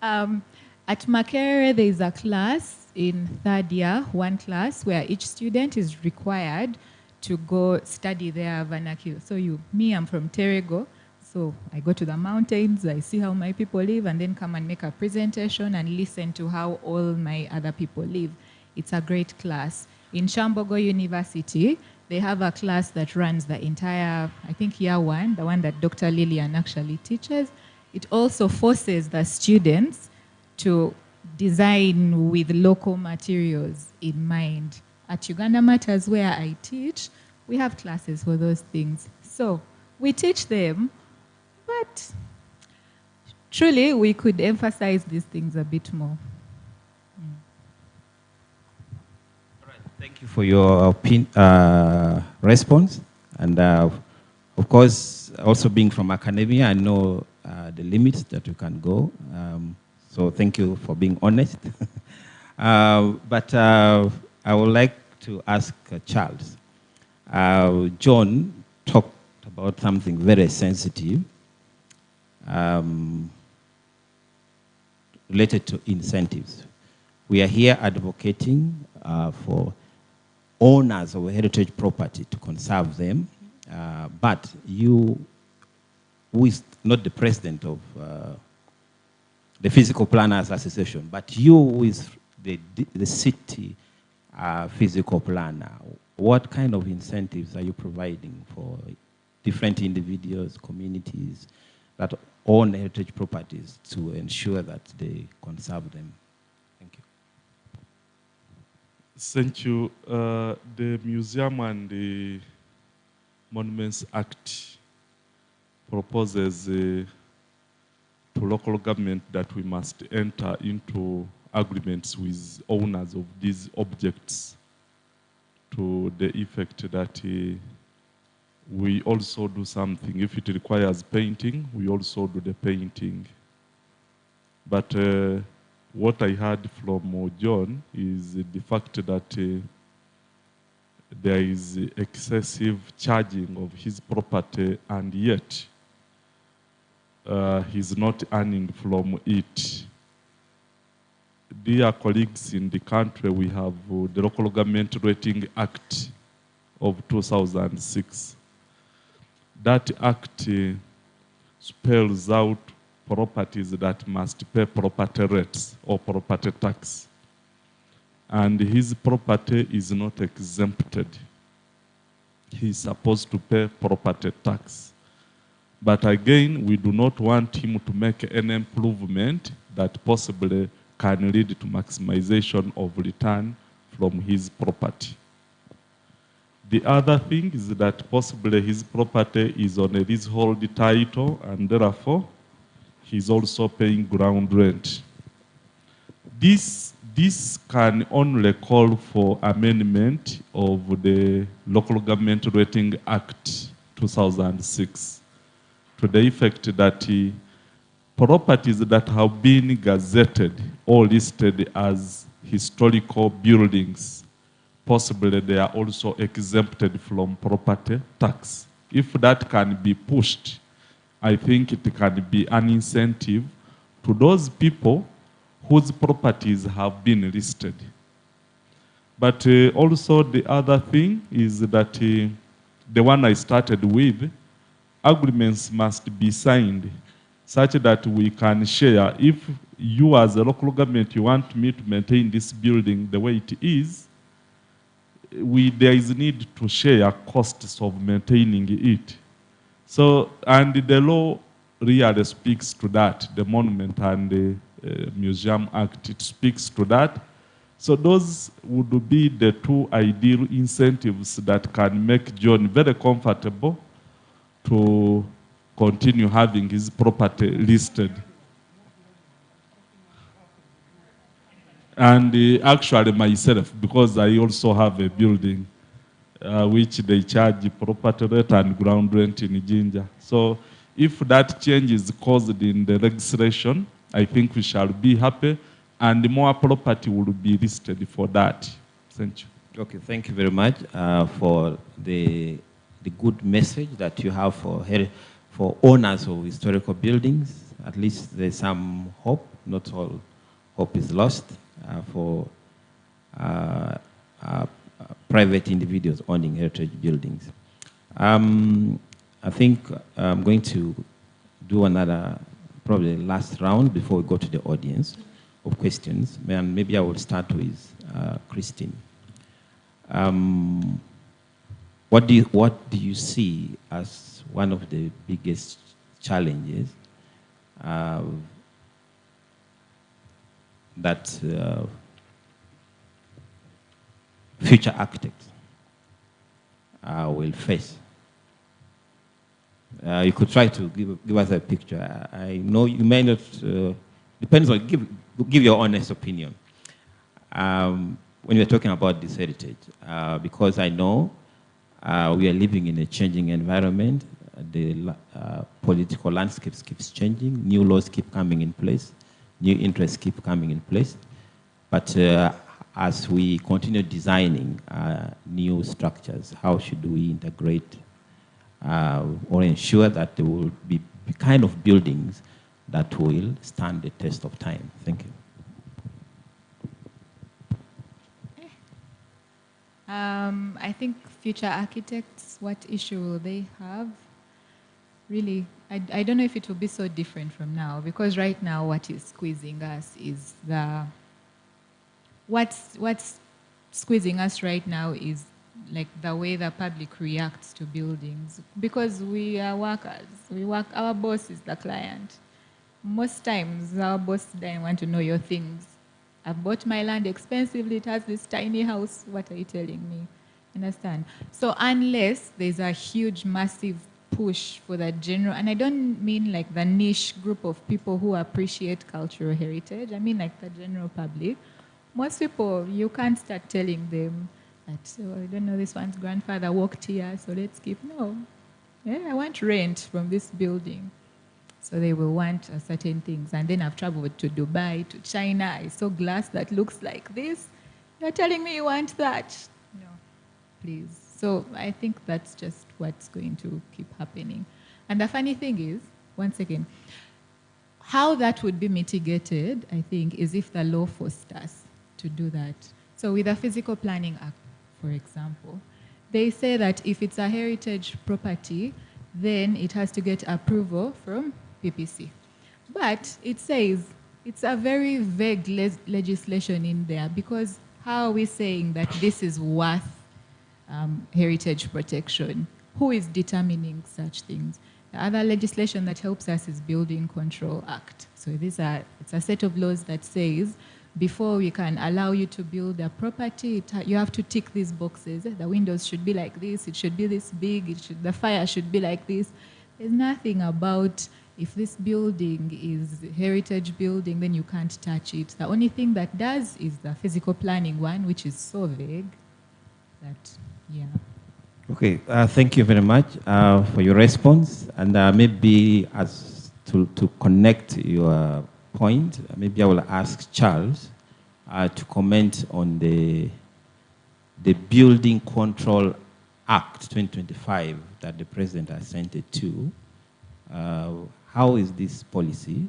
At Makerere, there is a class in third year, one class, where each student is required to go study their vernacular. So I'm from Terego, so I go to the mountains, I see how my people live, and then come and make a presentation and listen to how all my other people live. It's a great class. In Chambogo University, they have a class that runs the entire, I think, year one, the one that Dr. Lillian actually teaches. It also forces the students to design with local materials in mind. At Uganda Matters, where I teach, we have classes for those things. So we teach them, but truly we could emphasize these things a bit more. Thank you for your response. And of course, also being from academia, I know the limits that you can go. So thank you for being honest. But I would like to ask Charles. John talked about something very sensitive related to incentives. We are here advocating for owners of heritage property to conserve them, but you, who is not the president of the Physical Planners Association, but you, who is the city physical planner, what kind of incentives are you providing for different individuals, communities that own heritage properties to ensure that they conserve them? Thank you. The Museum and the Monuments Act proposes to local government that we must enter into agreements with owners of these objects to the effect that we also do something. If it requires painting, we also do the painting. But what I heard from John is the fact that there is excessive charging of his property, and yet he's not earning from it. Dear colleagues in the country, we have the Local Government Rating Act of 2006. That act spells out properties that must pay property rates or property tax. And his property is not exempted. He's supposed to pay property tax. But again, we do not want him to make an improvement that possibly can lead to maximization of return from his property. The other thing is that possibly his property is on a leasehold title, and therefore he's also paying ground rent. This can only call for amendment of the Local Government Rating Act 2006 to the effect that properties that have been gazetted or listed as historical buildings, possibly they are also exempted from property tax. If that can be pushed, I think it can be an incentive to those people whose properties have been listed. But also the other thing is that the one I started with, agreements must be signed such that we can share. If you as a local government, you want me to maintain this building the way it is, there is need to share costs of maintaining it. So, and the law really speaks to that, the Monument and the Museum Act, it speaks to that. So those would be the two ideal incentives that can make John very comfortable to continue having his property listed. And actually myself, because I also have a building which they charge property rate and ground rent in Jinja. So if that change is caused in the legislation, I think we shall be happy, and more property will be listed for that. Thank you. Okay, thank you very much for the good message that you have for owners of historical buildings. At least there's some hope. Not all hope is lost for private individuals owning heritage buildings. I think I'm going to do another, probably last round before we go to the audience of questions. And maybe I will start with Christine. What do you see as one of the biggest challenges that future architects will face? You could try to give us a picture. I know you may not, depends on, give your honest opinion. When you're talking about this heritage, because I know we are living in a changing environment. The political landscape keeps changing. New laws keep coming in place. New interests keep coming in place. But as we continue designing new structures, how should we integrate or ensure that there will be the kind of buildings that will stand the test of time? Thank you. I think future architects, what issue will they have? Really, I don't know if it will be so different from now, because right now what is squeezing us is what's squeezing us right now is like the way the public reacts to buildings, because we are workers. We work, our boss is the client. Most times our boss doesn't want to know your things. I've bought my land expensively, it has this tiny house, what are you telling me? Understand? So unless there's a huge, massive push for the general, and I don't mean like the niche group of people who appreciate cultural heritage, I mean like the general public. Most people, you can't start telling them that, oh, I don't know, this one's grandfather walked here, so let's keep, no. Yeah, I want rent from this building. So they will want certain things. And then I've traveled to Dubai, to China. I saw glass that looks like this. You're telling me you want that? No, please. So I think that's just what's going to keep happening. And the funny thing is, once again, how that would be mitigated, I think, is if the law forced us to do that. So with the Physical Planning Act, for example, they say that if it's a heritage property, then it has to get approval from PPC. But it says it's a very vague legislation in there, because how are we saying that this is worth heritage protection? Who is determining such things? The other legislation that helps us is Building Control Act. So it's a set of laws that says before we can allow you to build a property, you have to tick these boxes. The windows should be like this, it should be this big, the fire should be like this. There's nothing about if this building is a heritage building, then you can't touch it. The only thing that does is the physical planning one, which is so vague that, yeah. Okay, thank you very much for your response. And maybe as to connect your point, maybe I will ask Charles to comment on the Building Control Act 2025 that the President has sent it to. How is this policy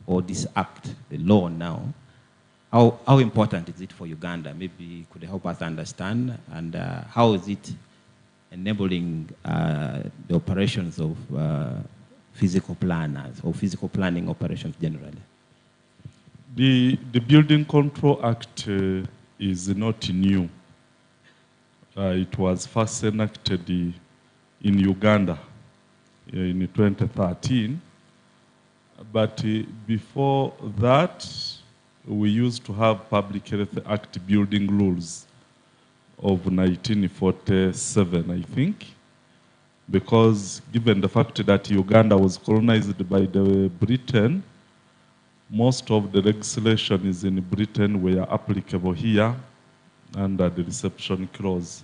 or this act, the law now, how important is it for Uganda? Maybe could help us understand, and how is it enabling the operations of physical planners or physical planning operations generally? The Building Control Act is not new. It was first enacted in Uganda in 2013. But before that, we used to have Public Health Act building rules of 1947, I think, because given the fact that Uganda was colonized by the Britain, most of the legislations in Britain were applicable here under the reception clause.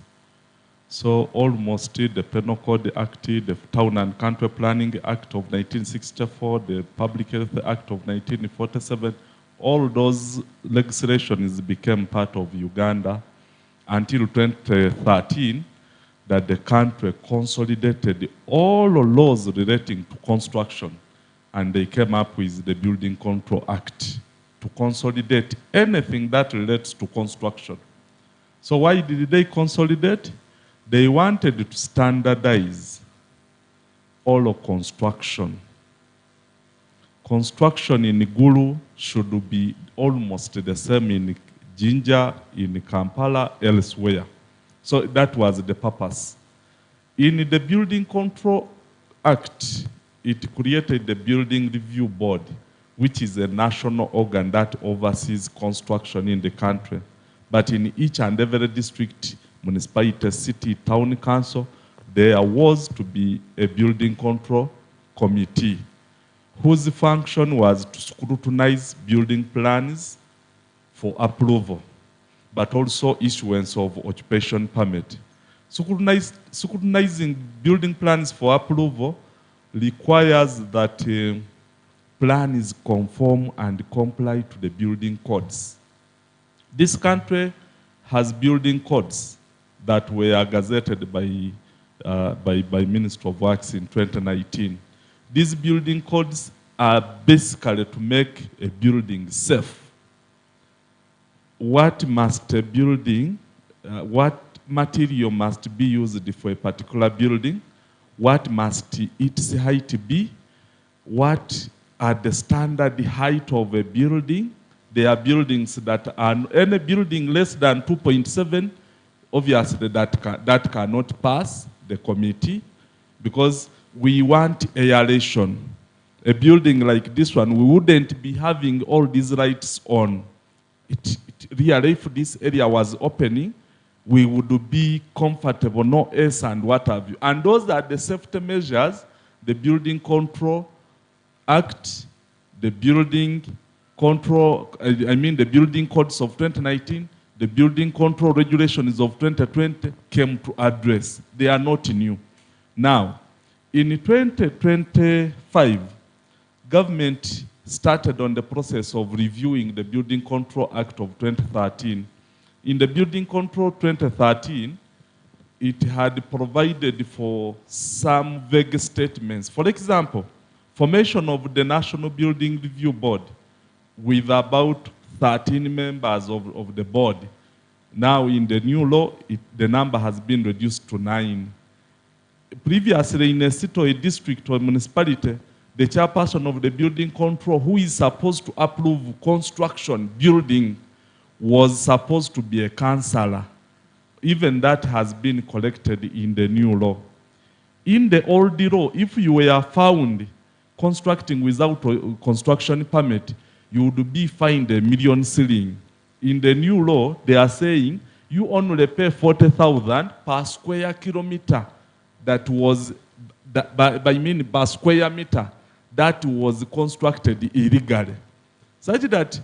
So almost the Penal Code Act, the Town and Country Planning Act of 1964, the Public Health Act of 1947, all those legislations became part of Uganda until 2013, that the country consolidated all laws relating to construction, and they came up with the Building Control Act to consolidate anything that relates to construction. So why did they consolidate? They wanted to standardize all of construction. Construction in Gulu should be almost the same in Jinja, in Kampala, elsewhere. So that was the purpose. In the Building Control Act, it created the Building Review Board, which is a national organ that oversees construction in the country. But in each and every district, municipality, city, town council, there was to be a building control committee whose function was to scrutinize building plans for approval, but also issuance of occupation permit. Scrutinizing building plans for approval requires that plan is conform and comply to the building codes. This country has building codes that were gazetted by Minister of Works in 2019. These building codes are basically to make a building safe. What must a building, what material must be used for a particular building? What must its height be? What are the standard height of a building? There are buildings that are, any building less than 2.7, obviously that cannot pass the committee because we want aeration. A building like this one, we wouldn't be having all these lights on. Really, if this area was opening, we would be comfortable, no air and what have you. And those are the safety measures, the Building Control Act, the Building Control, the Building Codes of 2019, the Building Control Regulations of 2020 came to address. They are not new. Now, in 2025, government started on the process of reviewing the Building Control Act of 2013. In the Building Control 2013, it had provided for some vague statements. For example, formation of the National Building Review Board with about 13 members of the board. Now in the new law, the number has been reduced to 9. Previously in a city or a district or municipality, the chairperson of the building control who is supposed to approve construction building was supposed to be a councillor. Even that has been collected in the new law. In the old law, if you were found constructing without a construction permit, you would be fined $1 million ceiling. In the new law, they are saying you only pay 40,000 per square kilometer. That was, per square meter, that was constructed illegally. Such that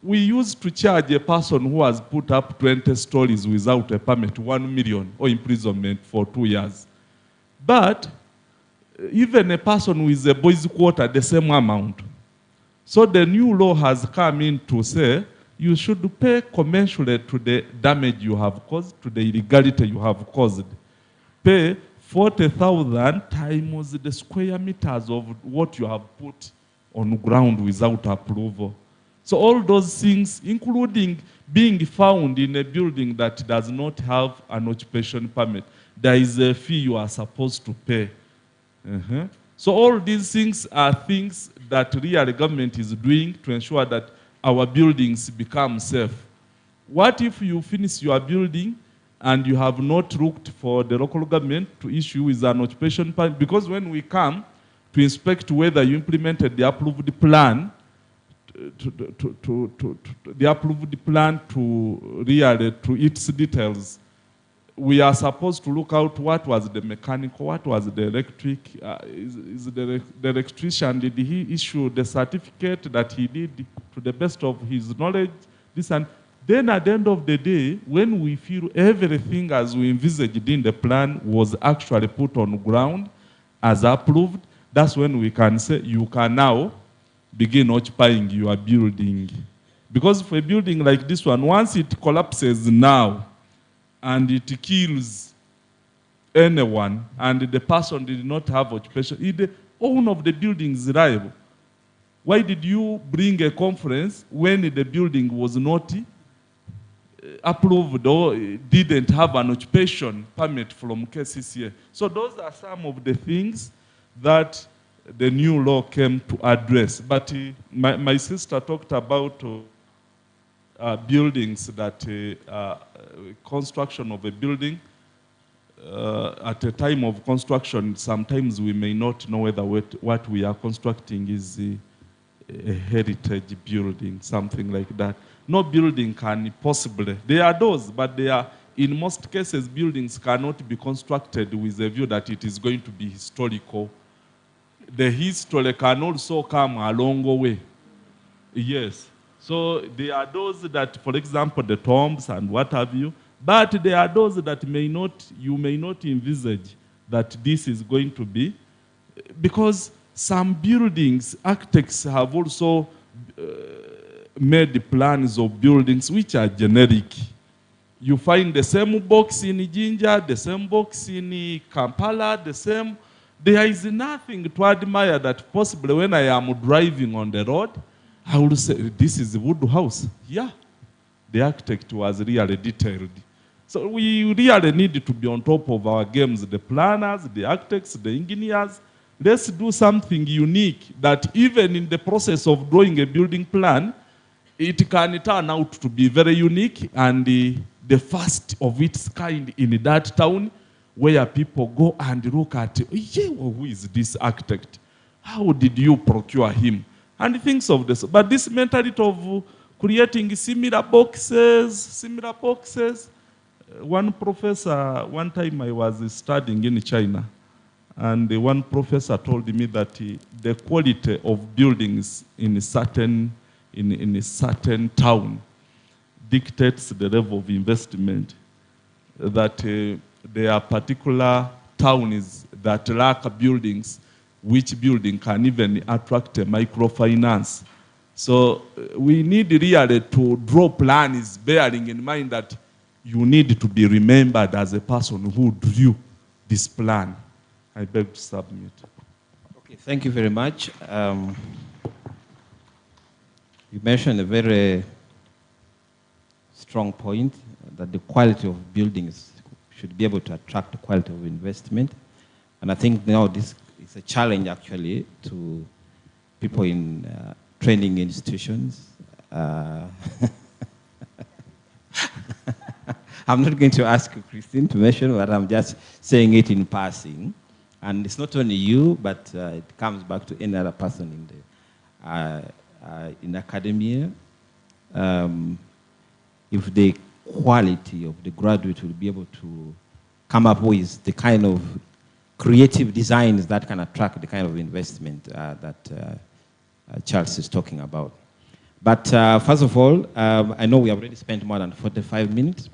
we used to charge a person who has put up 20 stories without a permit 1 million or imprisonment for 2 years. But even a person with a boys' quarter, the same amount. So the new law has come in to say you should pay commensurate to the damage you have caused, to the illegality you have caused. Pay 40,000 times the square meters of what you have put on ground without approval. So all those things, including being found in a building that does not have an occupation permit, there is a fee you are supposed to pay. So all these things are things that real government is doing to ensure that our buildings become safe. What if you finish your building and you have not looked for the local government to issue with an occupation permit? Because when we come to inspect whether you implemented the approved plan, to its details, we are supposed to look out what was the mechanical, what was the electric, is the electrician, did he issue the certificate that he did to the best of his knowledge, this and then at the end of the day, when we feel everything as we envisaged in the plan was actually put on ground as approved, that's when we can say you can now begin occupying your building. Because for a building like this one, once it collapses now, and it kills anyone, and the person did not have occupation, the owner of the building is liable. Why did you bring a conference when the building was not approved or didn't have an occupation permit from KCCA. So those are some of the things that the new law came to address. But my sister talked about buildings that construction of a building at a time of construction, sometimes we may not know whether what we are constructing is a heritage building, something like that. No building can possibly, there are those, but they are, in most cases, buildings cannot be constructed with a view that it is going to be historical. The history can also come a long way. Yes. So there are those that, for example, the tombs and what have you, but there are those that you may not envisage that this is going to be, because some buildings, architects have also made plans of buildings which are generic. You find the same box in Jinja, the same box in Kampala, the same. There is nothing to admire that possibly when I am driving on the road, I would say, this is Wood House. Yeah, the architect was really detailed. So we really need to be on top of our games, the planners, the architects, the engineers. Let's do something unique that even in the process of drawing a building plan, it can turn out to be very unique and the first of its kind in that town, where people go and look at, yeah, who is this architect? How did you procure him? And things of this. But this mentality of creating similar boxes. One professor, one time I was studying in China, and one professor told me that the quality of buildings in a certain town dictates the level of investment. That there are particular towns that lack buildings, which building can even attract a microfinance. So we need really to draw plans bearing in mind that you need to be remembered as a person who drew this plan. I beg to submit. Okay, thank you very much. You mentioned a very strong point that the quality of buildings should be able to attract the quality of investment. And I think now this is a challenge actually to people in training institutions. I'm not going to ask Christine to mention, but I'm just saying it in passing. And it's not only you, but it comes back to any other person in academia. If the quality of the graduate will be able to come up with the kind of creative designs that can attract the kind of investment that Charles is talking about. But first of all, I know we have already spent more than 45 minutes.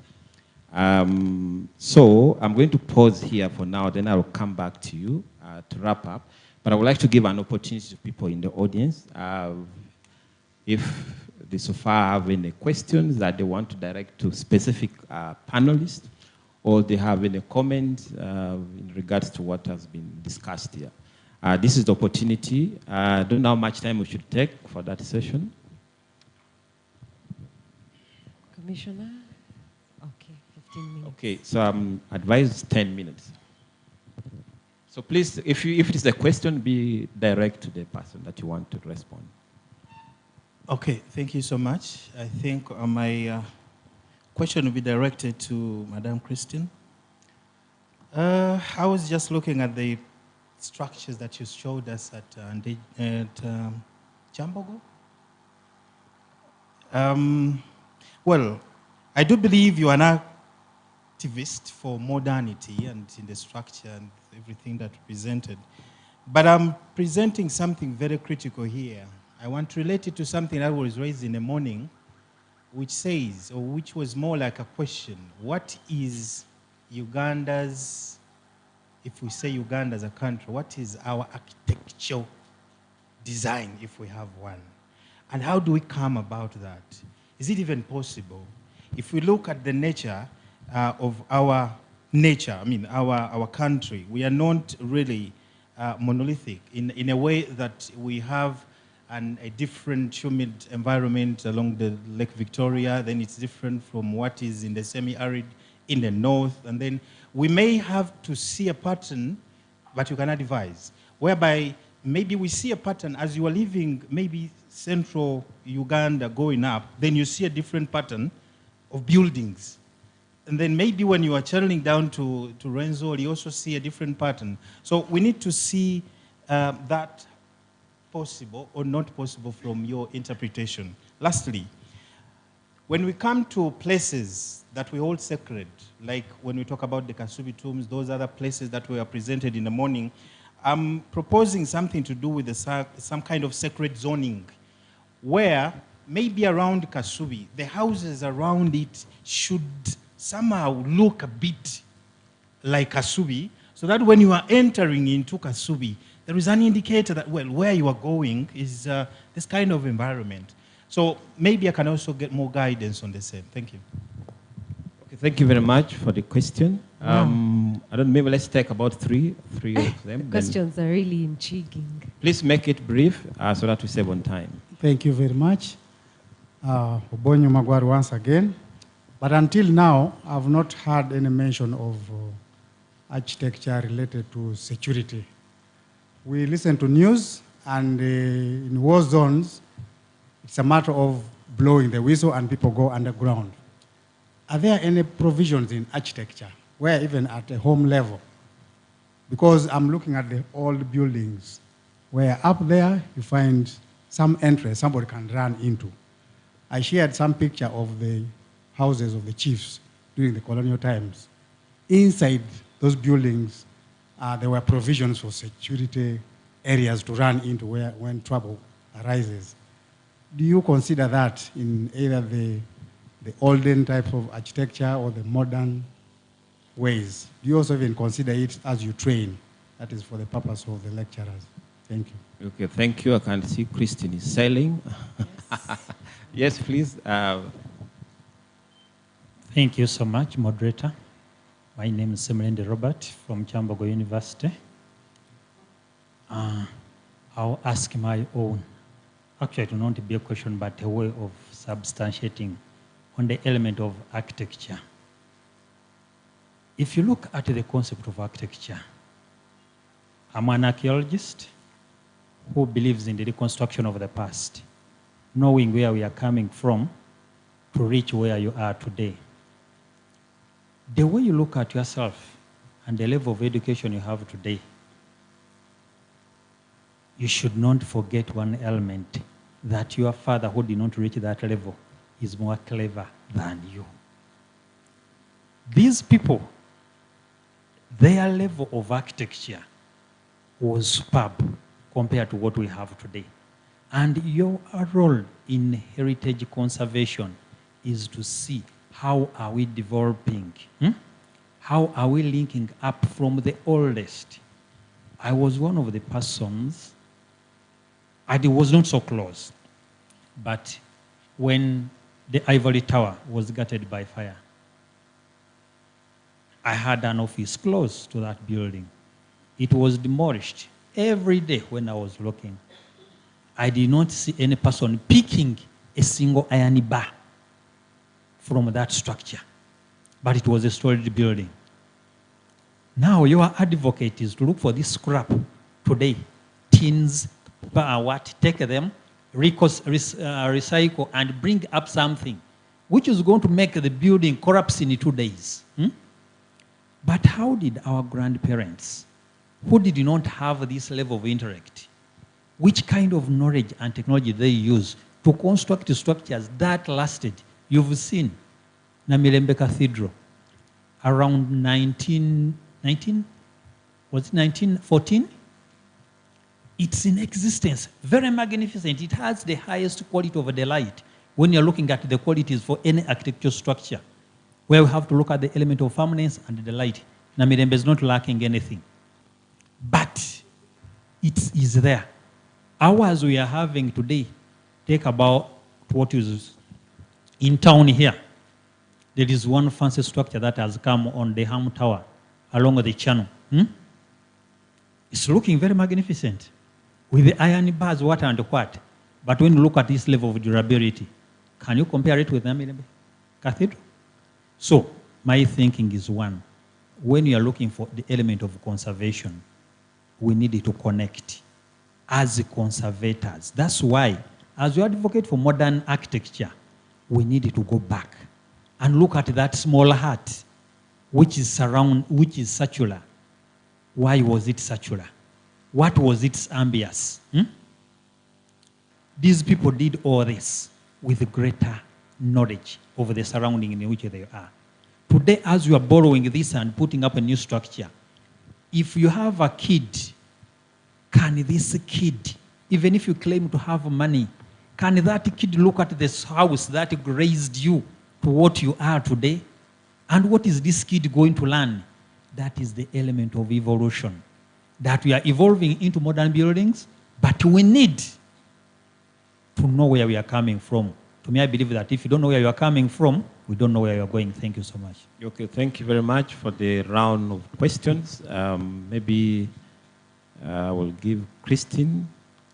So I'm going to pause here for now, then I will come back to you to wrap up. But I would like to give an opportunity to people in the audience. If they so far have any questions that they want to direct to specific panelists, or they have any comments in regards to what has been discussed here. This is the opportunity. I don't know how much time we should take for that session. Commissioner? Okay, 15 minutes. Okay, so I'm advised 10 minutes. So please, if it is a question, be direct to the person that you want to respond. Okay, thank you so much. I think my question will be directed to Madam Christine. I was just looking at the structures that you showed us at Chambogo. Well, I do believe you are an activist for modernity and in the structure and everything that you presented. But I'm presenting something very critical here. I want to relate it to something that was raised in the morning, which says, or which was more like a question, what is Uganda's, if we say Uganda as a country, what is our architectural design if we have one? And how do we come about that? Is it even possible? If we look at the nature of our nature, I mean our country, we are not really monolithic in a way that we have and a different humid environment along the Lake Victoria, then it's different from what is in the semi-arid in the north, and then we may have to see a pattern, but you cannot devise, whereby maybe we see a pattern as you are leaving maybe central Uganda going up, then you see a different pattern of buildings. And then maybe when you are channeling down to Rwenzori, you also see a different pattern. So we need to see that possible or not possible from your interpretation. Lastly, when we come to places that we hold sacred, like when we talk about the Kasubi tombs, those other places that were presented in the morning, I'm proposing something to do with some kind of sacred zoning, where maybe around Kasubi, the houses around it should somehow look a bit like Kasubi, so that when you are entering into Kasubi, there is an indicator that, well, where you are going is this kind of environment. So maybe I can also get more guidance on the same. Thank you. Okay, thank you very much for the question. I don't know, maybe let's take about three of them. The questions are really intriguing. Please make it brief so that we save on time. Thank you very much. Obonyo Magwaru once again. But until now, I've not heard any mention of architecture related to security. We listen to news, and in war zones, it's a matter of blowing the whistle and people go underground. Are there any provisions in architecture, where even at a home level? Because I'm looking at the old buildings, where up there you find some entrance somebody can run into. I shared some picture of the houses of the chiefs during the colonial times. Inside those buildings, there were provisions for security areas to run into when trouble arises. Do you consider that in either the olden type of architecture or the modern ways? Do you also even consider it as you train? That is for the purpose of the lecturers. Thank you. Okay, thank you. I can see Christine is sailing. Yes, yes, please. Thank you so much, moderator. My name is Semilende Robert from Chambogo University. I'll ask my own. Actually, it will not be a question, but a way of substantiating on the element of architecture. If you look at the concept of architecture, I'm an archaeologist who believes in the reconstruction of the past, knowing where we are coming from to reach where you are today. The way you look at yourself and the level of education you have today, you should not forget one element, that your father who did not reach that level is more clever than you. These people, their level of architecture was superb compared to what we have today. And your role in heritage conservation is to see how are we developing, how are we linking up from the oldest. I was one of the persons, and it was not so close, but when the Ivory Tower was gutted by fire, I had an office close to that building. It was demolished. Every day when I was looking, I did not see any person picking a single iron bar from that structure, but it was a storage building. Now your advocate is to look for this scrap today, tins, take them, recycle, and bring up something which is going to make the building collapse in 2 days. But how did our grandparents, who did not have this level of intellect, which kind of knowledge and technology they use to construct structures that lasted? You've seen Namirembe Cathedral around 1914? It's in existence, very magnificent. It has the highest quality of the light when you're looking at the qualities for any architectural structure, where we have to look at the element of firmness and the light. Namirembe is not lacking anything, but it is there. Ours we are having today, take about what is in town here. There is one fancy structure that has come on the Ham Tower along the channel. It's looking very magnificent with the iron bars, what and what. But when you look at this level of durability, can you compare it with Namirembe Cathedral? So my thinking is one, when you are looking for the element of conservation, we need to connect as conservators. That's why, as we advocate for modern architecture, we need to go back and look at that small hut which is circular. Why was it circular? What was its ambience? These people did all this with greater knowledge of the surrounding in which they are. Today, as you are borrowing this and putting up a new structure, if you have a kid, can this kid, even if you claim to have money, can that kid look at this house that grazed you to what you are today? And what is this kid going to learn? That is the element of evolution. That we are evolving into modern buildings, but we need to know where we are coming from. To me, I believe that if you don't know where you are coming from, we don't know where you are going. Thank you so much. Okay, thank you very much for the round of questions. Maybe I will give Christine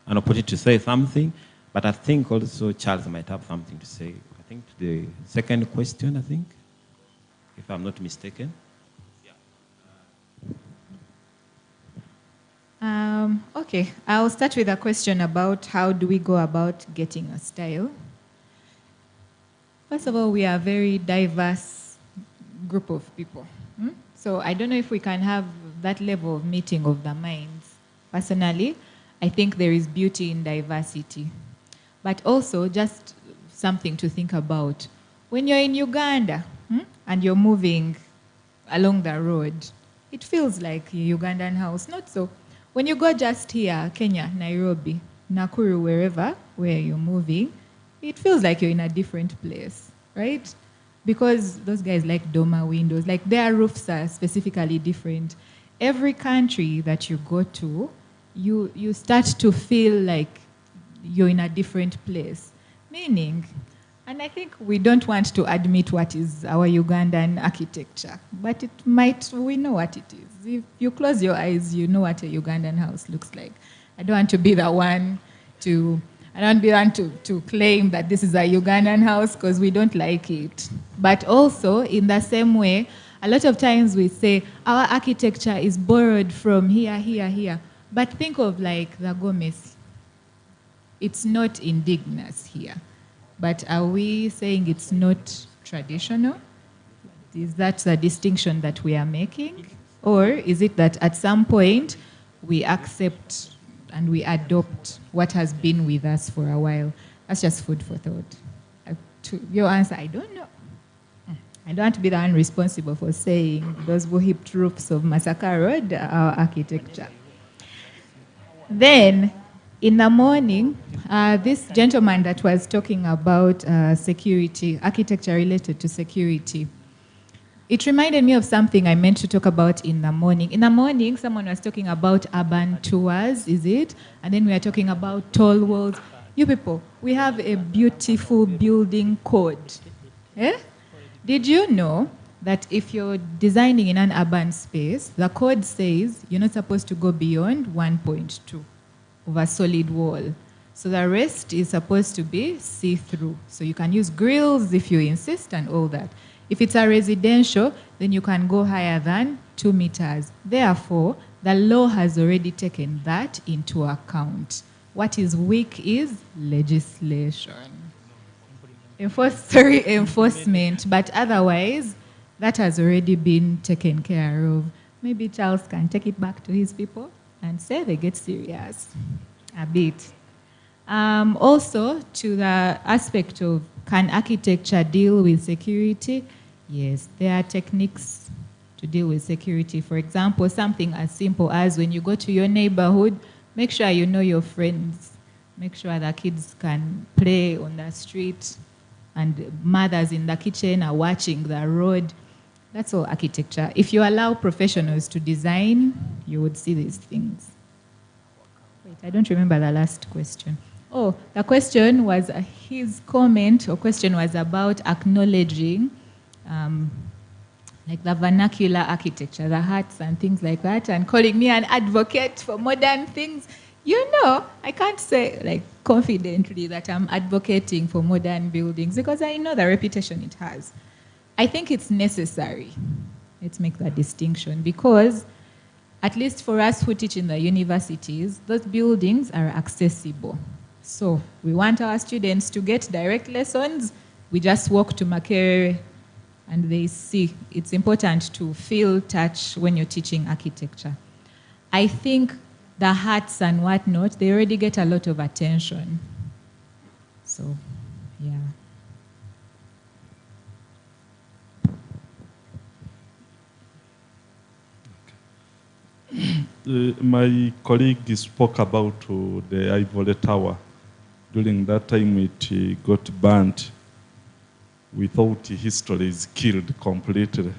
an opportunity to say something, but I think also Charles might have something to say. I think to the second question, I think, if I'm not mistaken. Okay, I'll start with a question about how do we go about getting a style. First of all, we are a very diverse group of people. So I don't know if we can have that level of meeting of the minds. Personally, I think there is beauty in diversity. But also just something to think about. When you're in Uganda and you're moving along the road, it feels like a Ugandan house. Not so. When you go just here, Kenya, Nairobi, Nakuru, wherever, where you're moving, it feels like you're in a different place, right? Because those guys like dormer windows, like their roofs are specifically different. Every country that you go to, you start to feel like you're in a different place. Meaning, and I think we don't want to admit what is our Ugandan architecture, but we know what it is. If you close your eyes, you know what a Ugandan house looks like. I don't want to be the one to claim that this is a Ugandan house because we don't like it. But also, in the same way, a lot of times we say our architecture is borrowed from here, here, here. But think of like the Gomez. It's not indigenous here. But are we saying it's not traditional? Is that the distinction that we are making? Or is it that at some point we accept and we adopt what has been with us for a while? That's just food for thought. To your answer, I don't know. I don't want to be the one responsible for saying those wood roofs of Massacre Road are our architecture. Then, in the morning, this gentleman that was talking about security, architecture related to security, it reminded me of something I meant to talk about in the morning. In the morning, someone was talking about urban tours, is it? And then we are talking about tall walls. You people, we have a beautiful building code. Eh? Did you know that if you're designing in an urban space, the code says you're not supposed to go beyond 1.2 of a solid wall. So the rest is supposed to be see-through. So you can use grills if you insist and all that. If it's a residential, then you can go higher than 2 meters. Therefore, the law has already taken that into account. What is weak is legislation. Enforcement, but otherwise, that has already been taken care of. Maybe Charles can take it back to his people and say they get serious a bit. Also, to the aspect of can architecture deal with security? Yes, there are techniques to deal with security. For example, something as simple as when you go to your neighborhood, make sure you know your friends. Make sure the kids can play on the street and mothers in the kitchen are watching the road. That's all architecture. If you allow professionals to design, you would see these things. Wait, I don't remember the last question. Oh, the question was, his comment or question was about acknowledging like the vernacular architecture, the huts and things like that, and calling me an advocate for modern things. You know, I can't say like confidently that I'm advocating for modern buildings because I know the reputation it has. I think it's necessary. Let's make that distinction because at least for us who teach in the universities, those buildings are accessible. So we want our students to get direct lessons. We just walk to Makerere and they see. It's important to feel touch when you're teaching architecture. I think the huts and whatnot, they already get a lot of attention. So, yeah. My colleague spoke about the Ivory Tower. During that time it got burnt. We thought history is killed completely.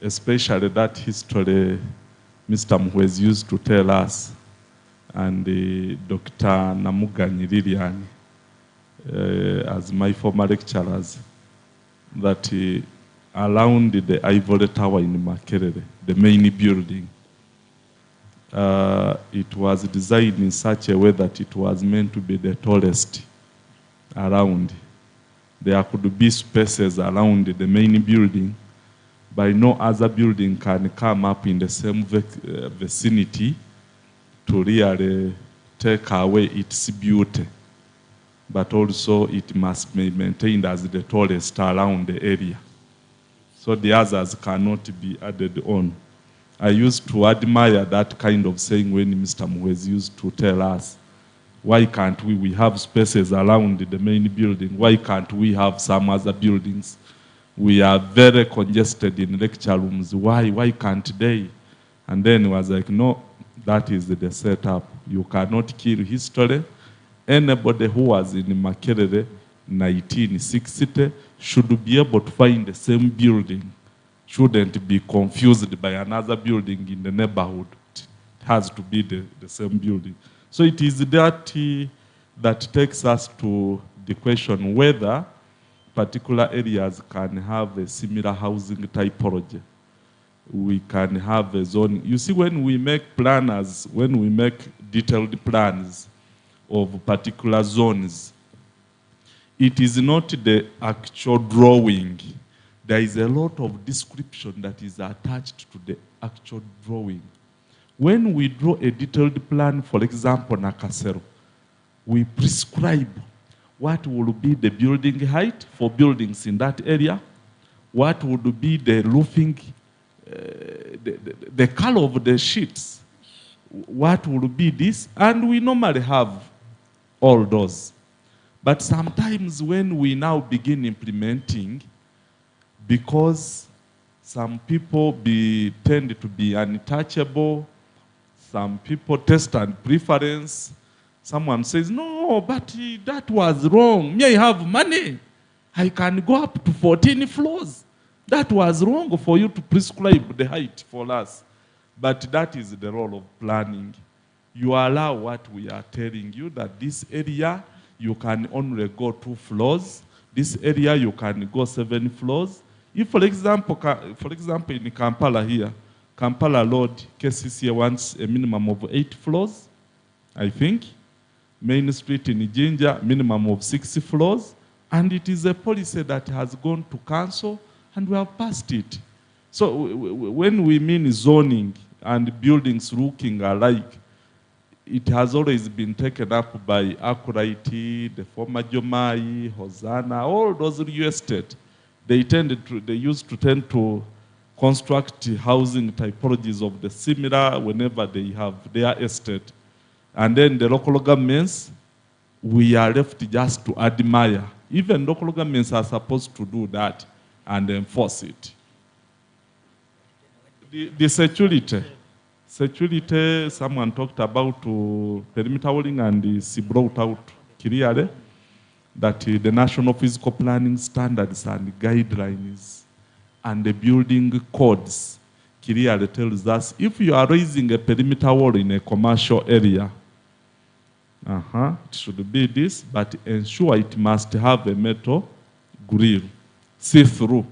Especially that history Mr. Muhwezi used to tell us, and Dr. Namuganyi Lilian, as my former lecturers, that around the Ivory Tower in Makerere, the main building, it was designed in such a way that it was meant to be the tallest around. There could be spaces around the main building, but no other building can come up in the same vicinity to really take away its beauty. But also it must be maintained as the tallest around the area. So the others cannot be added on. I used to admire that kind of saying when Mr. Muhwezi used to tell us, why can't we have spaces around the main building? Why can't we have some other buildings? We are very congested in lecture rooms. Why can't they? And then it was like, no, that is the setup. You cannot kill history. Anybody who was in Makerere 1960 should be able to find the same building. Shouldn't be confused by another building in the neighborhood. It has to be the same building. So it is that takes us to the question whether particular areas can have a similar housing typology. We can have a zone. You see, when we make planners, when we make detailed plans of particular zones, it is not the actual drawing. There is a lot of description that is attached to the actual drawing. When we draw a detailed plan, for example, Nakasero, we prescribe what will be the building height for buildings in that area, what would be the roofing, the color of the sheets, what will be this, and we normally have all those. But sometimes when we now begin implementing, because some people tend to be untouchable, some people taste and preference, someone says, no, but that was wrong. Me, I have money. I can go up to 14 floors. That was wrong for you to prescribe the height for us. But that is the role of planning. You allow what we are telling you, that this area, you can only go 2 floors. This area, you can go 7 floors. If, for example, in Kampala here, Kampala Road, KCCA wants a minimum of 8 floors, I think. Main Street in Jinja, minimum of 6 floors. And it is a policy that has gone to council, and we have passed it. So when we mean zoning and buildings looking alike, it has always been taken up by Akurite, the former Jomai, Hosanna, all those real estate. They used to tend to construct housing typologies of the similar whenever they have their estate. And then the local governments, we are left just to admire. Even local governments are supposed to do that and enforce it. The security. Security, someone talked about perimeter walling, and he brought out clearly that the National Physical Planning Standards and Guidelines and the building codes clearly tells us if you are raising a perimeter wall in a commercial area, it should be this, but ensure it must have a metal grill, see-through.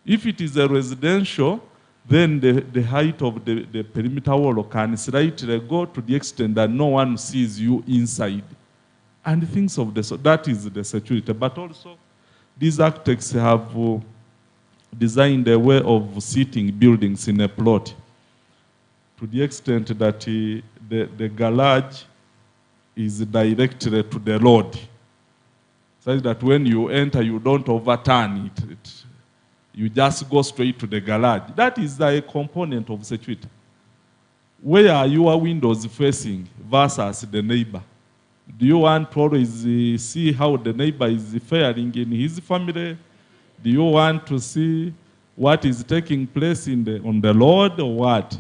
If it is a residential, then the height of the perimeter wall can slightly go to the extent that no one sees you inside. And things of the sort, that is the security. But also, these architects have designed a way of seating buildings in a plot to the extent that the garage is directly to the road, such that when you enter, you don't overturn it. You just go straight to the garage. That is a component of security. Where are your windows facing versus the neighbor? Do you want to always see how the neighbor is faring in his family? Do you want to see what is taking place on the road or what?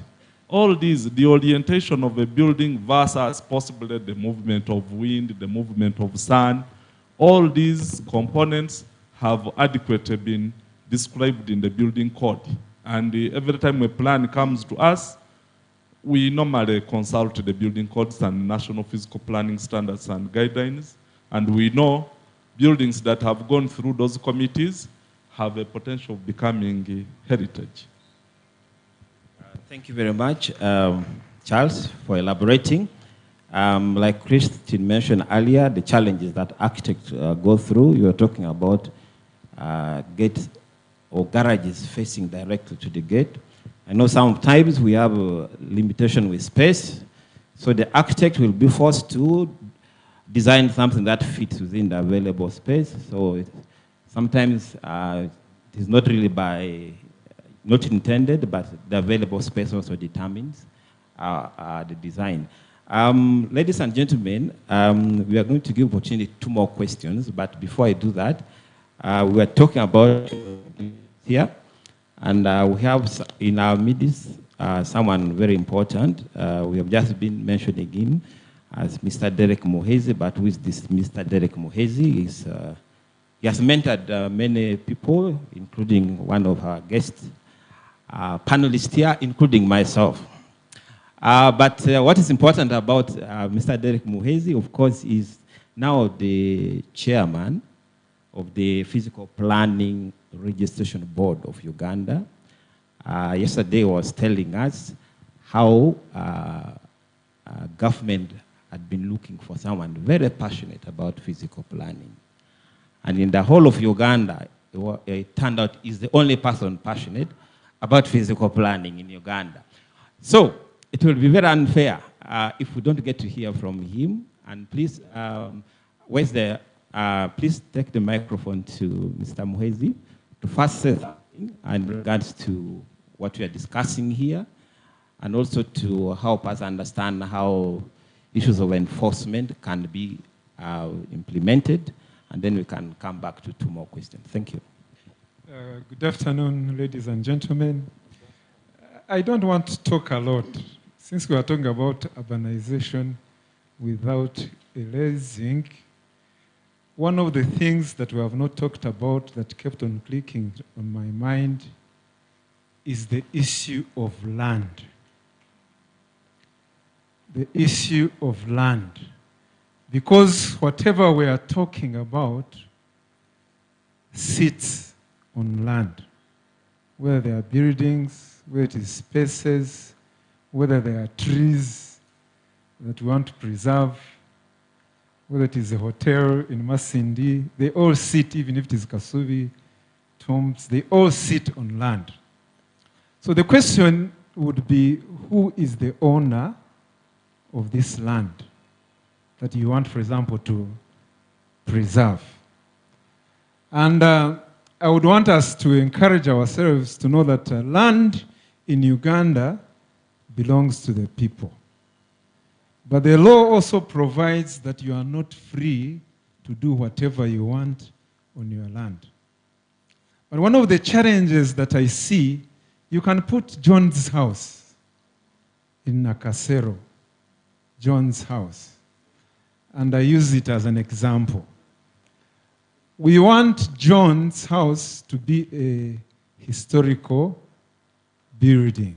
All these, the orientation of a building versus possibly the movement of wind, the movement of sun, all these components have adequately been described in the building code. And every time a plan comes to us, we normally consult the building codes and national physical planning standards and guidelines. And we know buildings that have gone through those committees have a potential of becoming heritage. Thank you very much, Charles, for elaborating. Like Christine mentioned earlier, the challenges that architects go through, you are talking about gates or garages facing directly to the gate. I know sometimes we have a limitation with space, so the architect will be forced to design something that fits within the available space. So sometimes it is not really not intended, but the available space also determines the design. Ladies and gentlemen, we are going to give opportunity to 2 more questions, but before I do that, we are talking about here, and we have in our midst someone very important. We have just been mentioning him as Mr. Derek Muhezi, but who is this Mr. Derek Muhezi? He has mentored many people, including one of our guests, panelists here, including myself. But what is important about Mr. Derek Muhezi, of course, is now the chairman of the Physical Planning Registration Board of Uganda. Yesterday he was telling us how government had been looking for someone very passionate about physical planning. And in the whole of Uganda, it turned out he's the only person passionate about physical planning in Uganda. So it will be very unfair if we don't get to hear from him. And please, please take the microphone to Mr. Muhezi to first say something in regards to what we are discussing here, and also to help us understand how issues of enforcement can be implemented, and then we can come back to 2 more questions. Thank you. Good afternoon, ladies and gentlemen. I don't want to talk a lot, since we are talking about urbanization without erasing. One of the things that we have not talked about that kept on clicking on my mind is the issue of land. The issue of land. Because whatever we are talking about sits on land. Whether there are buildings, whether it is spaces, whether there are trees that we want to preserve, whether it is a hotel in Masindi, they all sit, even if it is Kasubi, tombs, they all sit on land. So the question would be, who is the owner of this land that you want, for example, to preserve? And I would want us to encourage ourselves to know that land in Uganda belongs to the people. But the law also provides that you are not free to do whatever you want on your land. But one of the challenges that I see, you can put John's house in Nakasero, John's house. And I use it as an example. We want John's house to be a historical building.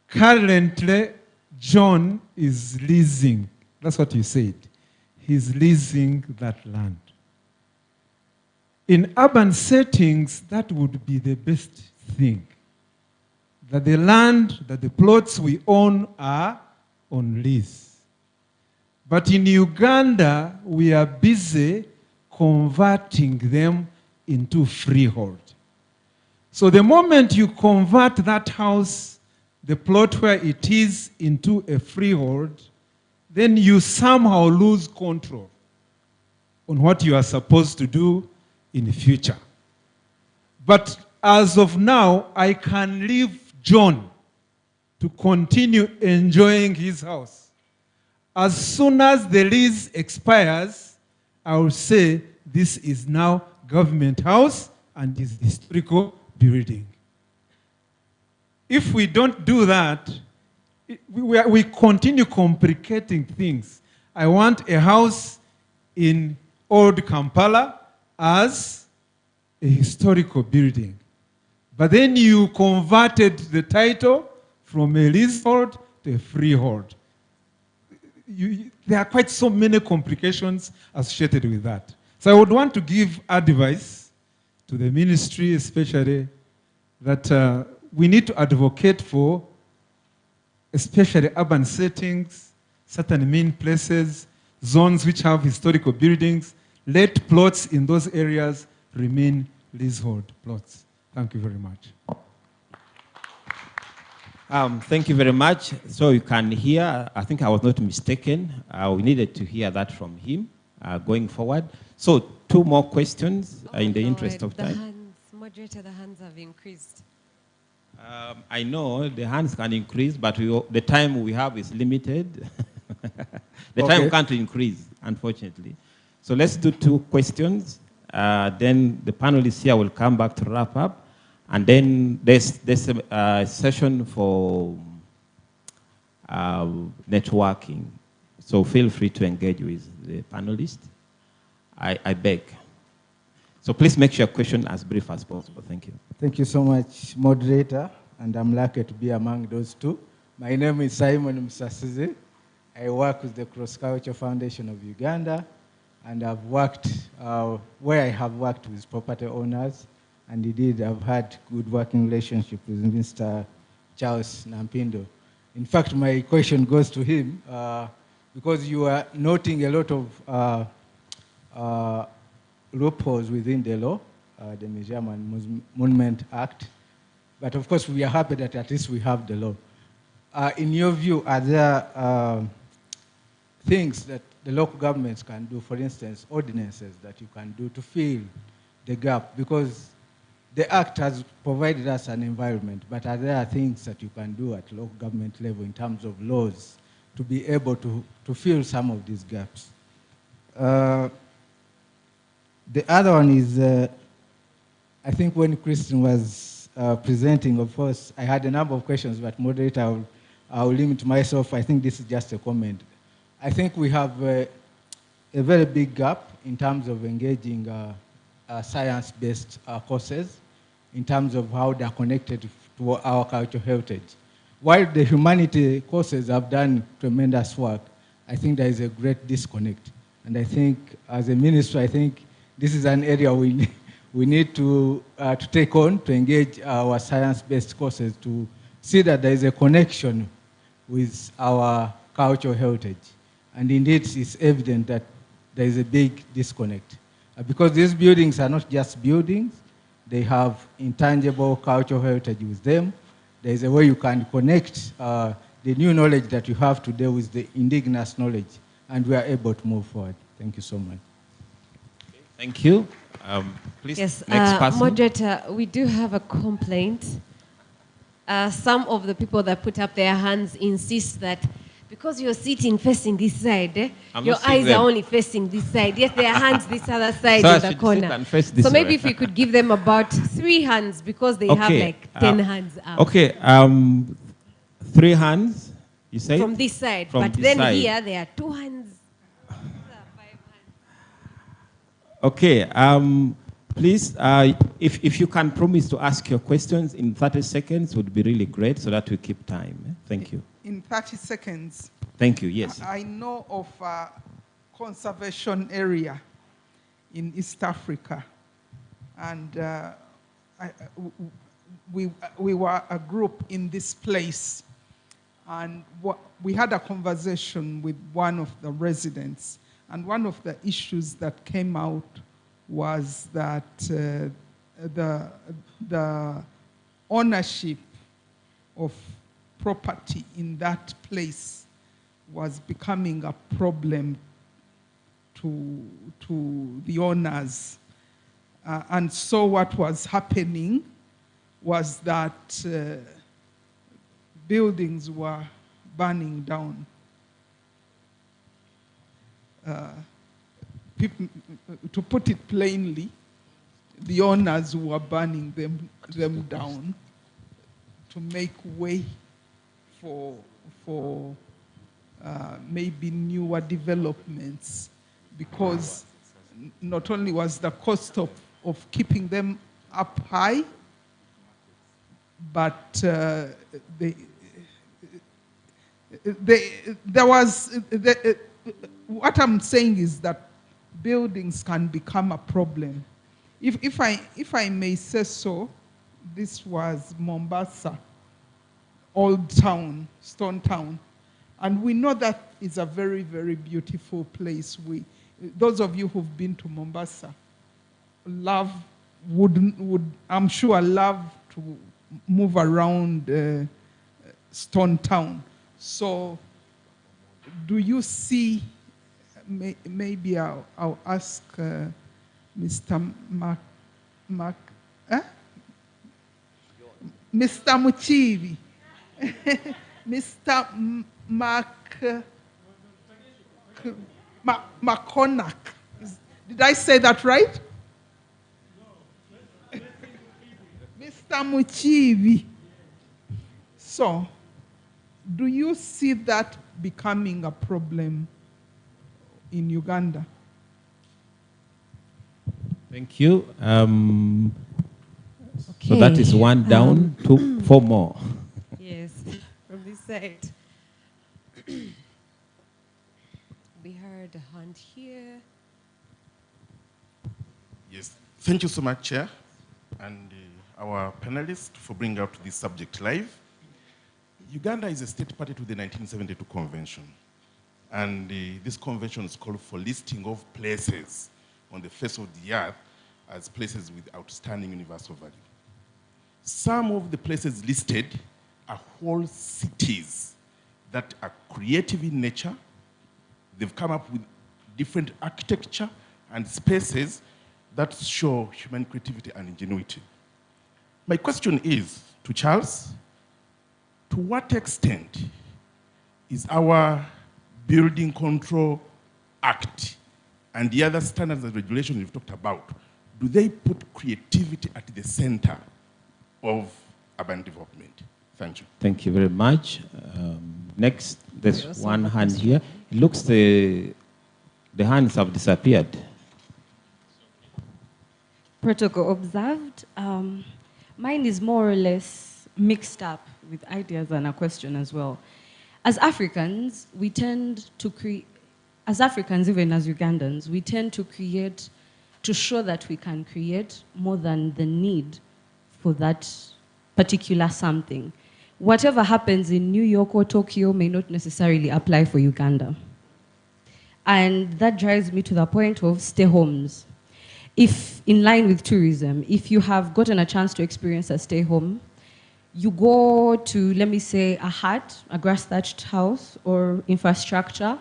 Currently, John is leasing, that's what you said, he's leasing that land. In urban settings, that would be the best think that the land, that the plots we own are on lease. But in Uganda, we are busy converting them into freehold. So the moment you convert that house, the plot where it is, into a freehold, then you somehow lose control on what you are supposed to do in the future. But as of now, I can leave John to continue enjoying his house. As soon as the lease expires, I will say this is now government house and is historical building. If we don't do that, we continue complicating things. I want a house in Old Kampala as a historical building. But then you converted the title from a leasehold to a freehold. There are quite so many complications associated with that. So I would want to give advice to the ministry, especially, that we need to advocate for, especially urban settings, certain main places, zones which have historical buildings. Let plots in those areas remain leasehold plots. Thank you very much. Thank you very much. So you can hear, I think I was not mistaken. We needed to hear that from him going forward. So 2 more questions in the interest of time. Hands, moderator, the hands have increased. I know the hands can increase, but the time we have is limited. The time can't increase, unfortunately. So let's do 2 questions. Then the panelists here will come back to wrap up. And then there's a session for networking. So feel free to engage with the panelists. I beg. So please make your question as brief as possible. Thank you. Thank you so much, moderator. And I'm lucky to be among those 2. My name is Simon Musasizi. I work with the Cross Culture Foundation of Uganda. And I've worked where I have worked with property owners. And indeed, I've had good working relationship with Mr. Charles Nampindo. In fact, my question goes to him because you are noting a lot of loopholes within the law, the Museum and Monument Act. But of course, we are happy that at least we have the law. In your view, are there things that the local governments can do, for instance, ordinances that you can do to fill the gap? Because the Act has provided us an environment, but are there things that you can do at local government level in terms of laws to be able to fill some of these gaps? The other one is, I think when Christian was presenting, of course, I had a number of questions, but moderator, I'll limit myself. I think this is just a comment. I think we have a very big gap in terms of engaging science-based courses in terms of how they are connected to our cultural heritage. While the humanity courses have done tremendous work, I think there is a great disconnect. And I think as a ministry, I think this is an area we need to take on, to engage our science-based courses to see that there is a connection with our cultural heritage. And indeed, it's evident that there is a big disconnect. Because these buildings are not just buildings, they have intangible cultural heritage with them. There is a way you can connect the new knowledge that you have today with the indigenous knowledge, and we are able to move forward. Thank you so much. Thank you. Please, yes, next person. Moderator, we do have a complaint. Some of the people that put up their hands insist that because you're sitting facing this side, your eyes are only facing this side, yet their hands this other side So in the corner. So maybe if you could give them about 3 hands because they have like 10 hands up. Okay, 3 hands, you say? From this side, From but this then side. here there are 2 hands. Okay, please, if you can promise to ask your questions in 30 seconds would be really great so that we keep time. Thank you. In 30 seconds. Thank you, yes. I know of a conservation area in East Africa. And we were a group in this place, and we had a conversation with one of the residents, and one of the issues that came out was that the ownership of property in that place was becoming a problem to the owners. And so what was happening was that buildings were burning down. To put it plainly, the owners were burning them down to make way for maybe newer developments, because not only was the cost of keeping them up high, but what I'm saying is that buildings can become a problem. If I may say so, this was Mombasa, Old Town, Stone Town. And we know that is a very, very beautiful place. Those of you who've been to Mombasa I'm sure love to move around Stone Town. So do you see, maybe I'll ask Mr. Mr. Muchivi, Mr. McConaughey. Did I say that right? Mr. Muchivi. So, do you see that becoming a problem in Uganda? Thank you. So that is one down, 4 more. Yes, from this side. We heard a hand here. Yes, thank you so much, Chair, and our panelists for bringing out this subject live. Uganda is a state party to the 1972 convention, and this convention is called for listing of places on the face of the earth as places with outstanding universal value. Some of the places listed are whole cities that are creative in nature. They've come up with different architecture and spaces that show human creativity and ingenuity. My question is to Charles, to what extent is our Building Control Act and the other standards and regulations we've talked about, do they put creativity at the center of urban development? Thank you. Thank you very much. Next, there's one hand here. It looks the hands have disappeared. Protocol observed. Mine is more or less mixed up with ideas and a question as well. As Africans, we tend to create, as Africans, even as Ugandans, we tend to create, to show that we can create more than the need for that particular something. Whatever happens in New York or Tokyo may not necessarily apply for Uganda. And that drives me to the point of stay homes. If, in line with tourism, if you have gotten a chance to experience a stay home, you go to, let me say, a hut, a grass-thatched house or infrastructure,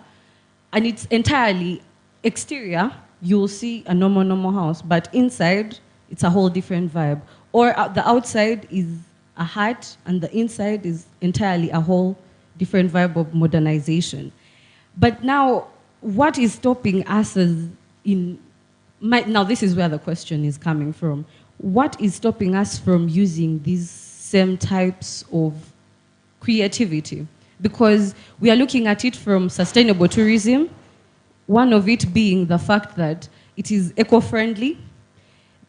and it's entirely exterior, you'll see a normal house, but inside, it's a whole different vibe. Or the outside is a hut, and the inside is entirely a whole different vibe of modernization. But now, what is stopping us now this is where the question is coming from. What is stopping us from using these same types of creativity? Because we are looking at it from sustainable tourism, one of it being the fact that it is eco-friendly.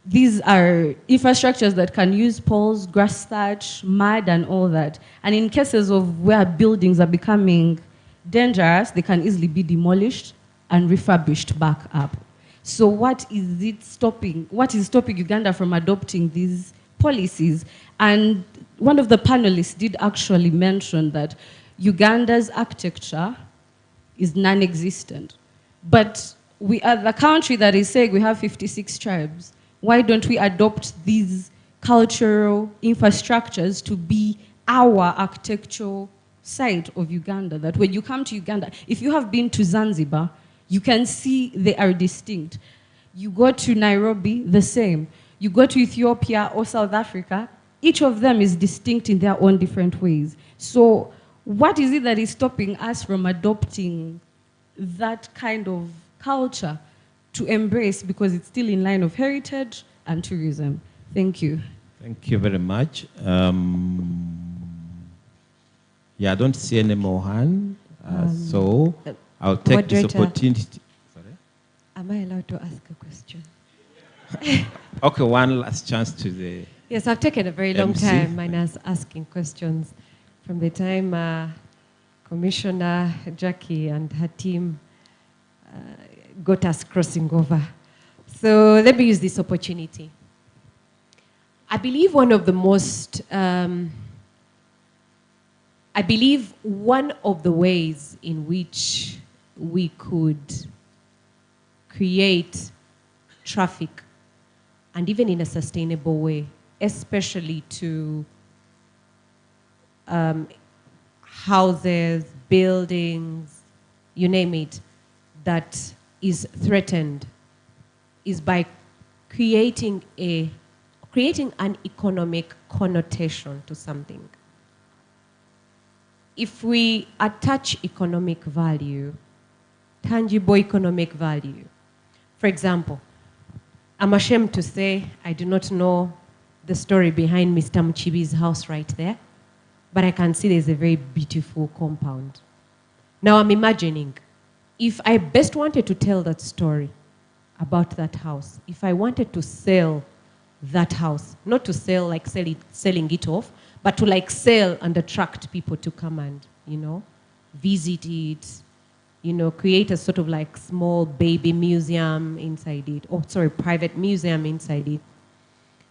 These are infrastructures that can use poles, grass thatch, mud, and all that. And in cases of where buildings are becoming dangerous, they can easily be demolished and refurbished back up. So what is stopping Uganda from adopting these policies. And one of the panelists did actually mention that Uganda's architecture is non-existent. But we are the country that is saying we have 56 tribes. Why don't we adopt these cultural infrastructures to be our architectural side of Uganda? That when you come to Uganda, if you have been to Zanzibar, you can see they are distinct. You go to Nairobi, the same. You go to Ethiopia or South Africa, each of them is distinct in their own different ways. So what is it that is stopping us from adopting that kind of culture to embrace, because it's still in line of heritage and tourism? Thank you. Thank you very much. Yeah, I don't see any more hands. So I'll take this Moderator. opportunity. Sorry? Am I allowed to ask a question? Okay, one last chance to the Yes, I've taken a very long MC. time minus asking questions from the time Commissioner Jackie and her team got us crossing over. So let me use this opportunity. I believe one of the ways in which we could create traffic, and even in a sustainable way, especially to houses, buildings, you name it, that is threatened, is by creating an economic connotation to something. If we attach economic value, tangible economic value, for example, I'm ashamed to say I do not know the story behind Mr. Mchibi's house right there, but I can see there's a very beautiful compound. Now I'm imagining, if I best wanted to tell that story about that house, if I wanted to sell that house, not to sell like selling it off, but to like sell and attract people to come and, visit it, create a sort of like small baby museum inside it, private museum inside it,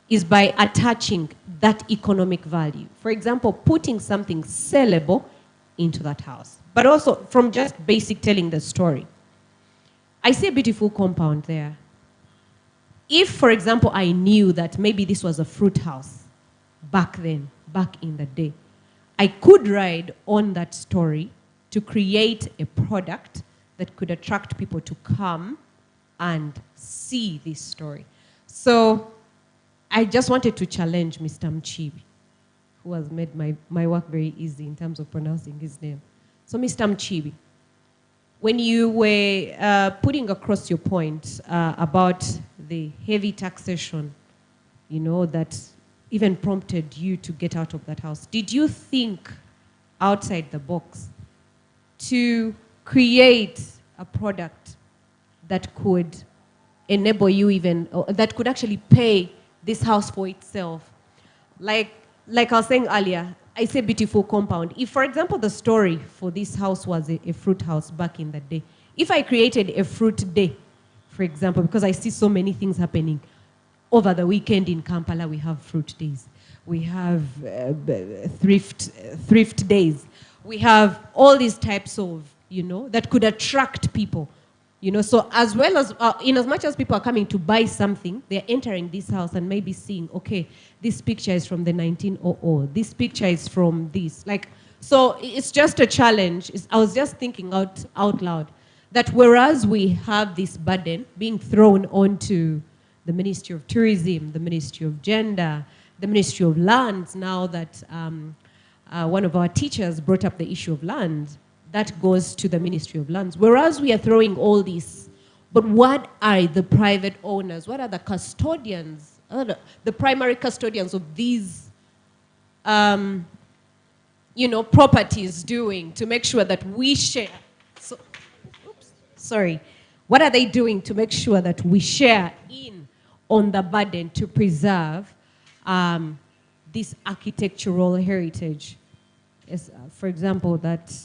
is by attaching that economic value. For example, putting something sellable into that house, but also from just basic telling the story. I see a beautiful compound there. If, for example, I knew that maybe this was a fruit house back then, back in the day, I could ride on that story to create a product that could attract people to come and see this story. So I just wanted to challenge Mr. Mchibi, who has made my work very easy in terms of pronouncing his name. So Mr. Mchibi, when you were putting across your point about the heavy taxation, that even prompted you to get out of that house, did you think outside the box to create a product that could enable you that could actually pay this house for itself? Like I was saying earlier, I say beautiful compound. If, for example, the story for this house was a fruit house back in the day, if I created a fruit day, for example, because I see so many things happening, over the weekend in Kampala, we have fruit days. We have thrift days. We have all these types of, that could attract people. So as well as, in as much as people are coming to buy something, they're entering this house and maybe seeing, okay, this picture is from the 1900, this picture is from this. So it's just a challenge. I was just thinking out loud that whereas we have this burden being thrown onto the Ministry of Tourism, the Ministry of Gender, the Ministry of Lands, now that one of our teachers brought up the issue of land, that goes to the Ministry of Lands. Whereas we are throwing all this, but what are the private owners? What are the custodians, the primary custodians of these, properties doing to make sure that we share? What are they doing to make sure that we share on the burden to preserve this architectural heritage? For example, that.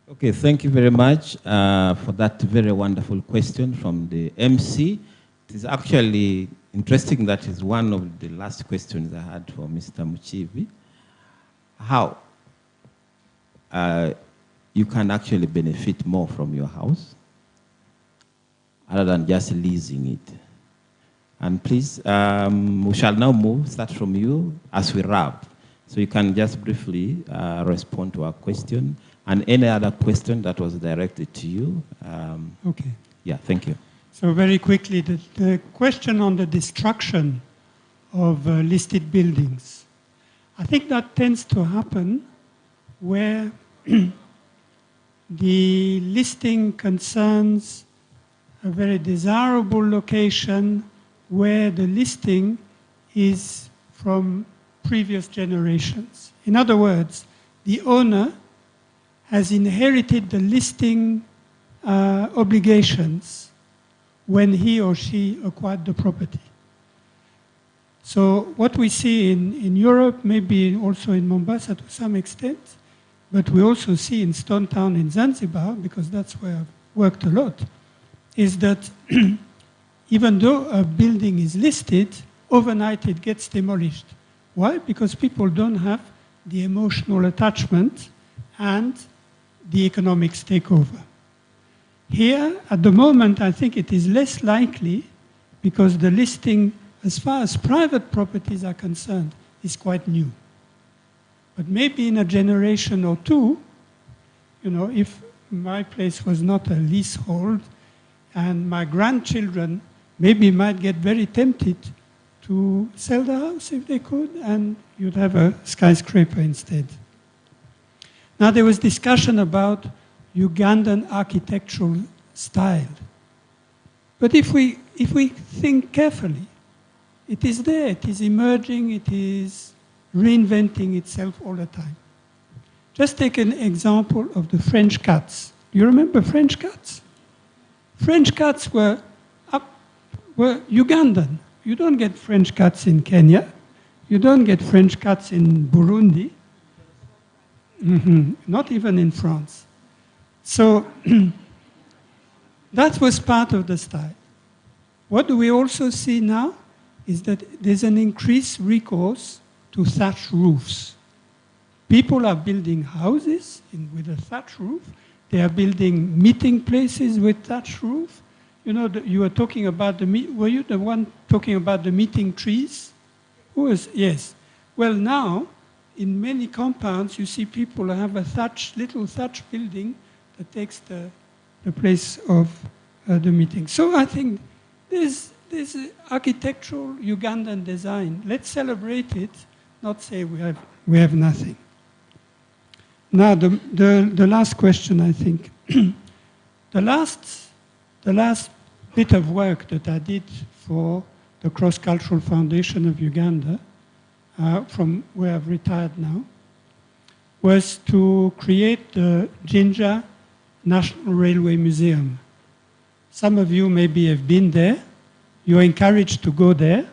Okay, thank you very much for that very wonderful question from the MC. It is actually interesting that is one of the last questions I had for Mr. Muchivi. How you can actually benefit more from your house other than just leasing it. And please, we shall now start from you as we wrap. So you can just briefly respond to our question and any other question that was directed to you. Okay. Yeah, thank you. So very quickly, the question on the destruction of listed buildings. I think that tends to happen where the listing concerns a very desirable location where the listing is from previous generations. In other words, the owner has inherited the listing obligations when he or she acquired the property. So what we see in Europe, maybe also in Mombasa to some extent, but we also see in Stone Town in Zanzibar, because that's where I've worked a lot, is that even though a building is listed, overnight it gets demolished. Why? Because people don't have the emotional attachment and the economics take over. Here, at the moment, I think it is less likely because the listing, as far as private properties are concerned, is quite new. But maybe in a generation or two, you know, if my place was not a leasehold and my grandchildren maybe might get very tempted to sell the house if they could, and you'd have a skyscraper instead. Now, there was discussion about Ugandan architectural style. But if we think carefully, it is there, it is emerging, it is reinventing itself all the time. Just take an example of the French cuts. Do you remember French cuts? French cuts were Ugandan. You don't get French cuts in Kenya. You don't get French cuts in Burundi. Not even in France. So that was part of the style. What do we also see now is that there's an increased recourse to thatch roofs. People are building houses with a thatch roof. They are building meeting places with thatch roof. You know, you were talking about were you the one talking about the meeting trees? Who was? Yes. Well, now, in many compounds, you see people have a little thatch building that takes the place of the meeting. So I think there's architectural Ugandan design. Let's celebrate it, not say we have nothing. Now, the last question, I think. The last bit of work that I did for the Cross-Cultural Foundation of Uganda, from where I've retired now, was to create the Jinja National Railway Museum. Some of you maybe have been there. You're encouraged to go there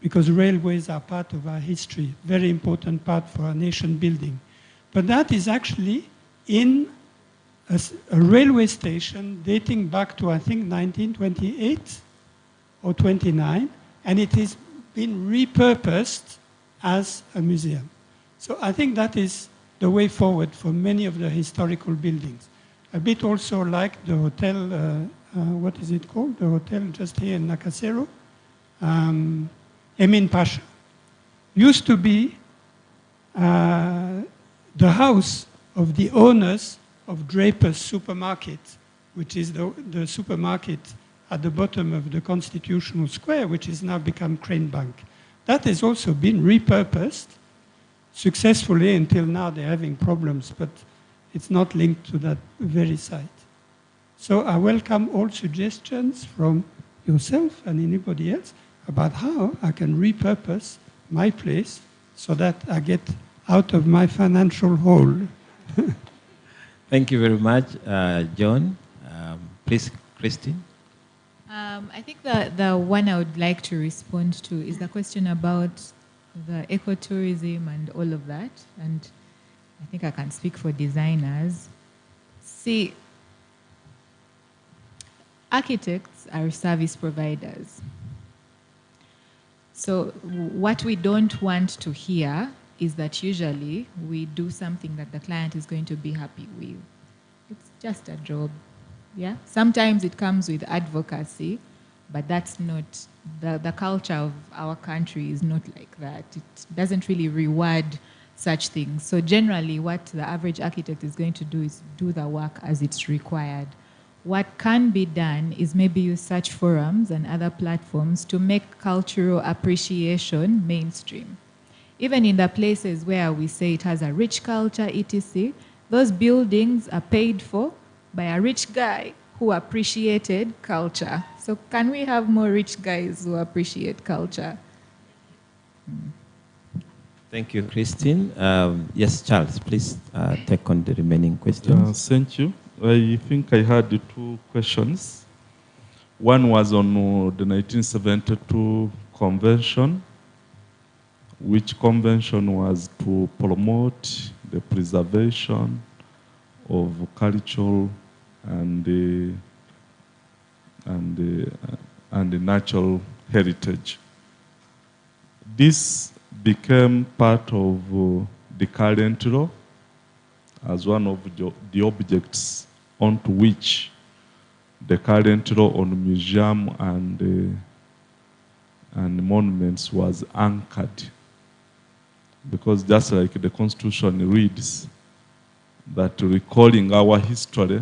because railways are part of our history, very important part for our nation building. But that is actually in a railway station dating back to, I think, 1928 or 29, and it has been repurposed as a museum. So I think that is the way forward for many of the historical buildings. A bit also like the hotel, what is it called? The hotel just here in Nakasero, Emin Pasha. Used to be the house of the owners of Draper's Supermarket, which is the supermarket at the bottom of the Constitutional Square, which has now become Crane Bank. That has also been repurposed successfully. Until now they're having problems, but it's not linked to that very site. So I welcome all suggestions from yourself and anybody else about how I can repurpose my place so that I get out of my financial hole. Thank you very much, John. Please, Christine. I think the one I would like to respond to is the question about the ecotourism and all of that. And I think I can speak for designers. See, architects are service providers. So what we don't want to hear is that usually we do something that the client is going to be happy with. It's just a job. Yeah. Sometimes it comes with advocacy, but that's not the culture of our country is not like that. It doesn't really reward such things. So generally what the average architect is going to do is do the work as it's required. What can be done is maybe use such forums and other platforms to make cultural appreciation mainstream. Even in the places where we say it has a rich culture, etc., those buildings are paid for by a rich guy who appreciated culture. So can we have more rich guys who appreciate culture? Thank you, Christine. Yes, Charles, please take on the remaining questions. Thank you. I think I had 2 questions. One was on the 1972 convention, which convention was to promote the preservation of cultural and the natural heritage. This became part of the current law as one of the objects onto which the current law on museum and monuments was anchored. Because just like the Constitution reads, that recalling our history,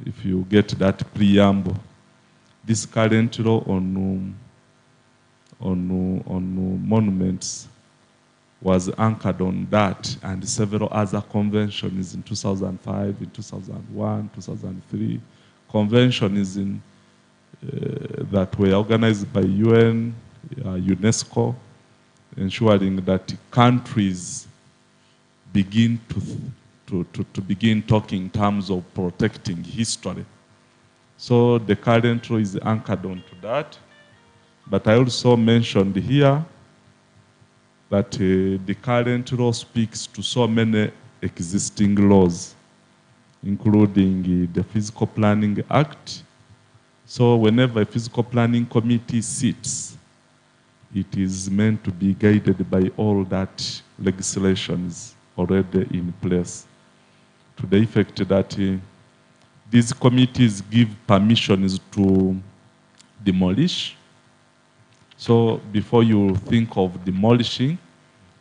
if you get that preamble, this current law on monuments was anchored on that and several other conventions in 2005, in 2001, 2003, conventions that were organized by UN, UNESCO, ensuring that countries begin to begin talking in terms of protecting history. So the current law is anchored onto that. But I also mentioned here that the current law speaks to so many existing laws, including the Physical Planning Act. So whenever a physical planning committee sits, it is meant to be guided by all that legislations already in place, to the effect that these committees give permissions to demolish. So before you think of demolishing,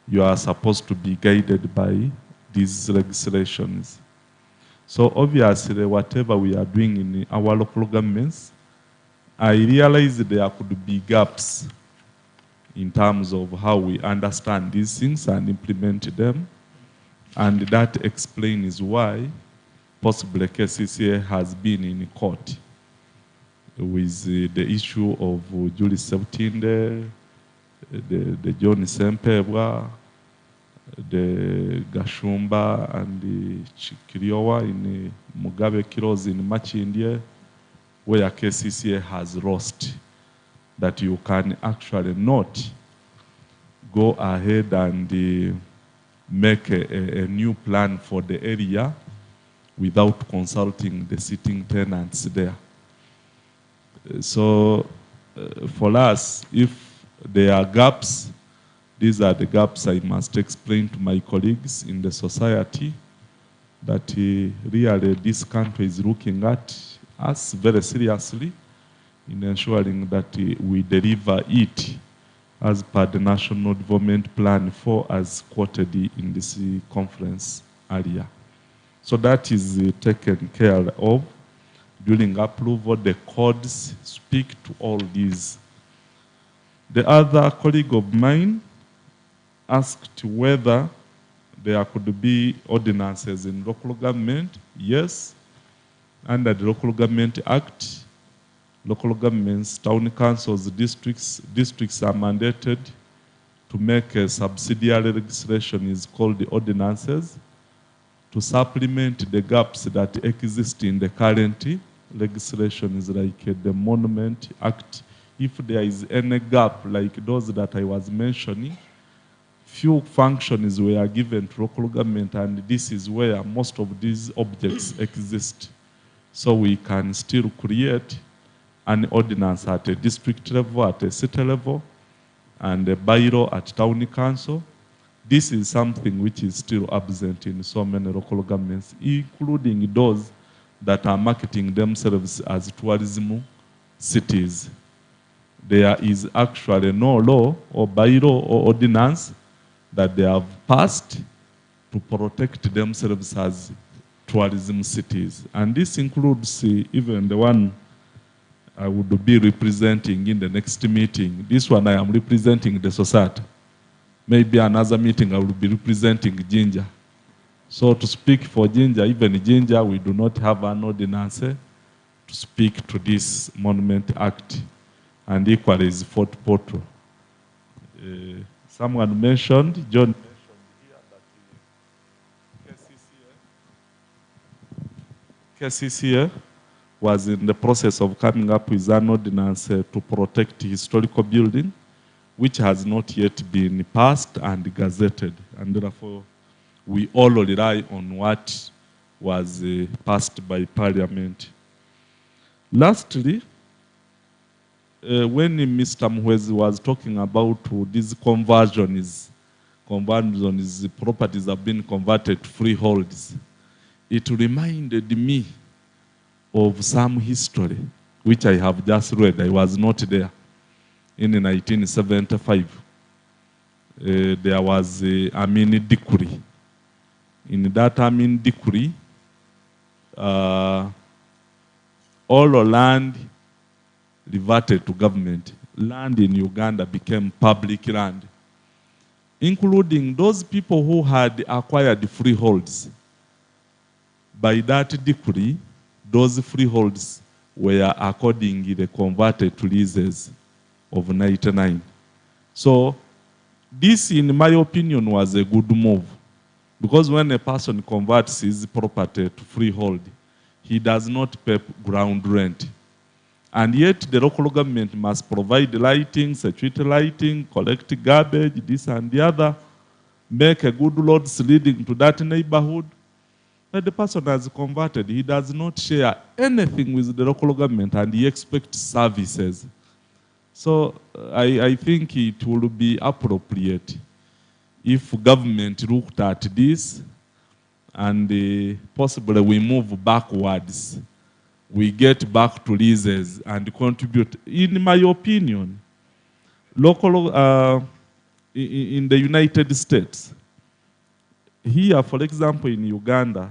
you are supposed to be guided by these legislations. So obviously, whatever we are doing in our local governments, I realize there could be gaps in terms of how we understand these things and implement them. And that explains why possibly KCCA has been in court with the issue of Julius Septinde, the John Sempebwa, the Gashumba and the Chikiriowa in Mugabe Kiros in Machindie, where KCCA has lost, that you can actually not go ahead and make a new plan for the area without consulting the sitting tenants there. So for us, if there are gaps, these are the gaps I must explain to my colleagues in the society, that really this country is looking at us very seriously in ensuring that we deliver it as per the National Development Plan 4 as quoted in this conference earlier. So that is taken care of. During approval, the codes speak to all these. The other colleague of mine asked whether there could be ordinances in local government. Yes, under the Local Government Act, local governments, town councils, districts are mandated to make a subsidiary legislation is called the ordinances to supplement the gaps that exist in the current legislations like the Monument Act. If there is any gap like those that I was mentioning, few functions were given to local government, and this is where most of these objects exist. So we can still create an ordinance at a district level, at a city level, and a bylaw at town council. This is something which is still absent in so many local governments, including those that are marketing themselves as tourism cities. There is actually no law or bylaw or ordinance that they have passed to protect themselves as tourism cities. And this includes even the one I would be representing in the next meeting. This one I am representing the society. Maybe another meeting I will be representing Ginger. So to speak for Ginger, even Ginger, we do not have an ordinance to speak to this Monument Act. And equally is Fort Portal. Someone mentioned, John mentioned here that KCCA was in the process of coming up with an ordinance to protect historical building, which has not yet been passed and gazetted. And therefore, we all rely on what was passed by Parliament. Lastly, when Mr. Mwezi was talking about these conversions, properties have been converted to freeholds, it reminded me of some history, which I have just read. I was not there. In 1975, there was a mini decree. In that Amin decree, all land reverted to government. Land in Uganda became public land, including those people who had acquired freeholds. By that decree, those freeholds were accordingly converted to leases of 99. So this, in my opinion, was a good move, because when a person converts his property to freehold, he does not pay ground rent. And yet the local government must provide lighting, security lighting, collect garbage, this and the other, make a good roads leading to that neighborhood. But the person has converted, he does not share anything with the local government and he expects services. So I think it will be appropriate if government looked at this and possibly we move backwards. We get back to leases and contribute. In my opinion, local, in the United States, here, for example, in Uganda,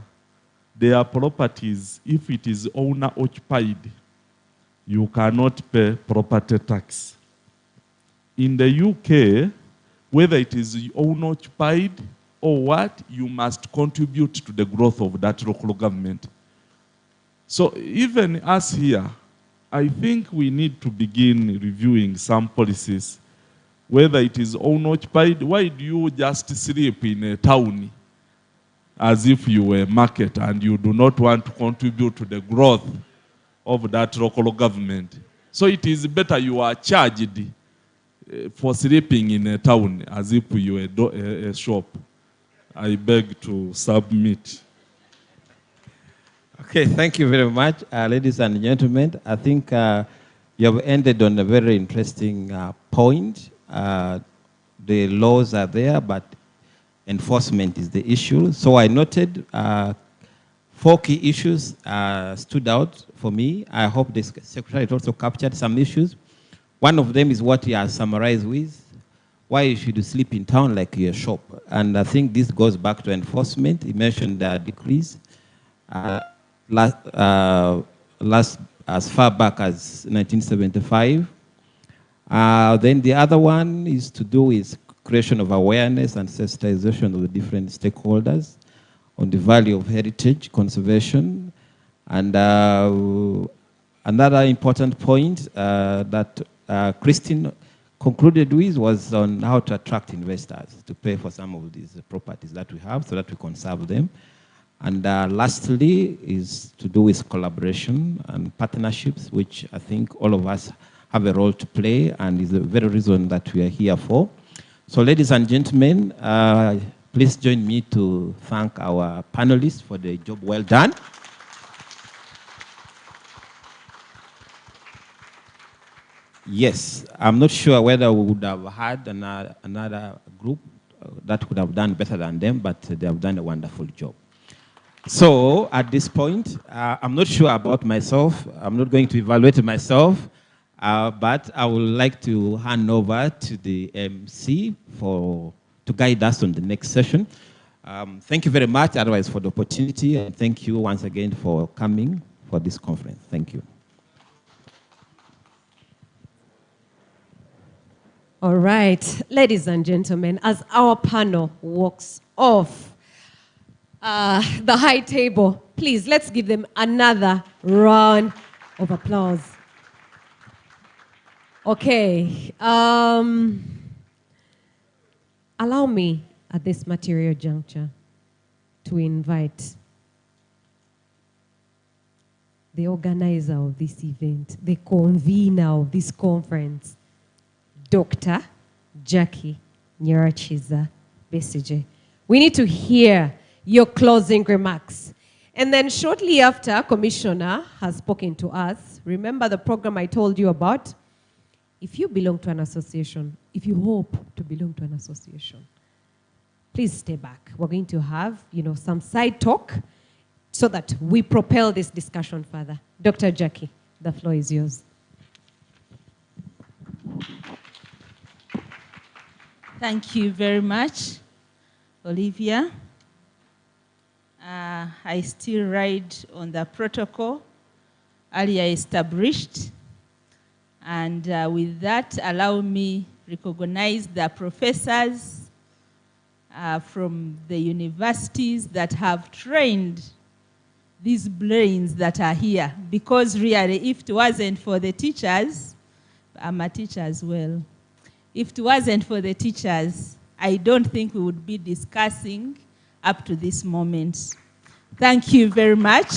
there are properties, if it is owner-occupied, you cannot pay property tax. In the UK, whether it is owner-occupied or what, you must contribute to the growth of that local government. So even us here, I think we need to begin reviewing some policies. Whether it is owner-occupied, why do you just sleep in a town as if you were a market and you do not want to contribute to the growth of that local government? So it is better you are charged for sleeping in a town as if you were a shop. I beg to submit. Okay, thank you very much, ladies and gentlemen. I think you have ended on a very interesting point. The laws are there, but enforcement is the issue. So I noted 4 key issues stood out for me. I hope the Secretary also captured some issues. One of them is what he has summarized with, why you should sleep in town like your shop. And I think this goes back to enforcement. He mentioned decrees. Last as far back as 1975. Then the other one is to do with creation of awareness and sensitization of the different stakeholders on the value of heritage conservation. And another important point that Christine concluded with was on how to attract investors to pay for some of these properties that we have so that we conserve them. And lastly is to do with collaboration and partnerships, which I think all of us have a role to play and is the very reason that we are here for. So ladies and gentlemen, please join me to thank our panelists for the job well done. Yes, I'm not sure whether we would have had another group that could have done better than them, but they have done a wonderful job. So at this point, I'm not sure about myself. I'm not going to evaluate myself, but I would like to hand over to the MC to guide us on the next session. Thank you very much, otherwise, for the opportunity, and thank you once again for coming for this conference. Thank you. All right, ladies and gentlemen, as our panel walks off the high table, please, let's give them another round of applause. Okay. Allow me at this material juncture to invite the organizer of this event, the convener of this conference, Dr. Jackie Nyirachiza Besigye. We need to hear your closing remarks. And then shortly after, Commissioner has spoken to us. Remember the program I told you about? If you belong to an association, if you hope to belong to an association, please stay back. We're going to have, some side talk so that we propel this discussion further. Dr. Jackie, the floor is yours. Thank you very much, Olivia. I still ride on the protocol earlier established. And with that, allow me recognize the professors from the universities that have trained these brains that are here. Because really, if it wasn't for the teachers, I'm a teacher as well. If it wasn't for the teachers, I don't think we would be discussing up to this moment. Thank you very much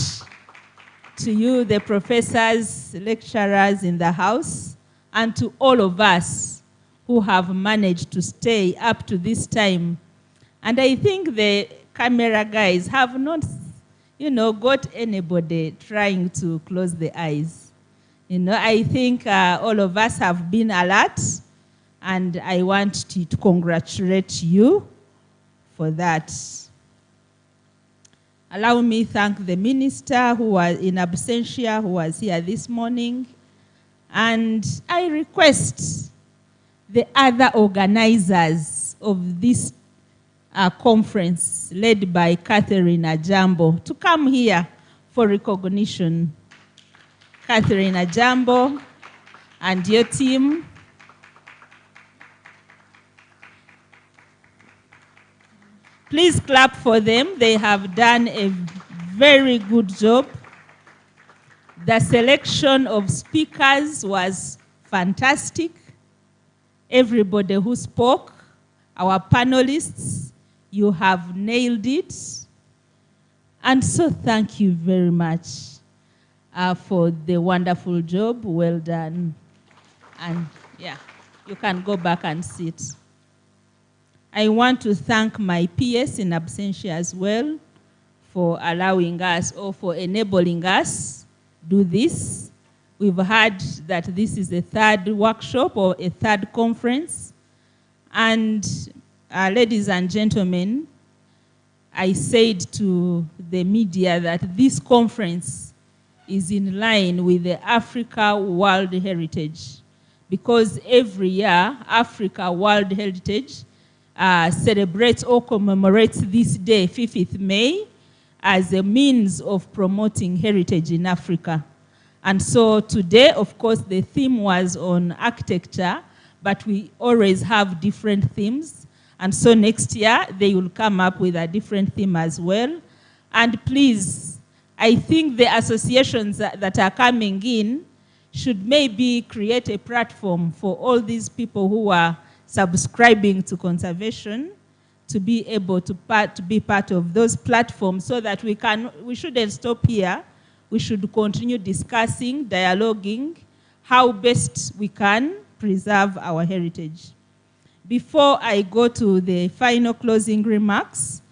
to you, the professors, lecturers in the house, and to all of us who have managed to stay up to this time. And I think the camera guys have not, got anybody trying to close the eyes. I think all of us have been alert, and I want to congratulate you for that. Allow me to thank the minister who was in absentia, who was here this morning. And I request the other organizers of this conference, led by Catherine Ajambo, to come here for recognition. Catherine Ajambo and your team. Please clap for them. They have done a very good job. The selection of speakers was fantastic. Everybody who spoke, our panelists, you have nailed it. And so thank you very much for the wonderful job. Well done. And yeah, you can go back and sit. I want to thank my PS in absentia as well for allowing us or for enabling us do this. We've heard that this is a third workshop or a third conference. And ladies and gentlemen, I said to the media that this conference is in line with the Africa World Heritage, because every year Africa World Heritage celebrates or commemorates this day, 5th May, as a means of promoting heritage in Africa. And so today, of course, the theme was on architecture, but we always have different themes. And so next year, they will come up with a different theme as well. And please, I think the associations that are coming in should maybe create a platform for all these people who are subscribing to conservation to be able to be part of those platforms, so that we shouldn't stop here. We should continue discussing, dialoguing, how best we can preserve our heritage. Before I go to the final closing remarks,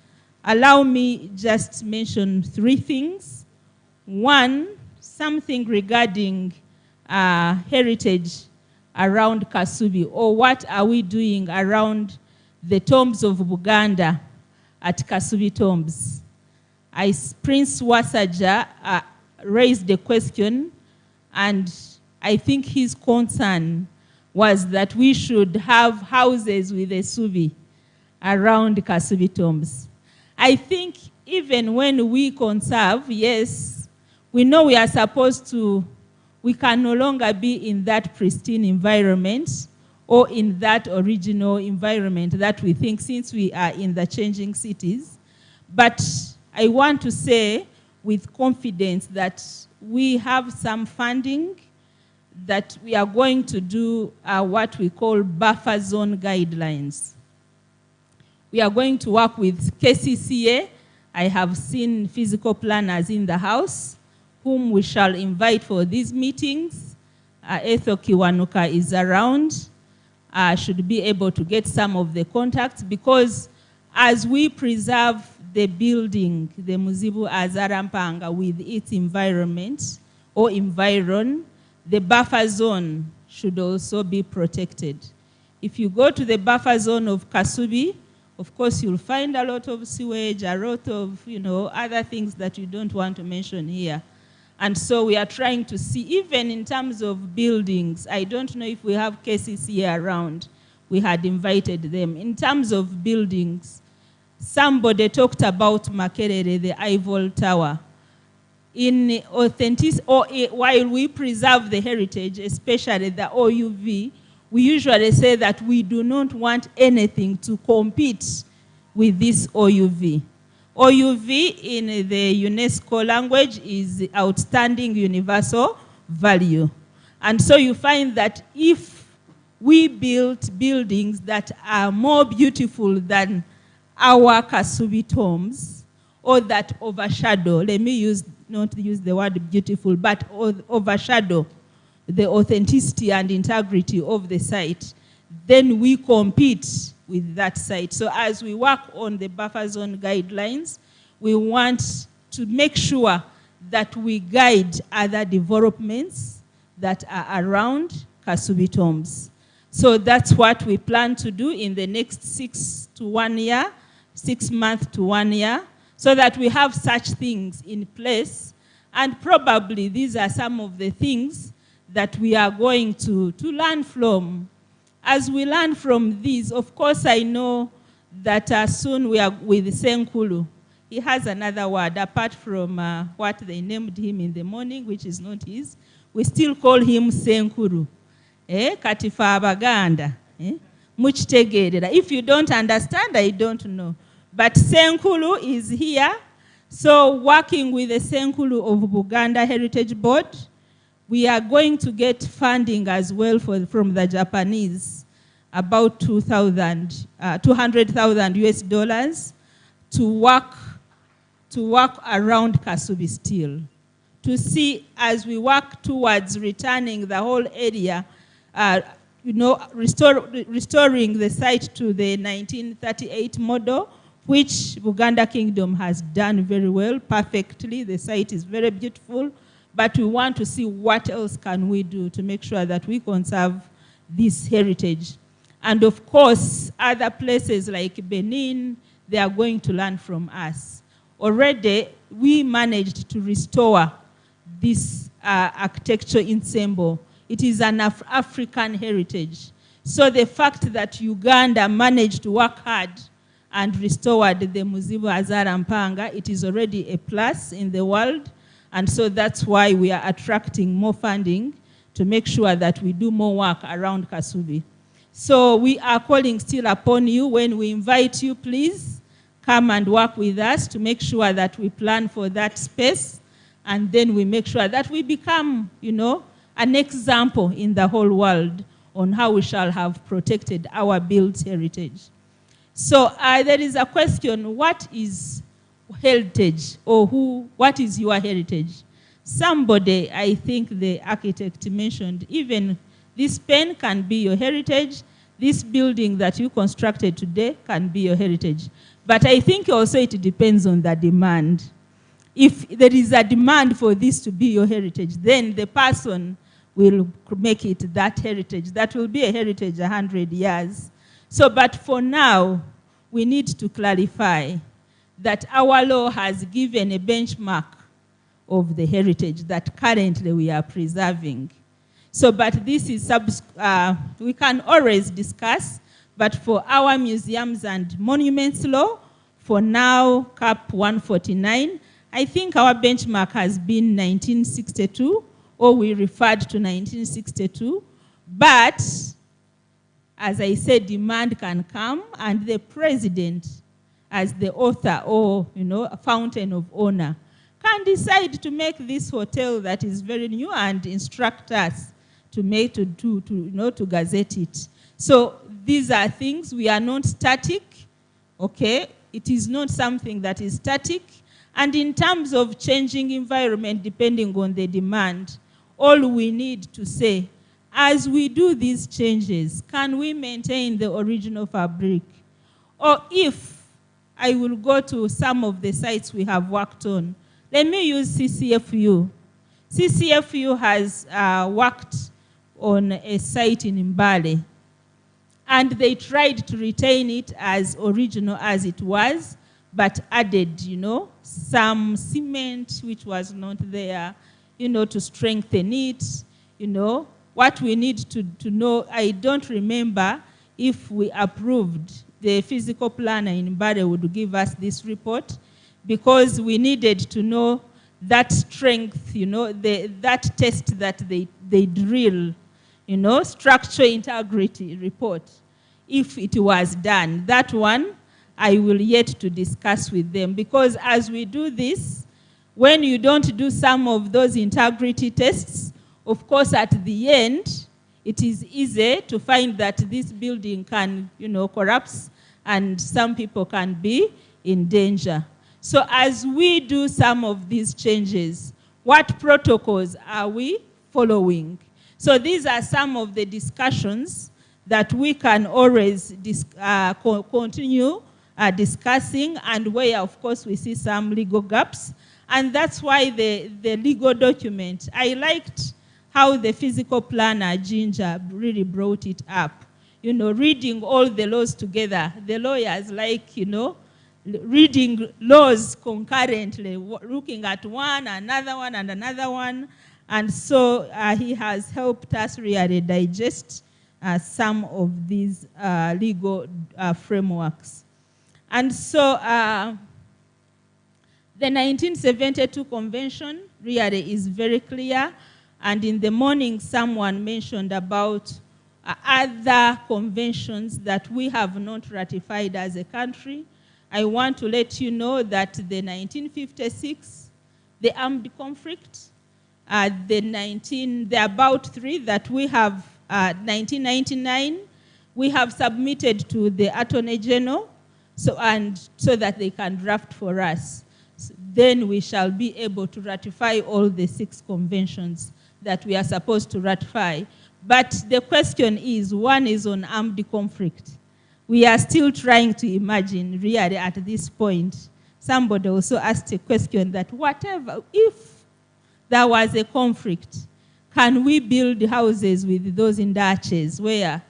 allow me just mention 3 things. One, something regarding heritage around Kasubi, or what are we doing around the tombs of Buganda at Kasubi tombs? Prince Wasaja raised the question, and I think his concern was that we should have houses with a subi around Kasubi tombs. I think even when we conserve, yes, we know we are supposed to, we can no longer be in that pristine environment or in that original environment that we think, since we are in the changing cities. But I want to say with confidence that we have some funding that we are going to do what we call buffer zone guidelines. We are going to work with KCCA. I have seen physical planners in the house whom we shall invite for these meetings. Etho Kiwanuka is around. Should be able to get some of the contacts, because as we preserve the building, the Muzibu Azarampanga, with its environment or environ, the buffer zone should also be protected. If you go to the buffer zone of Kasubi, of course you'll find a lot of sewage, a lot of other things that you don't want to mention here. And so we are trying to see, even in terms of buildings, I don't know if we have KCCA around. We had invited them. In terms of buildings, somebody talked about Makerere, the Eiffel Tower. In authenticity, while we preserve the heritage, especially the OUV, we usually say that we do not want anything to compete with this OUV. OUV in the UNESCO language is outstanding universal value. And so you find that if we build buildings that are more beautiful than our Kasubi tombs, or that overshadow, let me not use the word beautiful, but overshadow the authenticity and integrity of the site, then we compete with that site. So as we work on the buffer zone guidelines, we want to make sure that we guide other developments that are around Kasubi tombs. So that's what we plan to do in the next 6 months to 1 year, so that we have such things in place. And probably these are some of the things that we are going to learn from. As we learn from these, of course, I know that soon we are with Senkulu. He has another word, apart from what they named him in the morning, which is not his. We still call him Senkulu. Katifa Abaganda. Muchitegerera. If you don't understand, I don't know. But Senkulu is here. So working with the Senkulu of Buganda Heritage Board, we are going to get funding as well from the Japanese, about $200,000 US dollars, to work around Kasubi still, to see as we work towards returning the whole area, restoring the site to the 1938 model, which Buganda Kingdom has done very well, perfectly. The site is very beautiful. But we want to see what else can we do to make sure that we conserve this heritage. And of course, other places like Benin, they are going to learn from us. Already, we managed to restore this architecture in Sembo. It is an African heritage. So the fact that Uganda managed to work hard and restored the Muzibu Azarampanga, it is already a plus in the world. And so that's why we are attracting more funding to make sure that we do more work around Kasubi. So we are calling still upon you. When we invite you, please come and work with us to make sure that we plan for that space, and then we make sure that we become, an example in the whole world on how we shall have protected our built heritage. So there is a question, what is heritage, or what is your heritage? Somebody, I think the architect mentioned, even this pen can be your heritage, this building that you constructed today can be your heritage. But I think also it depends on the demand. If there is a demand for this to be your heritage, then the person will make it that heritage. That will be a heritage 100 years. So, but for now, we need to clarify that our law has given a benchmark of the heritage that currently we are preserving. So, but this is, we can always discuss, but for our museums and monuments law, for now, CAP 149, I think our benchmark has been 1962, or we referred to 1962, but as I said, demand can come, and the president, as the author or, a fountain of honor, can decide to make this hotel that is very new and instruct us to make, to gazette it. So these are things, we are not static, okay? It is not something that is static. And in terms of changing environment, depending on the demand, all we need to say, as we do these changes, can we maintain the original fabric? Or if I will go to some of the sites we have worked on, let me use CCFU. CCFU has worked on a site in Mbale, and they tried to retain it as original as it was, but added, some cement which was not there, to strengthen it, What we need to know, I don't remember if we approved the physical planner in Mbale would give us this report, because we needed to know that strength, that test that they drill, structural integrity report, if it was done. That one, I will yet to discuss with them, because as we do this, when you don't do some of those integrity tests, of course, at the end, it is easy to find that this building can, collapse, and some people can be in danger. So as we do some of these changes, what protocols are we following? So these are some of the discussions that we can always continue discussing, and where, of course, we see some legal gaps. And that's why the legal document, I liked how the physical planner, Ginger, really brought it up. Reading all the laws together. The lawyers like, reading laws concurrently, looking at one, another one, and another one. And so he has helped us really digest some of these legal frameworks. And so the 1972 convention really is very clear. And in the morning, someone mentioned about other conventions that we have not ratified as a country. I want to let you know that the 1956, the armed conflict, the about 3 that we have, 1999, we have submitted to the Attorney General so that they can draft for us. So then we shall be able to ratify all the 6 conventions that we are supposed to ratify. But the question is, one is on armed conflict. We are still trying to imagine, really, at this point. Somebody also asked a question that whatever, if there was a conflict, can we build houses with those indachs where,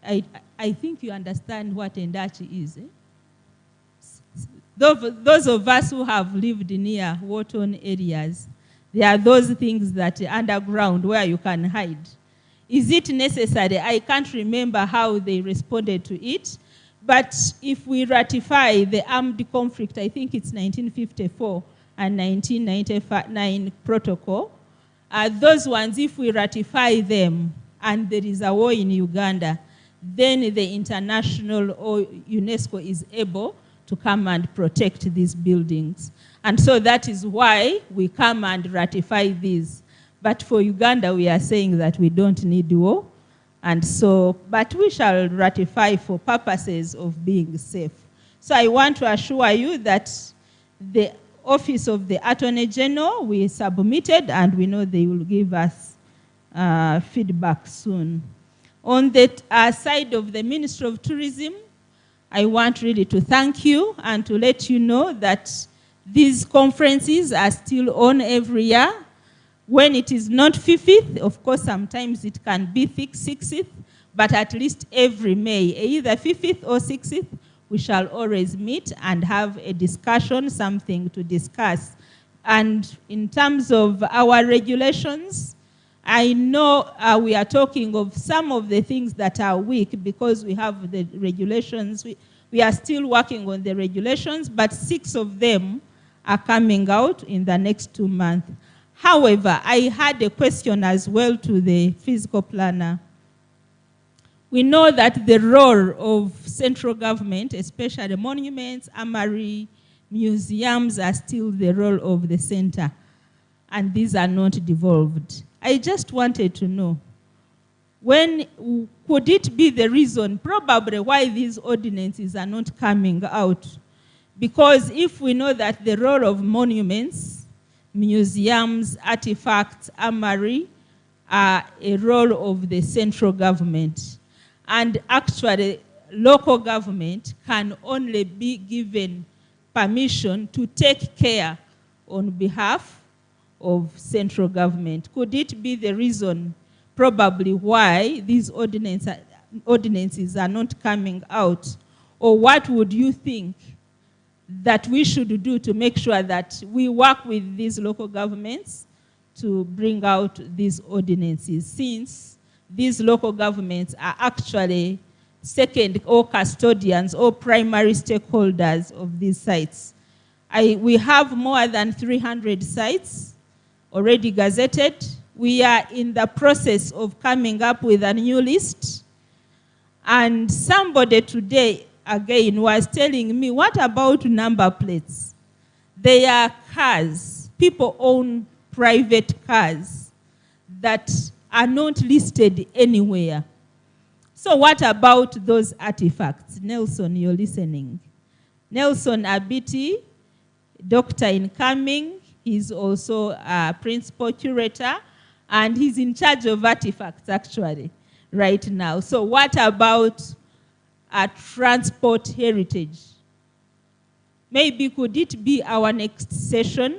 I think you understand what indachi is, eh? Those of us who have lived near war-torn areas, there are those things that are underground where you can hide. Is it necessary? I can't remember how they responded to it, but if we ratify the armed conflict, I think it's 1954 and 1999 protocol, those ones, if we ratify them and there is a war in Uganda, then the international or UNESCO is able to come and protect these buildings. And so that is why we come and ratify these. But for Uganda, we are saying that we don't need war. And so, but we shall ratify for purposes of being safe. So I want to assure you that the Office of the Attorney General, we submitted, and we know they will give us feedback soon. On the side of the Ministry of Tourism, I want really to thank you and to let you know that these conferences are still on every year. When it is not 50th, of course, sometimes it can be 60th, but at least every May, either 50th or 60th, we shall always meet and have a discussion, something to discuss. And in terms of our regulations, I know we are talking of some of the things that are weak because we have the regulations. We are still working on the regulations, but 6 of them are coming out in the next 2 months. However, I had a question as well to the physical planner. We know that the role of central government, especially monuments, armory, museums, are still the role of the center, and these are not devolved. I just wanted to know, could it be the reason probably why these ordinances are not coming out? Because if we know that the role of monuments, museums, artifacts, armory are a role of the central government, and actually local government can only be given permission to take care on behalf of central government. Could it be the reason probably why these ordinances are not coming out? Or what would you think that we should do to make sure that we work with these local governments to bring out these ordinances, since these local governments are actually second or custodians or primary stakeholders of these sites? We have more than 300 sites already gazetted. We are in the process of coming up with a new list. And somebody today, again, was telling me, what about number plates? They are cars. People own private cars that are not listed anywhere. So what about those artifacts? Nelson, you're listening. Nelson Abiti, doctor incoming, he's also a principal curator, and he's in charge of artifacts actually right now. So what about transport heritage? Maybe could it be our next session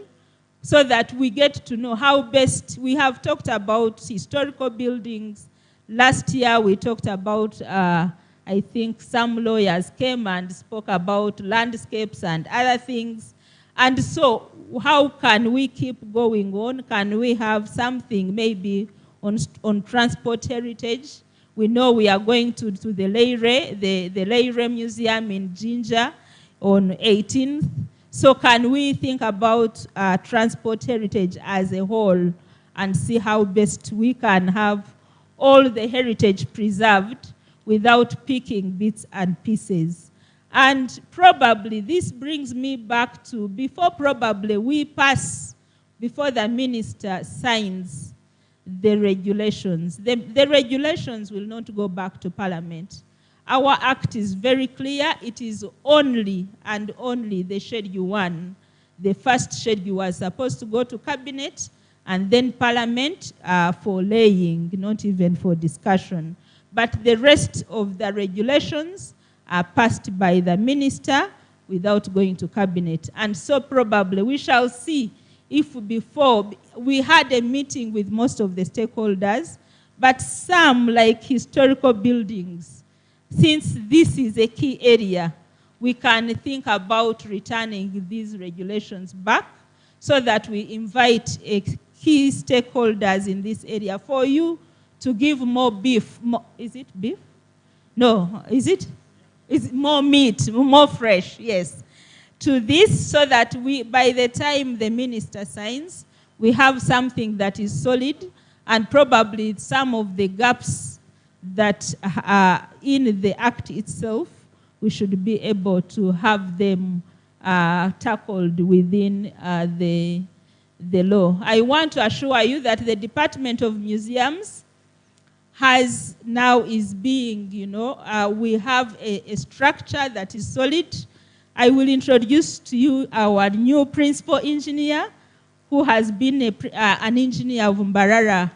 so that we get to know how best. We have talked about historical buildings. Last year we talked about, I think some lawyers came and spoke about landscapes and other things. And so how can we keep going on? Can we have something maybe on transport heritage? We know we are going to the Leire, the Leire Museum in Jinja on 18th. So can we think about transport heritage as a whole and see how best we can have all the heritage preserved without picking bits and pieces? And probably this brings me back to before probably we pass, before the minister signs the regulations. The regulations will not go back to Parliament. Our act is very clear. It is only and only the Schedule 1. The first schedule was supposed to go to Cabinet and then Parliament for laying, not even for discussion. But the rest of the regulations are passed by the minister without going to Cabinet. And so probably we shall see if before, we had a meeting with most of the stakeholders, but some, like historical buildings, since this is a key area, we can think about returning these regulations back so that we invite key stakeholders in this area for you to give more beef. Is it beef? No, is it? Is more meat, more fresh, yes, to this, so that we, by the time the minister signs, we have something that is solid, and probably some of the gaps that are in the act itself, we should be able to have them tackled within the law. I want to assure you that the Department of Museums is being, we have a structure that is solid. I will introduce to you our new principal engineer, who has been an engineer of Mbarara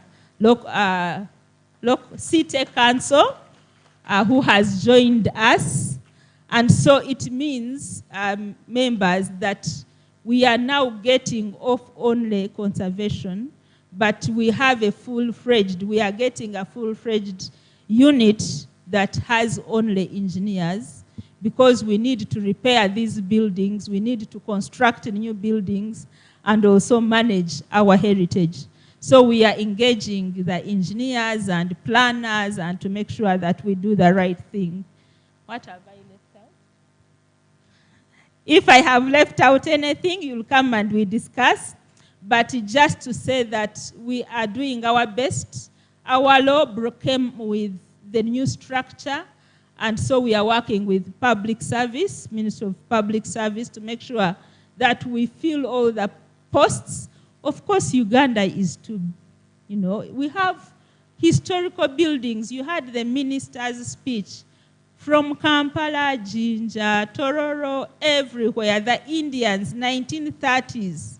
City Council, who has joined us. And so it means, members, that we are now getting off only conservation, but we have a we are getting a full-fledged unit that has only engineers, because we need to repair these buildings, we need to construct new buildings, and also manage our heritage. So we are engaging the engineers and planners and to make sure that we do the right thing. What have I left out? If I have left out anything, you'll come and we discuss. But just to say that we are doing our best. Our law came with the new structure, and so we are working with public service, Ministry of Public Service, to make sure that we fill all the posts. Of course, Uganda is to, we have historical buildings. You had the minister's speech from Kampala, Jinja, Tororo, everywhere. The Indians, 1930s.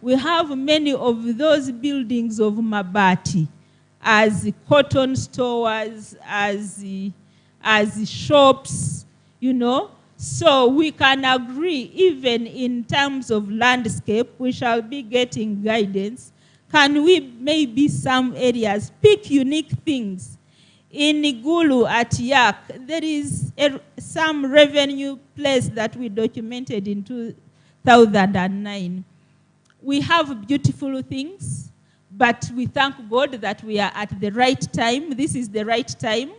We have many of those buildings of Mabati as cotton stores, as shops, So we can agree, even in terms of landscape, we shall be getting guidance. Can we maybe some areas pick unique things? In Igulu at Yak, there is some revenue place that we documented in 2009. We have beautiful things, but we thank God that we are at the right time. This is the right time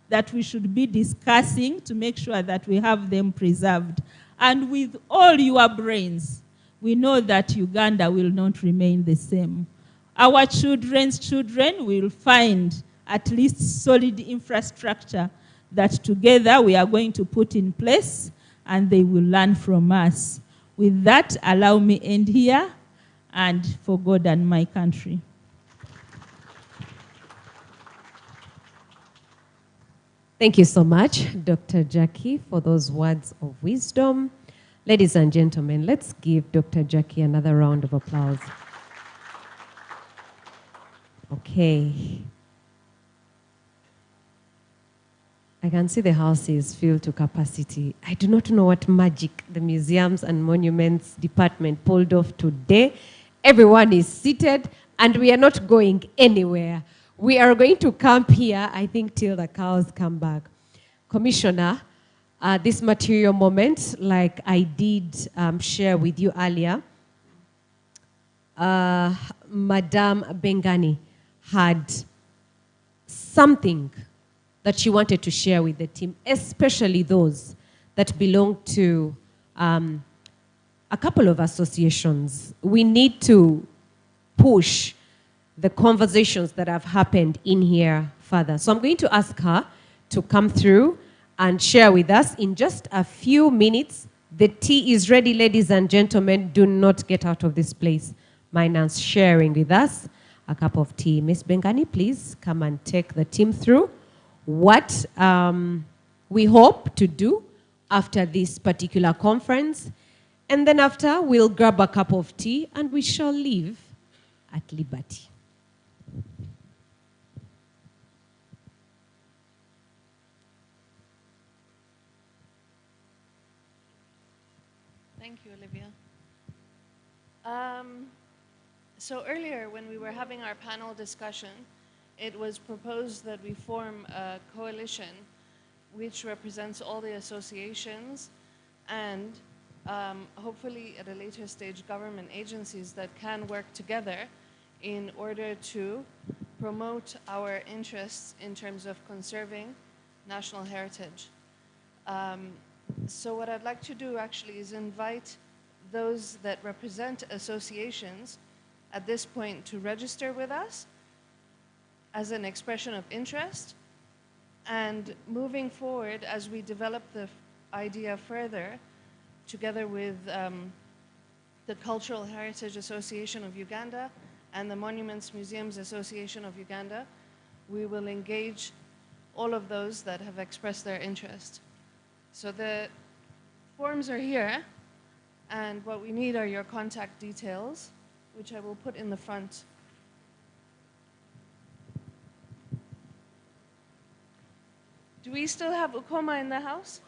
that we should be discussing to make sure that we have them preserved. And with all your brains, we know that Uganda will not remain the same. Our children's children will find at least solid infrastructure that together we are going to put in place, and they will learn from us. With that, allow me end here, and for God and my country. Thank you so much, Dr. Jackie, for those words of wisdom. Ladies and gentlemen, let's give Dr. Jackie another round of applause. Okay. I can see the house is filled to capacity. I do not know what magic the Museums and Monuments Department pulled off today. Everyone is seated, and we are not going anywhere. We are going to camp here, I think, till the cows come back. Commissioner, this material moment, like I did share with you earlier, Madame Bengani had something that she wanted to share with the team, especially those that belong to a couple of associations. We need to push the conversations that have happened in here further. So I'm going to ask her to come through and share with us in just a few minutes. The tea is ready, ladies and gentlemen. Do not get out of this place. Minus sharing with us a cup of tea. Miss Bengani, please come and take the team through what we hope to do after this particular conference. And then after, we'll grab a cup of tea and we shall leave at liberty. Thank you, Olivia. So earlier, when we were having our panel discussion, it was proposed that we form a coalition which represents all the associations and hopefully at a later stage government agencies that can work together in order to promote our interests in terms of conserving national heritage. So what I'd like to do actually is invite those that represent associations at this point to register with us as an expression of interest. And moving forward, as we develop the idea further, together with the Cultural Heritage Association of Uganda and the Monuments Museums Association of Uganda, we will engage all of those that have expressed their interest. So the forms are here, and what we need are your contact details, which I will put in the front. Do we still have Ukoma in the house?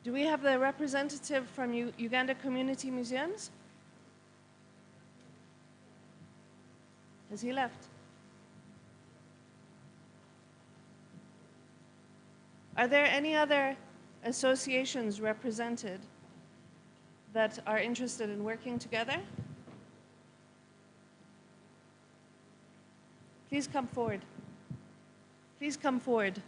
Do we have the representative from Uganda Community Museums? Has he left? Are there any other associations represented that are interested in working together? Please come forward. Please come forward.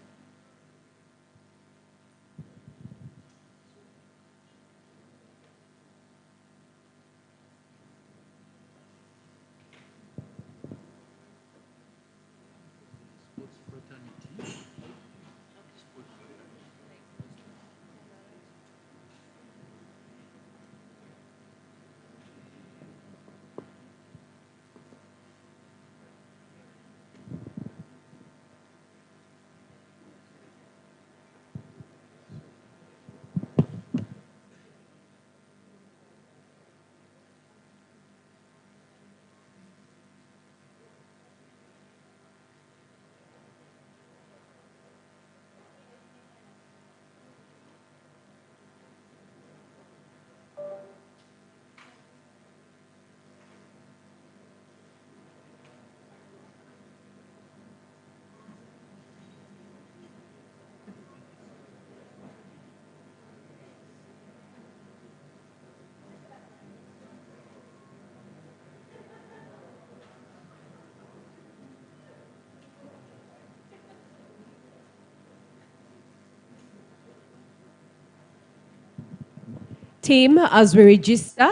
Team, as we register,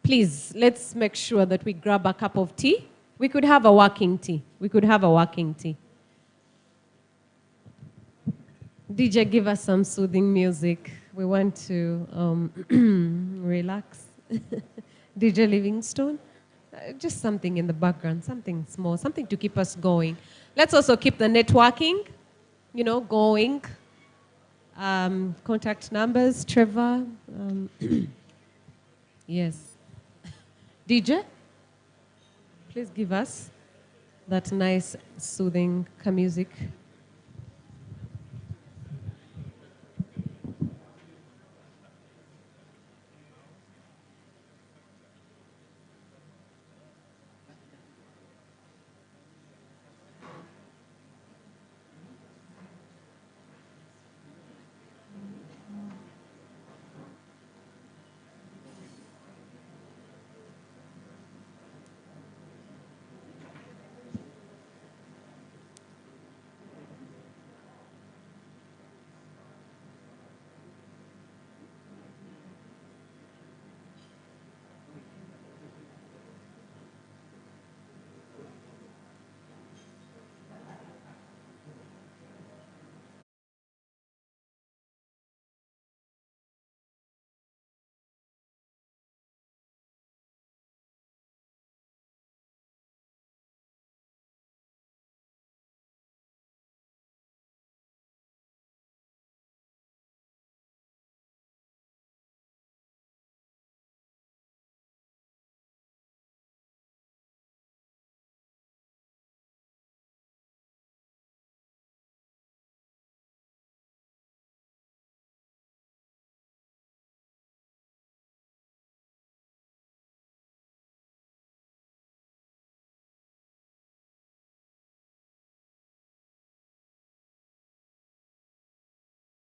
please, let's make sure that we grab a cup of tea. We could have a working tea. We could have a working tea. DJ, give us some soothing music. We want to relax. DJ Livingstone, just something in the background, something small, something to keep us going. Let's also keep the networking, going. Contact numbers, Trevor. Yes. DJ, please give us that nice, soothing music.